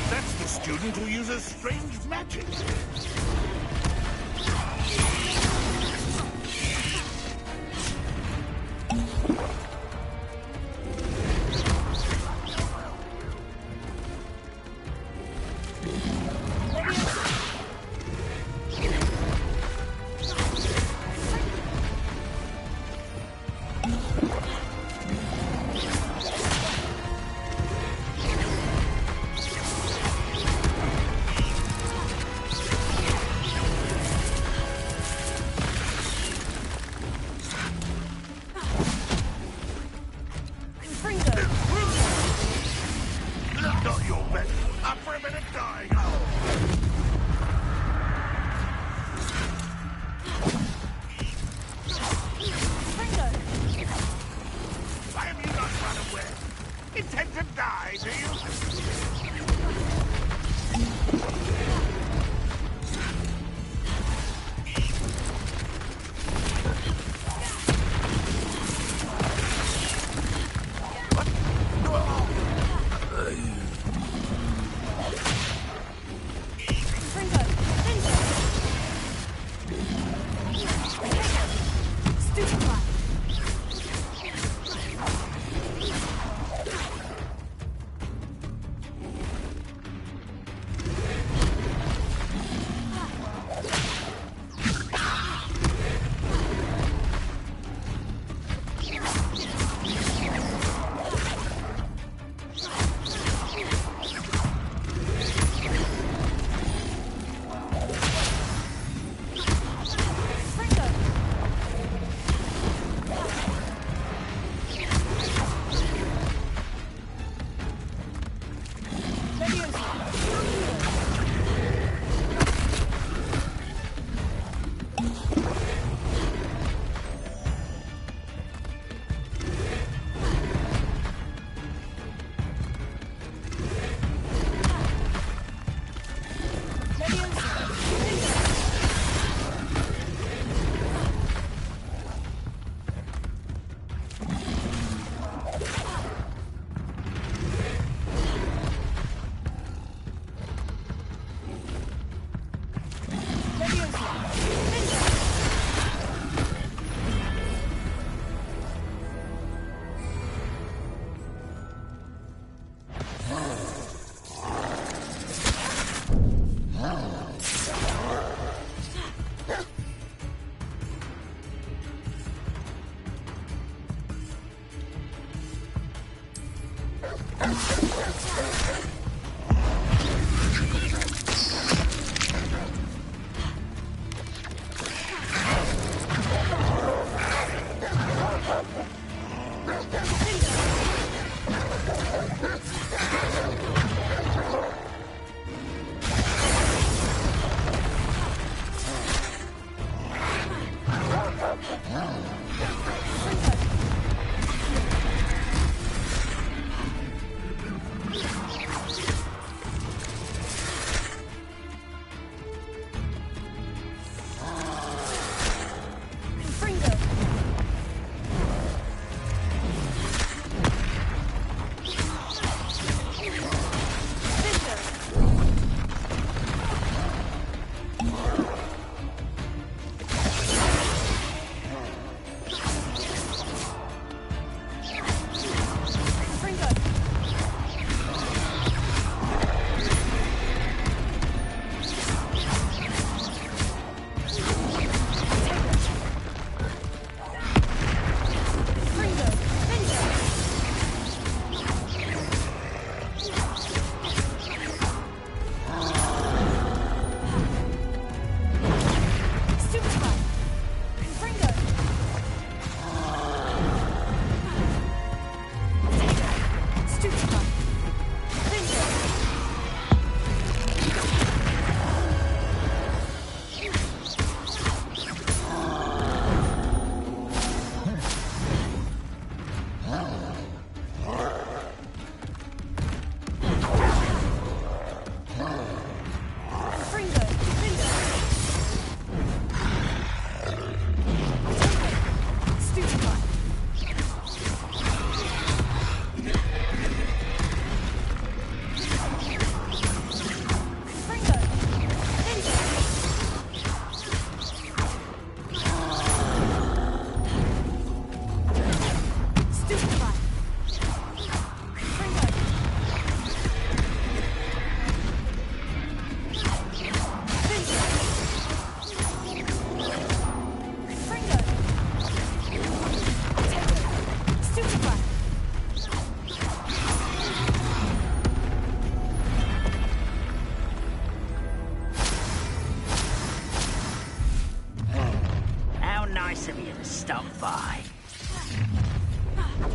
That's the student who uses strange magic. Not your best. Up for a minute dying. Why have you not run away? Intend to die, do you? stop by.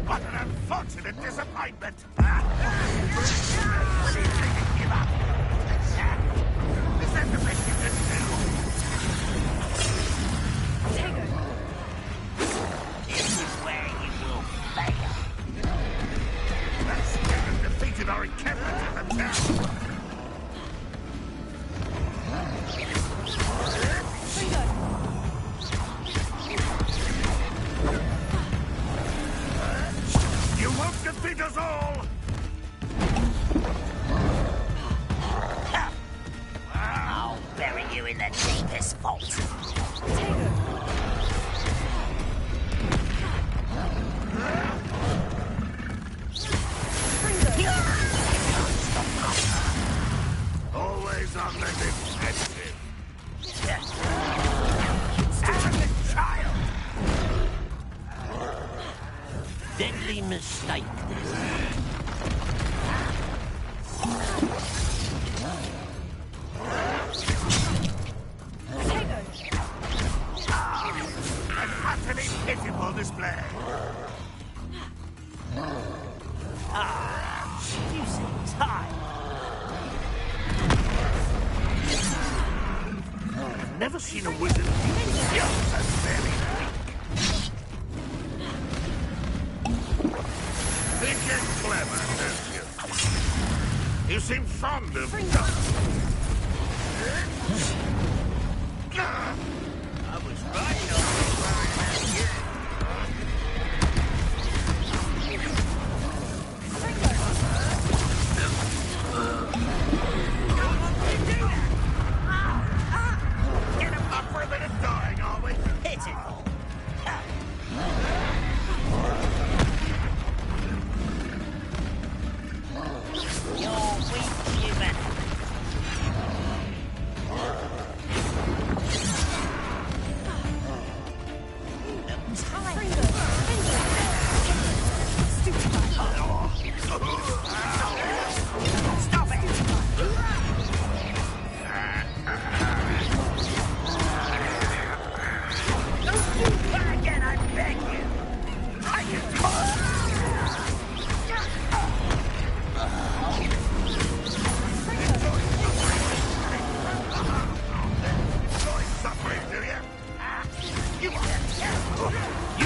What an unfortunate disappointment! Seems they didn't give up. Is that the best you can do? This is where you will fail. That scared defeated our encampment in the town. You won't defeat us all! I'll bury you in the deepest vault. Always on the defensive. Child! Deadly mistake. An utterly pitiful display. You seem tired. I've never seen a wizard just as very weak. Think you're clever, don't you? You seem fond of I was right on you. Get him up for a bit of dying, are we? Hit it. You're weak, human. Stop it! Don't do that again, I beg you! I can Enjoy suffering, do you? You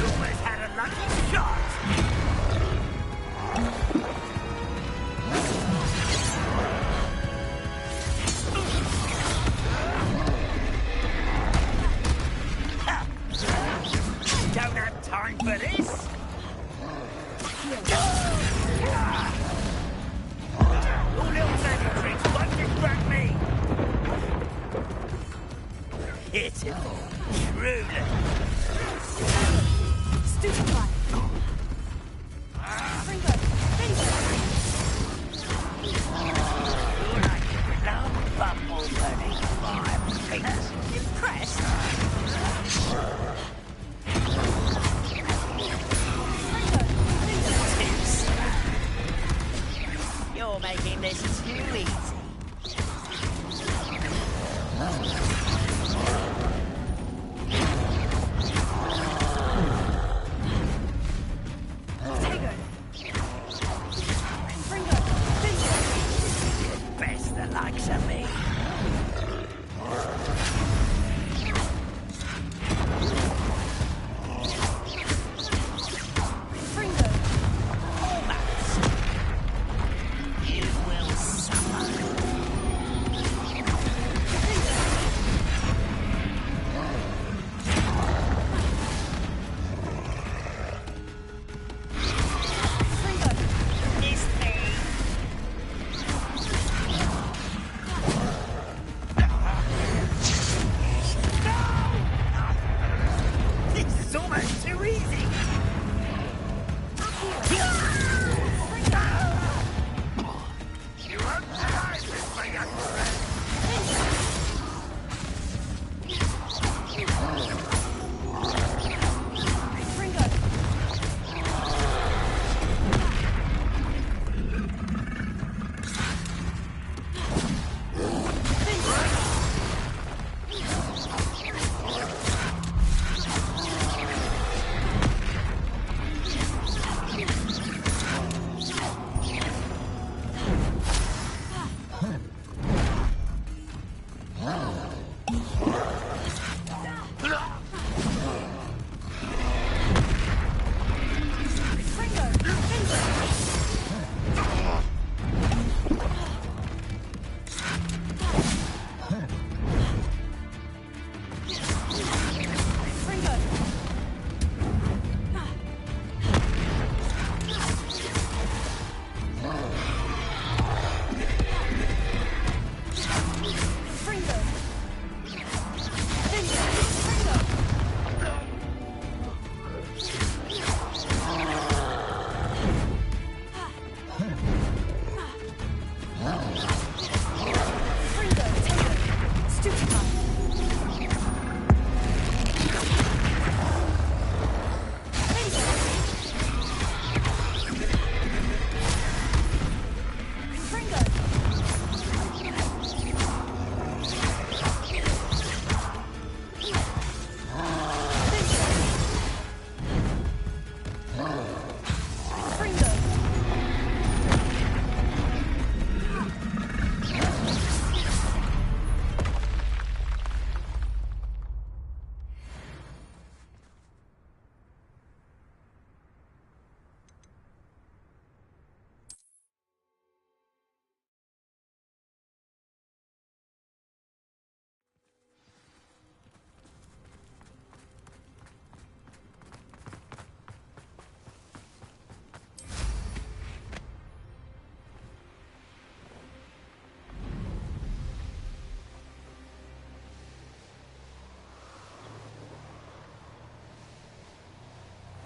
always had a lucky shot! Don't have time for this! All little magic tricks won't distract me! Pitiful, truly. Stupefy. You're like a love bubble burning fire fingers. Impressed? Tips. You're making this too easy. Best the likes of me.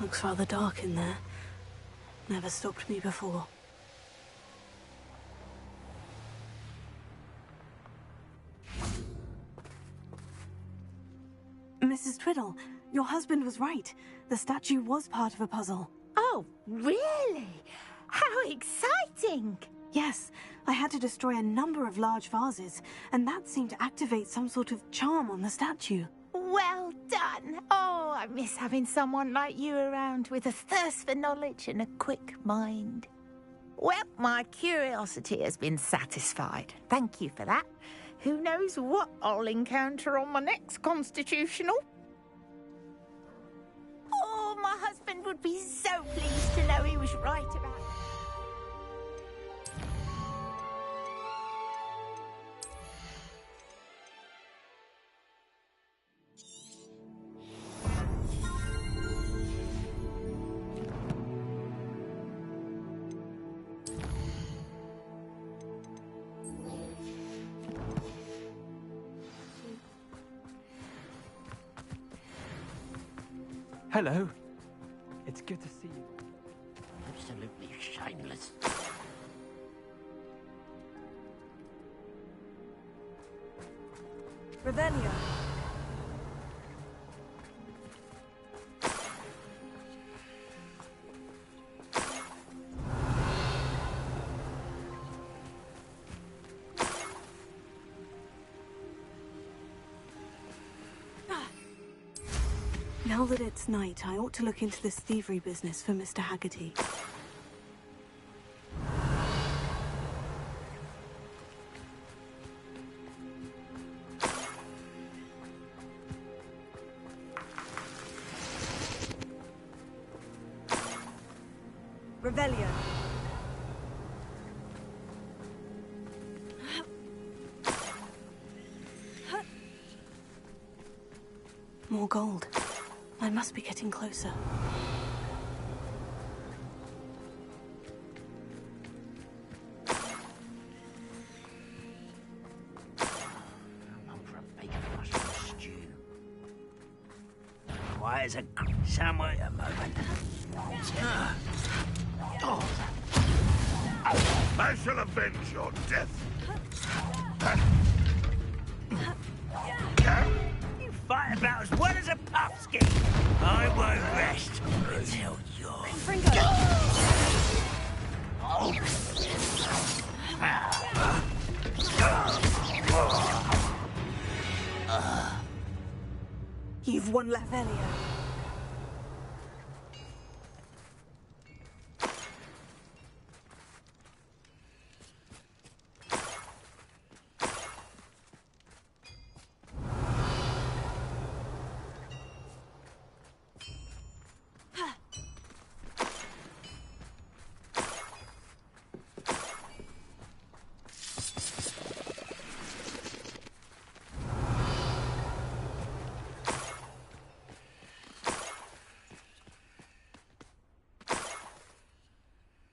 Looks rather dark in there. Never stopped me before. Mrs. Twiddle, your husband was right. The statue was part of a puzzle. Oh, really? How exciting! Yes, I had to destroy a number of large vases, and that seemed to activate some sort of charm on the statue. Well done! Oh, I miss having someone like you around with a thirst for knowledge and a quick mind. Well, my curiosity has been satisfied. Thank you for that. Who knows what I'll encounter on my next constitutional? Oh, my husband would be so pleased to know he was right about... Hello. It's good to see you. Absolutely shameless. Revelia. Now that it's night, I ought to look into this thievery business for Mr. Haggerty. Revelia. More gold. I must be getting closer. I'm for a bacon mushroom stew. Quiet as a somewhere a moment. I shall avenge your death. You fight about as well as a puffskin. I won't rest until you're... You've won Lavelia.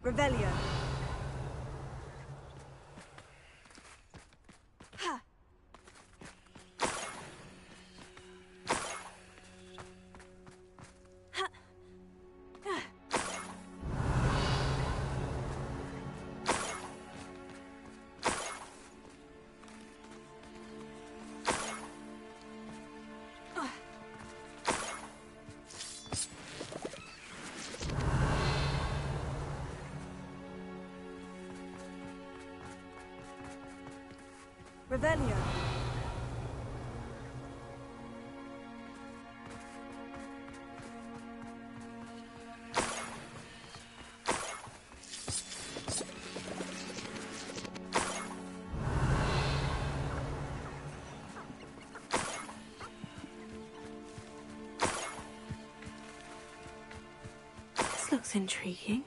Revelia. Revelia. This looks intriguing.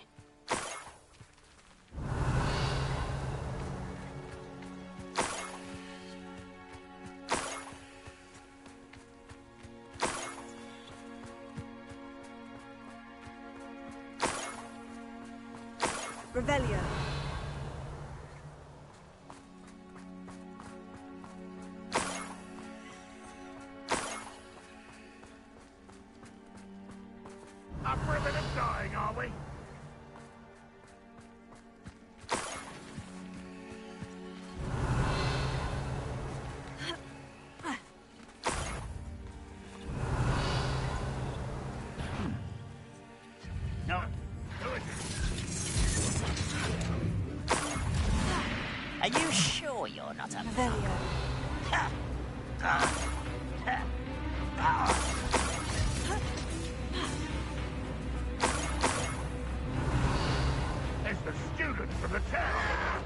Revelia. Up with way. No, do it. Are you sure you're not a... It's the student from the town.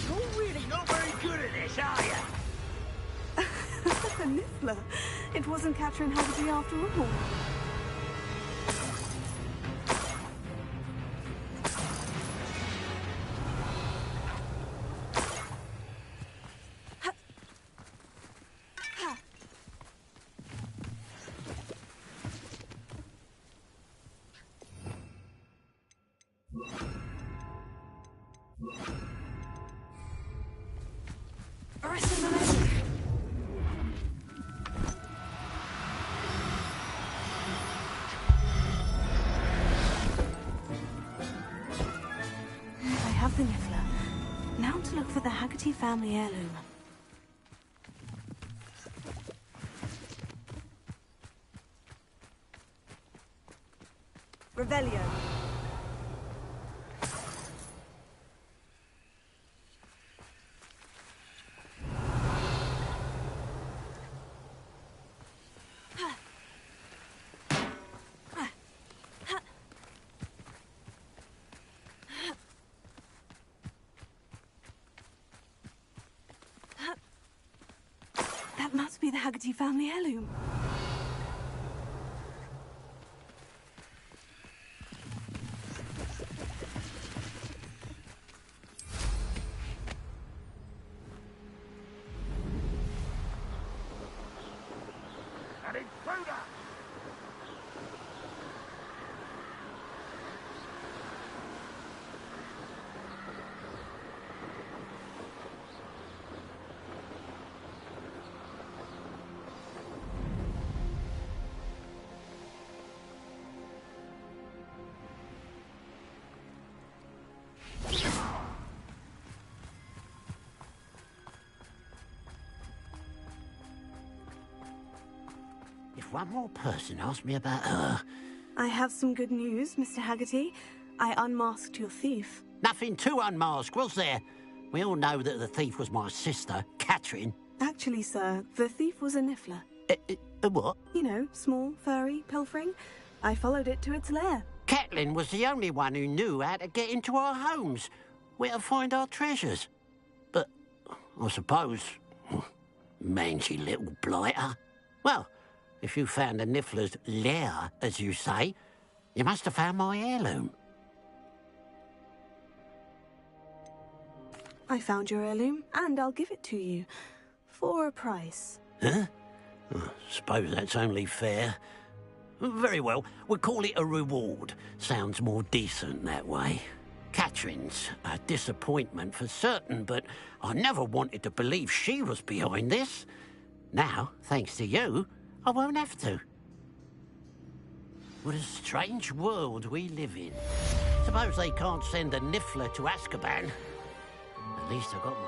You're really not very good at this, are you? Niffler. It wasn't Catherine Haggerty after all. I have the Niffler. Now to look for the Haggerty family heirloom. Revelio. That must be the Haggerty family heirloom. An intruder! If one more person asked me about her... I have some good news, Mr. Haggerty. I unmasked your thief. Nothing to unmask, was there? We all know that the thief was my sister, Catherine. Actually, sir, the thief was a Niffler. A what? You know, small, furry, pilfering. I followed it to its lair. Catelyn was the only one who knew how to get into our homes, where to find our treasures. But, I suppose, mangy little blighter. Well, if you found the Niffler's lair, as you say, you must have found my heirloom. I found your heirloom, and I'll give it to you. For a price. Huh? I suppose that's only fair. Very well, we'll call it a reward. Sounds more decent that way. Catherine's a disappointment for certain, but I never wanted to believe she was behind this. Now, thanks to you, I won't have to. What a strange world we live in. Suppose they can't send a Niffler to Azkaban. At least I got my...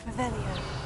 Revelio.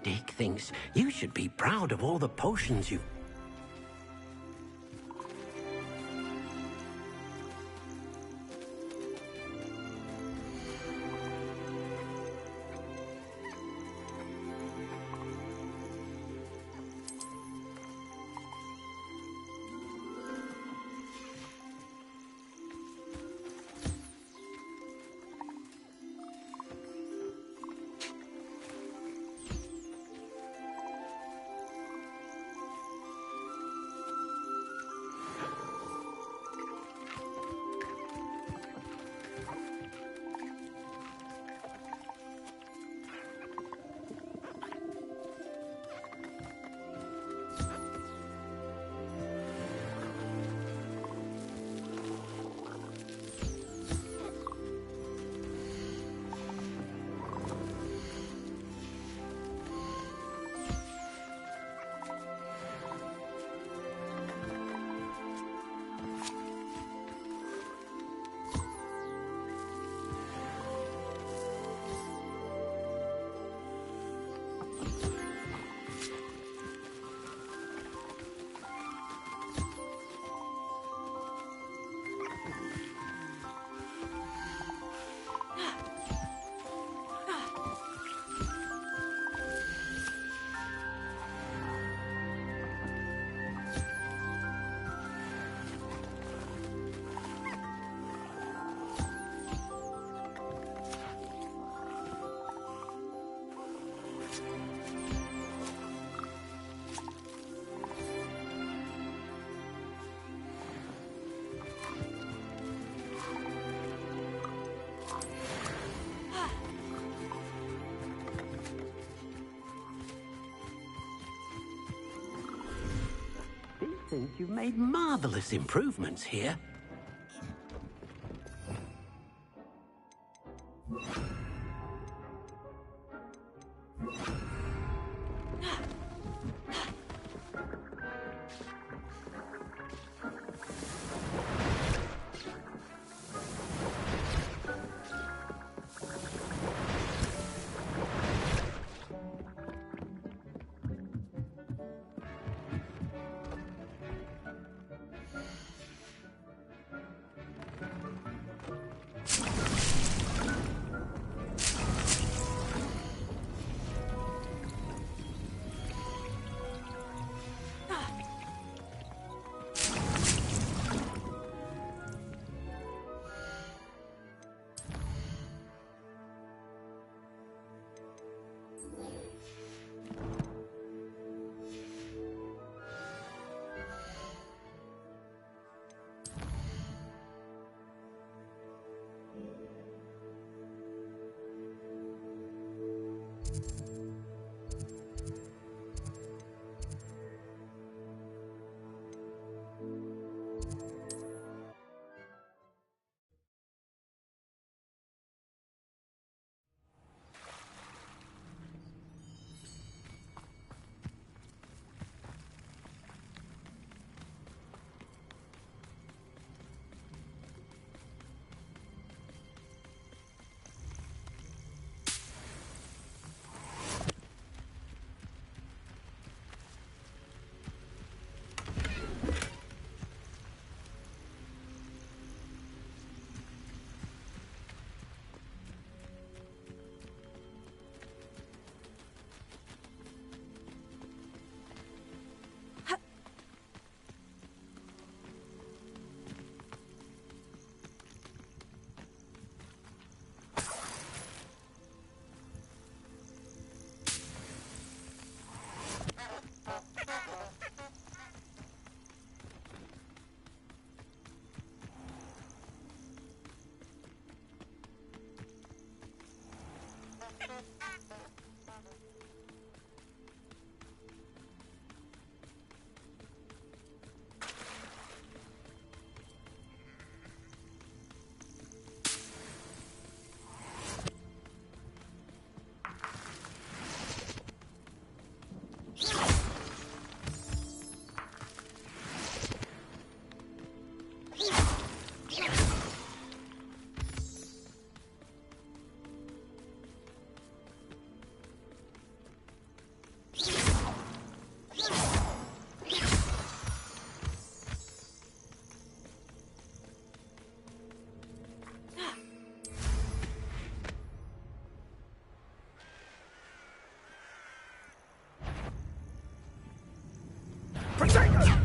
Dick thinks you should be proud of all the potions you've... think you've made marvellous improvements here.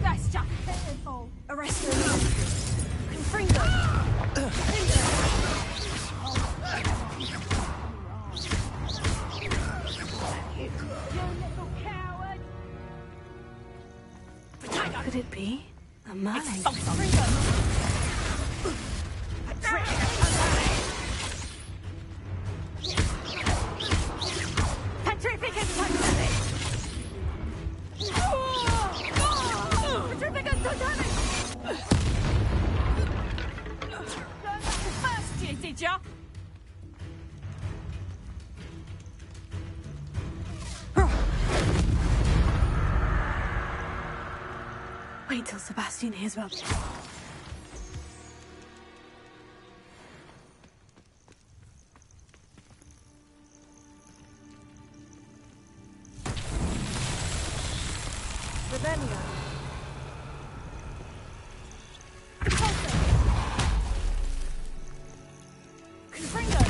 That's just pitiful. Arrest her. Confringo. You little coward. Could it be a mermaid? Did ya? Wait till Sebastian hears about it. Rebellion. Confringo.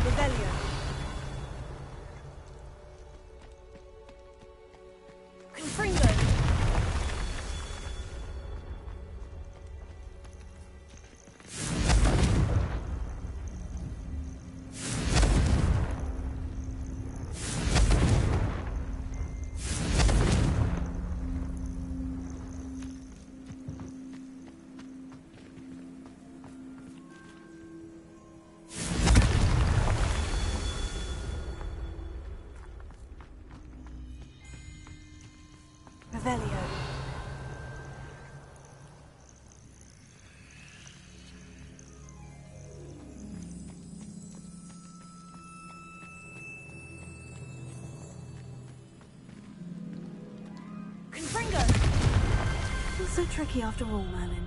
Rebellion. Confringo. so tricky after all, Merlin.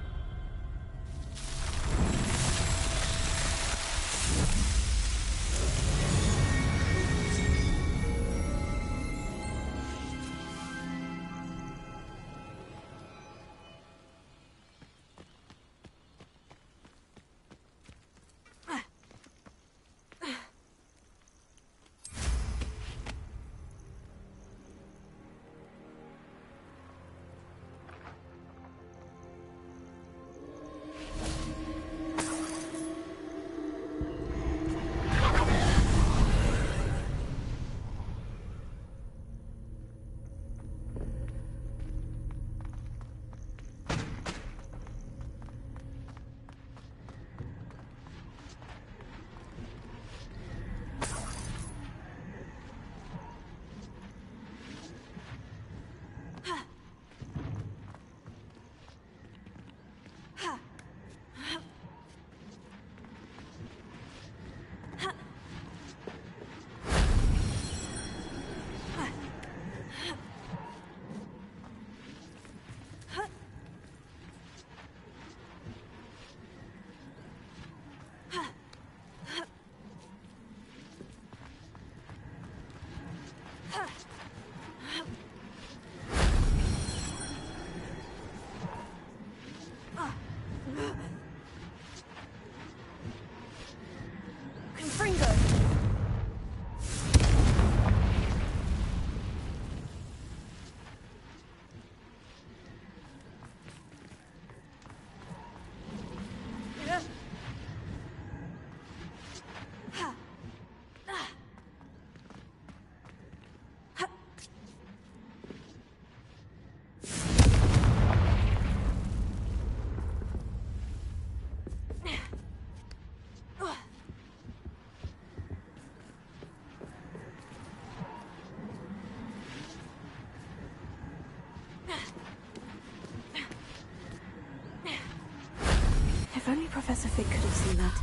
If only Professor Fig could have seen that.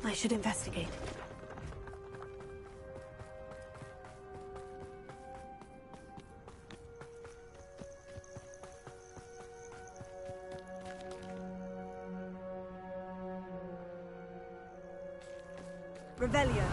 I should investigate. Revelio.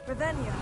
Revelio.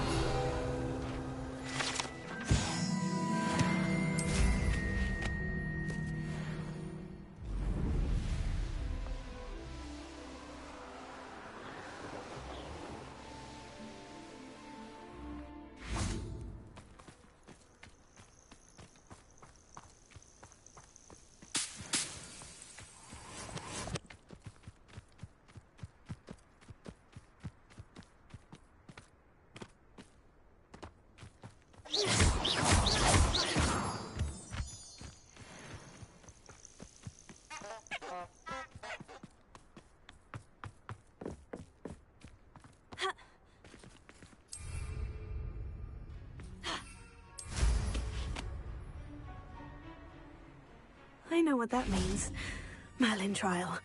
I know what that means. Merlin trial.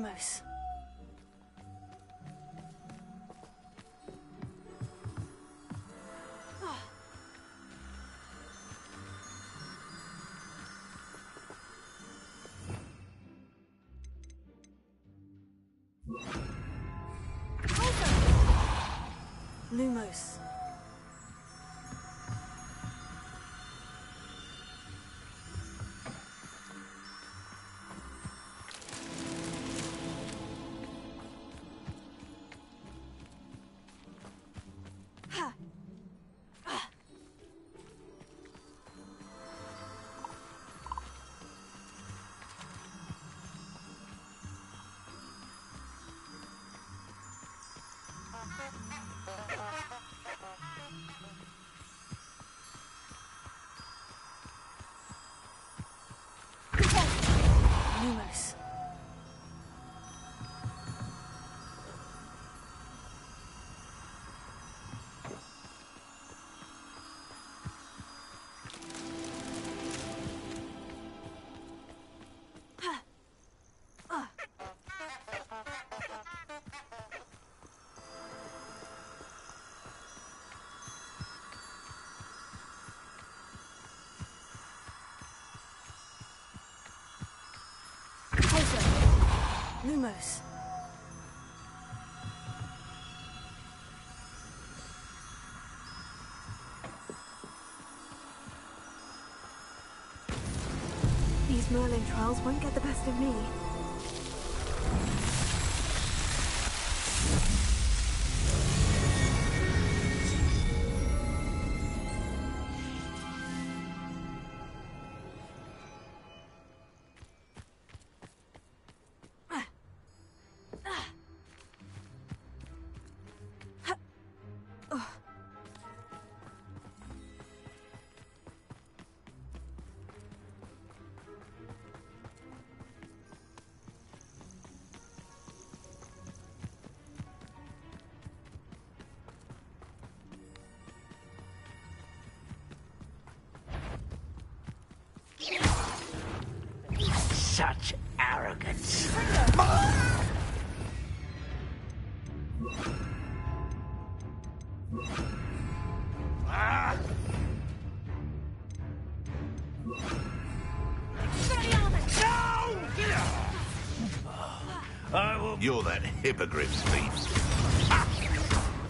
Lumos. Lumos. Lumos. Lumos. These Merlin trials won't get the best of me. Such arrogance. You're that hippogriff thief.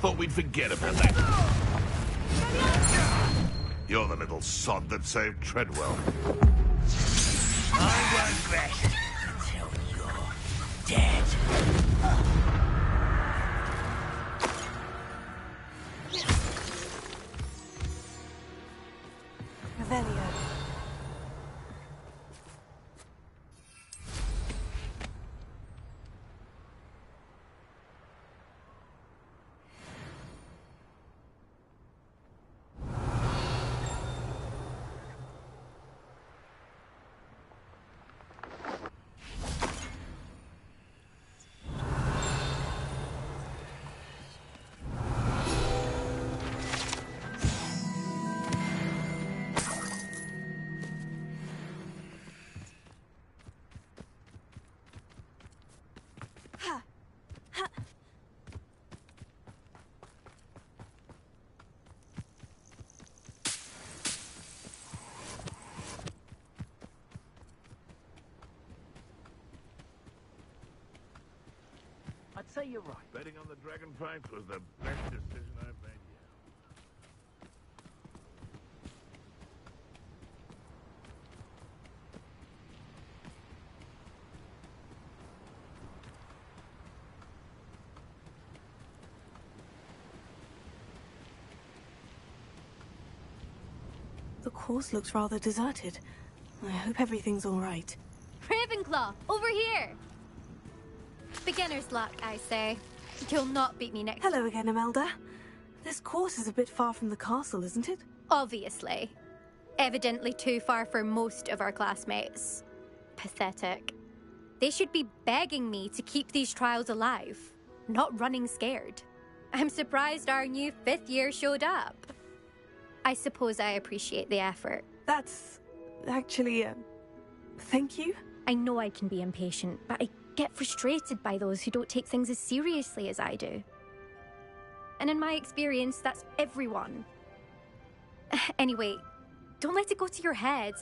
Thought we'd forget about that. You're the little sod that saved Treadwell. I won't rest until you're dead. Revelio. I'd say you're right. Betting on the dragon fight was the best decision I've made yet. The course looks rather deserted. I hope everything's all right. Ravenclaw, over here! Beginner's luck, I say. You'll not beat me next. Hello again, Imelda. This course is a bit far from the castle, isn't it? Obviously. Evidently too far for most of our classmates. Pathetic. They should be begging me to keep these trials alive, not running scared. I'm surprised our new 5th year showed up. I suppose I appreciate the effort. That's actually, thank you. I know I can be impatient, but I get frustrated by those who don't take things as seriously as I do. And in my experience, that's everyone. Anyway, don't let it go to your head.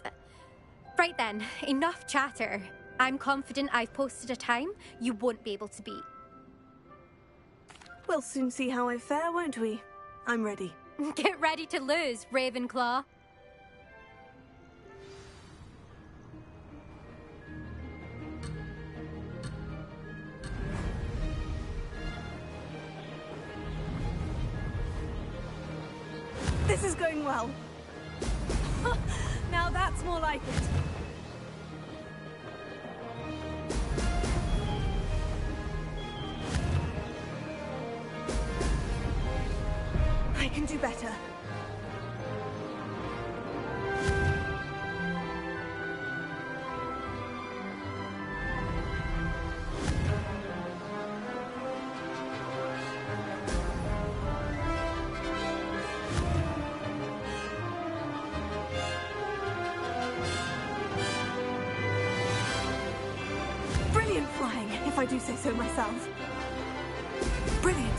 Right then, enough chatter. I'm confident I've posted a time you won't be able to beat. We'll soon see how I fare, won't we? I'm ready. Get ready to lose, Ravenclaw. This is going well. Now that's more like it. I can do better. Brilliant flying, if I do say so myself. Brilliant.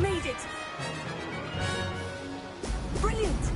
Made it! Brilliant!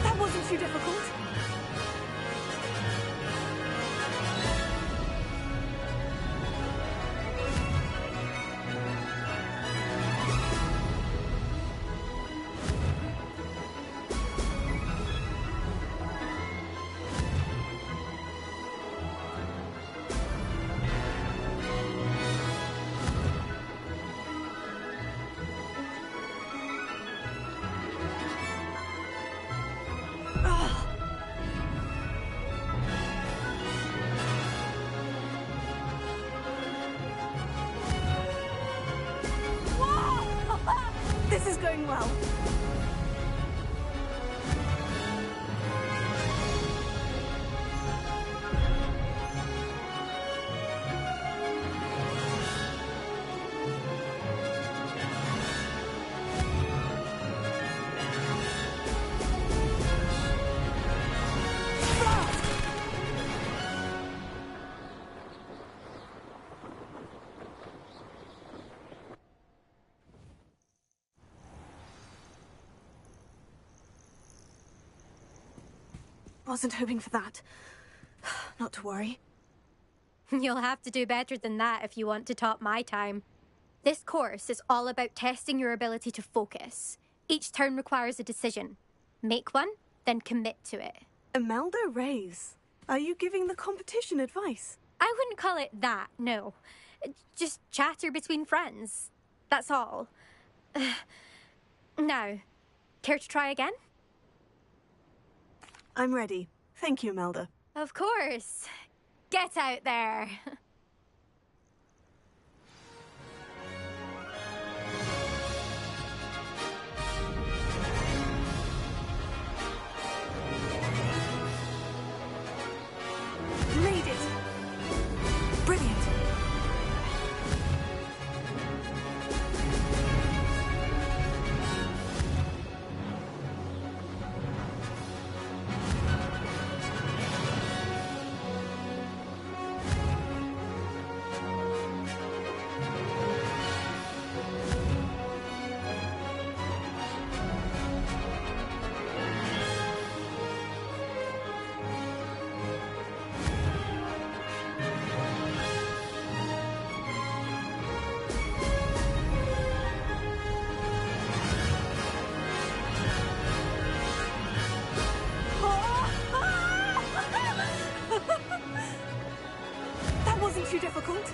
That wasn't too difficult. This is going well. Wasn't hoping for that. Not to worry. You'll have to do better than that if you want to top my time. This course is all about testing your ability to focus. Each turn requires a decision. Make one, then commit to it. Imelda Reyes, are you giving the competition advice? I wouldn't call it that, no. Just chatter between friends. That's all. Now, care to try again? I'm ready. Thank you, Imelda. Of course. Get out there. Made it! Brilliant! too difficult.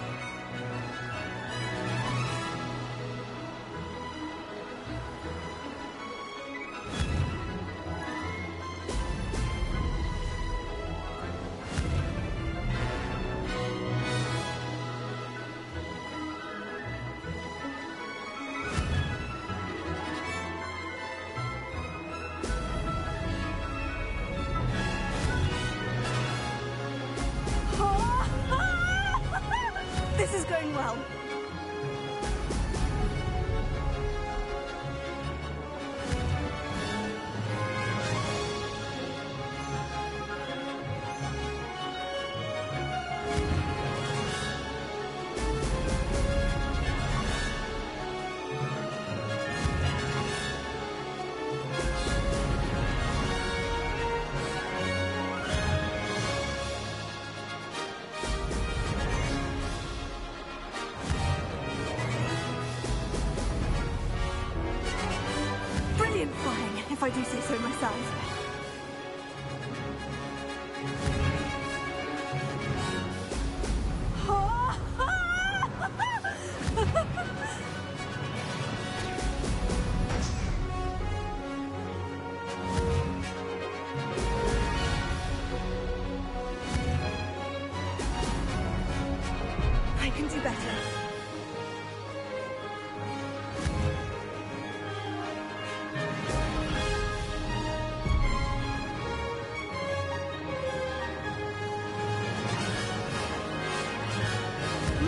This is going well. Brilliant flying, if I do say so myself. I can do better.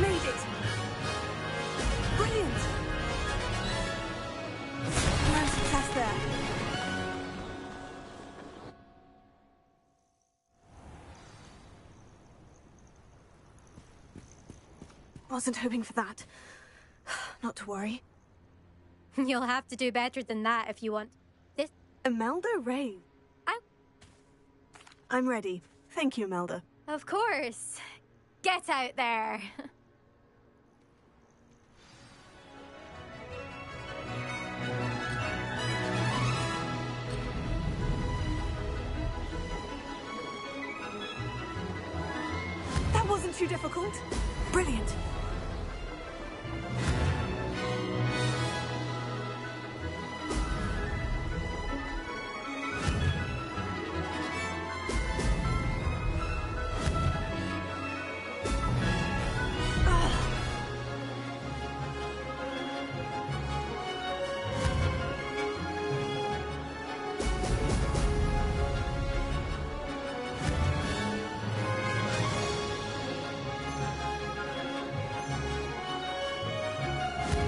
Made it! Brilliant! No success there. Wasn't hoping for that. Not to worry. You'll have to do better than that if you want this. Imelda Ray. I'm ready. Thank you, Imelda. Of course. Get out there. That wasn't too difficult. Brilliant.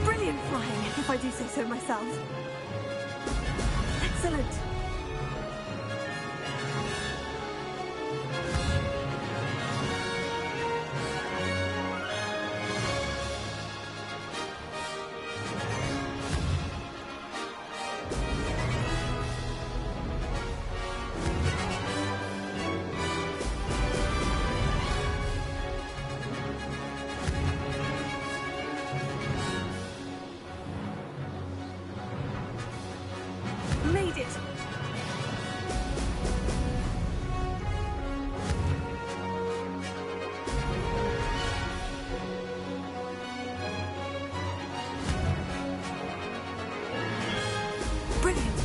Brilliant flying, if I do say so myself. Excellent. Made it! Brilliant!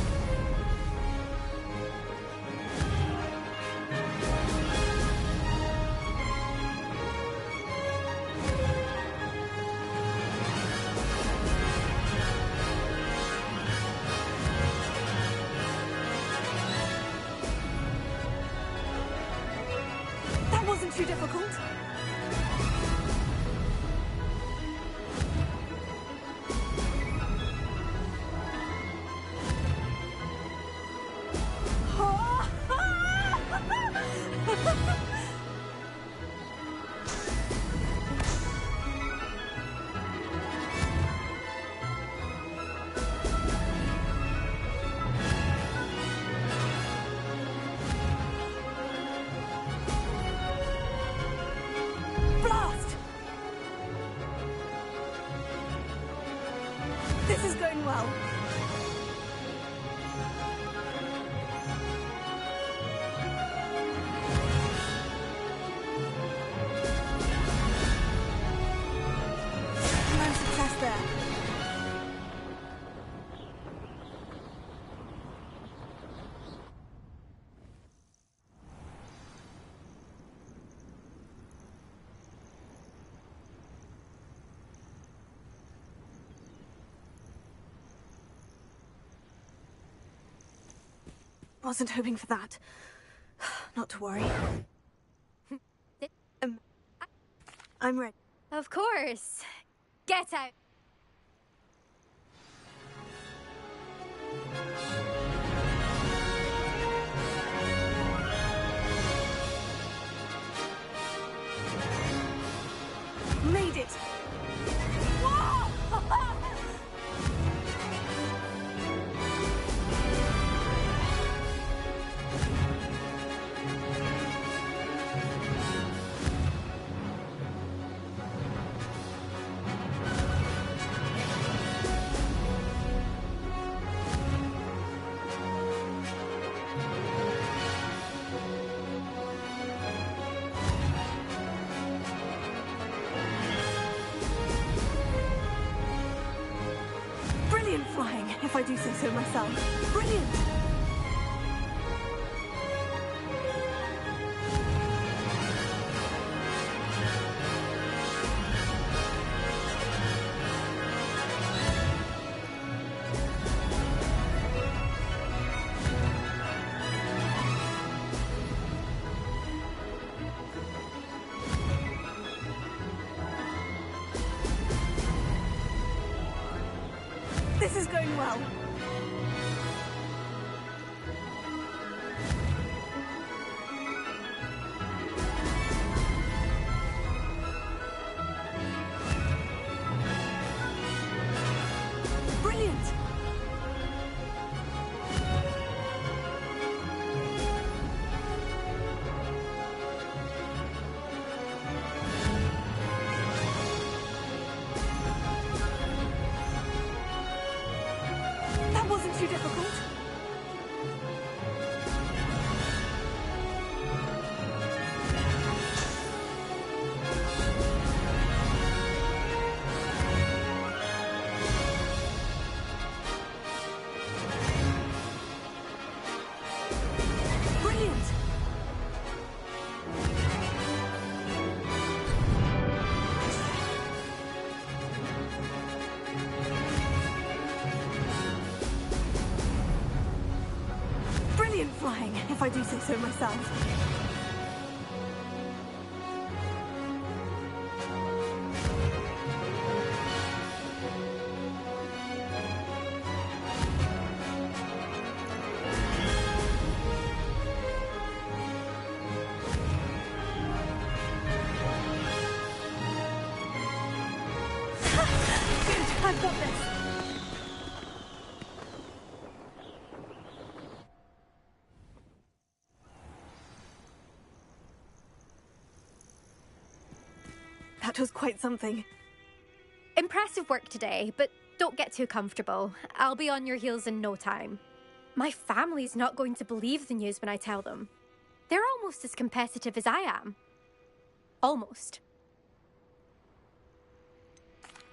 That wasn't too difficult. Blast! This is going well. Wasn't hoping for that. Not to worry. I'm ready. Of course. Get out. Made it! Brilliant flying, if I do say so myself. Brilliant! This is going well. Brilliant! That wasn't too difficult. Brilliant! Brilliant flying, if I do say so myself. Good, I've got this. That was quite something. Impressive work today, but don't get too comfortable. I'll be on your heels in no time. My family's not going to believe the news when I tell them. They're almost as competitive as I am. Almost.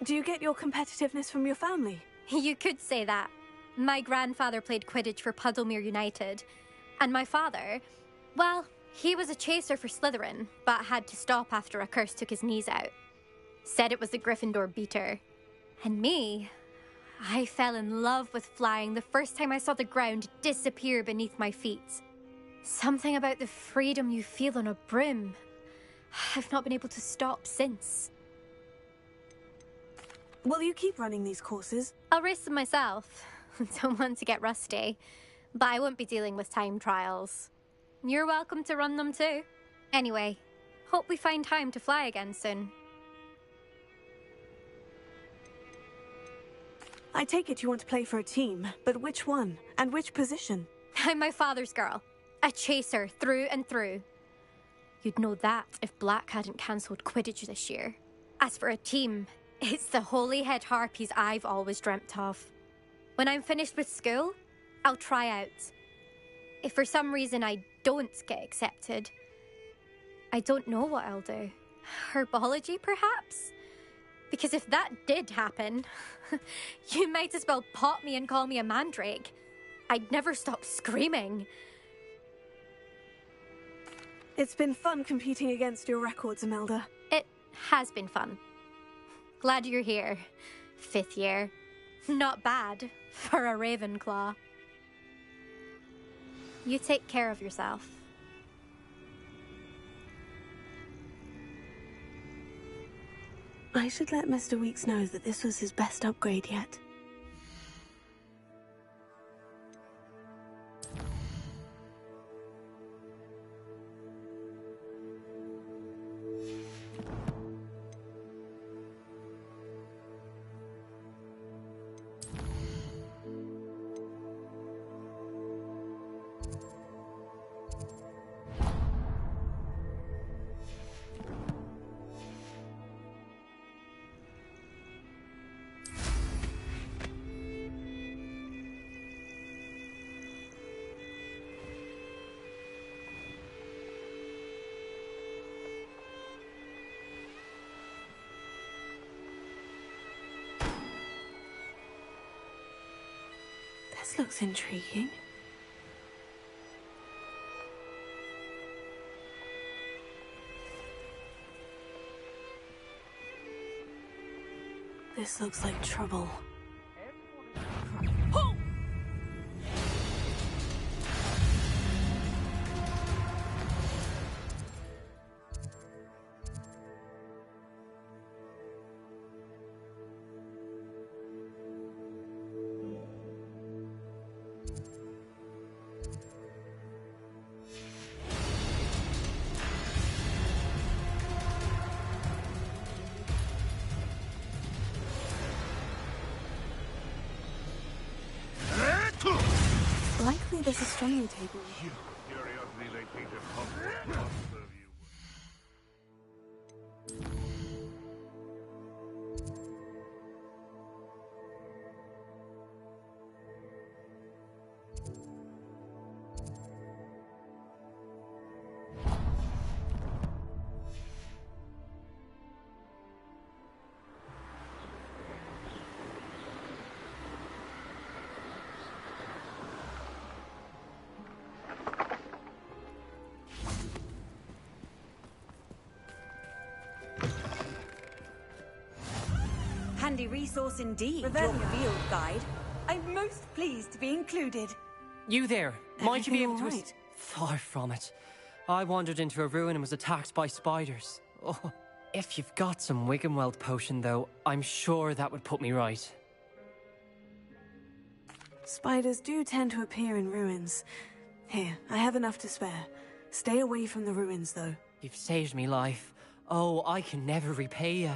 Do you get your competitiveness from your family? You could say that. My grandfather played Quidditch for Puddlemere United. And my father, well, he was a chaser for Slytherin, but had to stop after a curse took his knees out. Said it was the Gryffindor beater. And me, I fell in love with flying the first time I saw the ground disappear beneath my feet. Something about the freedom you feel on a broom. I've not been able to stop since. Will you keep running these courses? I'll race them myself. Don't want to get rusty. But I won't be dealing with time trials. You're welcome to run them too. Anyway, hope we find time to fly again soon. I take it you want to play for a team, but which one? And which position? I'm my father's girl. A chaser through and through. You'd know that if Black hadn't cancelled Quidditch this year. As for a team, it's the Holyhead Harpies I've always dreamt of. When I'm finished with school, I'll try out. If for some reason I don't get accepted, I don't know what I'll do. Herbology, perhaps? Because if that did happen, you might as well pop me and call me a mandrake. I'd never stop screaming. It's been fun competing against your records, Imelda. It has been fun. Glad you're here. 5th year. Not bad for a Ravenclaw. You take care of yourself. I should let Mr. Weeks know that this was his best upgrade yet. This looks intriguing. This looks like trouble. Likely there's a stronging table. Curiosity they teach at Hogwarts must serve you. Handy resource indeed, your field guide. I'm most pleased to be included. You there, might you be able to... right? Far from it. I wandered into a ruin and was attacked by spiders. Oh, if you've got some Wiggenweld potion, though, I'm sure that would put me right. Spiders do tend to appear in ruins. Here, I have enough to spare. Stay away from the ruins, though. You've saved me life. Oh, I can never repay you.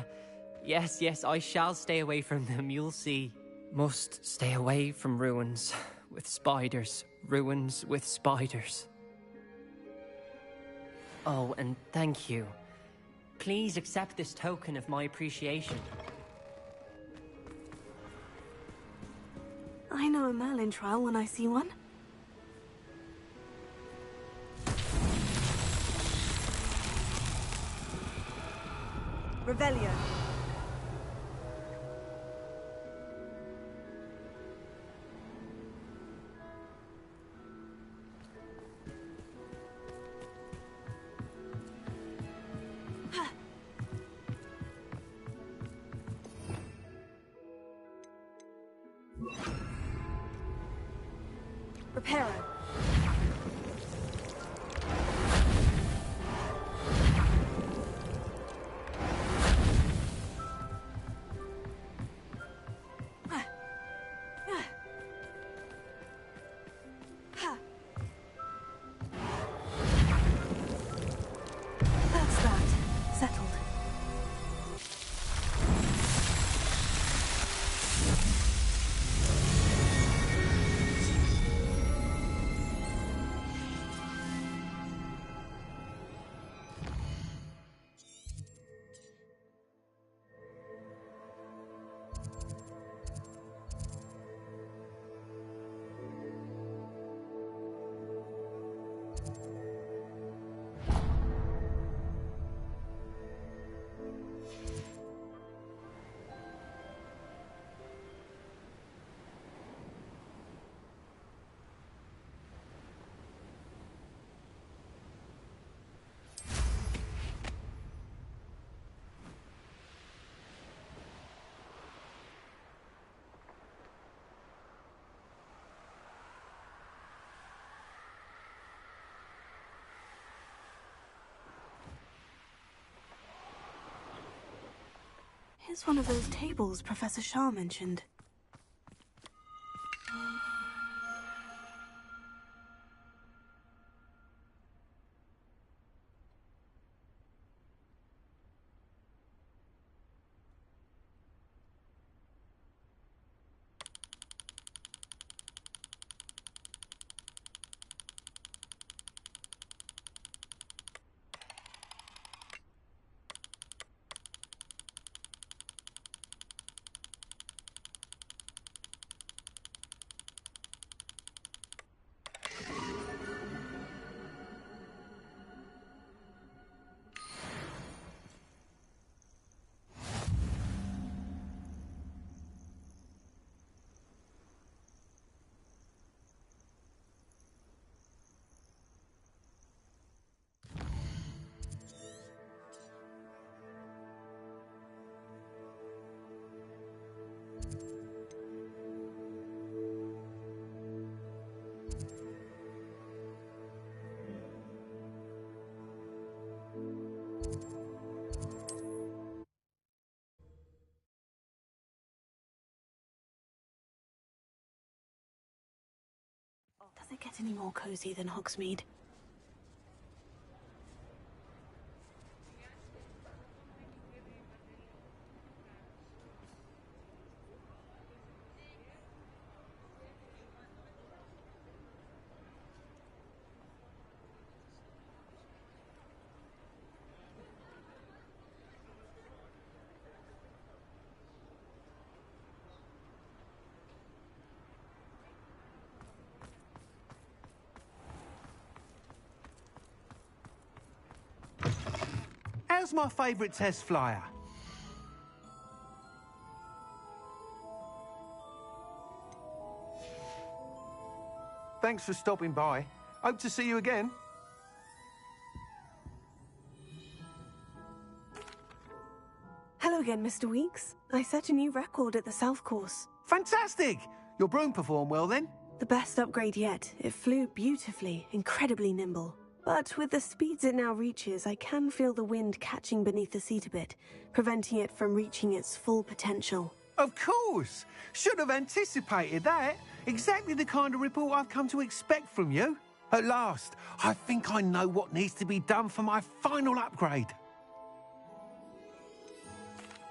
Yes, yes, I shall stay away from them, you'll see. Must stay away from ruins with spiders. Ruins with spiders. Oh, and thank you. Please accept this token of my appreciation. I know a Merlin trial when I see one. Revelio. Reparo. That's that. Settled. Here's one of those tables Professor Shah mentioned. Does it get any more cozy than Hogsmeade? How's my favourite test flyer? Thanks for stopping by. Hope to see you again. Hello again, Mr. Weeks. I set a new record at the South Course. Fantastic! Your broom performed well then? The best upgrade yet. It flew beautifully, incredibly nimble. But with the speeds it now reaches, I can feel the wind catching beneath the seat a bit, preventing it from reaching its full potential. Of course! Should have anticipated that. Exactly the kind of report I've come to expect from you. At last, I think I know what needs to be done for my final upgrade.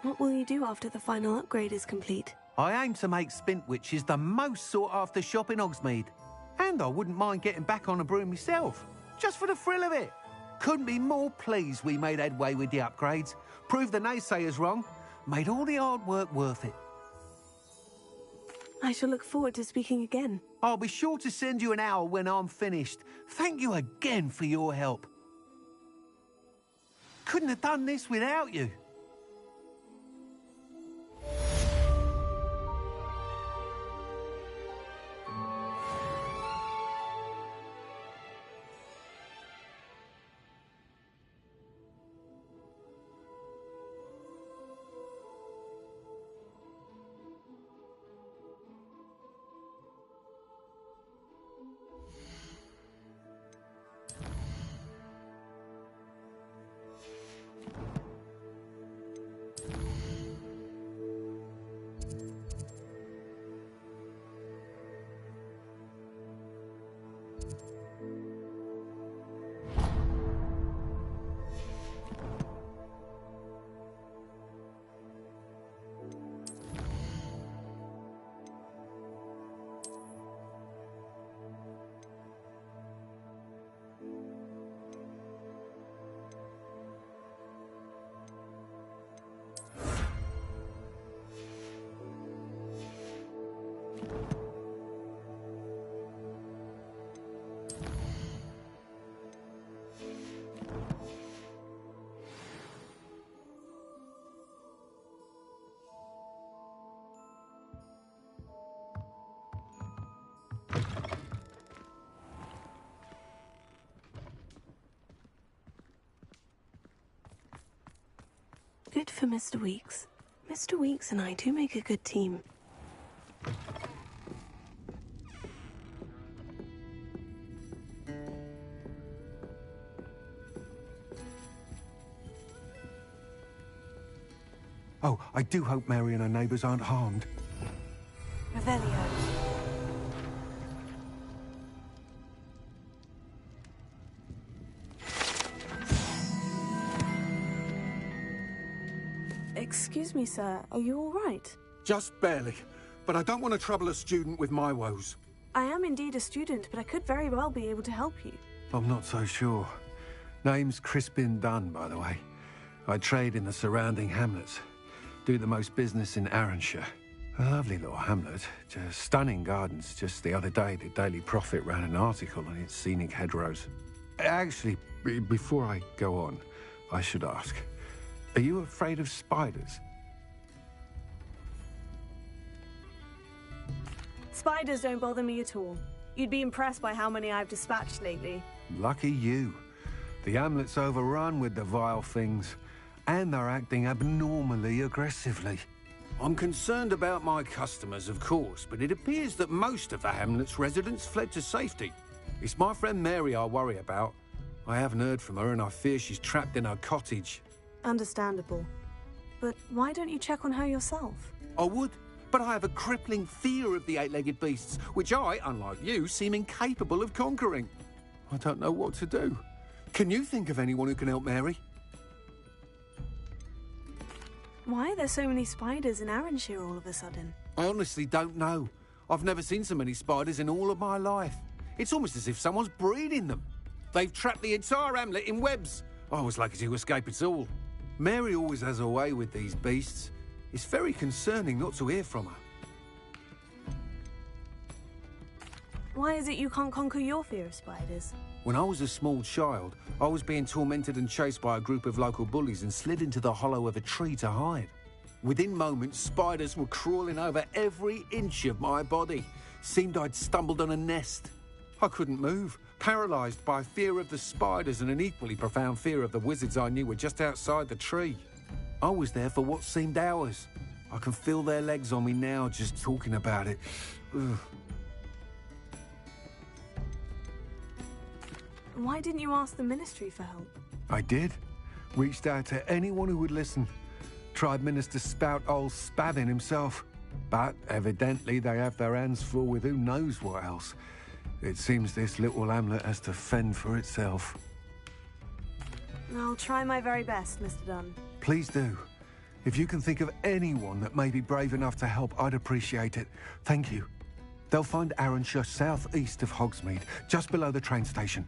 What will you do after the final upgrade is complete? I aim to make Spintwitches the most sought-after shop in Hogsmeade. And I wouldn't mind getting back on a broom myself, just for the thrill of it. Couldn't be more pleased we made headway with the upgrades, proved the naysayers wrong, made all the hard work worth it. I shall look forward to speaking again. I'll be sure to send you an hour when I'm finished. Thank you again for your help. Couldn't have done this without you. Good for Mr. Weeks. Mr. Weeks and I do make a good team. Oh, I do hope Mary and her neighbours aren't harmed. Revelio. Excuse me, sir. Are you all right? Just barely. But I don't want to trouble a student with my woes. I am indeed a student, but I could very well be able to help you. I'm not so sure. Name's Crispin Dunn, by the way. I trade in the surrounding hamlets. Do the most business in Arranshire. A lovely little hamlet. Just stunning gardens. Just the other day, the Daily Prophet ran an article on its scenic hedgerows. Actually, before I go on, I should ask, are you afraid of spiders? Spiders don't bother me at all. You'd be impressed by how many I've dispatched lately. Lucky you. The hamlet's overrun with the vile things, and they're acting abnormally aggressively. I'm concerned about my customers, of course, but it appears that most of the hamlet's residents fled to safety. It's my friend Mary I worry about. I haven't heard from her, and I fear she's trapped in her cottage. Understandable. But why don't you check on her yourself? I would, but I have a crippling fear of the eight-legged beasts, which I, unlike you, seem incapable of conquering. I don't know what to do. Can you think of anyone who can help Mary? Why are there so many spiders in Arranshire all of a sudden? I honestly don't know. I've never seen so many spiders in all of my life. It's almost as if someone's breeding them. They've trapped the entire hamlet in webs. I was lucky to escape it all. Mary always has a way with these beasts. It's very concerning not to hear from her. Why is it you can't conquer your fear of spiders? When I was a small child, I was being tormented and chased by a group of local bullies and slid into the hollow of a tree to hide. Within moments, spiders were crawling over every inch of my body. Seemed I'd stumbled on a nest. I couldn't move, paralysed by fear of the spiders and an equally profound fear of the wizards I knew were just outside the tree. I was there for what seemed hours. I can feel their legs on me now just talking about it. Ugh. Why didn't you ask the Ministry for help? I did. Reached out to anyone who would listen. Tried Minister Spout old Spavin himself. But evidently they have their hands full with who knows what else. It seems this little hamlet has to fend for itself. I'll try my very best, Mr. Dunn. Please do. If you can think of anyone that may be brave enough to help, I'd appreciate it. Thank you. They'll find Arranshire southeast of Hogsmeade, just below the train station.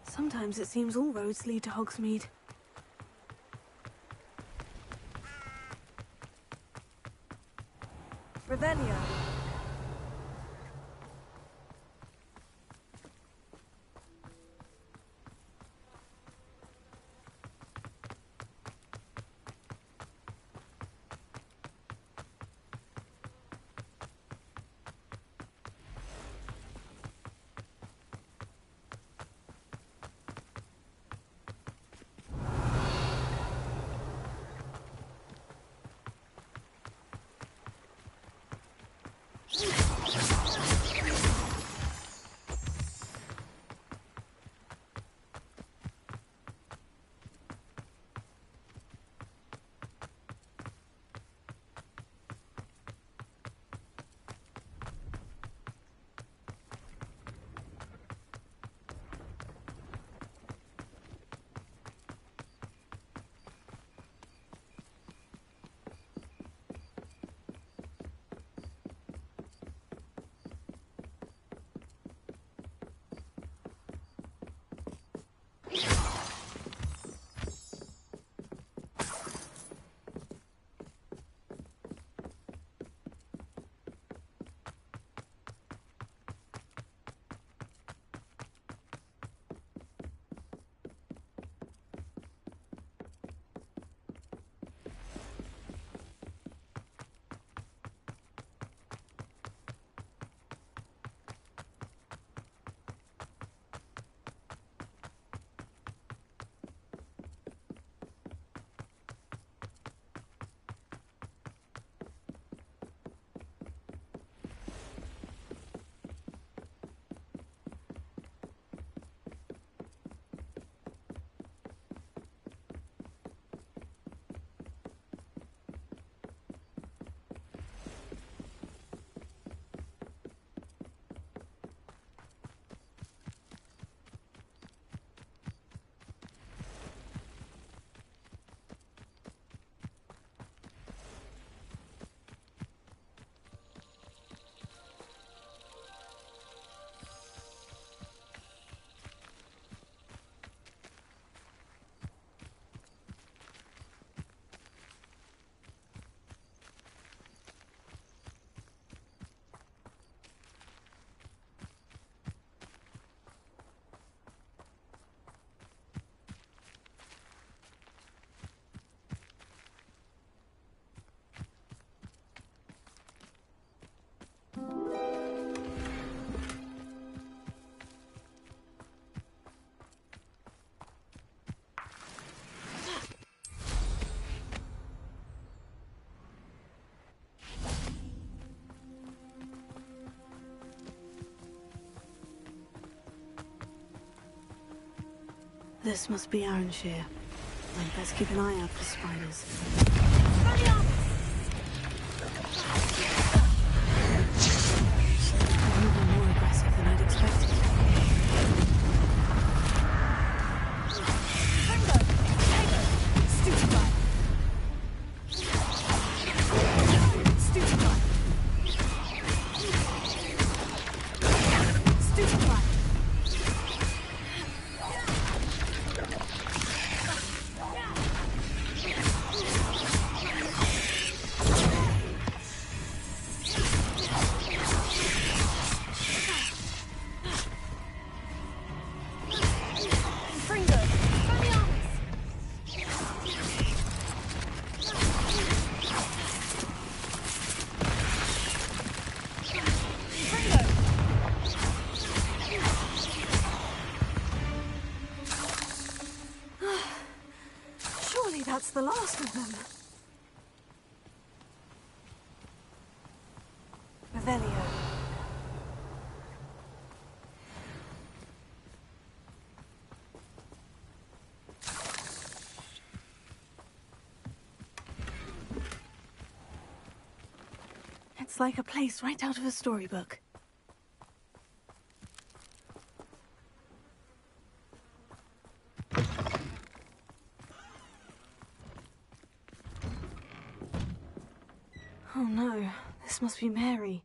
Sometimes it seems all roads lead to Hogsmeade. Revelio. This must be Arranshire. I'd best keep an eye out for spiders. They're even more aggressive than I'd expected. That's the last of them. Revelio. It's like a place right out of a storybook. Oh no, this must be Mary.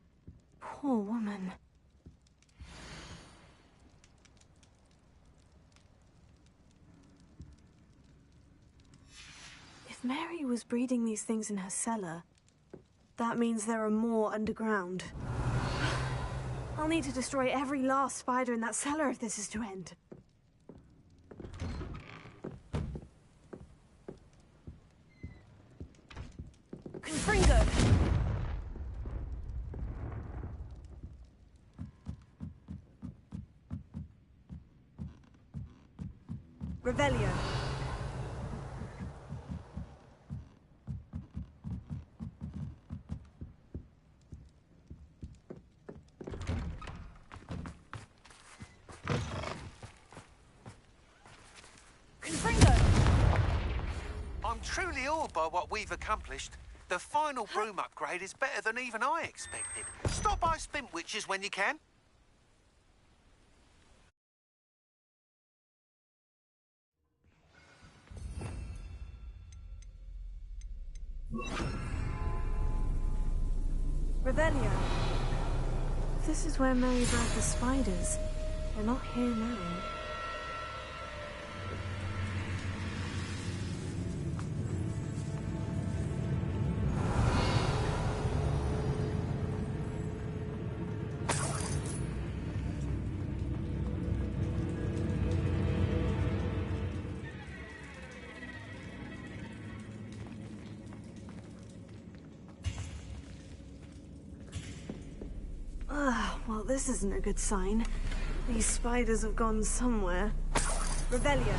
Poor woman. If Mary was breeding these things in her cellar, that means there are more underground. I'll need to destroy every last spider in that cellar if this is to end. Confringo! Revelio. I'm truly awed by what we've accomplished. The final broom upgrade is better than even I expected. Stop by Spintwitches when you can. Revelio. This is where Mary bred the spiders. They're not here now. Well, this isn't a good sign. These spiders have gone somewhere. Revelio.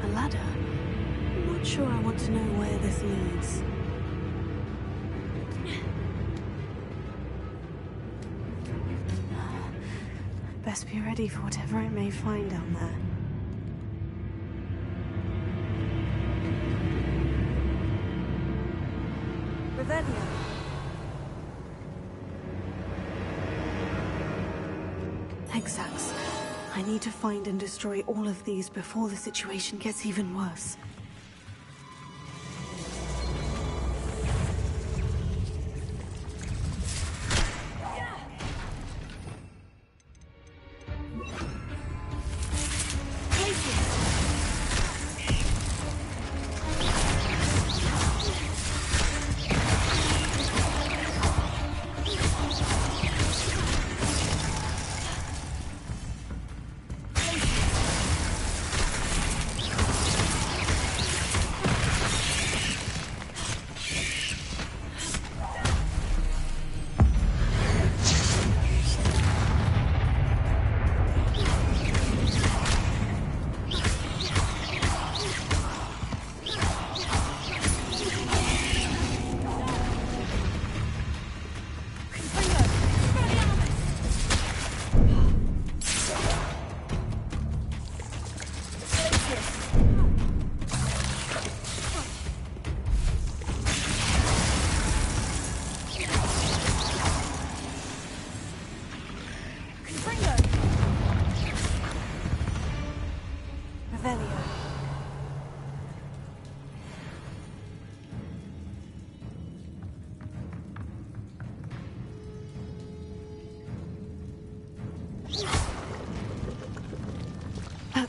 A ladder? I'm not sure I want to know where this leads. Best be ready for whatever I may find down there. Revelio. Thanks, Axe. I need to find and destroy all of these before the situation gets even worse.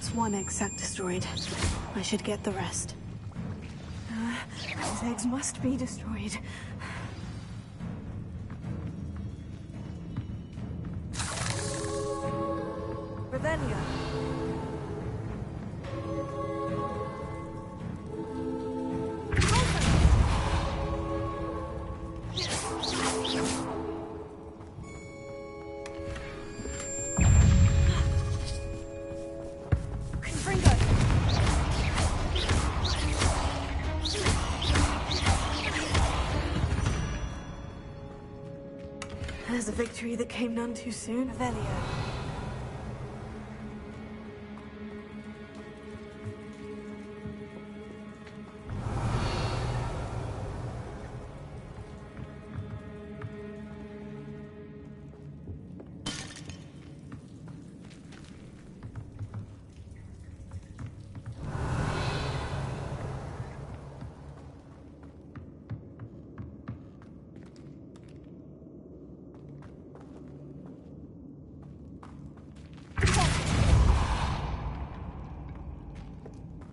That's one egg sac destroyed. I should get the rest. These eggs must be destroyed. Revelia. There's a victory that came none too soon. Revelia.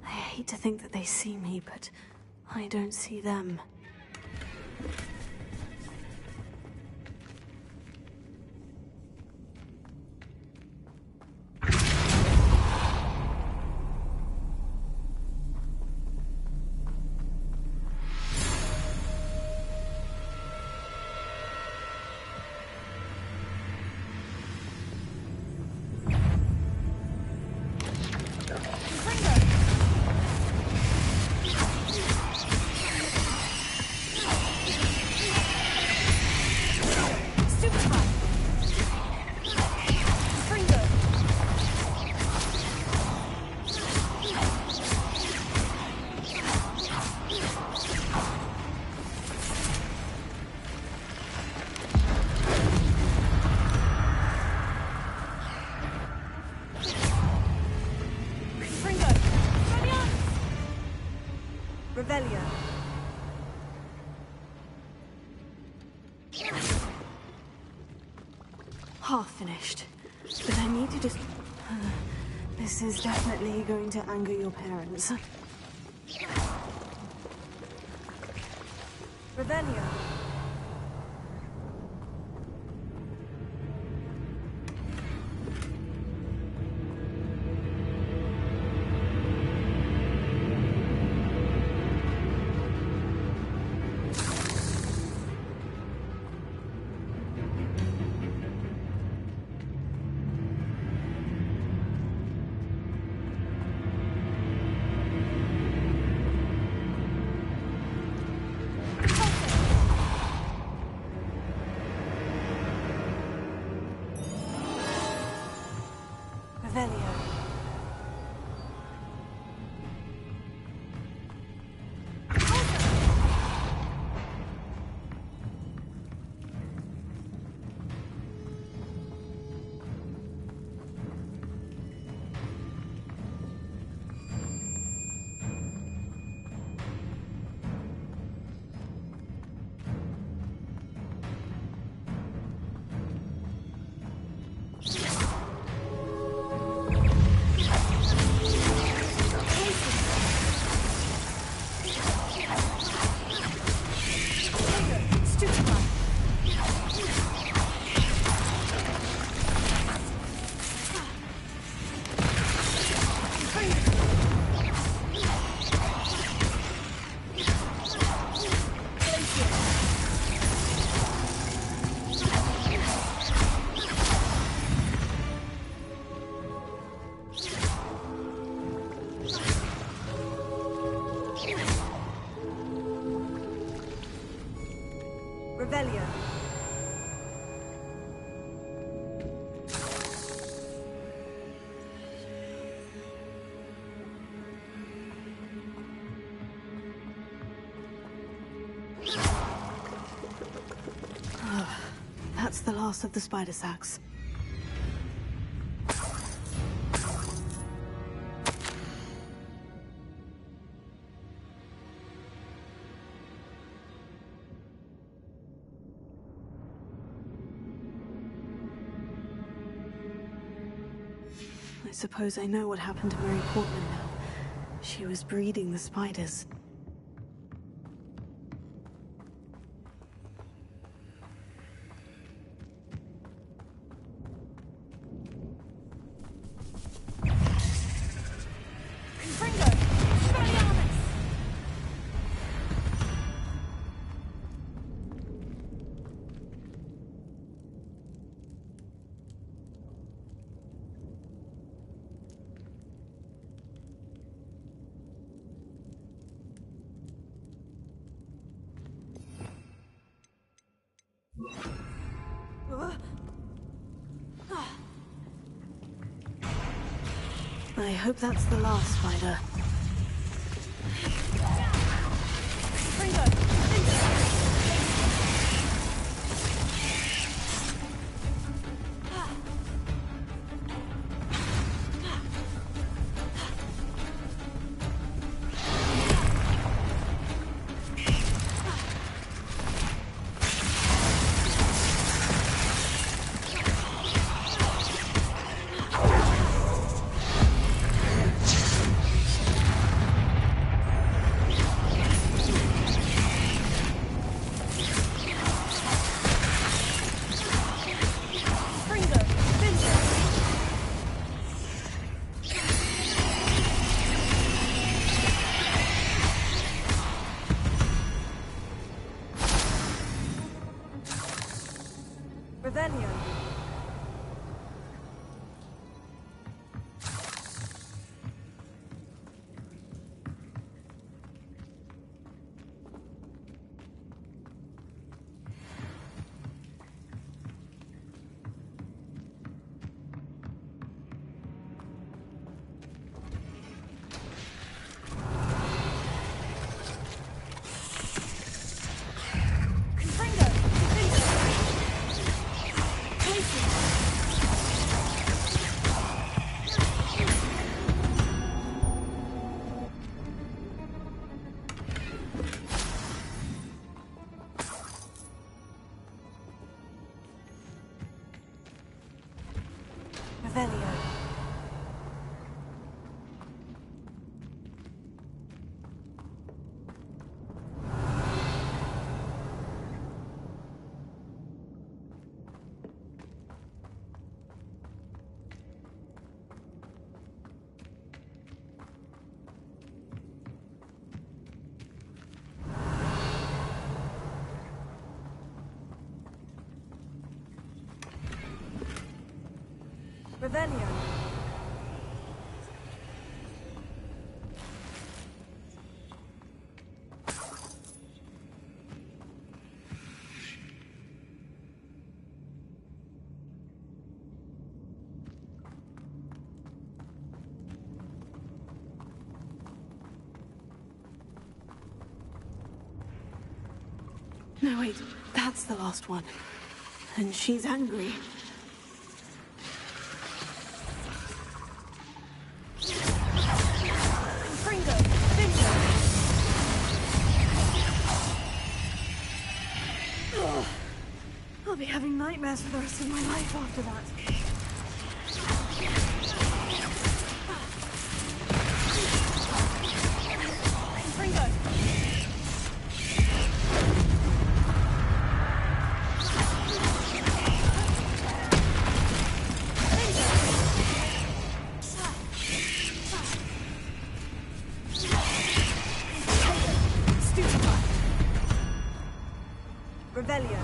I hate to think that they see me, but I don't see them. Revelia. Half finished. But I need to just... this is definitely going to anger your parents. Revelia. Revelia. Revelia. That's the last of the spider sacks. I suppose I know what happened to Mary Portman now. She was breeding the spiders. I hope that's the last spider. Revelio. No, wait, that's the last one. And she's angry. I'll be having nightmares for the rest of my life after that. Revelio.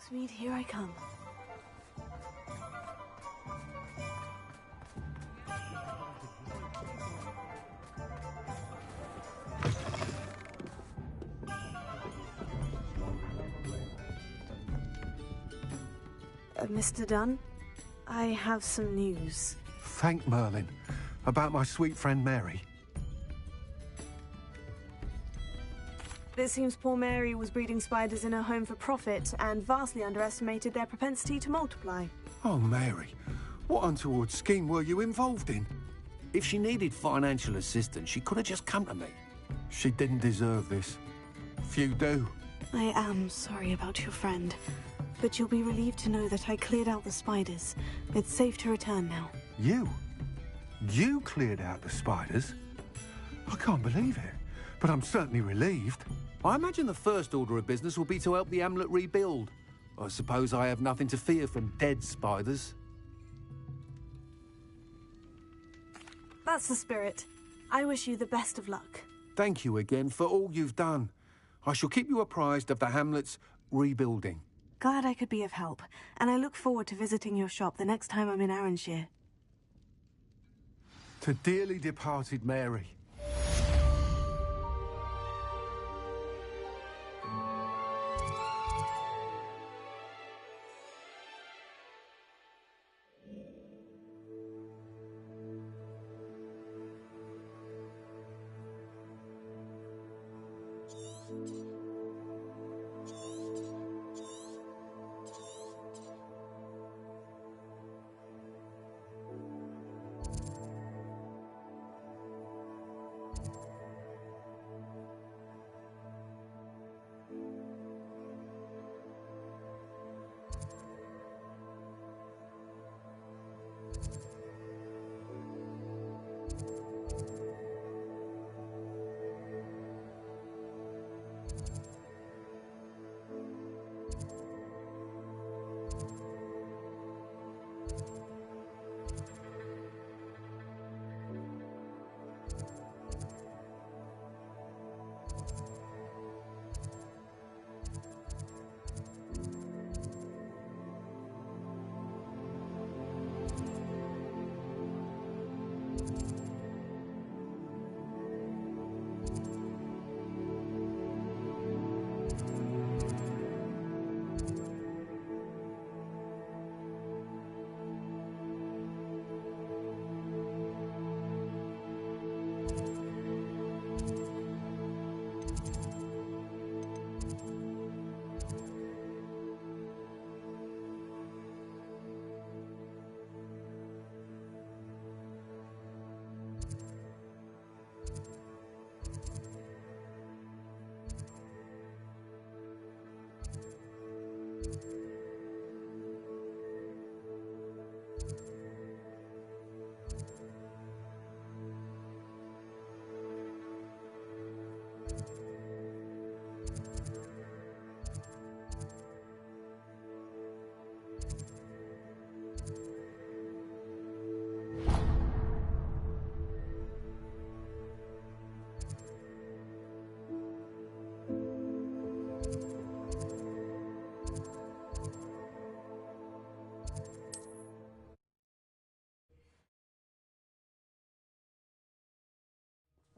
Hogsmeade, here I come. Mr. Dunn, I have some news. Thank Merlin. About my sweet friend Mary. It seems poor Mary was breeding spiders in her home for profit and vastly underestimated their propensity to multiply. Oh, Mary. What untoward scheme were you involved in? If she needed financial assistance, she could have just come to me. She didn't deserve this. Few do. I am sorry about your friend, but you'll be relieved to know that I cleared out the spiders. It's safe to return now. You? You cleared out the spiders? I can't believe it, but I'm certainly relieved. I imagine the first order of business will be to help the amulet rebuild. I suppose I have nothing to fear from dead spiders. That's the spirit. I wish you the best of luck. Thank you again for all you've done. I shall keep you apprised of the hamlet's rebuilding. Glad I could be of help, and I look forward to visiting your shop the next time I'm in Arranshire. To dearly departed Mary.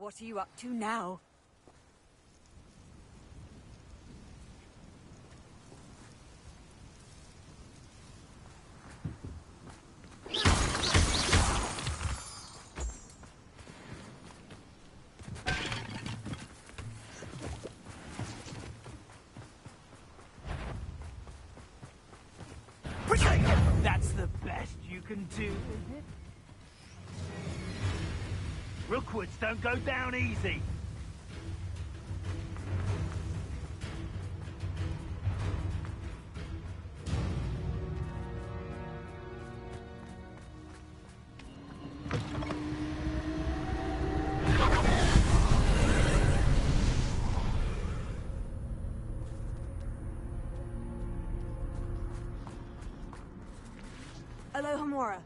What are you up to now? That's the best you can do, is it? Rookwoods don't go down easy. Alohomora.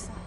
closer.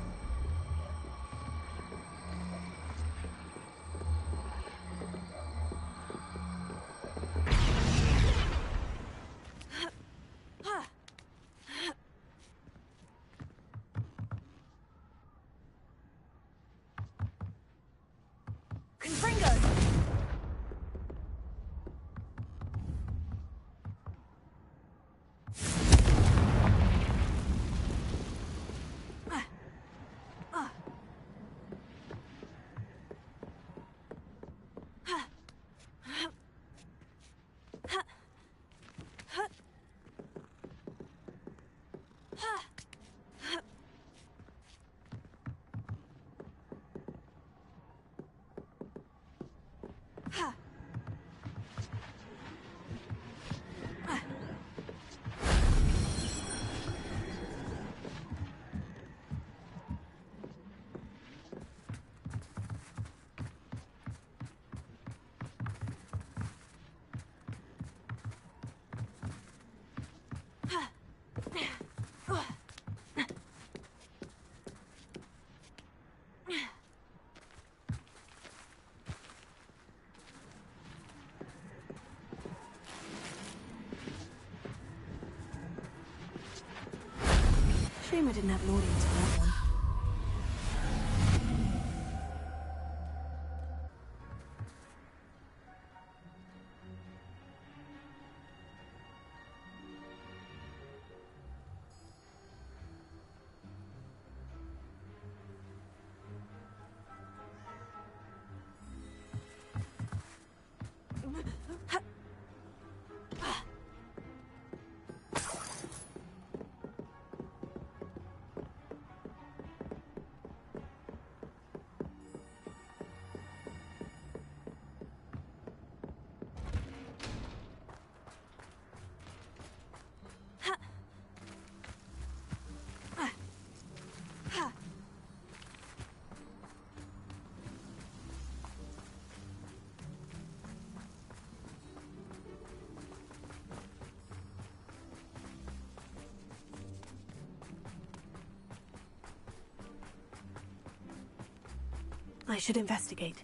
Shame I didn't have an audience for that one. I should investigate.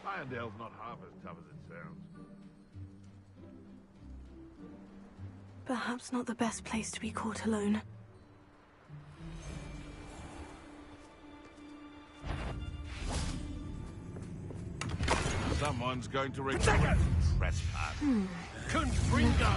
Irondale's not half as tough as it sounds. Perhaps not the best place to be caught alone. Someone's going to report trespass. Confringo!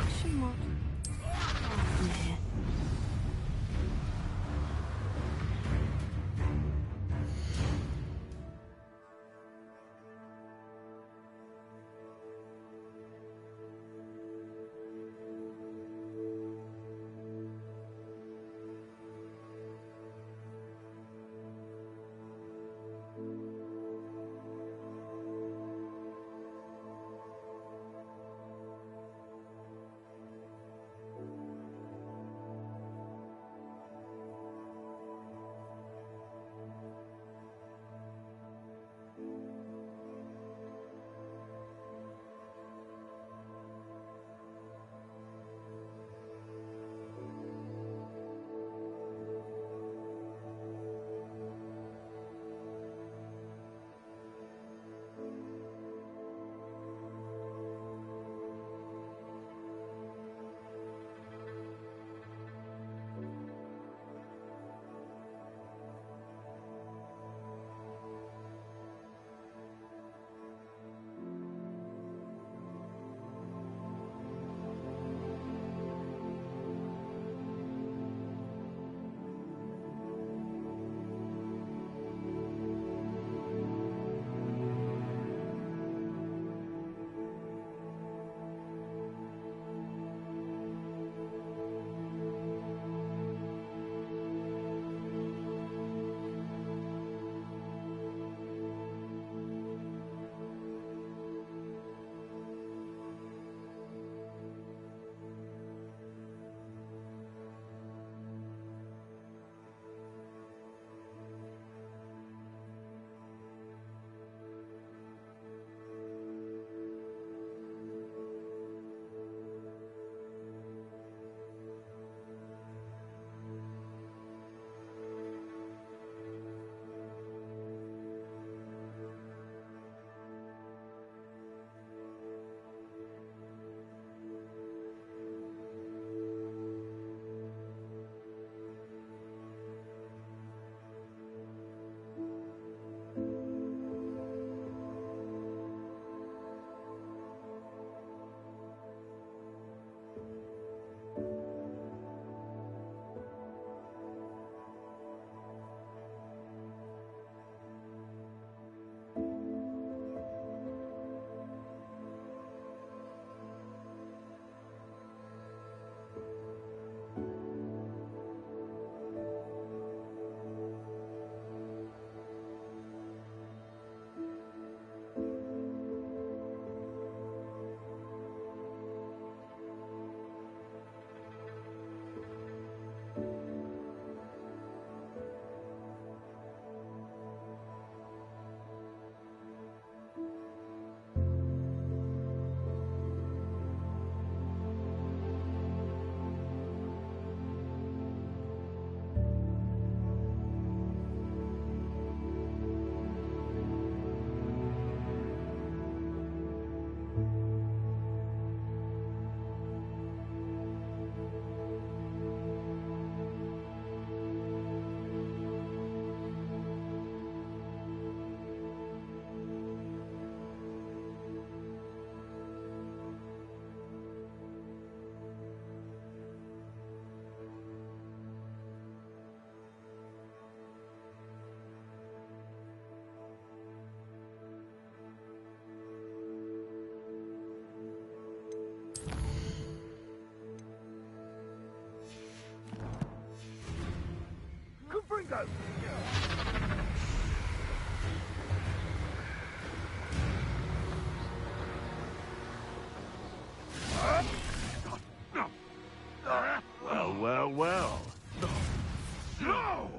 go. Well, well, well. No!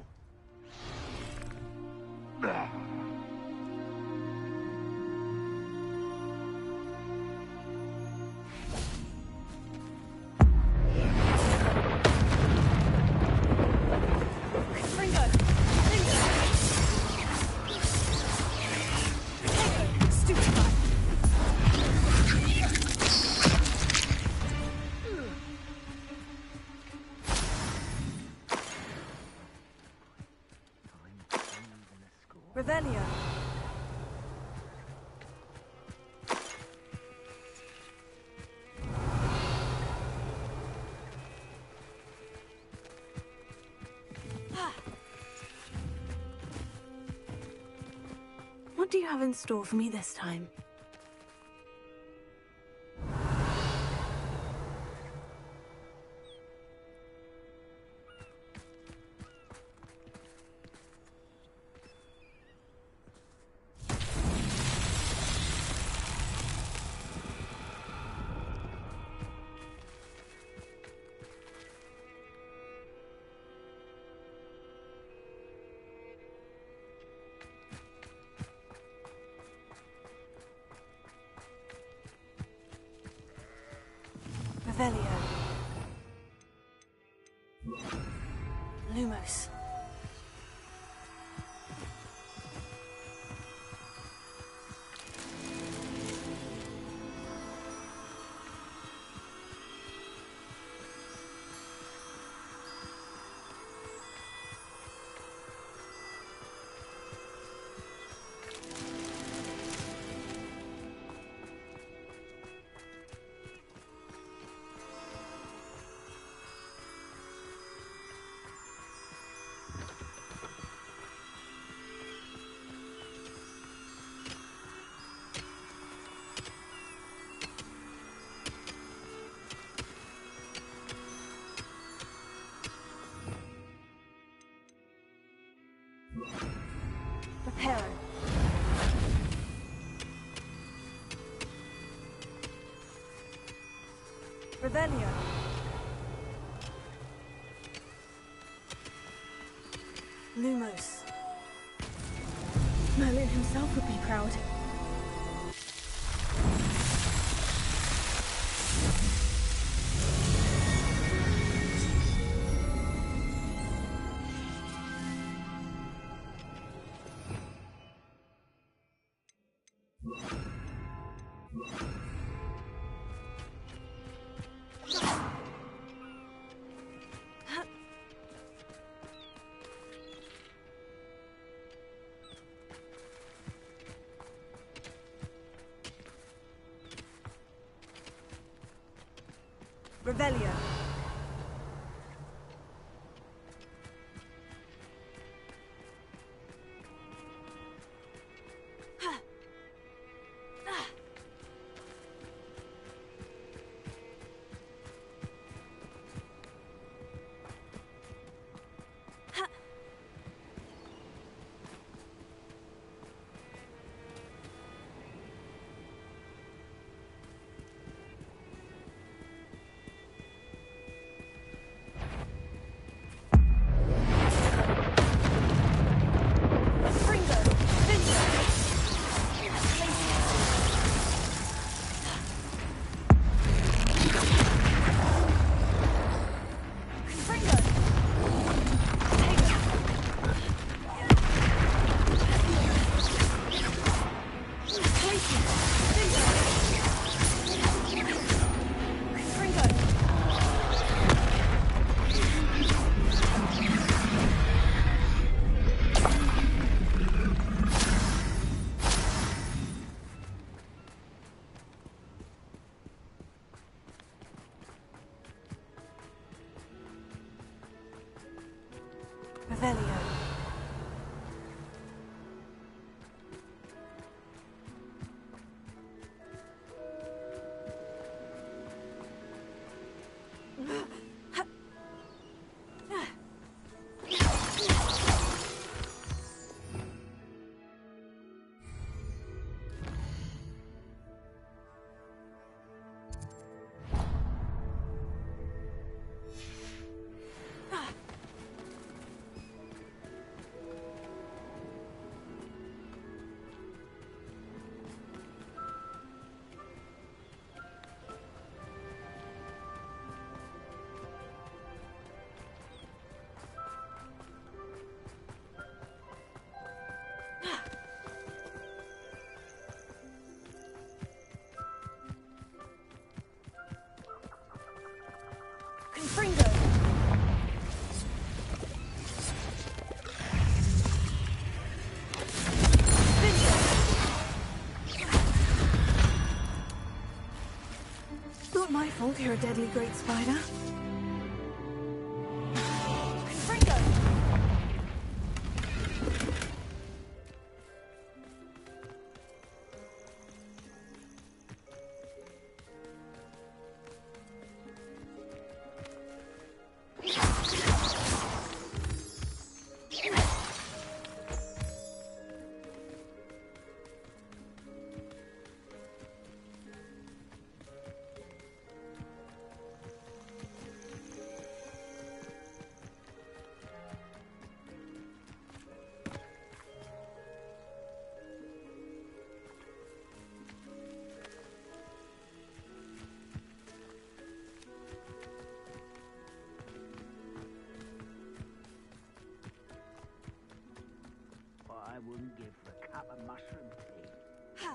Revelio. What do you have in store for me this time? Revelio. Lumos. Prepare. Revelio. Lumos. Merlin himself would be proud. Revelio. told you're a deadly great spider. I wouldn't give for a cup of mushroom tea.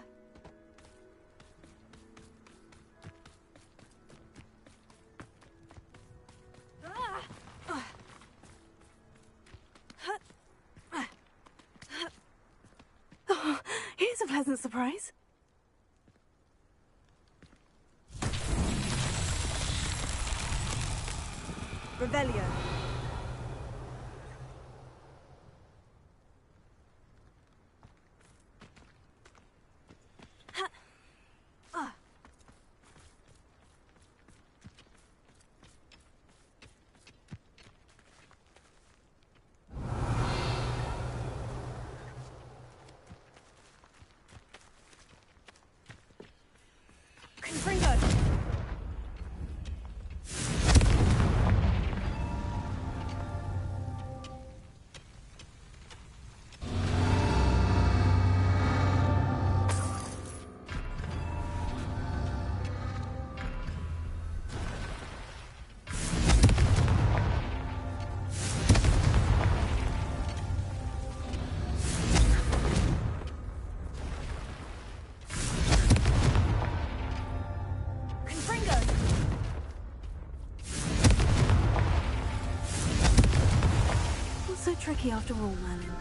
Oh, here's a pleasant surprise. Revelio. Not so tricky after all, Merlin.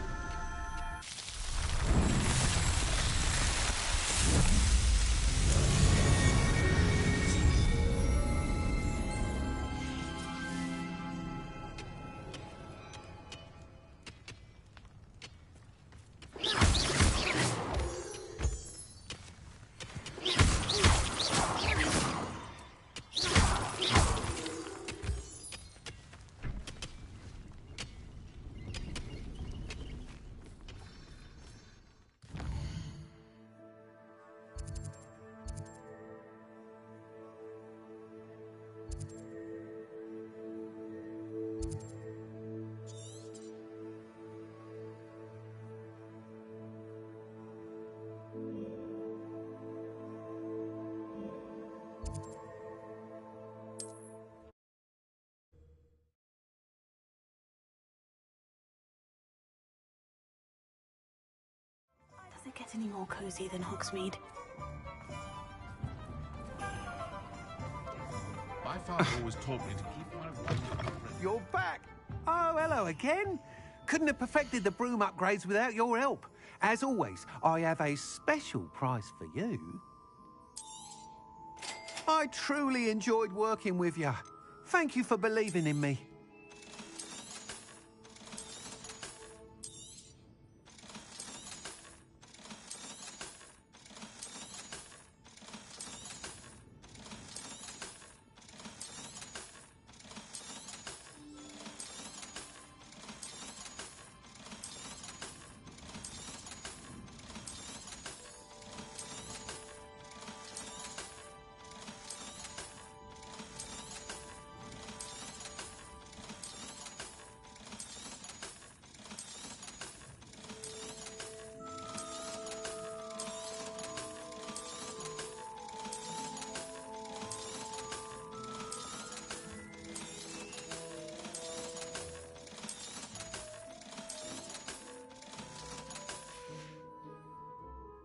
Does it get any more cozy than Hogsmeade? My father always taught me to keep my wand. You're back! Oh, hello again. Couldn't have perfected the broom upgrades without your help. As always, I have a special prize for you. I truly enjoyed working with you. Thank you for believing in me.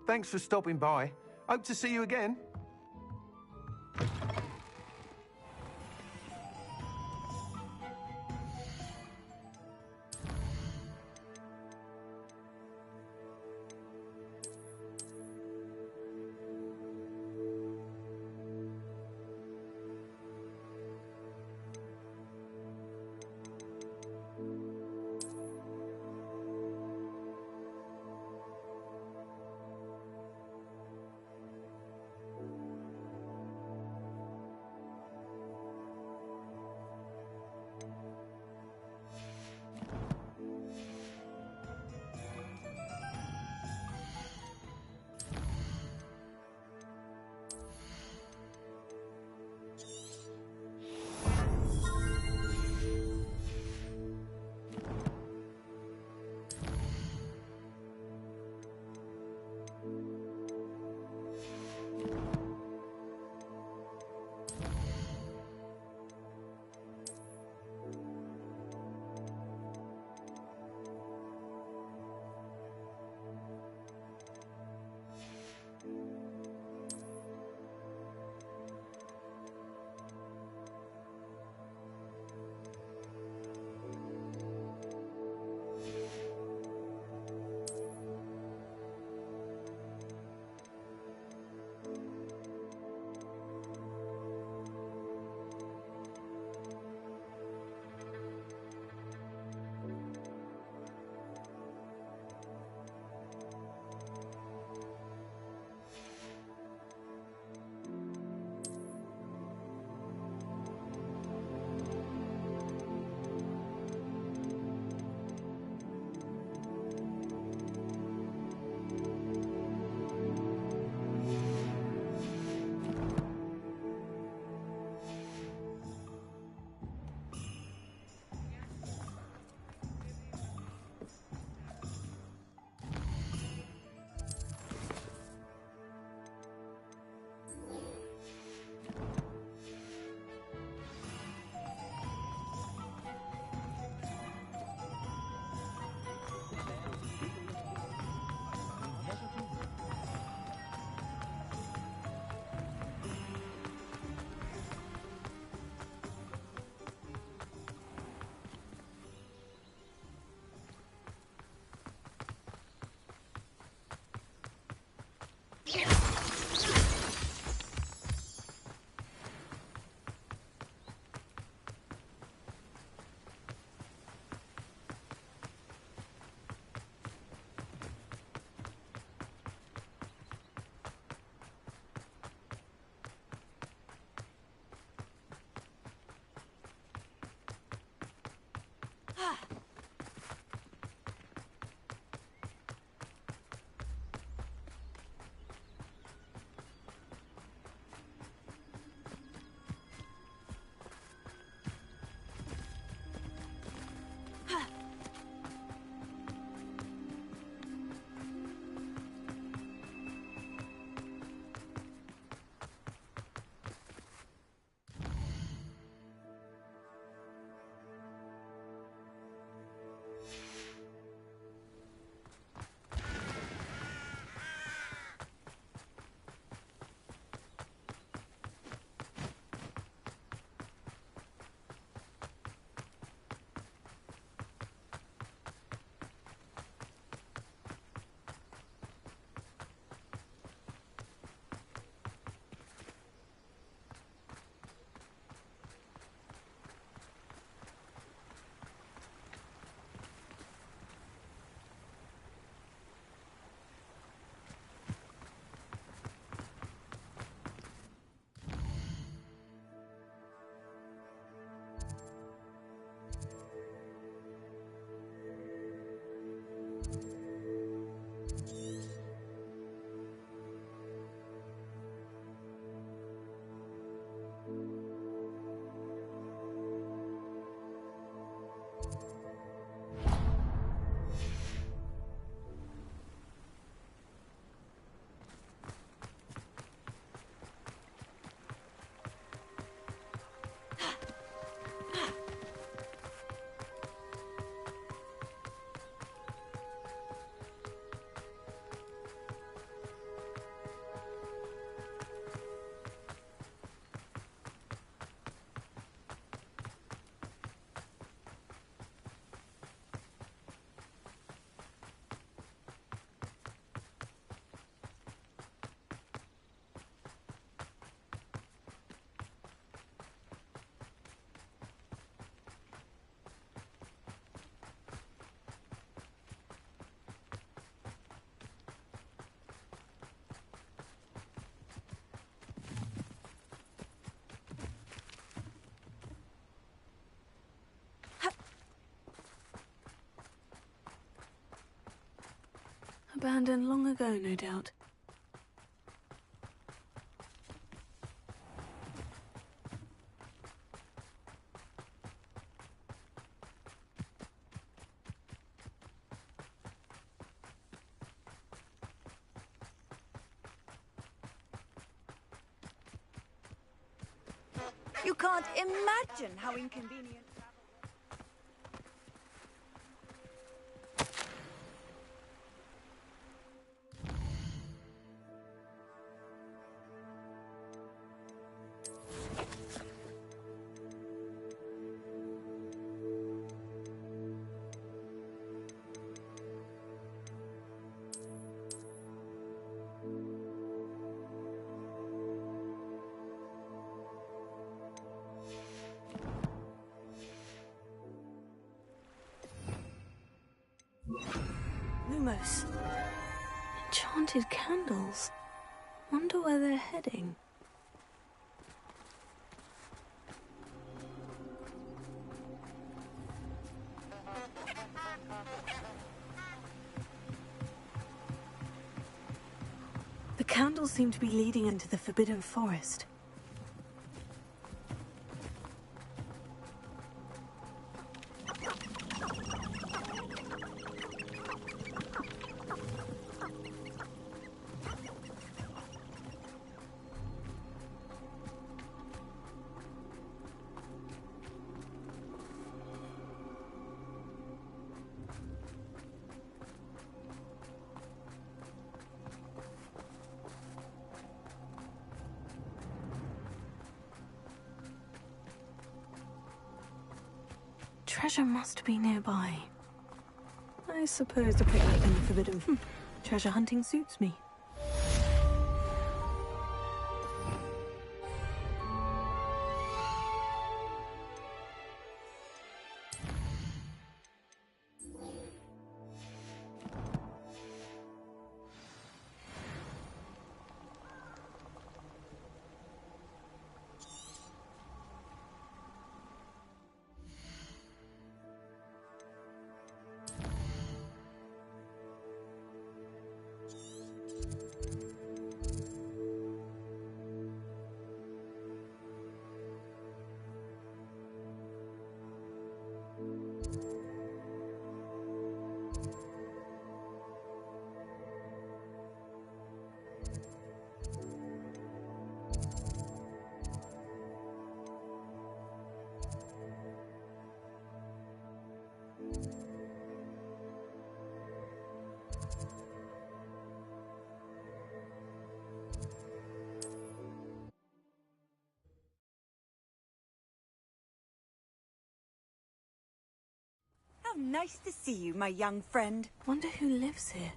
Thanks for stopping by. Hope to see you again. Abandoned long ago, no doubt. You can't imagine how inconvenient. Lumos. Enchanted candles. Wonder where they're heading. The candles seem to be leading into the Forbidden Forest. Treasure must be nearby. I suppose a picnic in the Forbidden... Treasure hunting suits me. Nice to see you, my young friend. Wonder who lives here.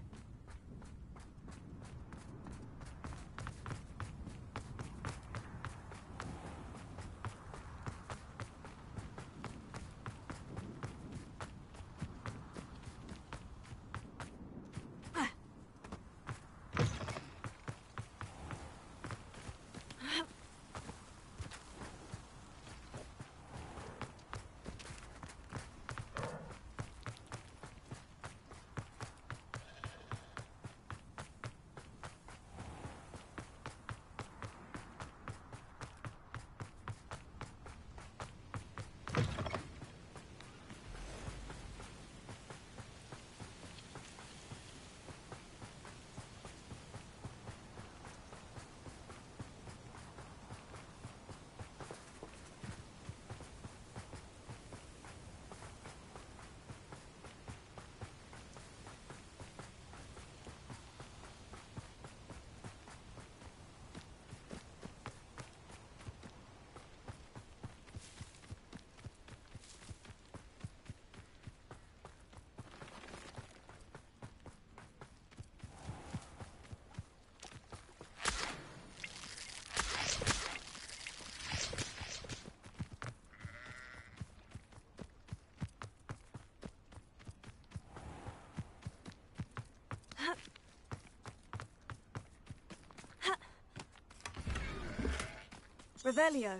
Revelio.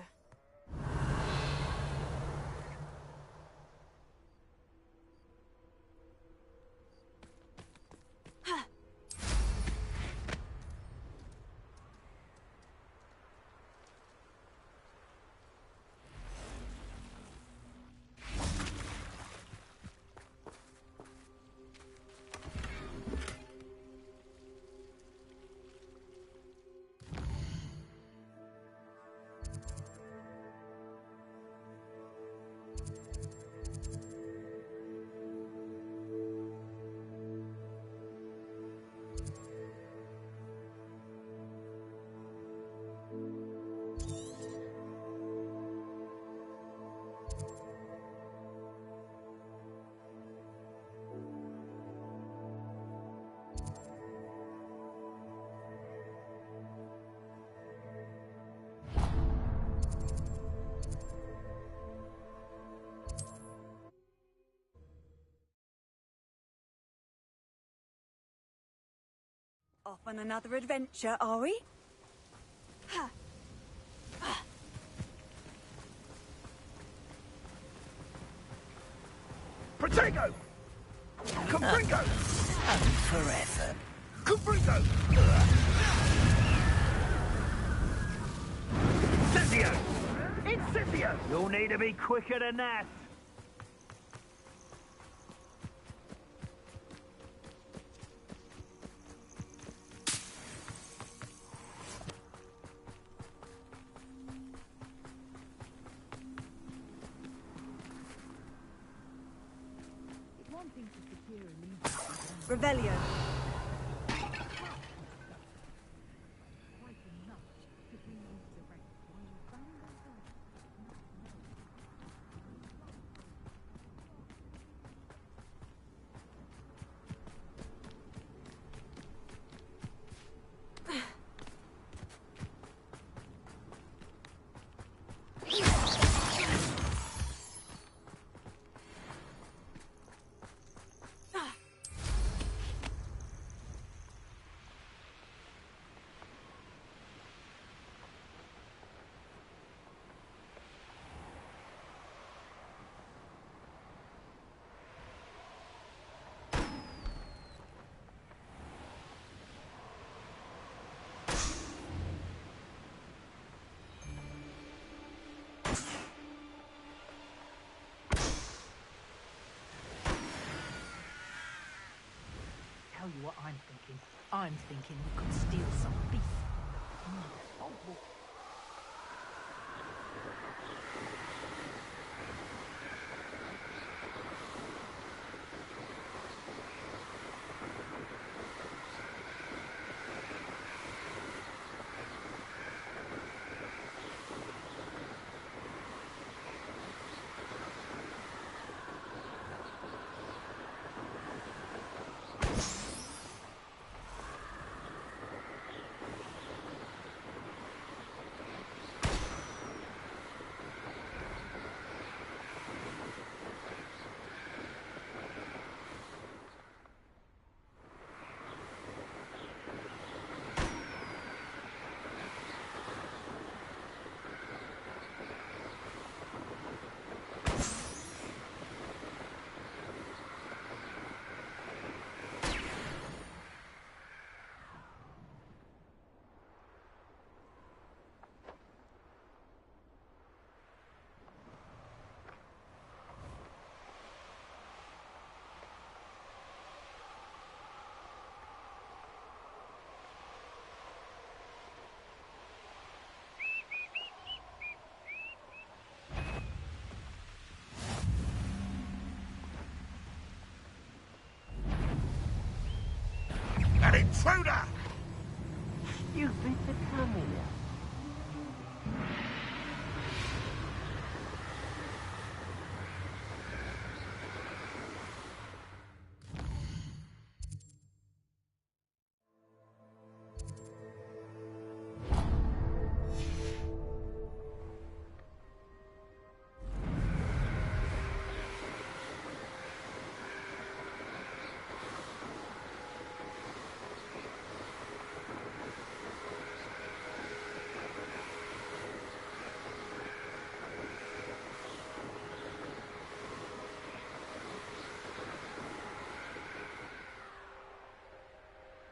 Off on another adventure, are we? Ha. Protego! Compringo! Forever. Compringo! Incendio! Incendio! You'll need to be quicker than that. Revelio. Tell you what I'm thinking. I'm thinking we could steal some beef. Oh, well. intruder! Stupid to come here.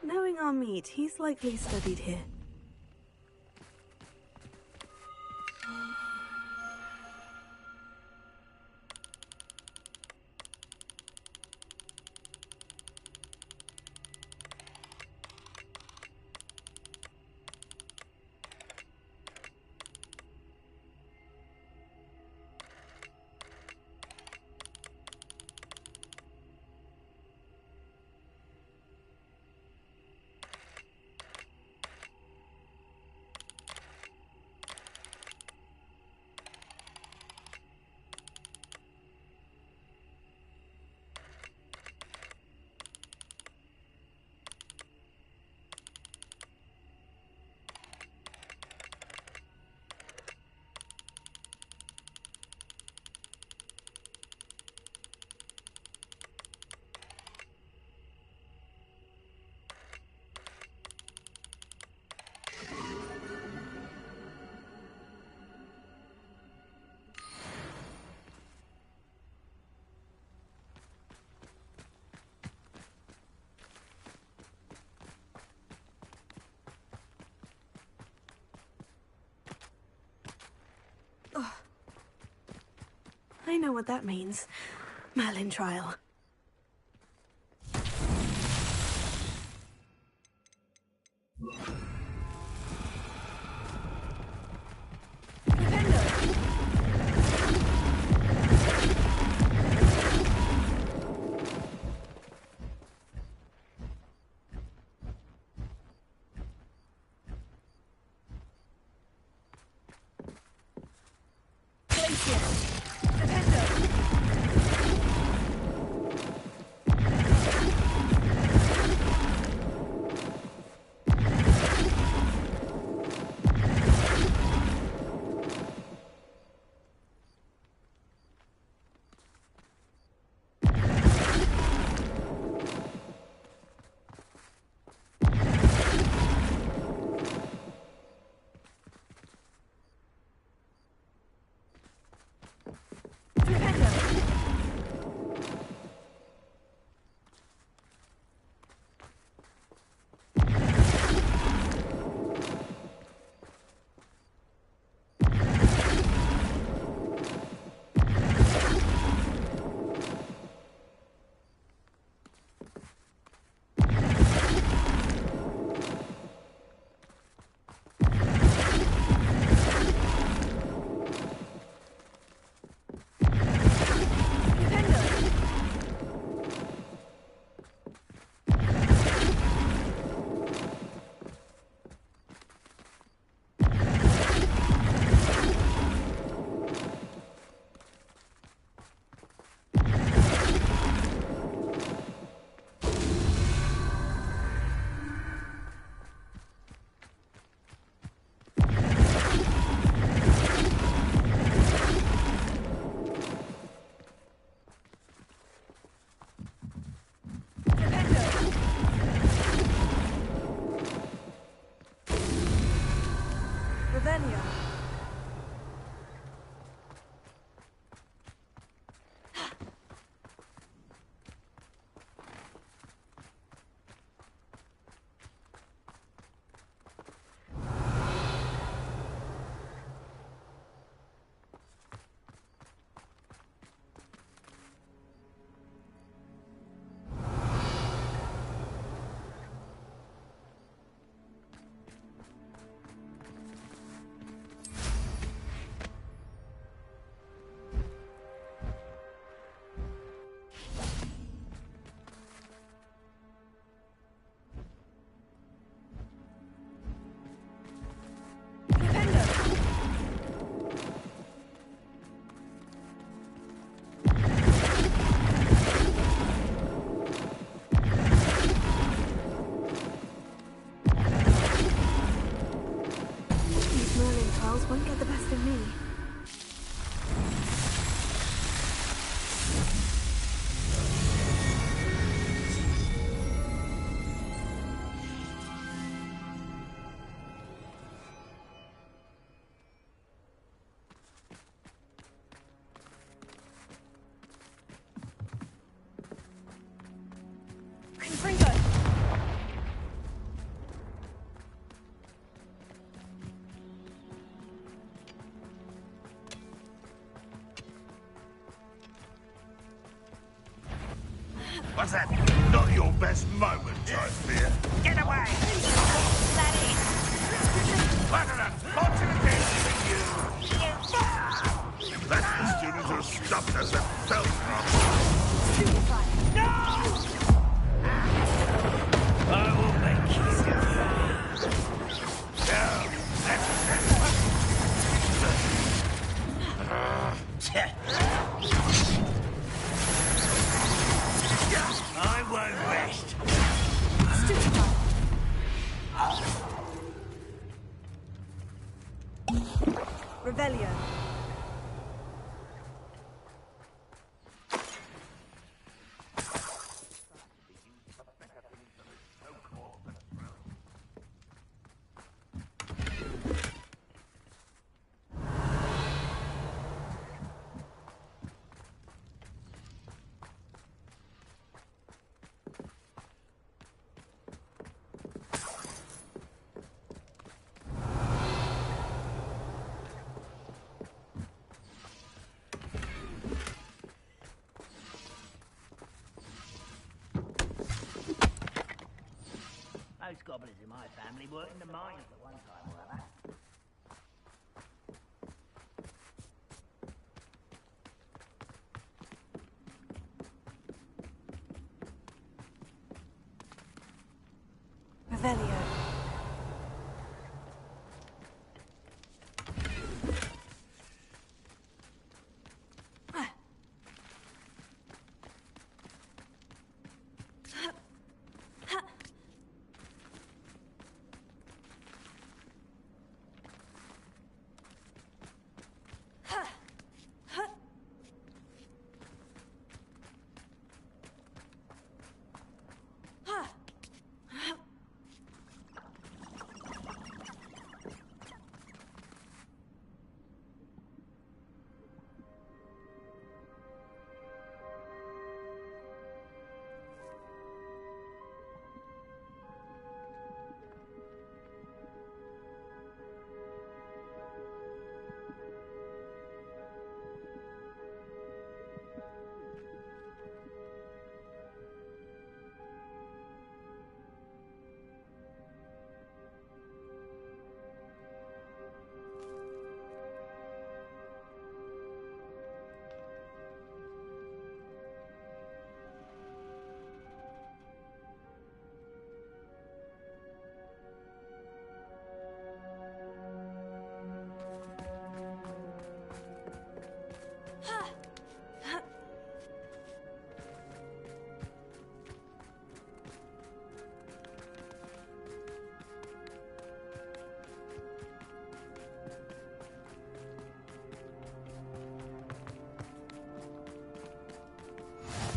Knowing our meat, he's likely studied here. I know what that means. Merlin trial. won't get the best of me. What's that? Not your best moment, I fear. Get away! That Better than fortunate you! That's the student who stopped us at Belgrade. No! I will make you. I won't rest. Revelio. Most goblins in my family worked in the mines at one time or other. Revelio.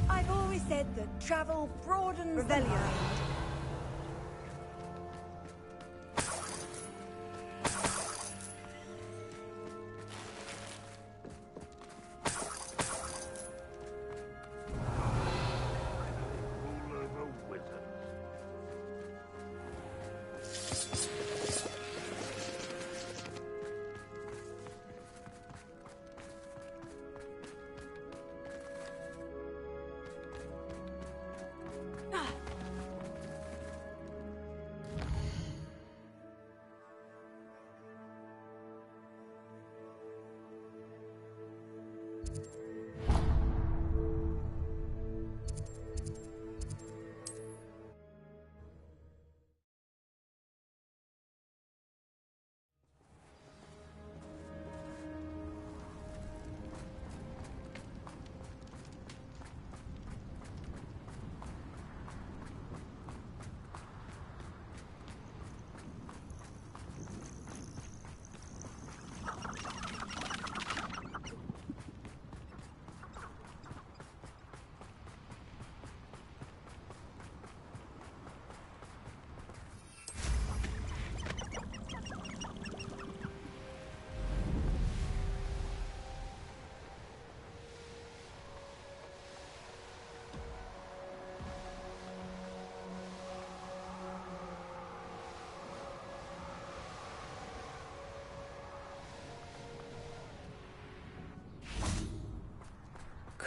I've always said that travel broadens the mind.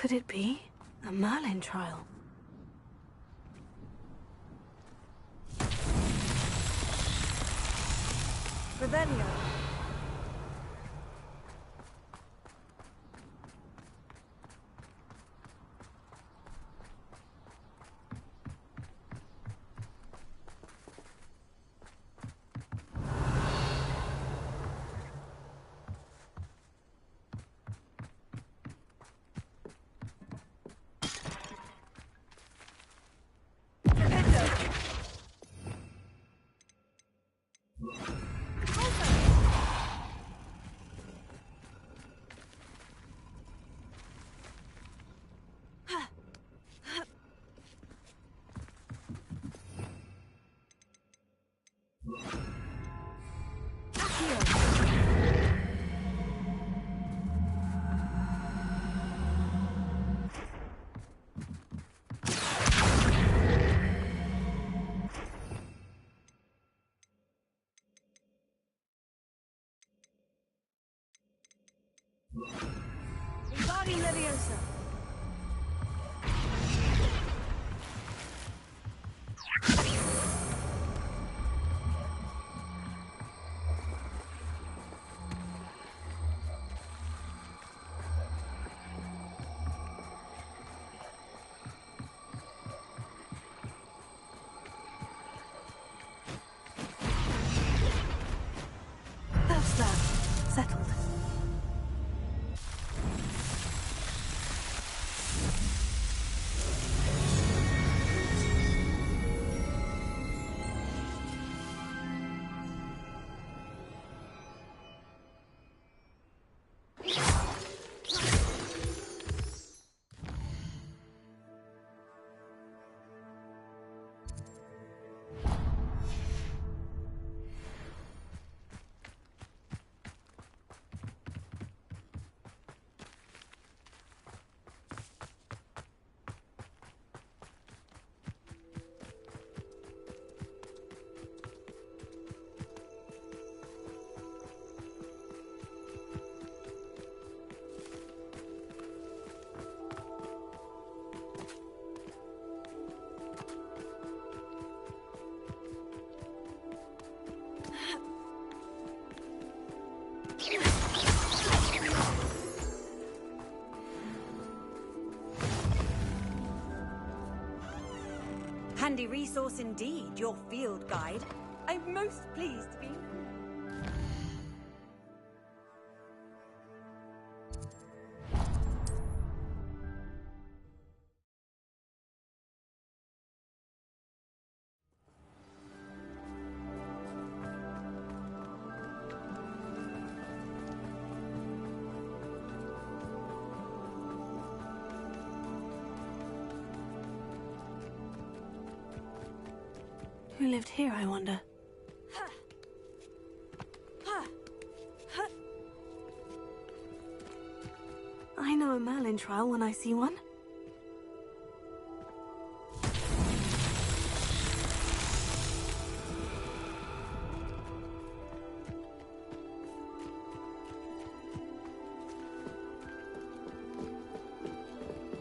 Could it be a Merlin trial? Revelio. Wingardium Leviosa. That's that. Settled. Handy resource indeed, your field guide. I'm most pleased to be... Who lived here, I wonder? I know a Merlin trial when I see one.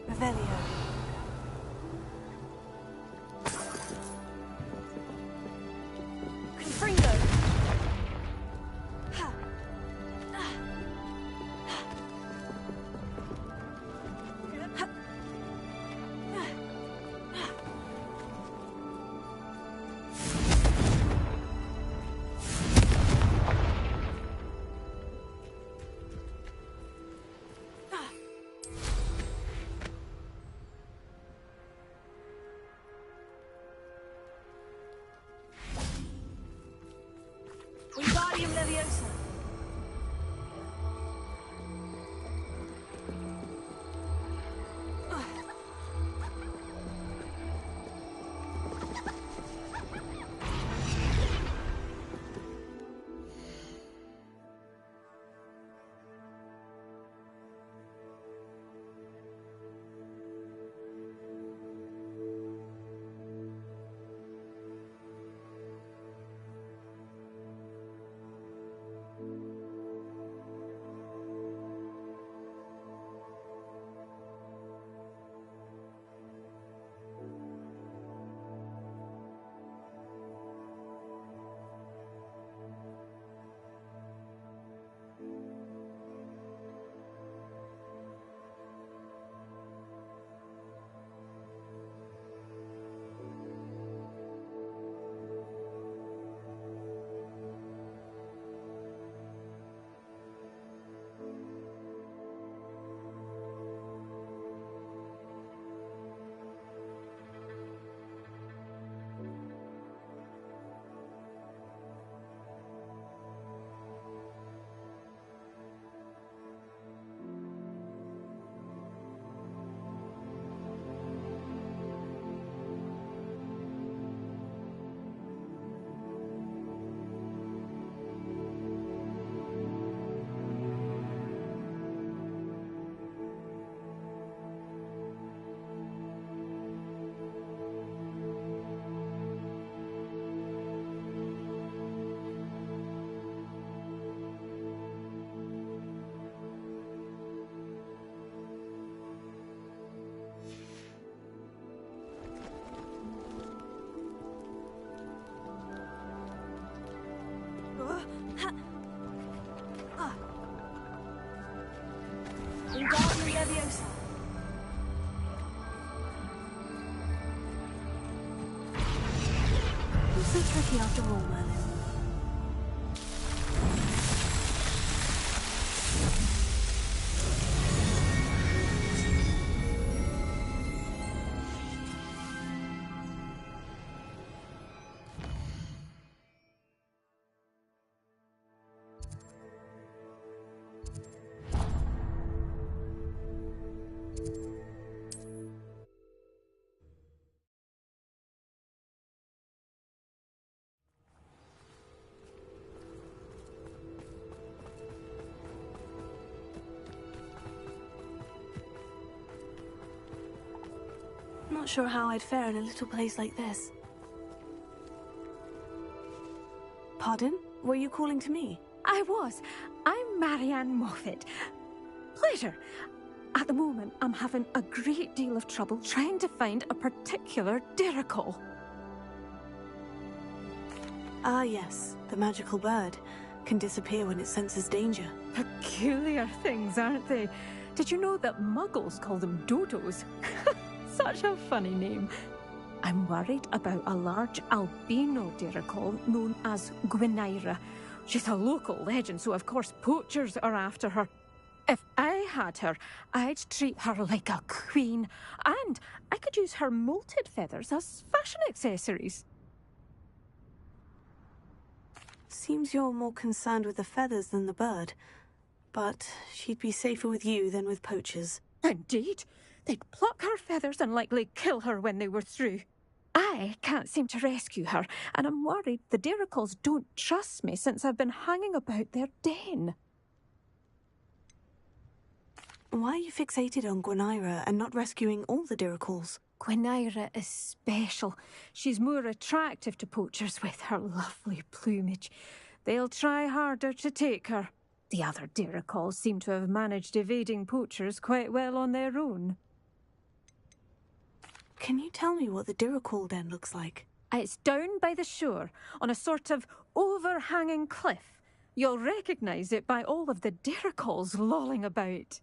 Revelio. Confringo! Wingardium Leviosa. Wingardium Leviosa. Who's so tricky after all, Merlin? Not sure how I'd fare in a little place like this. Pardon? Were you calling to me? I was. I'm Marianne Moffat. Pleasure. At the moment, I'm having a great deal of trouble trying to find a particular Diricol. Ah, yes. The magical bird can disappear when it senses danger. Peculiar things, aren't they? Did you know that Muggles call them dodos? Such a funny name. I'm worried about a large albino Diricol known as Gwynaira. She's a local legend, so of course poachers are after her. If I had her, I'd treat her like a queen, and I could use her molted feathers as fashion accessories. Seems you're more concerned with the feathers than the bird. But she'd be safer with you than with poachers. Indeed. They'd pluck her feathers and likely kill her when they were through. I can't seem to rescue her, and I'm worried the Diricols don't trust me since I've been hanging about their den. Why are you fixated on Gwynaira and not rescuing all the Diricols? Gwynaira is special. She's more attractive to poachers with her lovely plumage. They'll try harder to take her. The other Diricols seem to have managed evading poachers quite well on their own. Can you tell me what the Diricol den looks like? It's down by the shore, on a sort of overhanging cliff. You'll recognise it by all of the Diricols lolling about.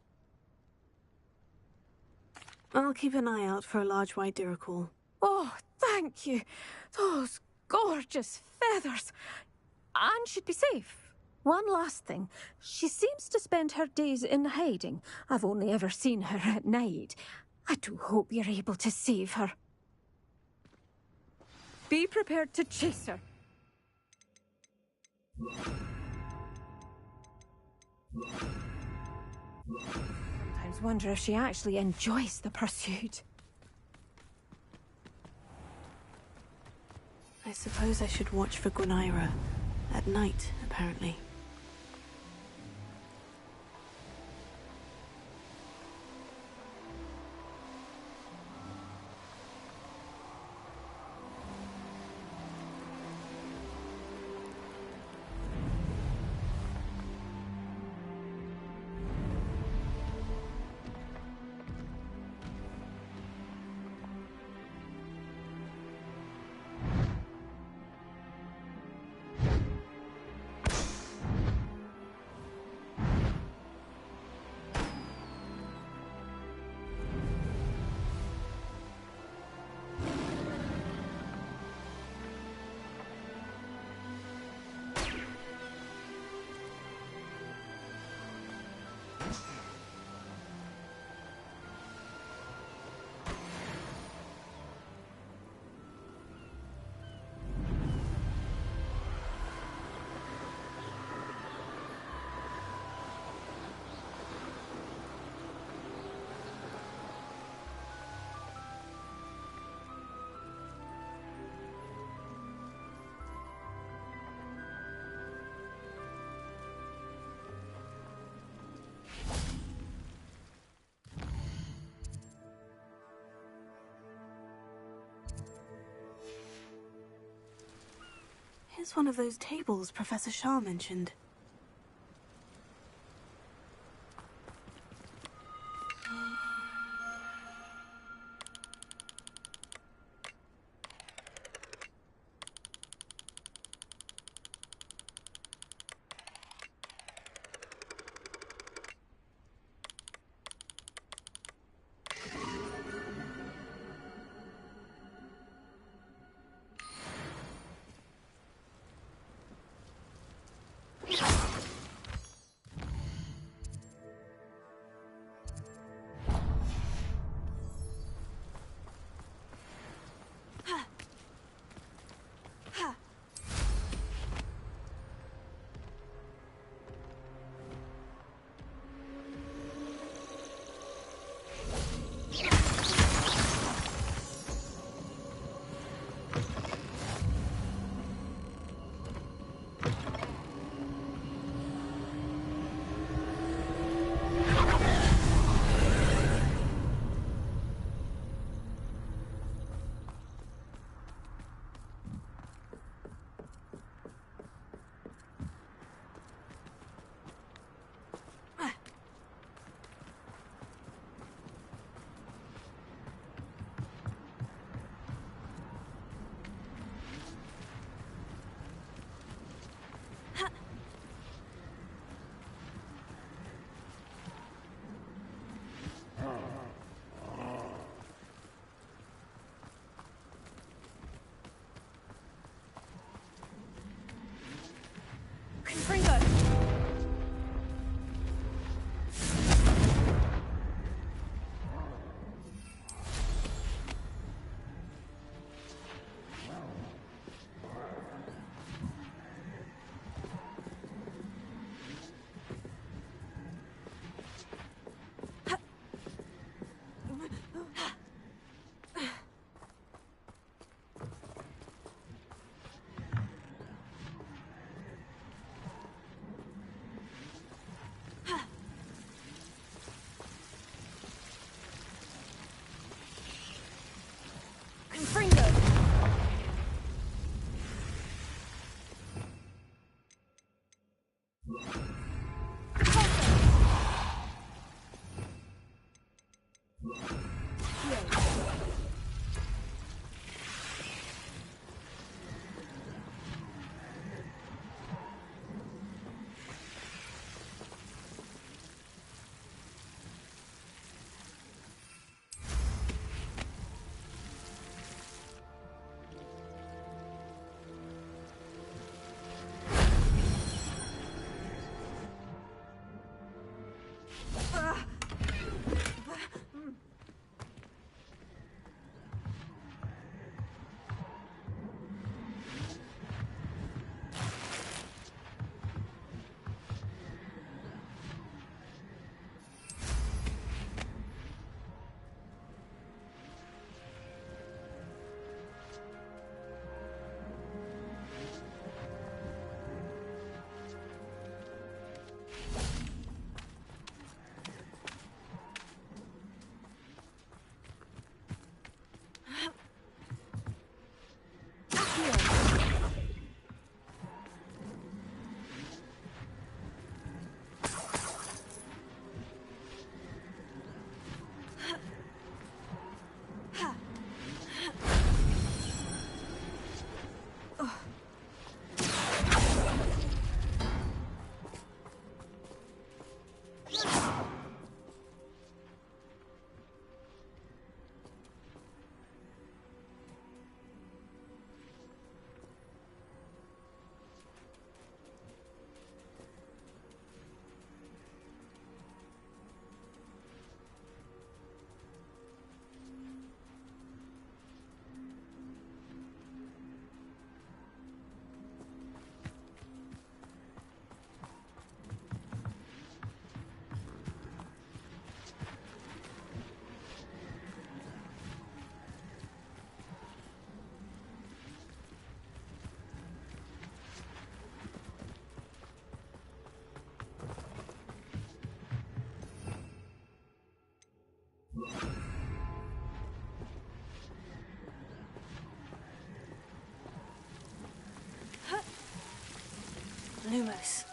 I'll keep an eye out for a large white Diricol. Oh, thank you. Those gorgeous feathers. And she'd be safe. One last thing. She seems to spend her days in hiding. I've only ever seen her at night. I do hope you're able to save her. Be prepared to chase her. Sometimes wonder if she actually enjoys the pursuit. I suppose I should watch for Gwynaira. At night, apparently. Here's one of those tables Professor Shah mentioned. Lumos.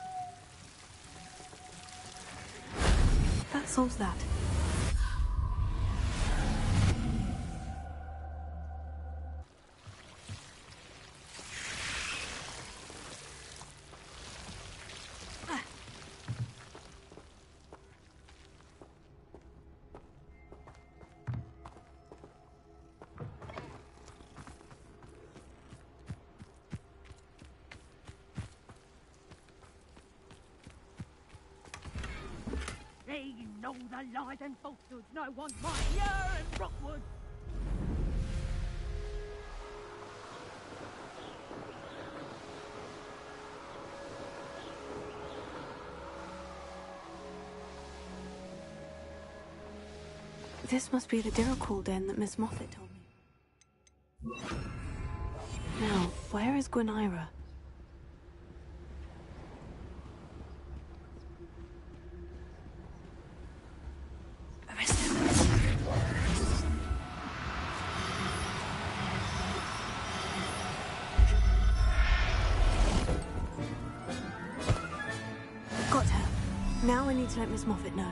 That solves that. They know the lies and falsehoods no one might hear in Rookwood. This must be the Diracool den that Miss Moffat told me. Now, where is Gwenira? Got her. Now I need to let Miss Moffat know.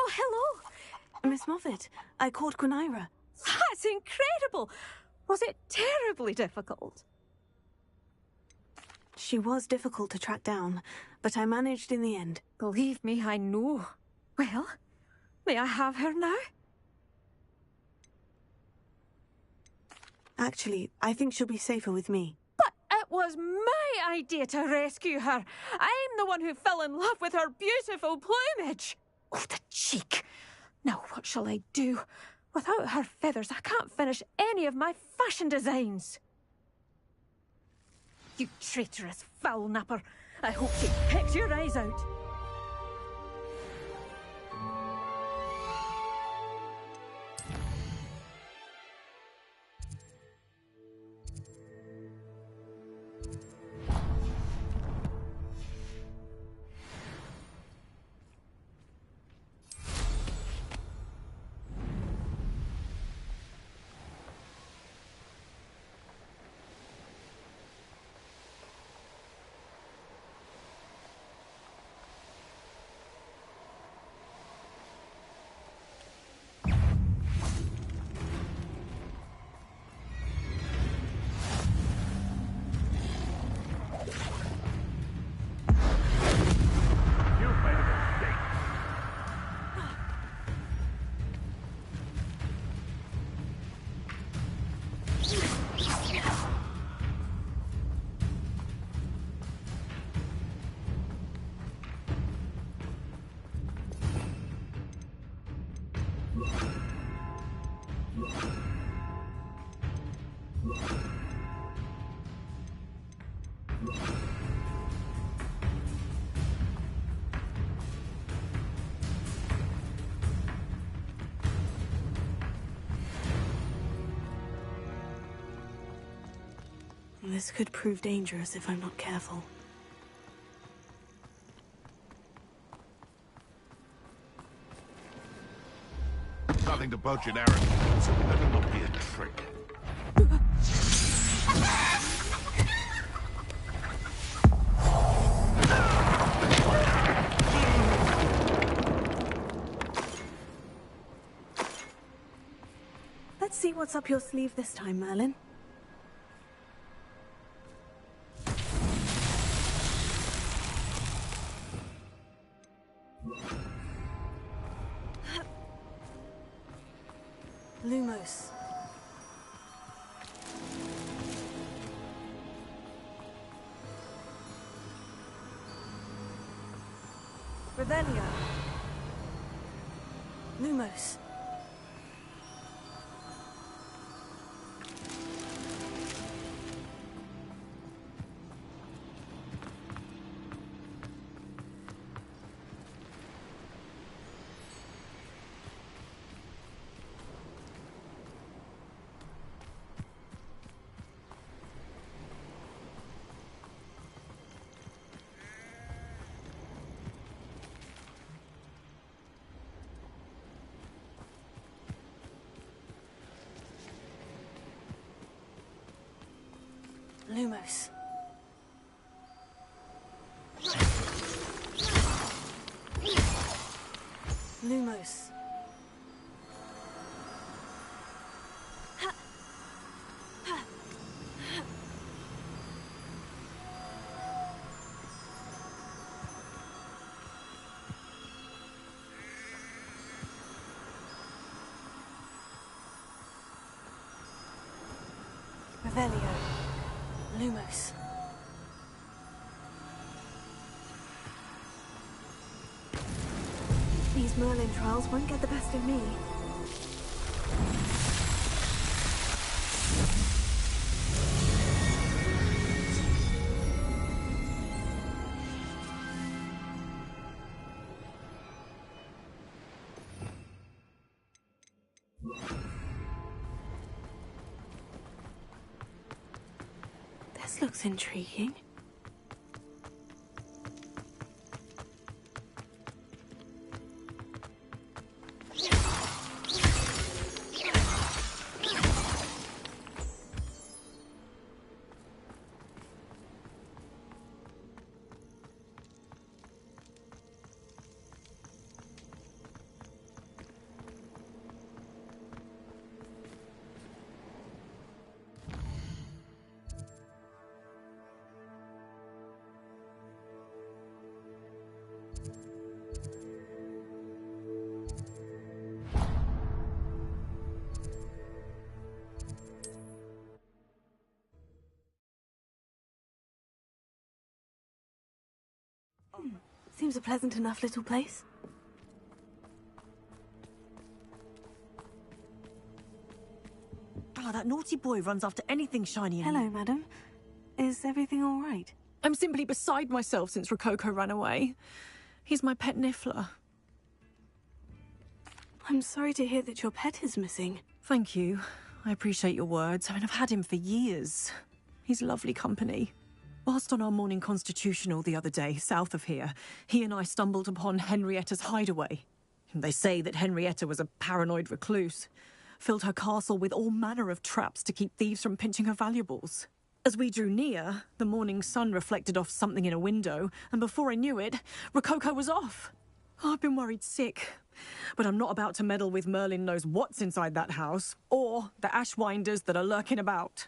Oh, hello. Miss Moffat, I caught Gwenira. That's incredible. Was it terribly difficult? She was difficult to track down, but I managed in the end. Believe me, I know. Well, may I have her now? Actually, I think she'll be safer with me. But it was my idea to rescue her. I'm the one who fell in love with her beautiful plumage. Oh, the cheek. Now what shall I do? Without her feathers, I can't finish any of my fashion designs. You traitorous foul napper. I hope she pecks your eyes out. This could prove dangerous if I'm not careful. Nothing to budge an errand, so we better not be a trick. Let's see what's up your sleeve this time, Merlin. Lumos. Revelio. Lumos. Lumos. Lumos. Revelio. Lumos. These Merlin trials won't get the best of me. This looks intriguing. Seems a pleasant enough little place. Ah, that naughty boy runs after anything shiny. Hello, madam. Is everything all right? I'm simply beside myself since Rococo ran away. He's my pet Niffler. I'm sorry to hear that your pet is missing. Thank you. I appreciate your words. I mean, I've had him for years. He's lovely company. Whilst on our morning constitutional the other day, south of here, he and I stumbled upon Henrietta's hideaway. They say that Henrietta was a paranoid recluse, filled her castle with all manner of traps to keep thieves from pinching her valuables. As we drew near, the morning sun reflected off something in a window, and before I knew it, Rococo was off. Oh, I've been worried sick. But I'm not about to meddle with Merlin knows what's inside that house, or the Ashwinders that are lurking about.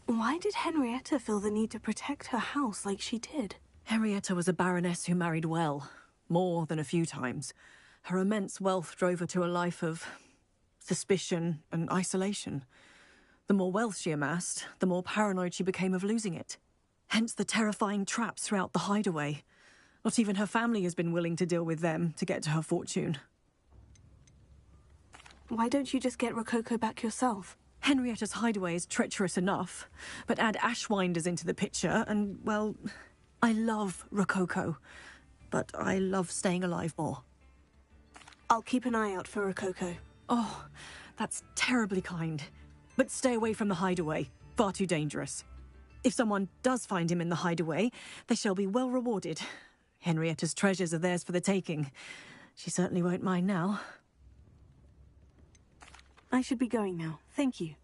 Why did Henrietta feel the need to protect her house like she did? Henrietta was a baroness who married well, more than a few times. Her immense wealth drove her to a life of suspicion and isolation. The more wealth she amassed, the more paranoid she became of losing it. Hence the terrifying traps throughout the hideaway. Not even her family has been willing to deal with them to get to her fortune. Why don't you just get Rococo back yourself? Henrietta's hideaway is treacherous enough, but add Ashwinders into the picture and, well, I love Rococo, but I love staying alive more. I'll keep an eye out for Rococo. Oh, that's terribly kind. But stay away from the hideaway. Far too dangerous. If someone does find him in the hideaway, they shall be well rewarded. Henrietta's treasures are theirs for the taking. She certainly won't mind now. I should be going now. Thank you.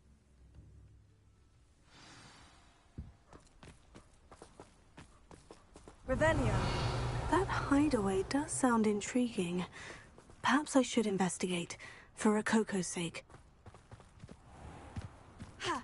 Revelio. That hideaway does sound intriguing. Perhaps I should investigate, for Rococo's sake. Ha!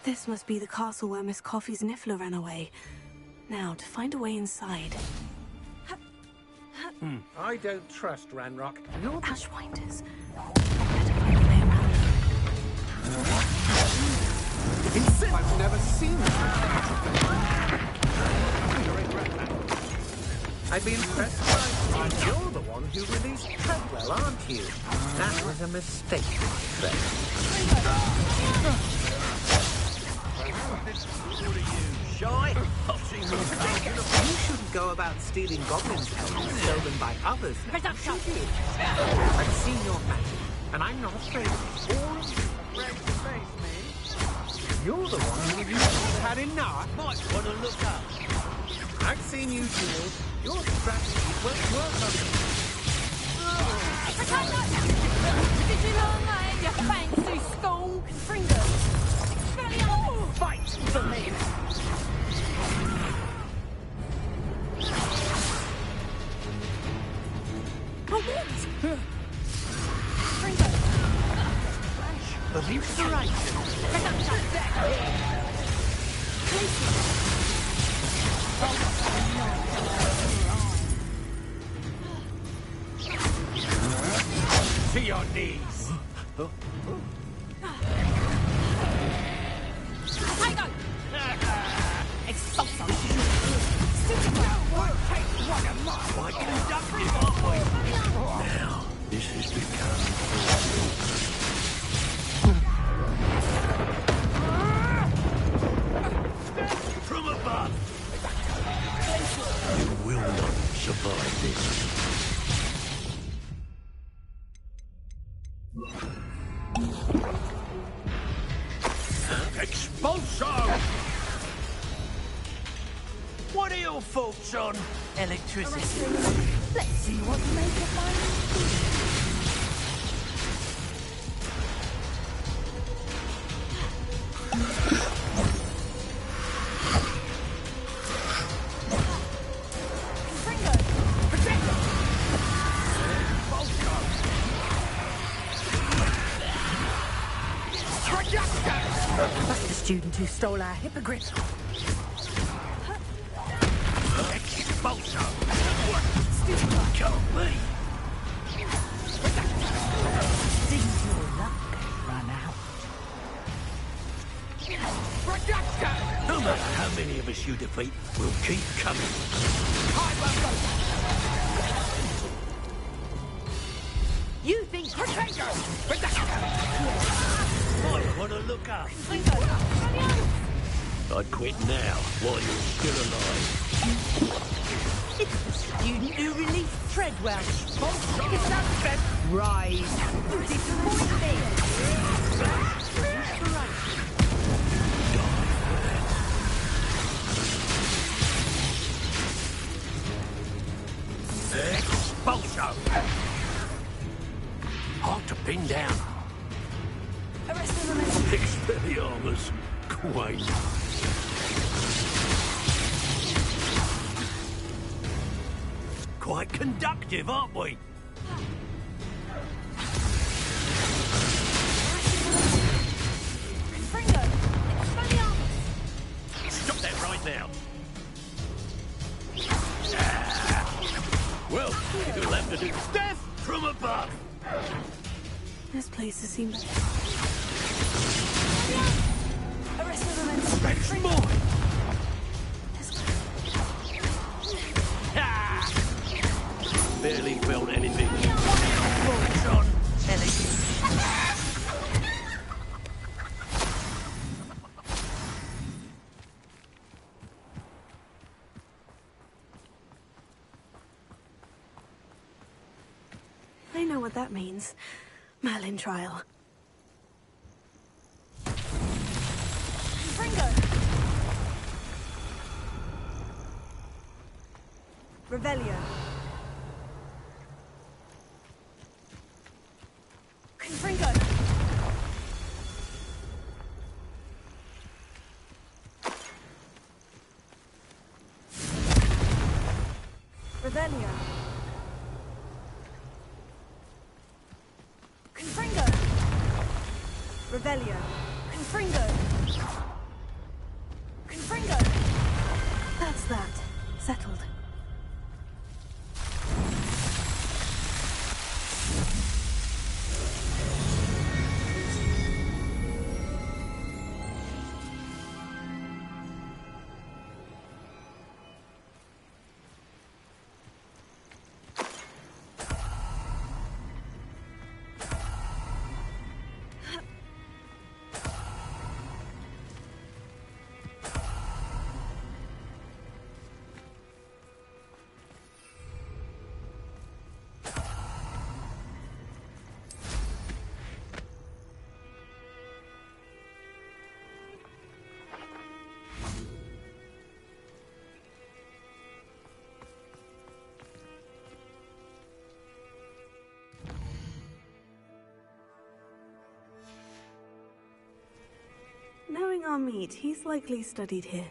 This must be the castle where Miss Coffee's Niffler ran away. Now, to find a way inside. I don't trust Ranrock. You're the... Ashwinders. Better find a way around them. I've never seen that. I'd be impressed by... You're the one who released Treadwell, aren't you? That was a mistake, my friend. What are you, shy? I've seen more things. You shouldn't go about stealing goblins' helmets stolen by others. Now, should you? I've seen your magic, and I'm not afraid of it. Or afraid to face me. You're the one who you've had enough. Might want to look up. I've seen you duel. Your strategy won't work on me. Did you learn that in your fancy school? Fringo! Fight for me! For what? Fringo! Alliteration. To your knees. Potato! Expulso! Quite conductive, aren't we? Now, this has become... From above! You will not survive this. Expulso! What are your thoughts on electricity? Let's see what you make of my... That's the student who stole our hippogriff. Expulso! Can't be! Didn't your luck run out? No matter how many of us you defeat, we'll keep coming. You think potato! Might want to look up. I'd quit now while you're still alive. It's the student who released Treadwell. It's not best. Right. You disappoint me. Expulso! Hard to pin down. Expelliarmus, Quain. Quite conductive, aren't we? Stop that right now. Well, you'll have to do death from above. This place has seemed... That's mine. Barely felt anything. It's on. I know what that means. Merlin trial. Fringo! Revelio. Confringo! Revelio. Confringo! Revelio. Confringo! That's that. Settled. Knowing our meat, he's likely studied here.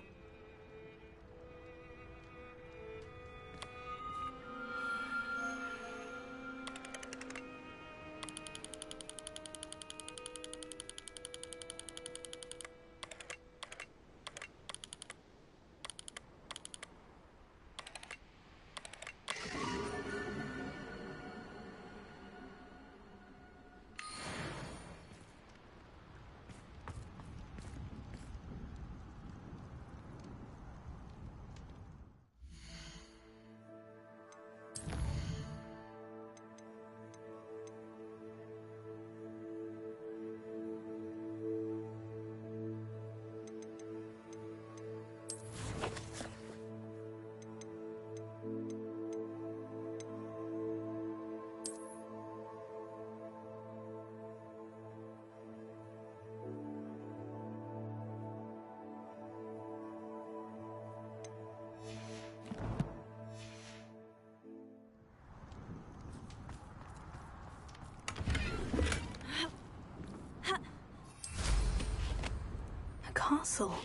Castle.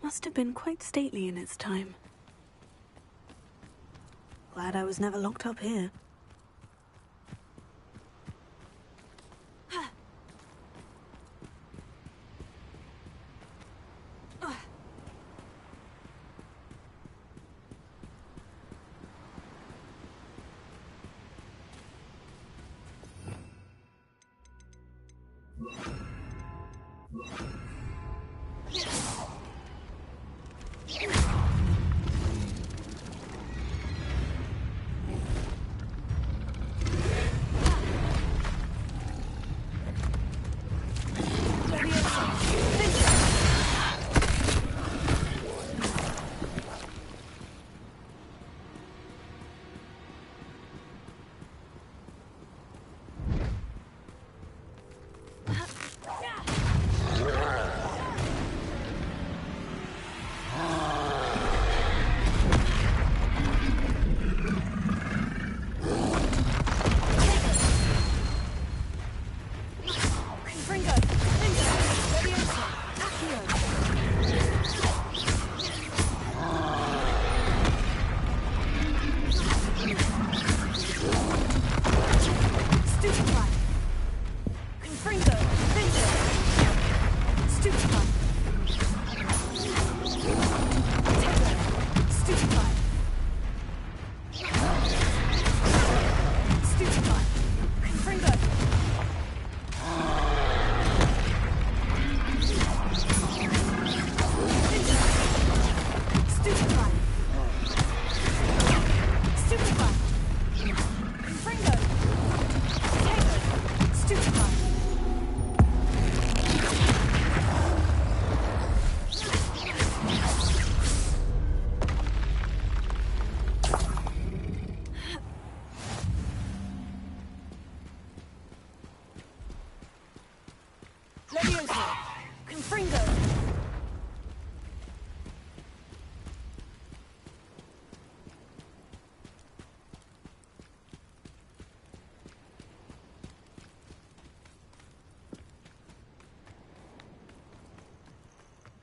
Must have been quite stately in its time. Glad I was never locked up here.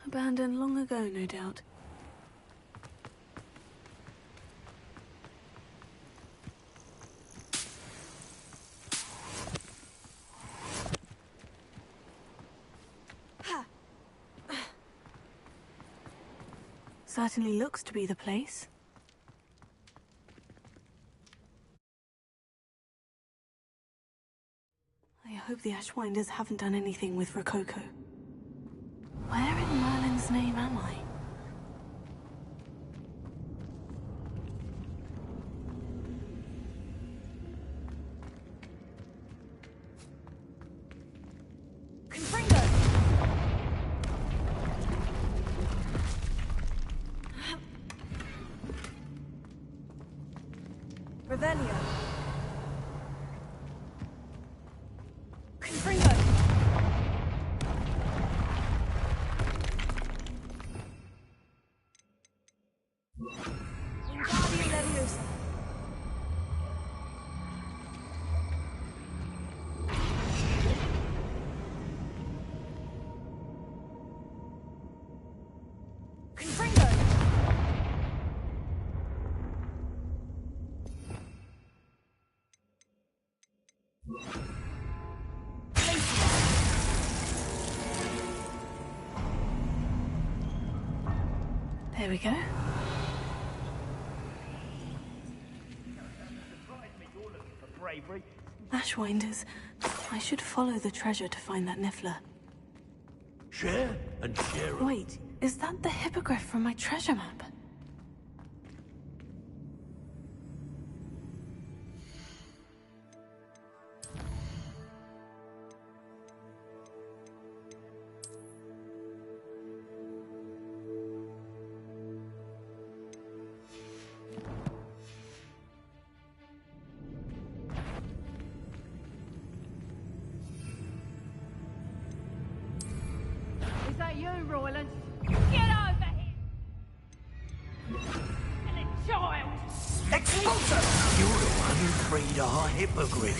Abandoned long ago, no doubt. Certainly looks to be the place. I hope the Ashwinders haven't done anything with Rococo. Where in Merlin's name am I? Ravenna. There we go. Ashwinders. I should follow the treasure to find that Niffler. Share and share. Wait, is that the hippogriff from my treasure map? Is that you, Royland? Get over here! And a child! Expulsor! You're the one who freed our hippogriff.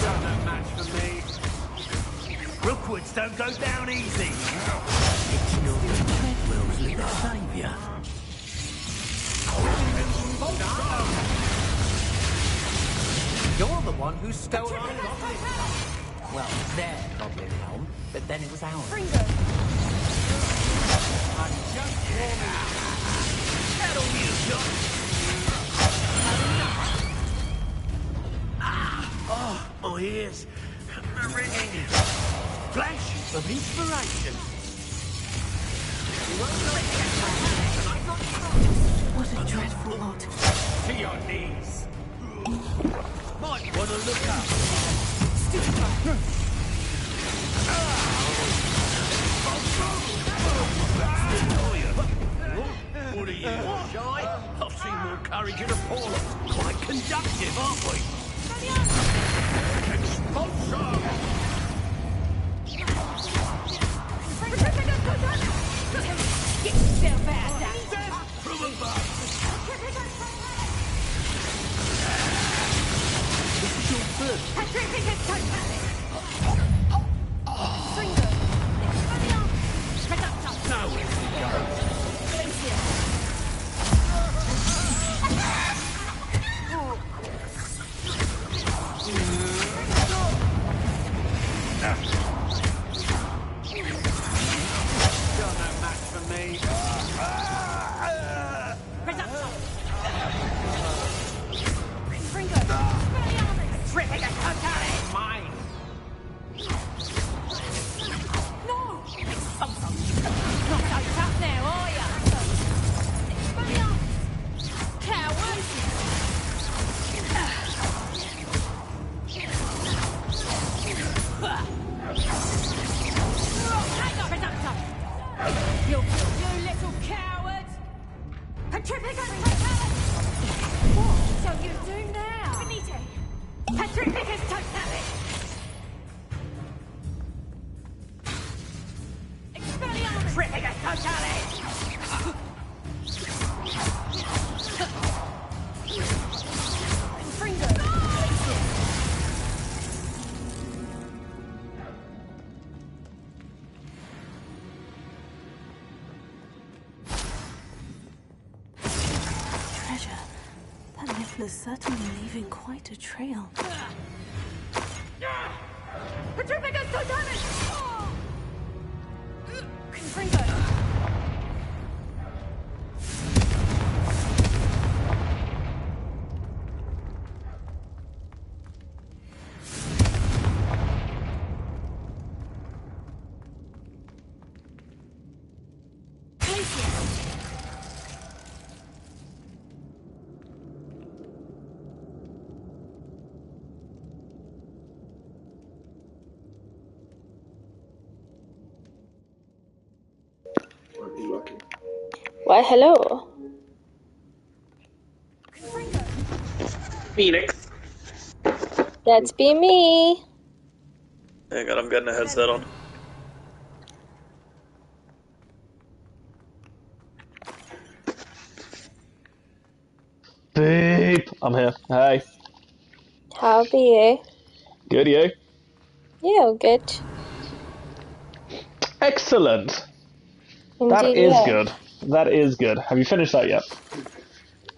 Don't no match for me. Rookwoods don't go down easy. It's not Treadwell's little saviour. You're the one who stole our goblin. Well, their goblin helm, but then it was ours. I'm just warming up. That'll be a shot. Oh, my ears. The ringing. Flash of inspiration. What a dreadful lot. To your knees. Might want to look up. What are you, shy? I've seen more courage in a Paul. Quite conductive, aren't we? Expulsor! Get yourself out there! From above! This is your bird. Nowhere to go. You're no match for me. Mine. No! Not so tough now, are ya? Coward! You little coward! What shall you do now? Finite! Petrificus totalis! Expelliarmus! Petrificus totalis! Confringo! Treasure. That Niffler's certainly leaving quite a trail. Petrificus totalis! Confringo! Why, hello. Phoenix. That's be me. Hang on, I'm getting a headset on. Beep. I'm here. Hey. How be you? Good, you? Yeah, all good. Excellent. That Indeed, is yeah. good. That is good. Have you finished that yet?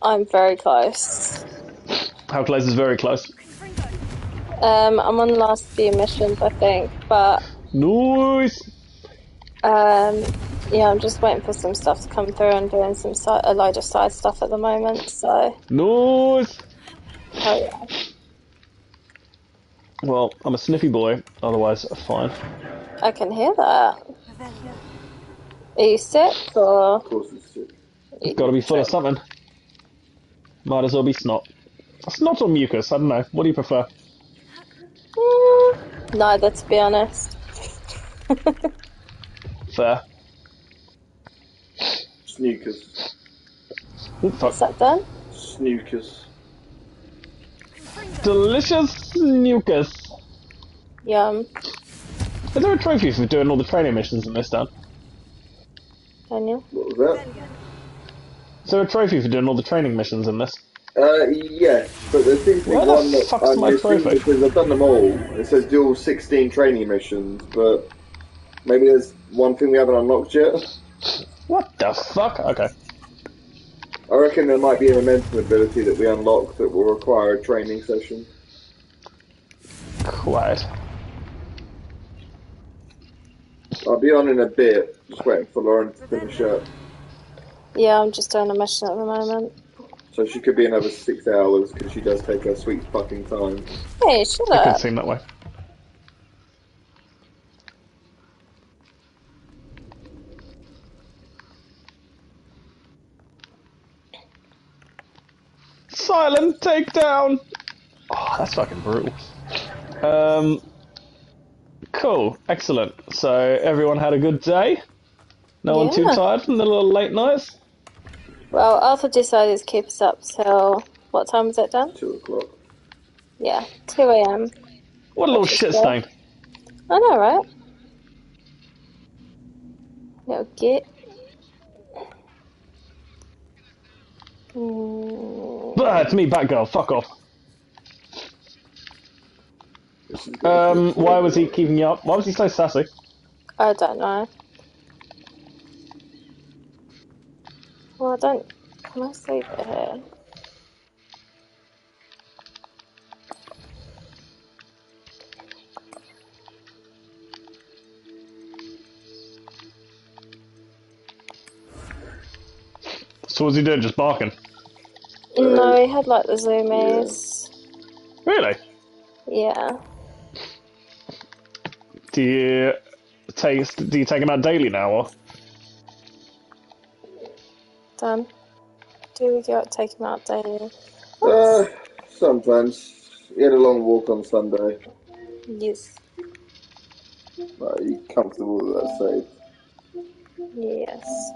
I'm very close. How close is very close? I'm on the last few missions, I think, but Nice. yeah, I'm just waiting for some stuff to come through and doing a load of side stuff at the moment. So. Nice. Oh yeah. Well, I'm a sniffy boy, otherwise fine. I can hear that. Are you sick or? Of course it's sick. Gotta be full of something. Might as well be snot. Snot or mucus, I don't know. What do you prefer? Neither, to be honest. Fair. Snookers. What's that done? Snookers. Delicious snookers. Yum. Is there a trophy for doing all the training missions in this, Dan? Daniel? What was that? Is there a trophy for doing all the training missions in this? Yes, but there seems to be Where the one that fuck's I'm my missing trophy? because I've done them all. It says do all 16 training missions, but maybe there's one thing we haven't unlocked yet. What the fuck? Okay. I reckon there might be a momentum ability that we unlock that will require a training session. Quiet. I'll be on in a bit, just waiting for Lauren to finish up. Yeah, I'm just doing a mission at the moment. So she could be another 6 hours because she does take her sweet fucking time. Hey, shut It up. can seem that way. Silent takedown! Oh, that's fucking brutal. Cool. Excellent. So, everyone had a good day? No one too Yeah. tired from the little late nights? Well, Arthur decided to keep us up till what time was it done? 2 o'clock. Yeah, 2 a.m. What a little shit stain. I know, right? Little git. It's me, Batgirl. Fuck off. Why was he keeping you up? Why was he so sassy? I don't know. Well, I don't. Can I save it here? So what was he doing? Just barking? No, he had like the zoomies. Really? Yeah. Do you take him out daily now, or? Done. Do we go take him out daily? Sometimes. He had a long walk on Sunday. Yes. Are you comfortable with that safe? Yes.